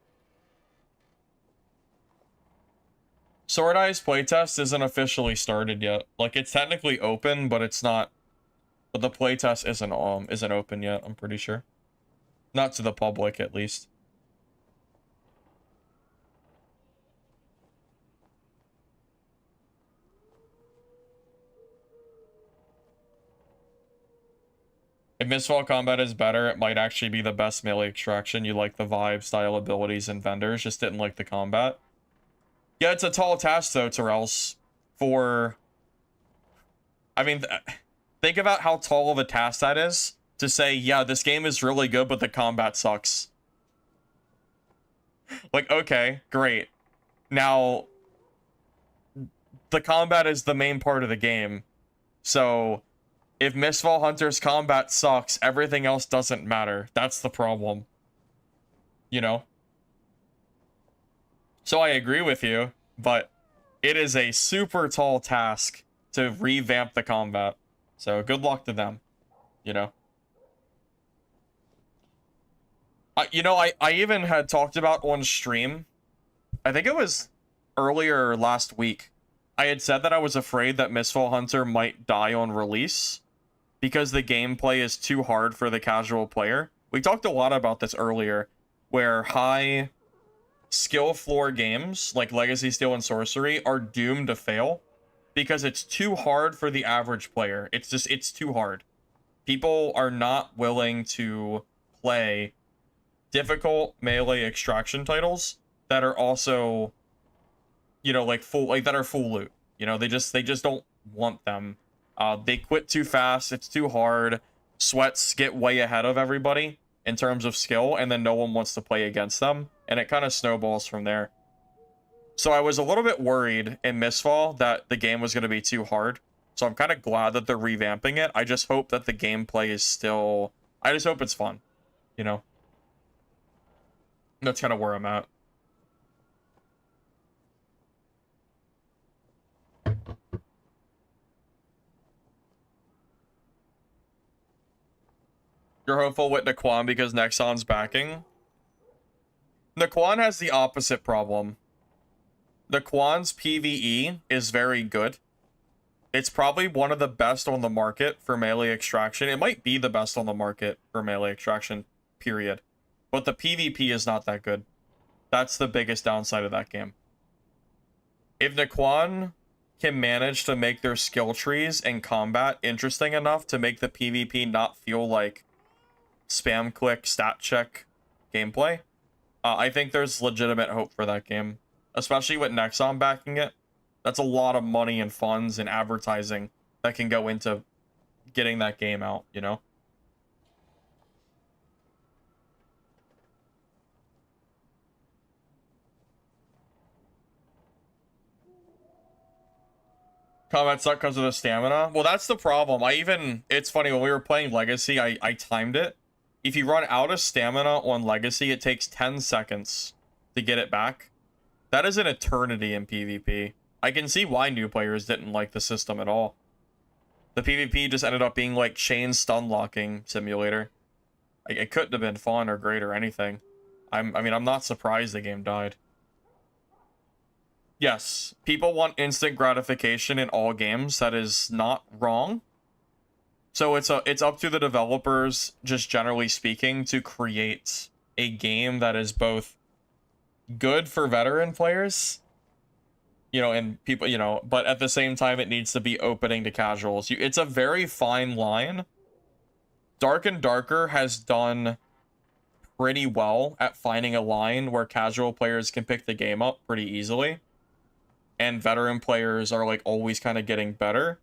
Sword Eyes playtest isn't officially started yet. Like, it's technically open, but it's not. But the playtest isn't open yet, I'm pretty sure. Not to the public, at least. If Mistfall combat is better, it might actually be the best melee extraction. You like the vibe, style, abilities, and vendors, just didn't like the combat. Yeah, it's a tall task, though, Terrells. Think about how tall of a task that is to say, yeah, this game is really good, but the combat sucks. Like, okay, great. Now, the combat is the main part of the game. So, if Mistfall Hunter's combat sucks, everything else doesn't matter. That's the problem. So I agree with you, but it is a super tall task to revamp the combat. So good luck to them, I even had talked about on stream, I think it was earlier last week, I had said that I was afraid that Mistfall Hunter might die on release because the gameplay is too hard for the casual player. We talked a lot about this earlier, where high skill floor games like Legacy, Steel, and Sorcery are doomed to fail because it's too hard for the average player. It's too hard. People are not willing to play difficult melee extraction titles that are also, that are full loot. They just don't want them. They quit too fast. It's too hard. Sweats get way ahead of everybody in terms of skill, and then no one wants to play against them, and it kind of snowballs from there. So I was a little bit worried in Mistfall that the game was going to be too hard. So I'm kind of glad that they're revamping it. I just hope that the gameplay is still... I just hope it's fun, That's kind of where I'm at. You're hopeful with Naquan because Nexon's backing. Naquan has the opposite problem. Naquan's PvE is very good. It's probably one of the best on the market for melee extraction. It might be the best on the market for melee extraction, period. But the PvP is not that good. That's the biggest downside of that game. If Naquan can manage to make their skill trees and combat interesting enough to make the PvP not feel like spam click, stat check gameplay, I think there's legitimate hope for that game. Especially with Nexon backing it. That's a lot of money and funds and advertising that can go into getting that game out, you know? Combat suck because of the stamina. Well, that's the problem. It's funny, when we were playing Legacy, I timed it. If you run out of stamina on Legacy, it takes 10 seconds to get it back. That is an eternity in PvP. I can see why new players didn't like the system at all. The PvP just ended up being like chain stun locking simulator. It couldn't have been fun or great or anything. I mean, I'm not surprised the game died. Yes, people want instant gratification in all games. That is not wrong. So it's up to the developers, just generally speaking, to create a game that is both good for veteran players, you know, and people, you know, but at the same time, it needs to be opening to casuals. It's a very fine line. Dark and Darker has done pretty well at finding a line where casual players can pick the game up pretty easily. And veteran players are like always kind of getting better.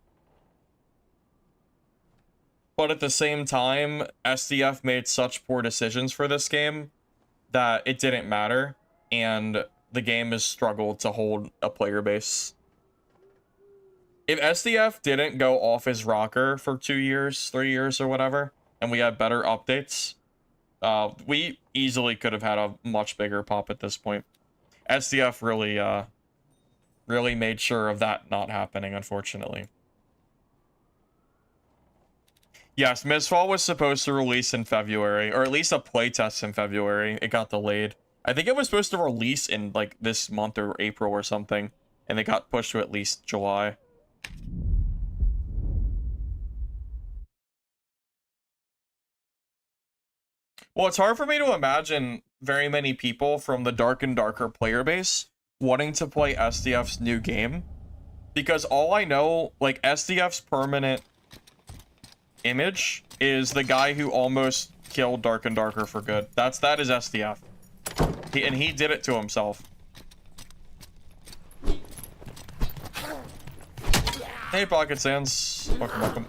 But at the same time, SDF made such poor decisions for this game that it didn't matter. And the game has struggled to hold a player base. If SDF didn't go off his rocker for 2 years, 3 years or whatever, and we had better updates, we easily could have had a much bigger pop at this point. SDF really made sure of that not happening, unfortunately. Yes, Mistfall was supposed to release in February, or at least a playtest in February. It got delayed. I think it was supposed to release in like this month or April or something, and it got pushed to at least July. Well, it's hard for me to imagine very many people from the Dark and Darker player base wanting to play SDF's new game, because all I know, like, SDF's permanent image is the guy who almost killed Dark and Darker for good. That is SDF. He did it to himself. Hey, Pocket Sands. Welcome, welcome.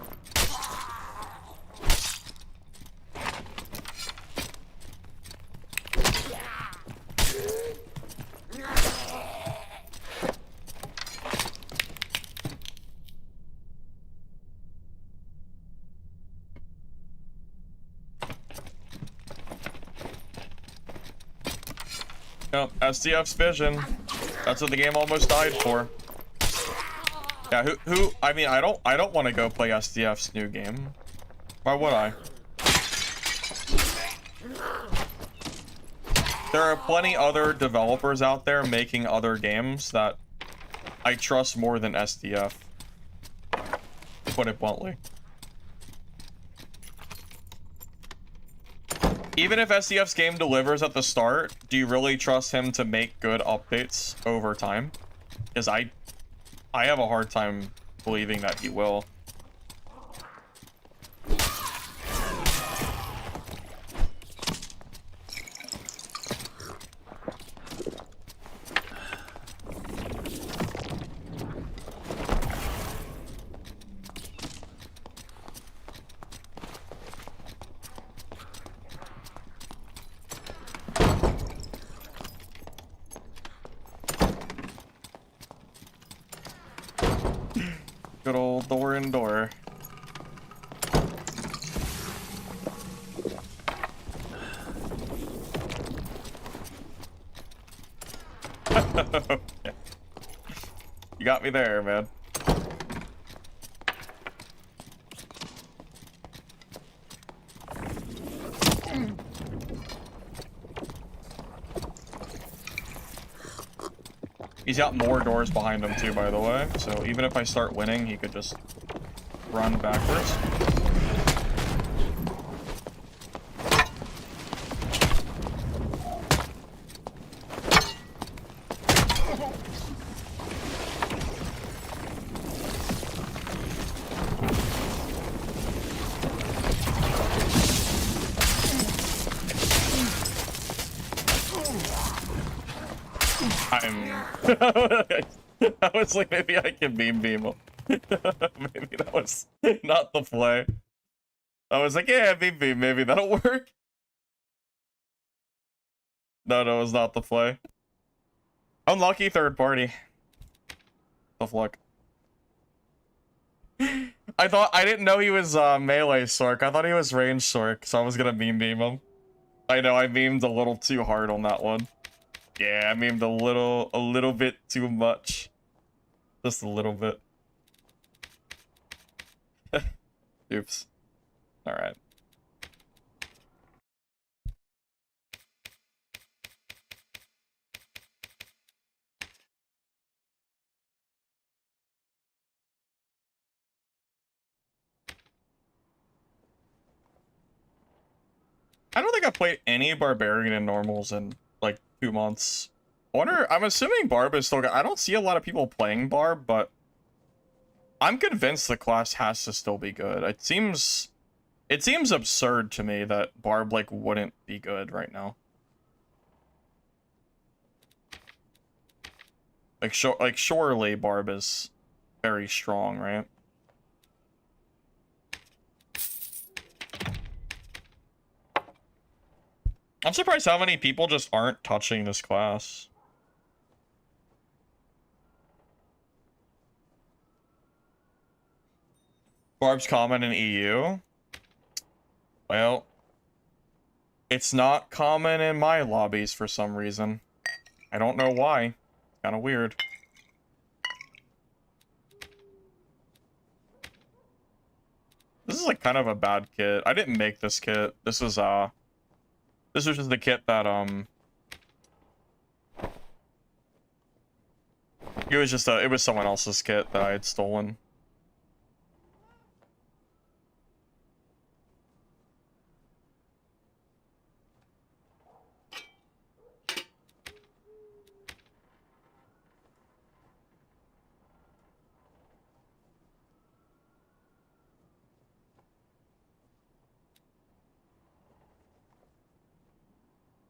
Yep, SDF's vision. That's what the game almost died for. Yeah, I mean, I don't want to go play SDF's new game. Why would I? There are plenty other developers out there making other games that I trust more than SDF. To put it bluntly. Even if SDF's game delivers at the start, do you really trust him to make good updates over time? Because I have a hard time believing that he will. Good old door and door. Okay. You got me there, man. He's got more doors behind him too, by the way. So even if I start winning, he could just run backwards. I was like, maybe I can beam him. Maybe that was not the play. I was like, yeah, beam, maybe that'll work. No, it was not the play. Unlucky third party. Tough luck. I didn't know he was melee Sork. I thought he was range Sork, so I was gonna beam him. I know I memed a little too hard on that one. Yeah, I memed a little bit too much. Just a little bit. Oops. Alright. I don't think I've played any Barbarian in normals in like 2 months. I'm assuming Barb is still. I don't see a lot of people playing Barb, but I'm convinced the class has to still be good. It seems absurd to me that Barb like wouldn't be good right now. Like surely Barb is very strong, right? I'm surprised how many people just aren't touching this class. Barb's common in EU. Well, it's not common in my lobbies for some reason. I don't know why. Kind of weird. This is like kind of a bad kit. I didn't make this kit. This was just the kit that it was someone else's kit that I had stolen.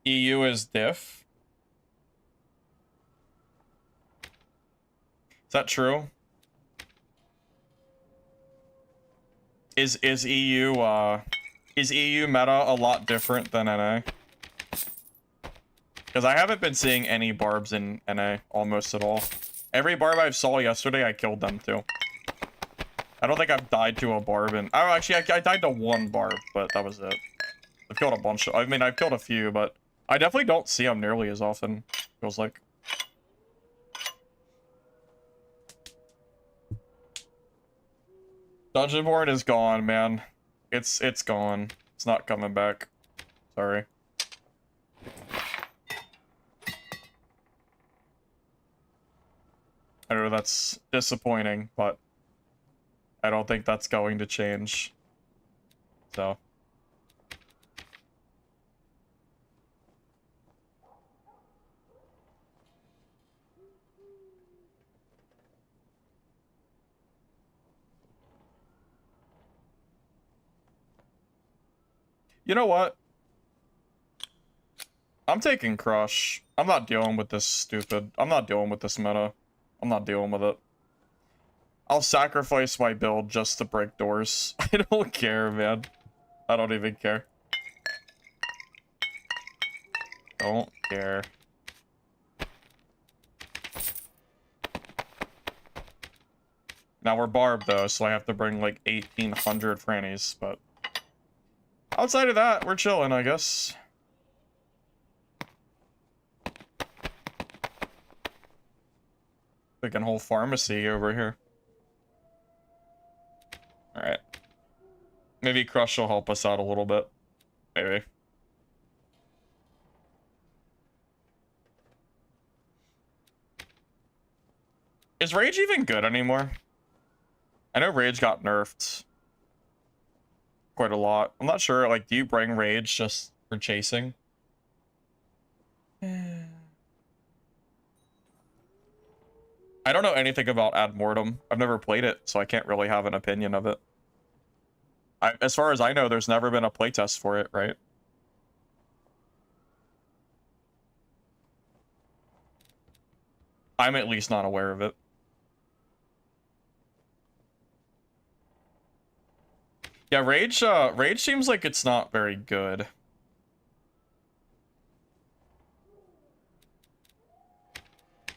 EU is diff. Is that true? Is EU meta a lot different than NA? Because I haven't been seeing any barbs in NA almost at all. Every barb I saw yesterday, I killed them too. I don't think I've died to a barb and actually I died to one barb, but that was it. I've killed a bunch. I mean, I've killed a few, but I definitely don't see them nearly as often. Feels like. Dungeon board is gone, man. It's gone. It's not coming back. Sorry. I know that's disappointing, but I don't think that's going to change. So. You know what? I'm taking Crush. I'm not dealing with this stupid. I'm not dealing with this meta. I'm not dealing with it. I'll sacrifice my build just to break doors. I don't care, man. I don't even care. Don't care. Now we're Barb, though, so I have to bring, like, 1,800 frannies, but... outside of that, we're chilling, I guess. Freaking whole pharmacy over here. Alright. Maybe Crush will help us out a little bit. Maybe. Is Rage even good anymore? I know Rage got nerfed quite a lot. I'm not sure, like, do you bring Rage just for chasing? I don't know anything about Ad Mortem. I've never played it, so I can't really have an opinion of it. As far as I know, there's never been a playtest for it, right? I'm at least not aware of it. Yeah, Rage seems like it's not very good.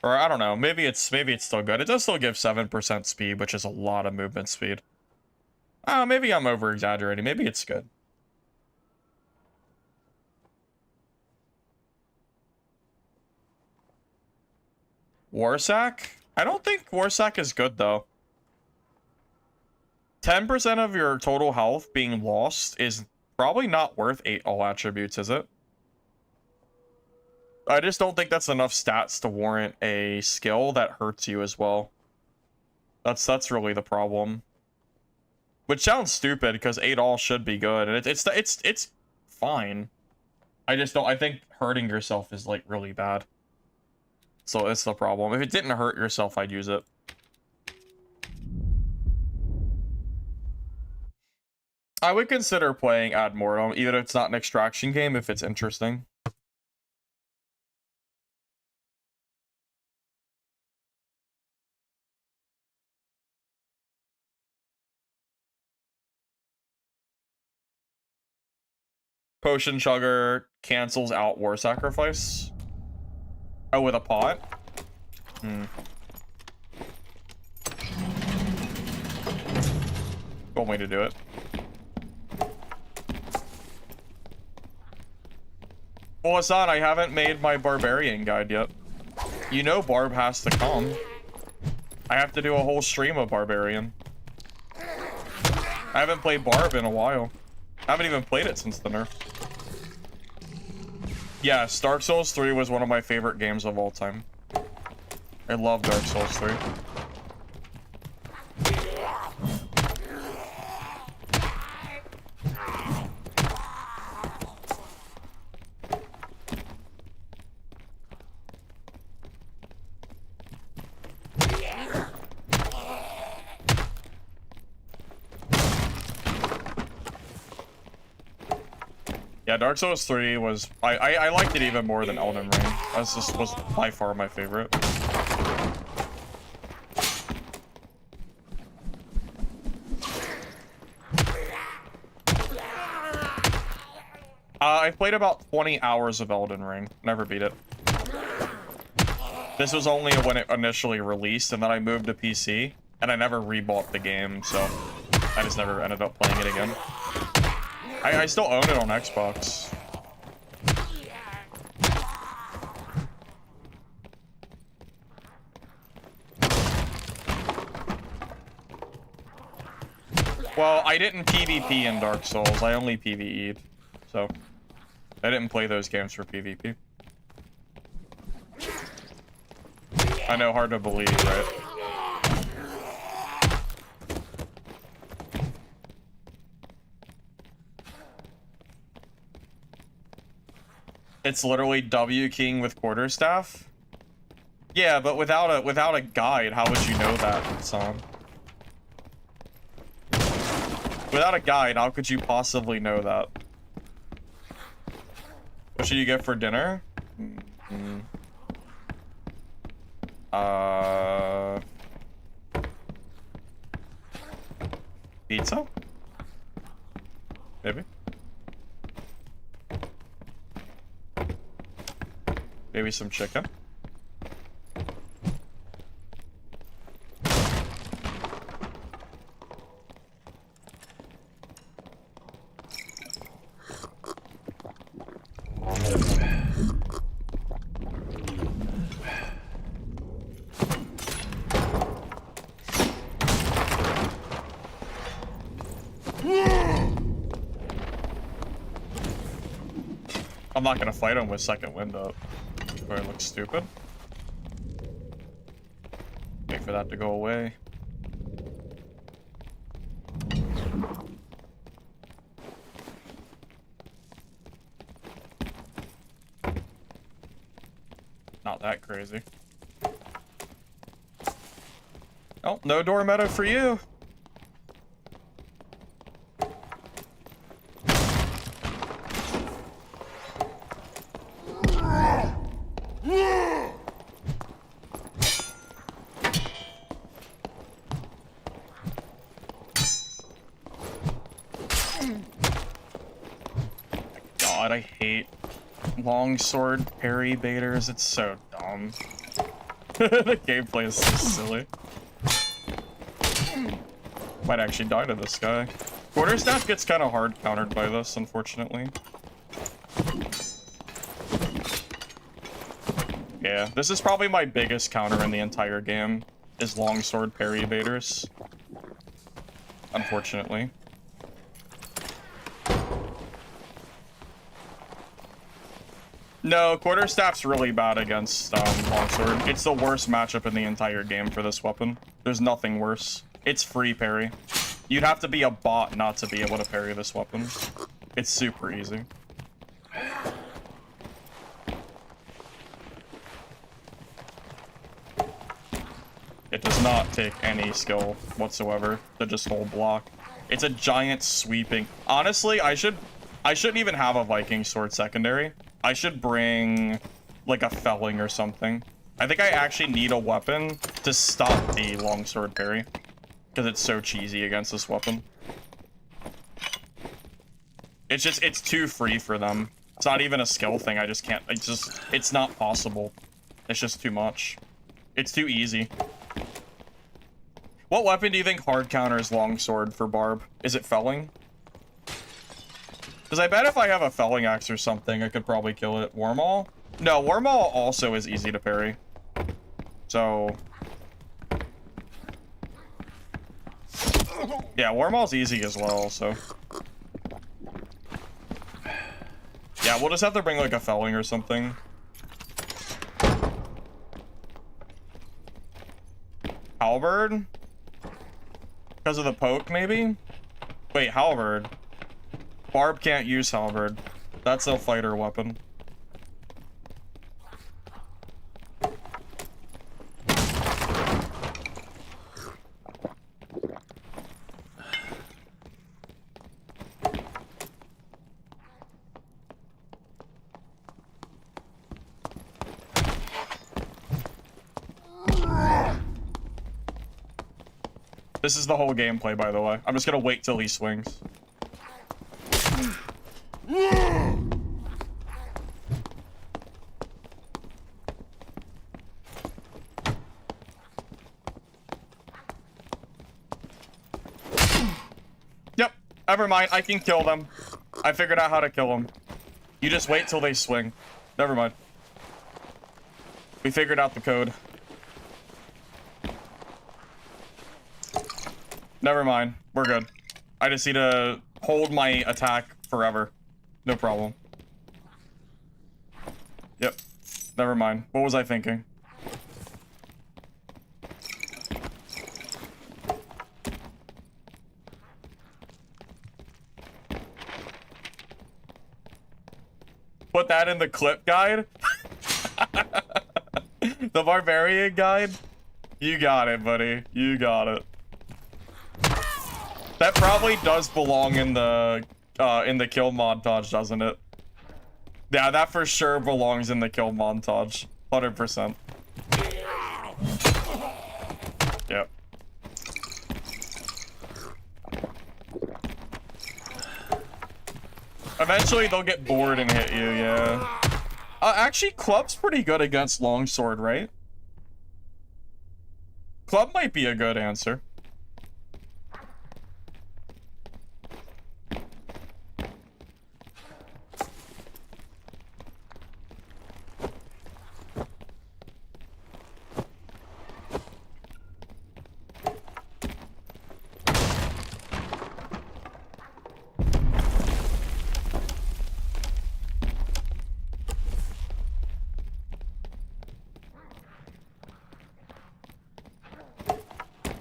Or I don't know, maybe it's still good. It does still give 7% speed, which is a lot of movement speed. Maybe I'm over exaggerating. Maybe it's good. Warsack? I don't think Warsack is good though. 10% of your total health being lost is probably not worth 8 all attributes, is it? I just don't think that's enough stats to warrant a skill that hurts you as well. That's really the problem. Which sounds stupid because 8 all should be good, and it's fine. I just don't. I think hurting yourself is like really bad. So it's the problem. If it didn't hurt yourself, I'd use it. I would consider playing Ad Mortem, even if it's not an extraction game, if it's interesting. Potion Chugger cancels out War Sacrifice. Oh, with a pot? One way to do it. Well, Hassan, I haven't made my Barbarian guide yet. You know Barb has to come. I have to do a whole stream of Barbarian. I haven't played Barb in a while. I haven't even played it since the nerf. Yes, Dark Souls 3 was one of my favorite games of all time. I love Dark Souls 3. Yeah, Dark Souls 3 was... I liked it even more than Elden Ring. That just was by far my favorite. I played about 20 hours of Elden Ring. Never beat it. This was only when it initially released, and then I moved to PC, and I never rebought the game, so I just never ended up playing it again. I still own it on Xbox. Well, I didn't PvP in Dark Souls. I only PvE'd. So, I didn't play those games for PvP. I know, hard to believe, right? It's literally W King with quarterstaff. Yeah, but without a guide, how would you know that song? Without a guide, how could you possibly know that? What should you get for dinner? Pizza? Maybe. Maybe some chicken. I'm not gonna fight him with second wind up. Or it looks stupid. Okay, for that to go away. Not that crazy. Oh, no door meta for you. God, I hate longsword parry baiters. It's so dumb. The gameplay is so silly. Might actually die to this guy. Quarterstaff gets kind of hard countered by this, unfortunately. Yeah, this is probably my biggest counter in the entire game, is longsword parry baiters. Unfortunately. No, quarterstaff's really bad against longsword. It's the worst matchup in the entire game for this weapon. There's nothing worse. It's free parry. You'd have to be a bot not to be able to parry this weapon. It's super easy. It does not take any skill whatsoever to just hold block. It's a giant sweeping. Honestly, I shouldn't even have a Viking sword secondary. I should bring like a felling or something. I think I actually need a weapon to stop the longsword parry, because it's so cheesy against this weapon. It's too free for them. It's not even a skill thing. I just can't. It's not possible. It's just too much. It's too easy. What weapon do you think hard counters longsword for Barb? Is it felling? Because I bet if I have a felling axe or something, I could probably kill it. Wormall? No, Wormall also is easy to parry. So... yeah, Wormall's easy as well, so... yeah, we'll just have to bring like a felling or something. Halberd? Because of the poke, maybe? Wait, halberd. Barb can't use halberd. That's a fighter weapon. This is the whole gameplay, by the way. I'm just gonna wait till he swings. Yep, never mind. I can kill them. I figured out how to kill them. You just wait till they swing. Never mind. We figured out the code. Never mind. We're good. I just need to hold my attack forever. No problem. Yep. Never mind. What was I thinking? Put that in the clip guide? The barbarian guide? You got it, buddy. You got it. That probably does belong in the kill montage, doesn't it? Yeah, that for sure belongs in the kill montage. 100%. Yep. Eventually they'll get bored and hit you, yeah. Actually, Club's pretty good against longsword, right? Club might be a good answer.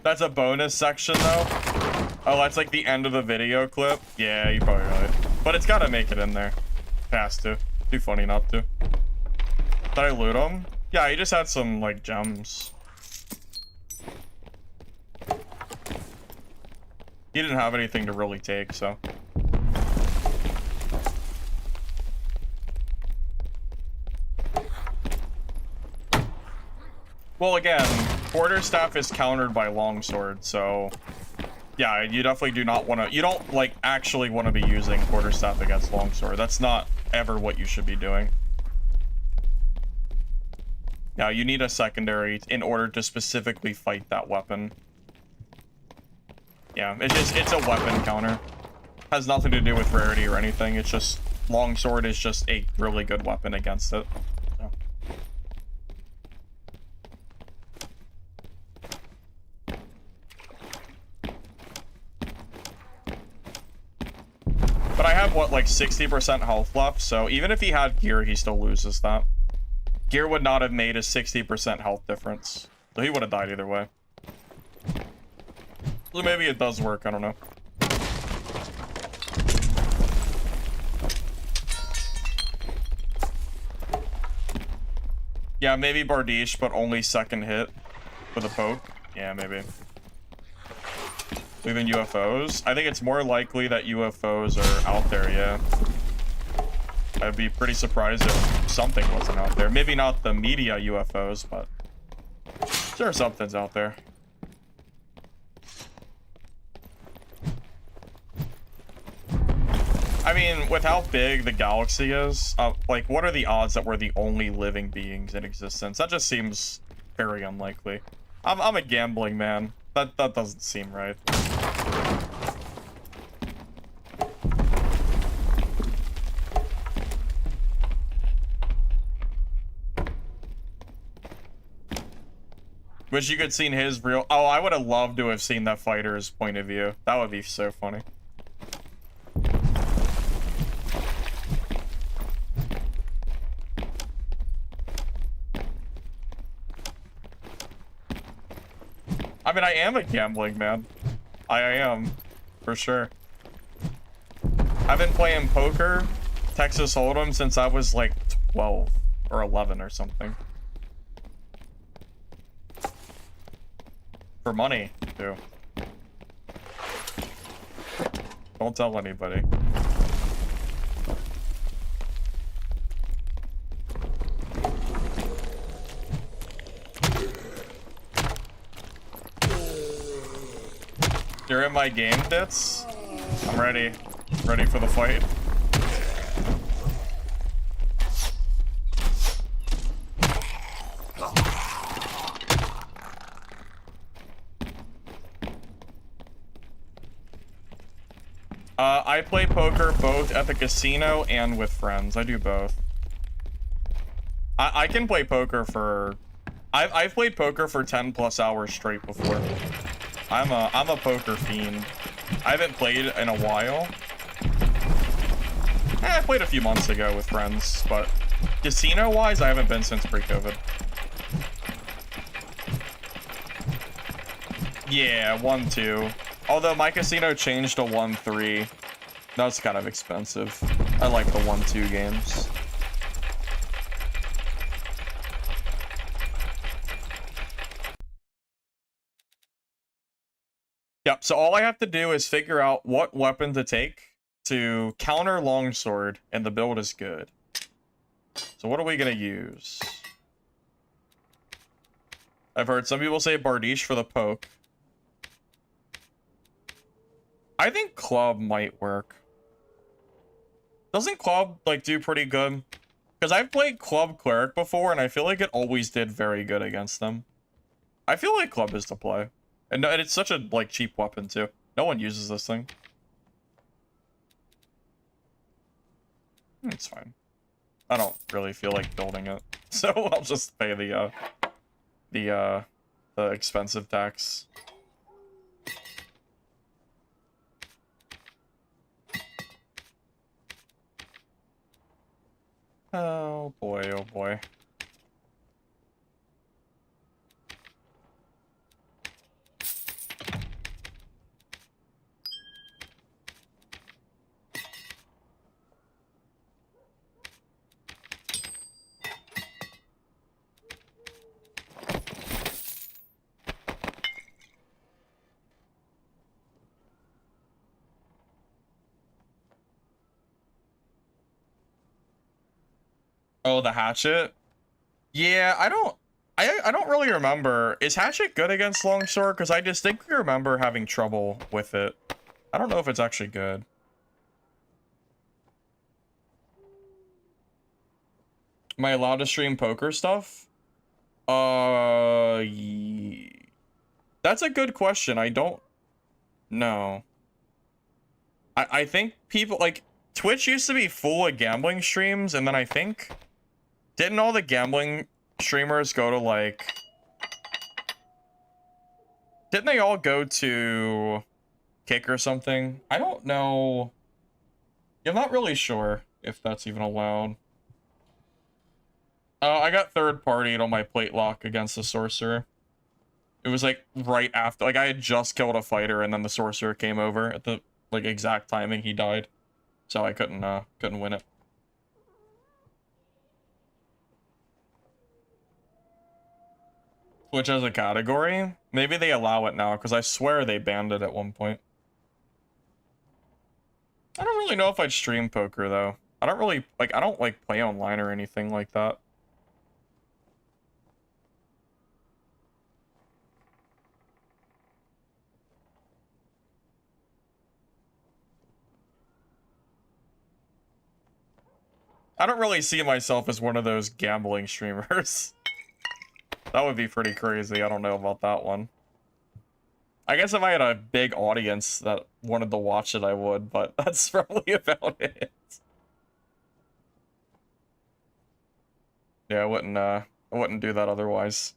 That's a bonus section, though. Oh, that's like the end of the video clip. Yeah, you're probably right. But it's gotta make it in there. It has to. Too funny not to. Did I loot him? Yeah, he just had some, like, gems. He didn't have anything to really take, so. Well, again, quarterstaff is countered by longsword, so yeah, you definitely do not want to. You don't like actually want to be using quarterstaff against longsword. That's not ever what you should be doing. Yeah, you need a secondary in order to specifically fight that weapon. Yeah, it's a weapon counter. Has nothing to do with rarity or anything. It's just longsword is just a really good weapon against it. So. But I have, what, like 60% health left, so even if he had gear, he still loses that. Gear would not have made a 60% health difference. So he would have died either way. So maybe it does work, I don't know. Yeah, maybe Bardiche, but only second hit with a poke. Yeah, maybe. Even UFOs? I think it's more likely that UFOs are out there, yeah. I'd be pretty surprised if something wasn't out there. Maybe not the media UFOs, but sure something's out there. I mean, with how big the galaxy is, like, what are the odds that we're the only living beings in existence? That just seems very unlikely. I'm a gambling man. That doesn't seem right. Wish you could seen his real. Oh, I would have loved to have seen that fighter's point of view. That would be so funny. I mean, I am a gambling man. I am, for sure. I've been playing poker, Texas Hold'em, since I was like 12 or 11 or something. For money, too. Don't tell anybody. You're in my game, Dits? I'm ready. Ready for the fight. I play poker both at the casino and with friends. I do both. I can play poker for... I've played poker for 10+ hours straight before. I'm a poker fiend. I haven't played in a while. I played a few months ago with friends, but casino-wise, I haven't been since pre-COVID. Yeah, 1-2. Although my casino changed to 1-3. That's kind of expensive. I like the 1-2 games. Yep, so all I have to do is figure out what weapon to take to counter longsword, and the build is good. So what are we gonna use? I've heard some people say Bardiche for the poke. I think club might work. Doesn't club, like, do pretty good? Because I've played club cleric before, and I feel like it always did very good against them. I feel like club is the play. And it's such a, like, cheap weapon, too. No one uses this thing. It's fine. I don't really feel like building it. So I'll just pay the expensive tax. Oh boy, oh boy. Oh, the hatchet? Yeah, I don't really remember. Is hatchet good against longsword? Because I distinctly remember having trouble with it. I don't know if it's actually good. Am I allowed to stream poker stuff? That's a good question. I don't know. I think people, like, Twitch used to be full of gambling streams, and then I think, didn't all the gambling streamers go to, like, didn't they all go to Kick or something? I don't know. I'm not really sure if that's even allowed. I got third partied on my plate lock against the sorcerer. It was like right after, like I had just killed a fighter and then the sorcerer came over at the like exact timing he died. So I couldn't win it. Which as a category, maybe they allow it now because I swear they banned it at one point. I don't really know if I'd stream poker though. I don't really like, I don't like play online or anything like that. I don't really see myself as one of those gambling streamers. That would be pretty crazy. I don't know about that one. I guess if I had a big audience that wanted to watch it, I would, but that's probably about it. Yeah, I wouldn't do that otherwise.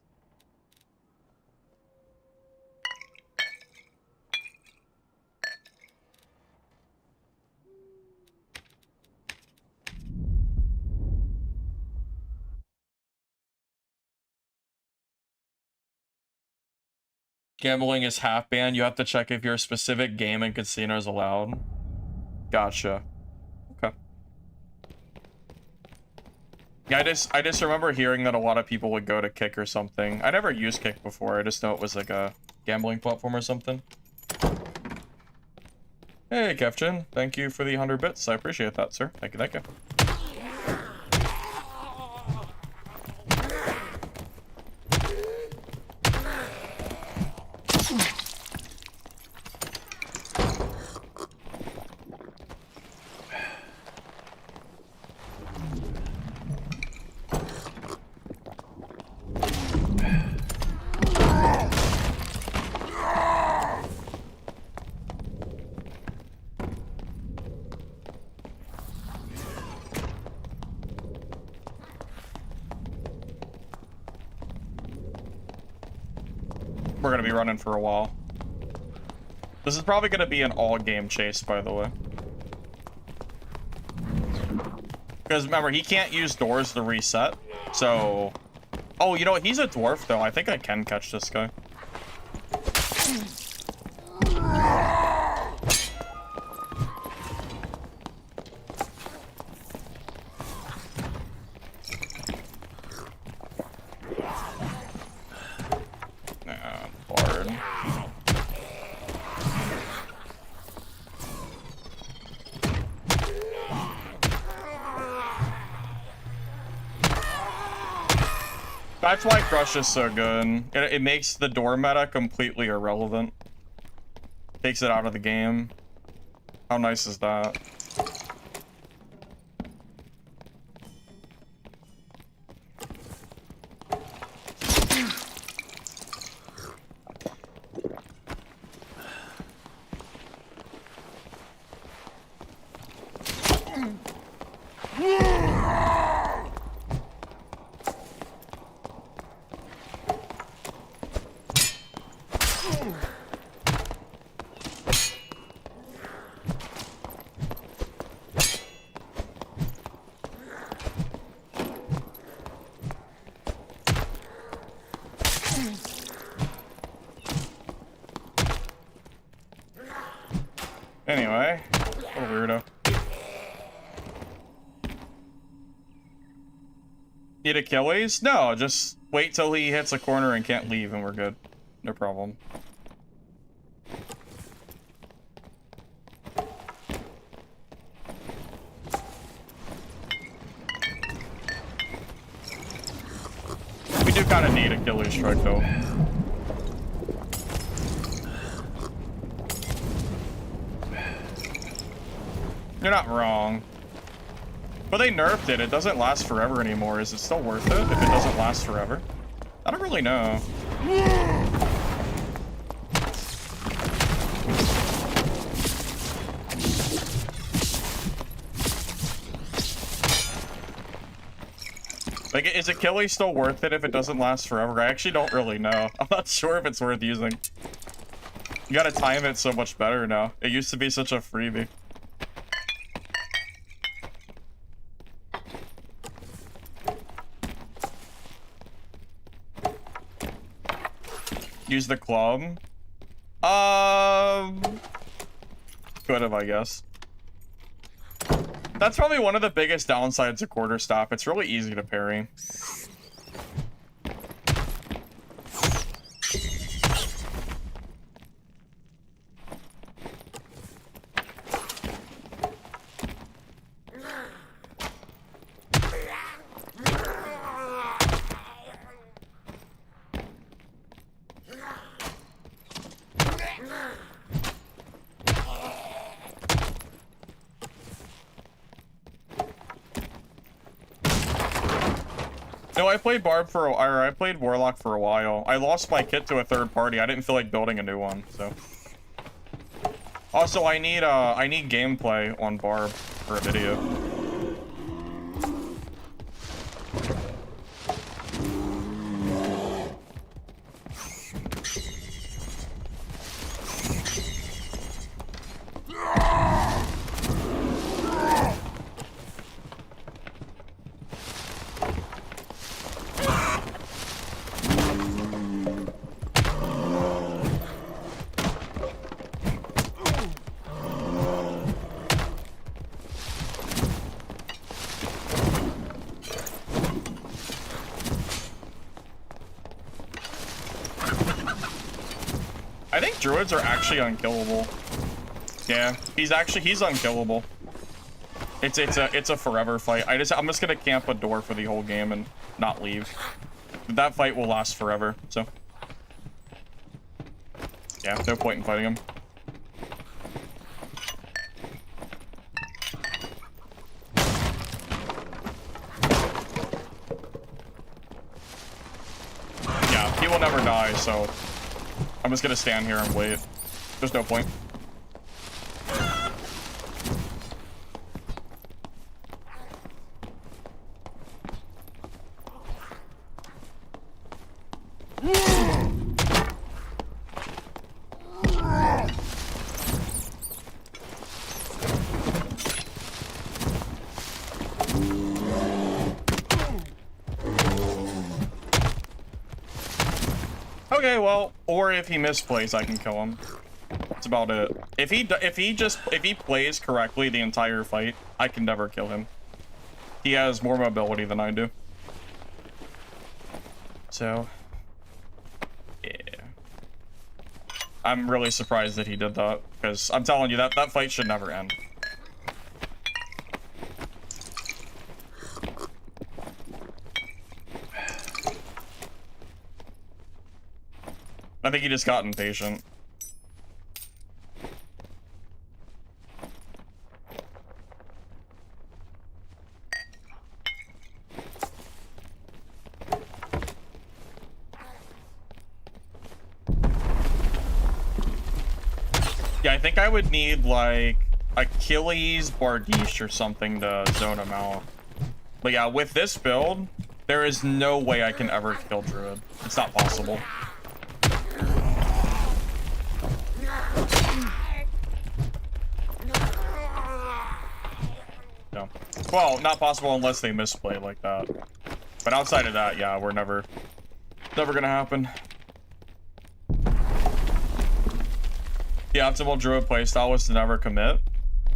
Gambling is half banned. You have to check if your specific game and casino is allowed. Gotcha. Okay. Yeah, I just remember hearing that a lot of people would go to Kick or something. I never used Kick before. I just know it was like a gambling platform or something. Hey, Kevchin. Thank you for the 100 bits. I appreciate that, sir. Thank you, thank you. We're gonna be running for a while. This is probably gonna be an all-game chase, by the way. Because remember, he can't use doors to reset, so... Oh, you know what? He's a dwarf, though. I think I can catch this guy. That's why Crush is so good. It makes the door meta completely irrelevant. Takes it out of the game. How nice is that? Anyway, what a weirdo. Need Achilles? No, just wait till he hits a corner and can't leave and we're good. No problem. kind of need Achilles strike though. You're not wrong. But they nerfed it. It doesn't last forever anymore. Is it still worth it if it doesn't last forever? I don't really know. Like, is Achilles still worth it if it doesn't last forever? I actually don't really know. I'm not sure if it's worth using. You gotta time it so much better now. It used to be such a freebie. Use the club? Could have, I guess. That's probably one of the biggest downsides of Quarterstaff. It's really easy to parry. No, I played I played Warlock for a while. I lost my kit to a third party. I didn't feel like building a new one, so. Also, I need gameplay on Barb for a video. I think druids are actually unkillable. Yeah, he's unkillable. It's a forever fight. I'm just gonna camp a door for the whole game and not leave. That fight will last forever, so. Yeah, no point in fighting him. Yeah, he will never die, so I'm just gonna stand here and wait. There's no point. Okay, well, or if he misplays, I can kill him. That's about it. If he plays correctly the entire fight, I can never kill him. He has more mobility than I do. So, yeah. I'm really surprised that he did that, because I'm telling you, that fight should never end. I think he just got impatient. Yeah, I think I would need, like, Achilles, Bardiche, or something to zone him out. But yeah, with this build, there is no way I can ever kill Druid. It's not possible. No. Well, not possible unless they misplay like that. But outside of that, yeah, we're never gonna happen. The optimal druid playstyle was to never commit.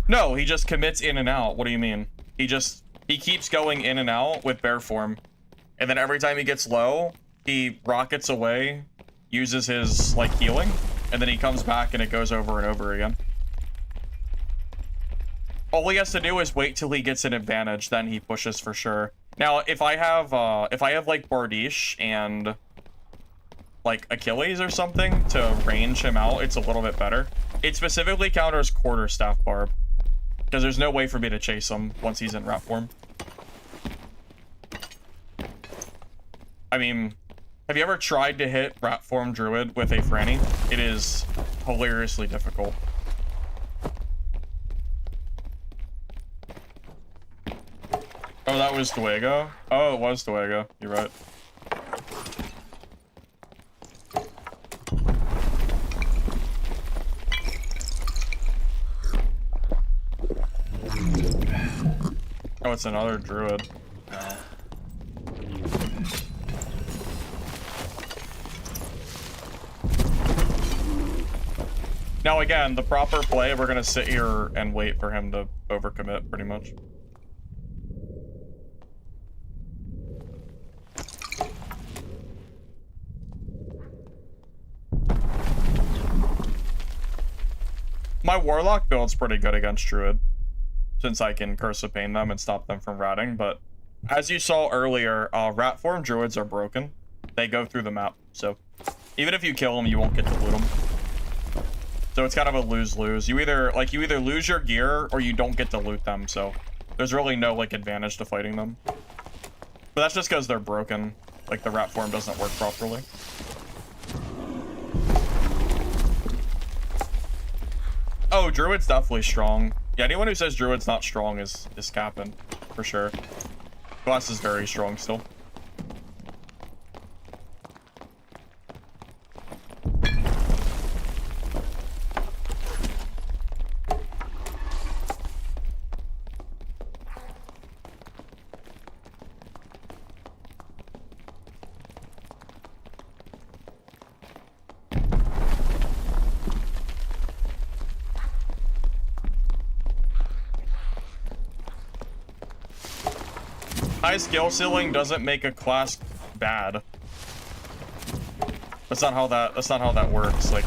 No, he just commits in and out. What do you mean? He keeps going in and out with bear form. And then every time he gets low, he rockets away, uses his, like, healing, and then he comes back and it goes over and over again. All he has to do is wait till he gets an advantage, then he pushes for sure. Now, if I have like Bardiche and like Achilles or something to range him out, it's a little bit better. It specifically counters Quarterstaff Barb, because there's no way for me to chase him once he's in rat form. I mean, have you ever tried to hit rat form druid with a Franny? It is hilariously difficult. Oh, that was Duego? Oh, it was Duego. You're right. Oh, it's another druid. Now again, the proper play, we're gonna sit here and wait for him to overcommit, pretty much. My Warlock build's pretty good against Druid, since I can Curse of Pain them and stop them from ratting, but as you saw earlier, rat form Druids are broken. They go through the map, so even if you kill them, you won't get to loot them. So it's kind of a lose-lose. You either lose your gear or you don't get to loot them, so there's really no like advantage to fighting them. But that's just because they're broken. Like the rat form doesn't work properly. Oh, Druid's definitely strong. Yeah, anyone who says Druid's not strong is capping, for sure. Glass is very strong still. High skill ceiling doesn't make a class bad. That's not how that works. Like,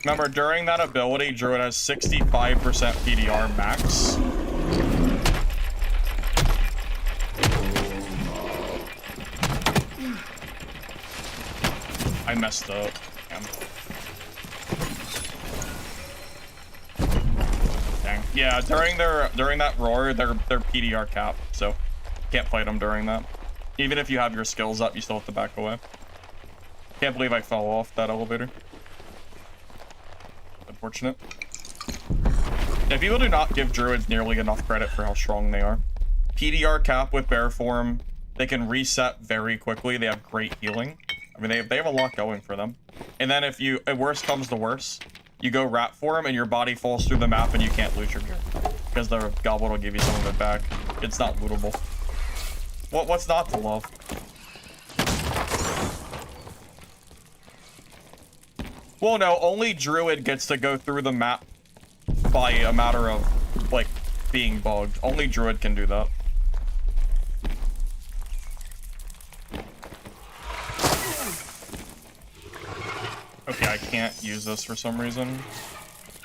remember, during that ability, Druid has 65% PDR max. I messed up. Damn. Dang. Yeah, during that roar, they're PDR cap, so can't fight them during that. Even if you have your skills up, you still have to back away. Can't believe I fell off that elevator. Unfortunate. Yeah, people do not give druids nearly enough credit for how strong they are. PDR cap with bear form, they can reset very quickly. They have great healing. I mean, they have a lot going for them. And then if worst comes to worst, you go rat form and your body falls through the map and you can't loot your gear. Because the goblin will give you some of it back. It's not lootable. What's not to love? Well, no, only Druid gets to go through the map by a matter of, like, being bugged. Only Druid can do that. Okay, I can't use this for some reason.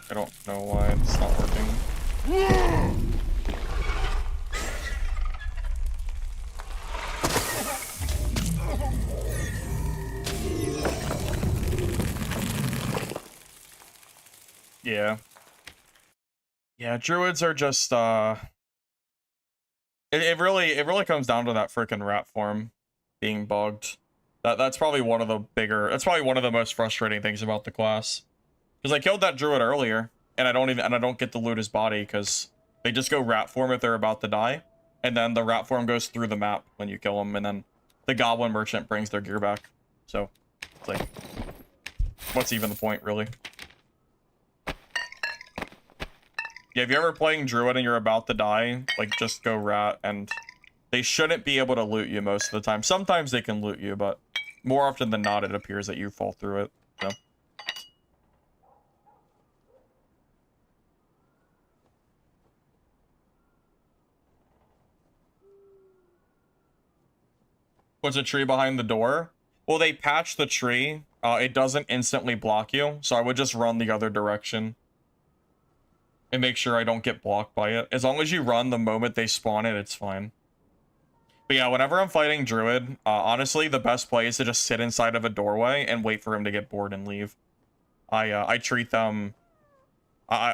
I don't know why it's not working. Yeah. Yeah, druids are just it really comes down to that freaking rat form being bugged. That's probably one of the most frustrating things about the class. Because I killed that druid earlier, and I don't get to loot his body because they just go rat form if they're about to die, and then the rat form goes through the map when you kill them, and then the goblin merchant brings their gear back. So it's like, what's even the point, really? Yeah, if you're ever playing druid and you're about to die, like, just go rat, and they shouldn't be able to loot you most of the time. Sometimes they can loot you, but more often than not, it appears that you fall through it. So. What's a tree behind the door? Well, they patched the tree. It doesn't instantly block you, so I would just run the other direction and make sure I don't get blocked by it. As long as you run the moment they spawn it, it's fine. But yeah, whenever I'm fighting Druid, honestly, the best play is to just sit inside of a doorway and wait for him to get bored and leave. I treat them...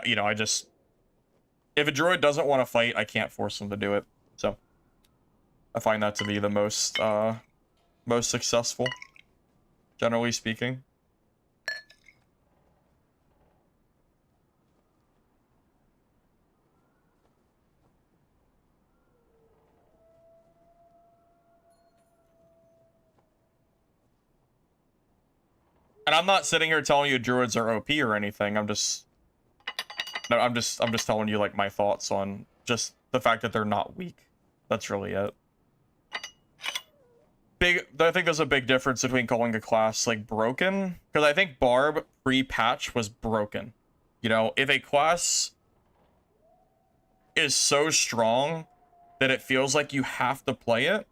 you know, I just... If a Druid doesn't want to fight, I can't force them to do it. So, I find that to be the most successful, generally speaking. And I'm not sitting here telling you Druids are OP or anything. I'm just telling you like my thoughts on just the fact that they're not weak. That's really it. I think there's a big difference between calling a class like broken, because I think Barb pre-patch was broken. You know, if a class is so strong that it feels like you have to play it,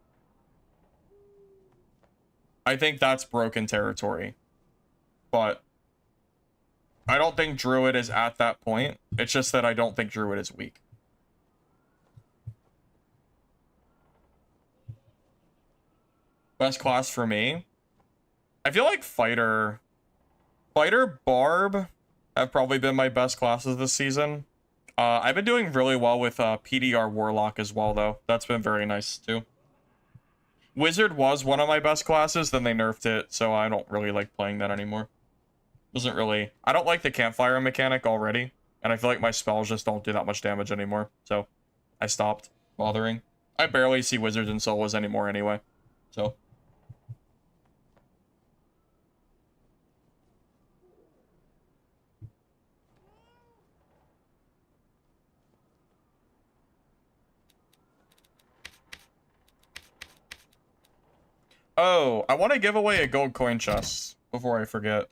I think that's broken territory. But I don't think Druid is at that point. It's just that I don't think Druid is weak. Best class for me? I feel like Fighter, Barb have probably been my best classes this season. I've been doing really well with PDR Warlock as well, though. That's been very nice, too. Wizard was one of my best classes, then they nerfed it, so I don't really like playing that anymore. Doesn't really... I don't like the campfire mechanic already, and I feel like my spells just don't do that much damage anymore, so I stopped bothering. I barely see wizards and solos anymore anyway, so... Oh, I want to give away a gold coin chest before I forget.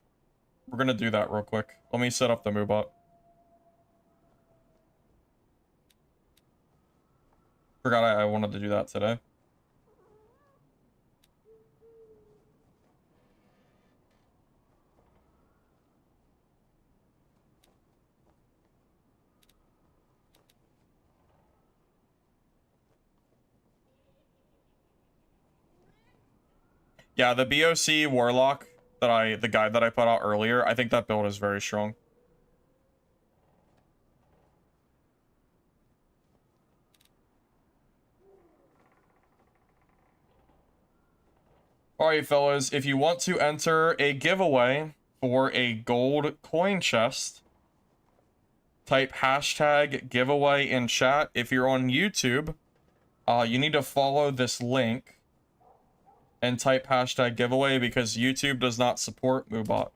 We're gonna do that real quick. Let me set up the Moobot. Forgot I wanted to do that today. Yeah, the BOC Warlock the guide that I put out earlier, I think that build is very strong. Alright, fellas, if you want to enter a giveaway for a gold coin chest, type hashtag giveaway in chat. If you're on YouTube, you need to follow this link and type hashtag giveaway because YouTube does not support Moobot.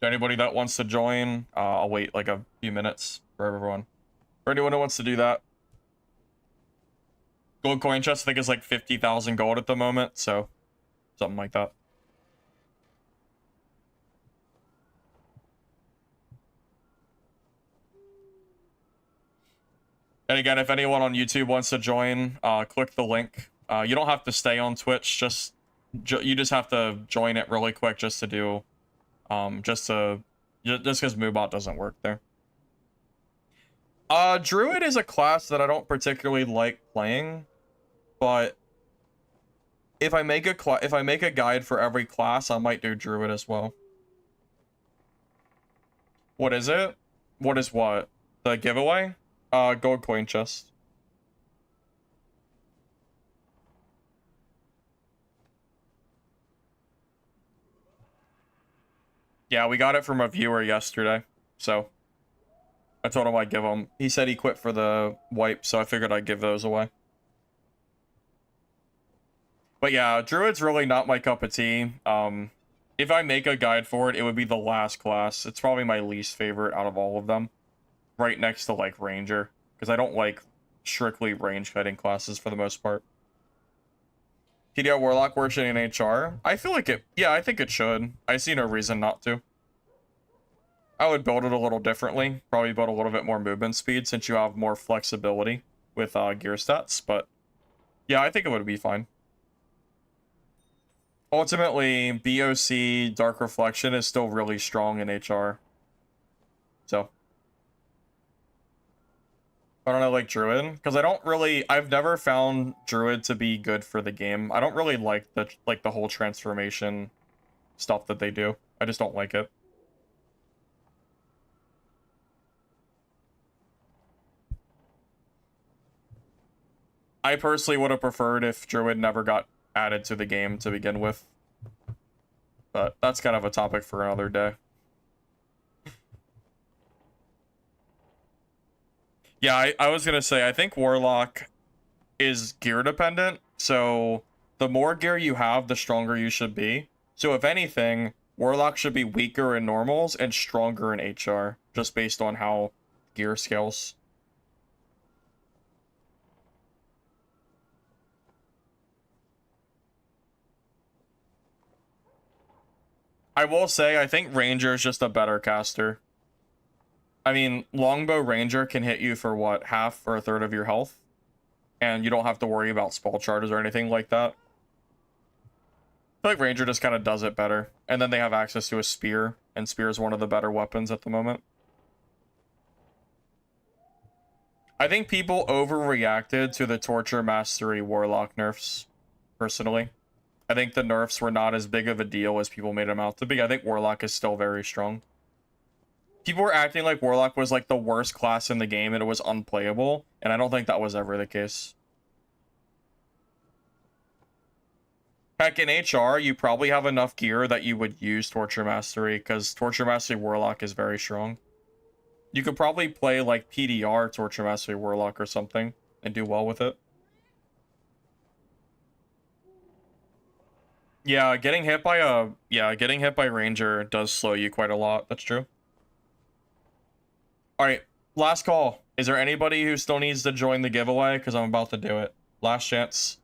Anybody that wants to join, I'll wait like a few minutes for everyone. For anyone who wants to do that. Gold coin chest, I think, is like 50,000 gold at the moment, so something like that. And again, if anyone on YouTube wants to join, click the link. You don't have to stay on Twitch, you just have to join it really quick just to do, just because Moobot doesn't work there. Druid is a class that I don't particularly like playing, but if I make a guide for every class, I might do Druid as well. What is it? What is what? The giveaway? Gold coin chest. Yeah, we got it from a viewer yesterday, so I told him I'd give him. He said he quit for the wipe, so I figured I'd give those away. But yeah, Druid's really not my cup of tea. If I make a guide for it, it would be the last class. It's probably my least favorite out of all of them. Right next to, like, Ranger. Because I don't like strictly range-cutting classes for the most part. PDR Warlock works in HR? I feel like it... Yeah, I think it should. I see no reason not to. I would build it a little differently. Probably build a little bit more movement speed since you have more flexibility with gear stats. But yeah, I think it would be fine. Ultimately, BOC Dark Reflection is still really strong in HR. So I don't know, like Druid, because I've never found Druid to be good for the game. I don't really like the whole transformation stuff that they do. I just don't like it. I personally would have preferred if Druid never got added to the game to begin with. But that's kind of a topic for another day. Yeah, I was gonna say, I think Warlock is gear dependent, so the more gear you have, the stronger you should be. So if anything, Warlock should be weaker in normals and stronger in HR, just based on how gear scales. I will say, I think Ranger is just a better caster. I mean, Longbow Ranger can hit you for what, half or a third of your health? And you don't have to worry about spell charges or anything like that. I feel like Ranger just kind of does it better. And then they have access to a spear, and spear is one of the better weapons at the moment. I think people overreacted to the Torture Mastery Warlock nerfs, personally. I think the nerfs were not as big of a deal as people made them out to be. I think Warlock is still very strong. People were acting like Warlock was like the worst class in the game and it was unplayable, and I don't think that was ever the case. Heck, in HR, you probably have enough gear that you would use Torture Mastery, because Torture Mastery Warlock is very strong. You could probably play like PDR Torture Mastery Warlock or something and do well with it. Yeah, getting hit by Ranger does slow you quite a lot. That's true. All right, last call. Is there anybody who still needs to join the giveaway? Because I'm about to do it. Last chance.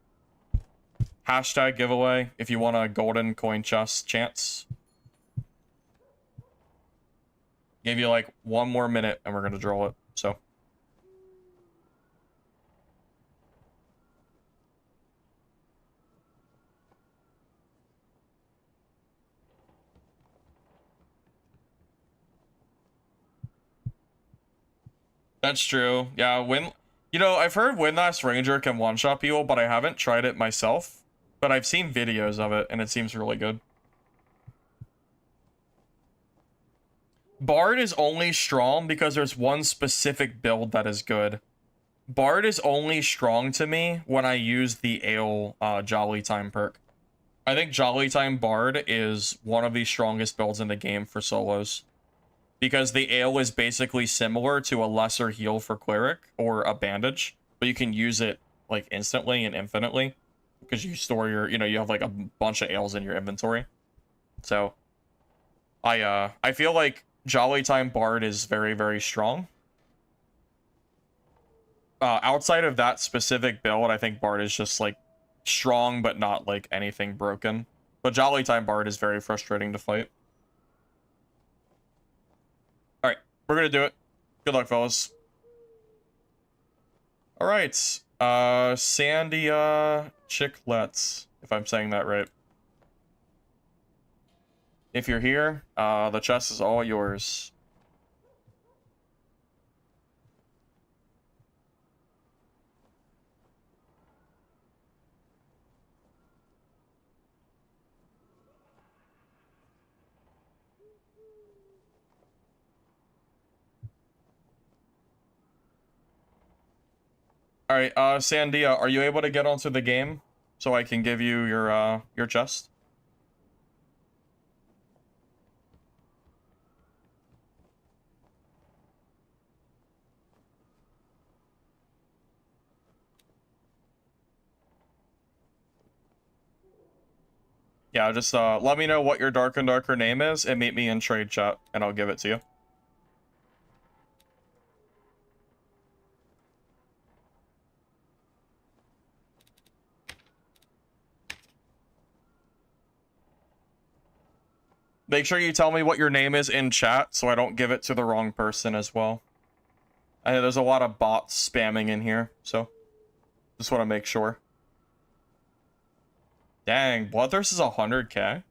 Hashtag giveaway if you want a golden coin chest chance. Give you like 1 more minute and we're gonna draw it. So. That's true. Yeah, I've heard Windlass Ranger can one-shot people, but I haven't tried it myself. But I've seen videos of it, and it seems really good. Bard is only strong because there's one specific build that is good. Bard is only strong to me when I use the Ale Jolly Time perk. I think Jolly Time Bard is one of the strongest builds in the game for solos. Because the Ale is basically similar to a lesser heal for Cleric or a bandage, but you can use it like instantly and infinitely because you store you have like a bunch of ales in your inventory. So I feel like Jolly Time Bard is very, very strong. Outside of that specific build, I think Bard is just like strong but not like anything broken. But Jolly Time Bard is very frustrating to fight. Alright, we're gonna do it. Good luck, fellas. Alright. Sandia Chicklets, if I'm saying that right. If you're here, the chest is all yours. Alright, Sandia, are you able to get onto the game so I can give you your chest? Yeah, just let me know what your Dark and Darker name is and meet me in trade chat and I'll give it to you. Make sure you tell me what your name is in chat so I don't give it to the wrong person as well. I know there's a lot of bots spamming in here, so just want to make sure. Dang, Bloodthirst is 100k?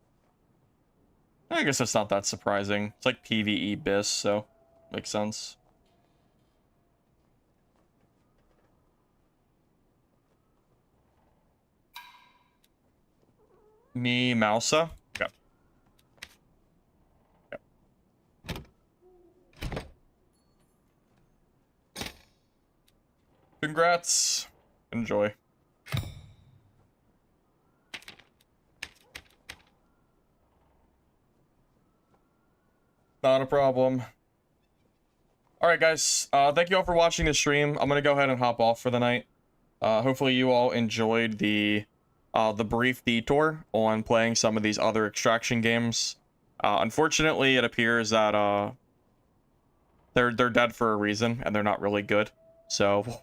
I guess it's not that surprising. It's like PvE bis, so makes sense. Me, Mousa? Okay. Congrats. Enjoy. Not a problem. Alright guys, thank you all for watching the stream. I'm gonna go ahead and hop off for the night. Hopefully you all enjoyed the brief detour on playing some of these other extraction games. Unfortunately, it appears that they're dead for a reason, and they're not really good. So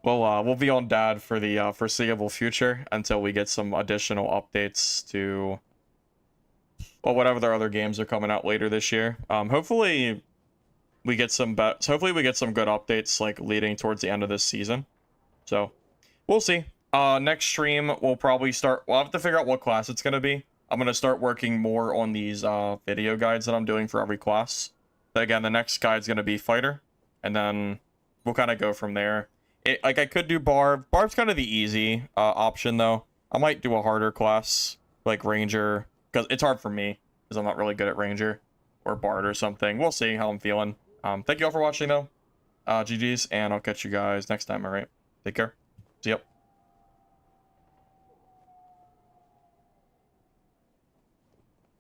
we'll be on dad for the foreseeable future until we get some additional updates to, well, whatever their other games are coming out later this year. Hopefully we get some good updates like leading towards the end of this season. So we'll see. Next stream we'll probably start. We'll have to figure out what class it's gonna be. I'm gonna start working more on these video guides that I'm doing for every class. But again, the next guide's gonna be fighter, and then we'll kind of go from there. Like I could do barb. Barb's kind of the easy option though. I might do a harder class like ranger, because it's hard for me because I'm not really good at ranger or bard or something. We'll see how I'm feeling. Thank you all for watching though. GG's, and I'll catch you guys next time. All right, take care. See ya.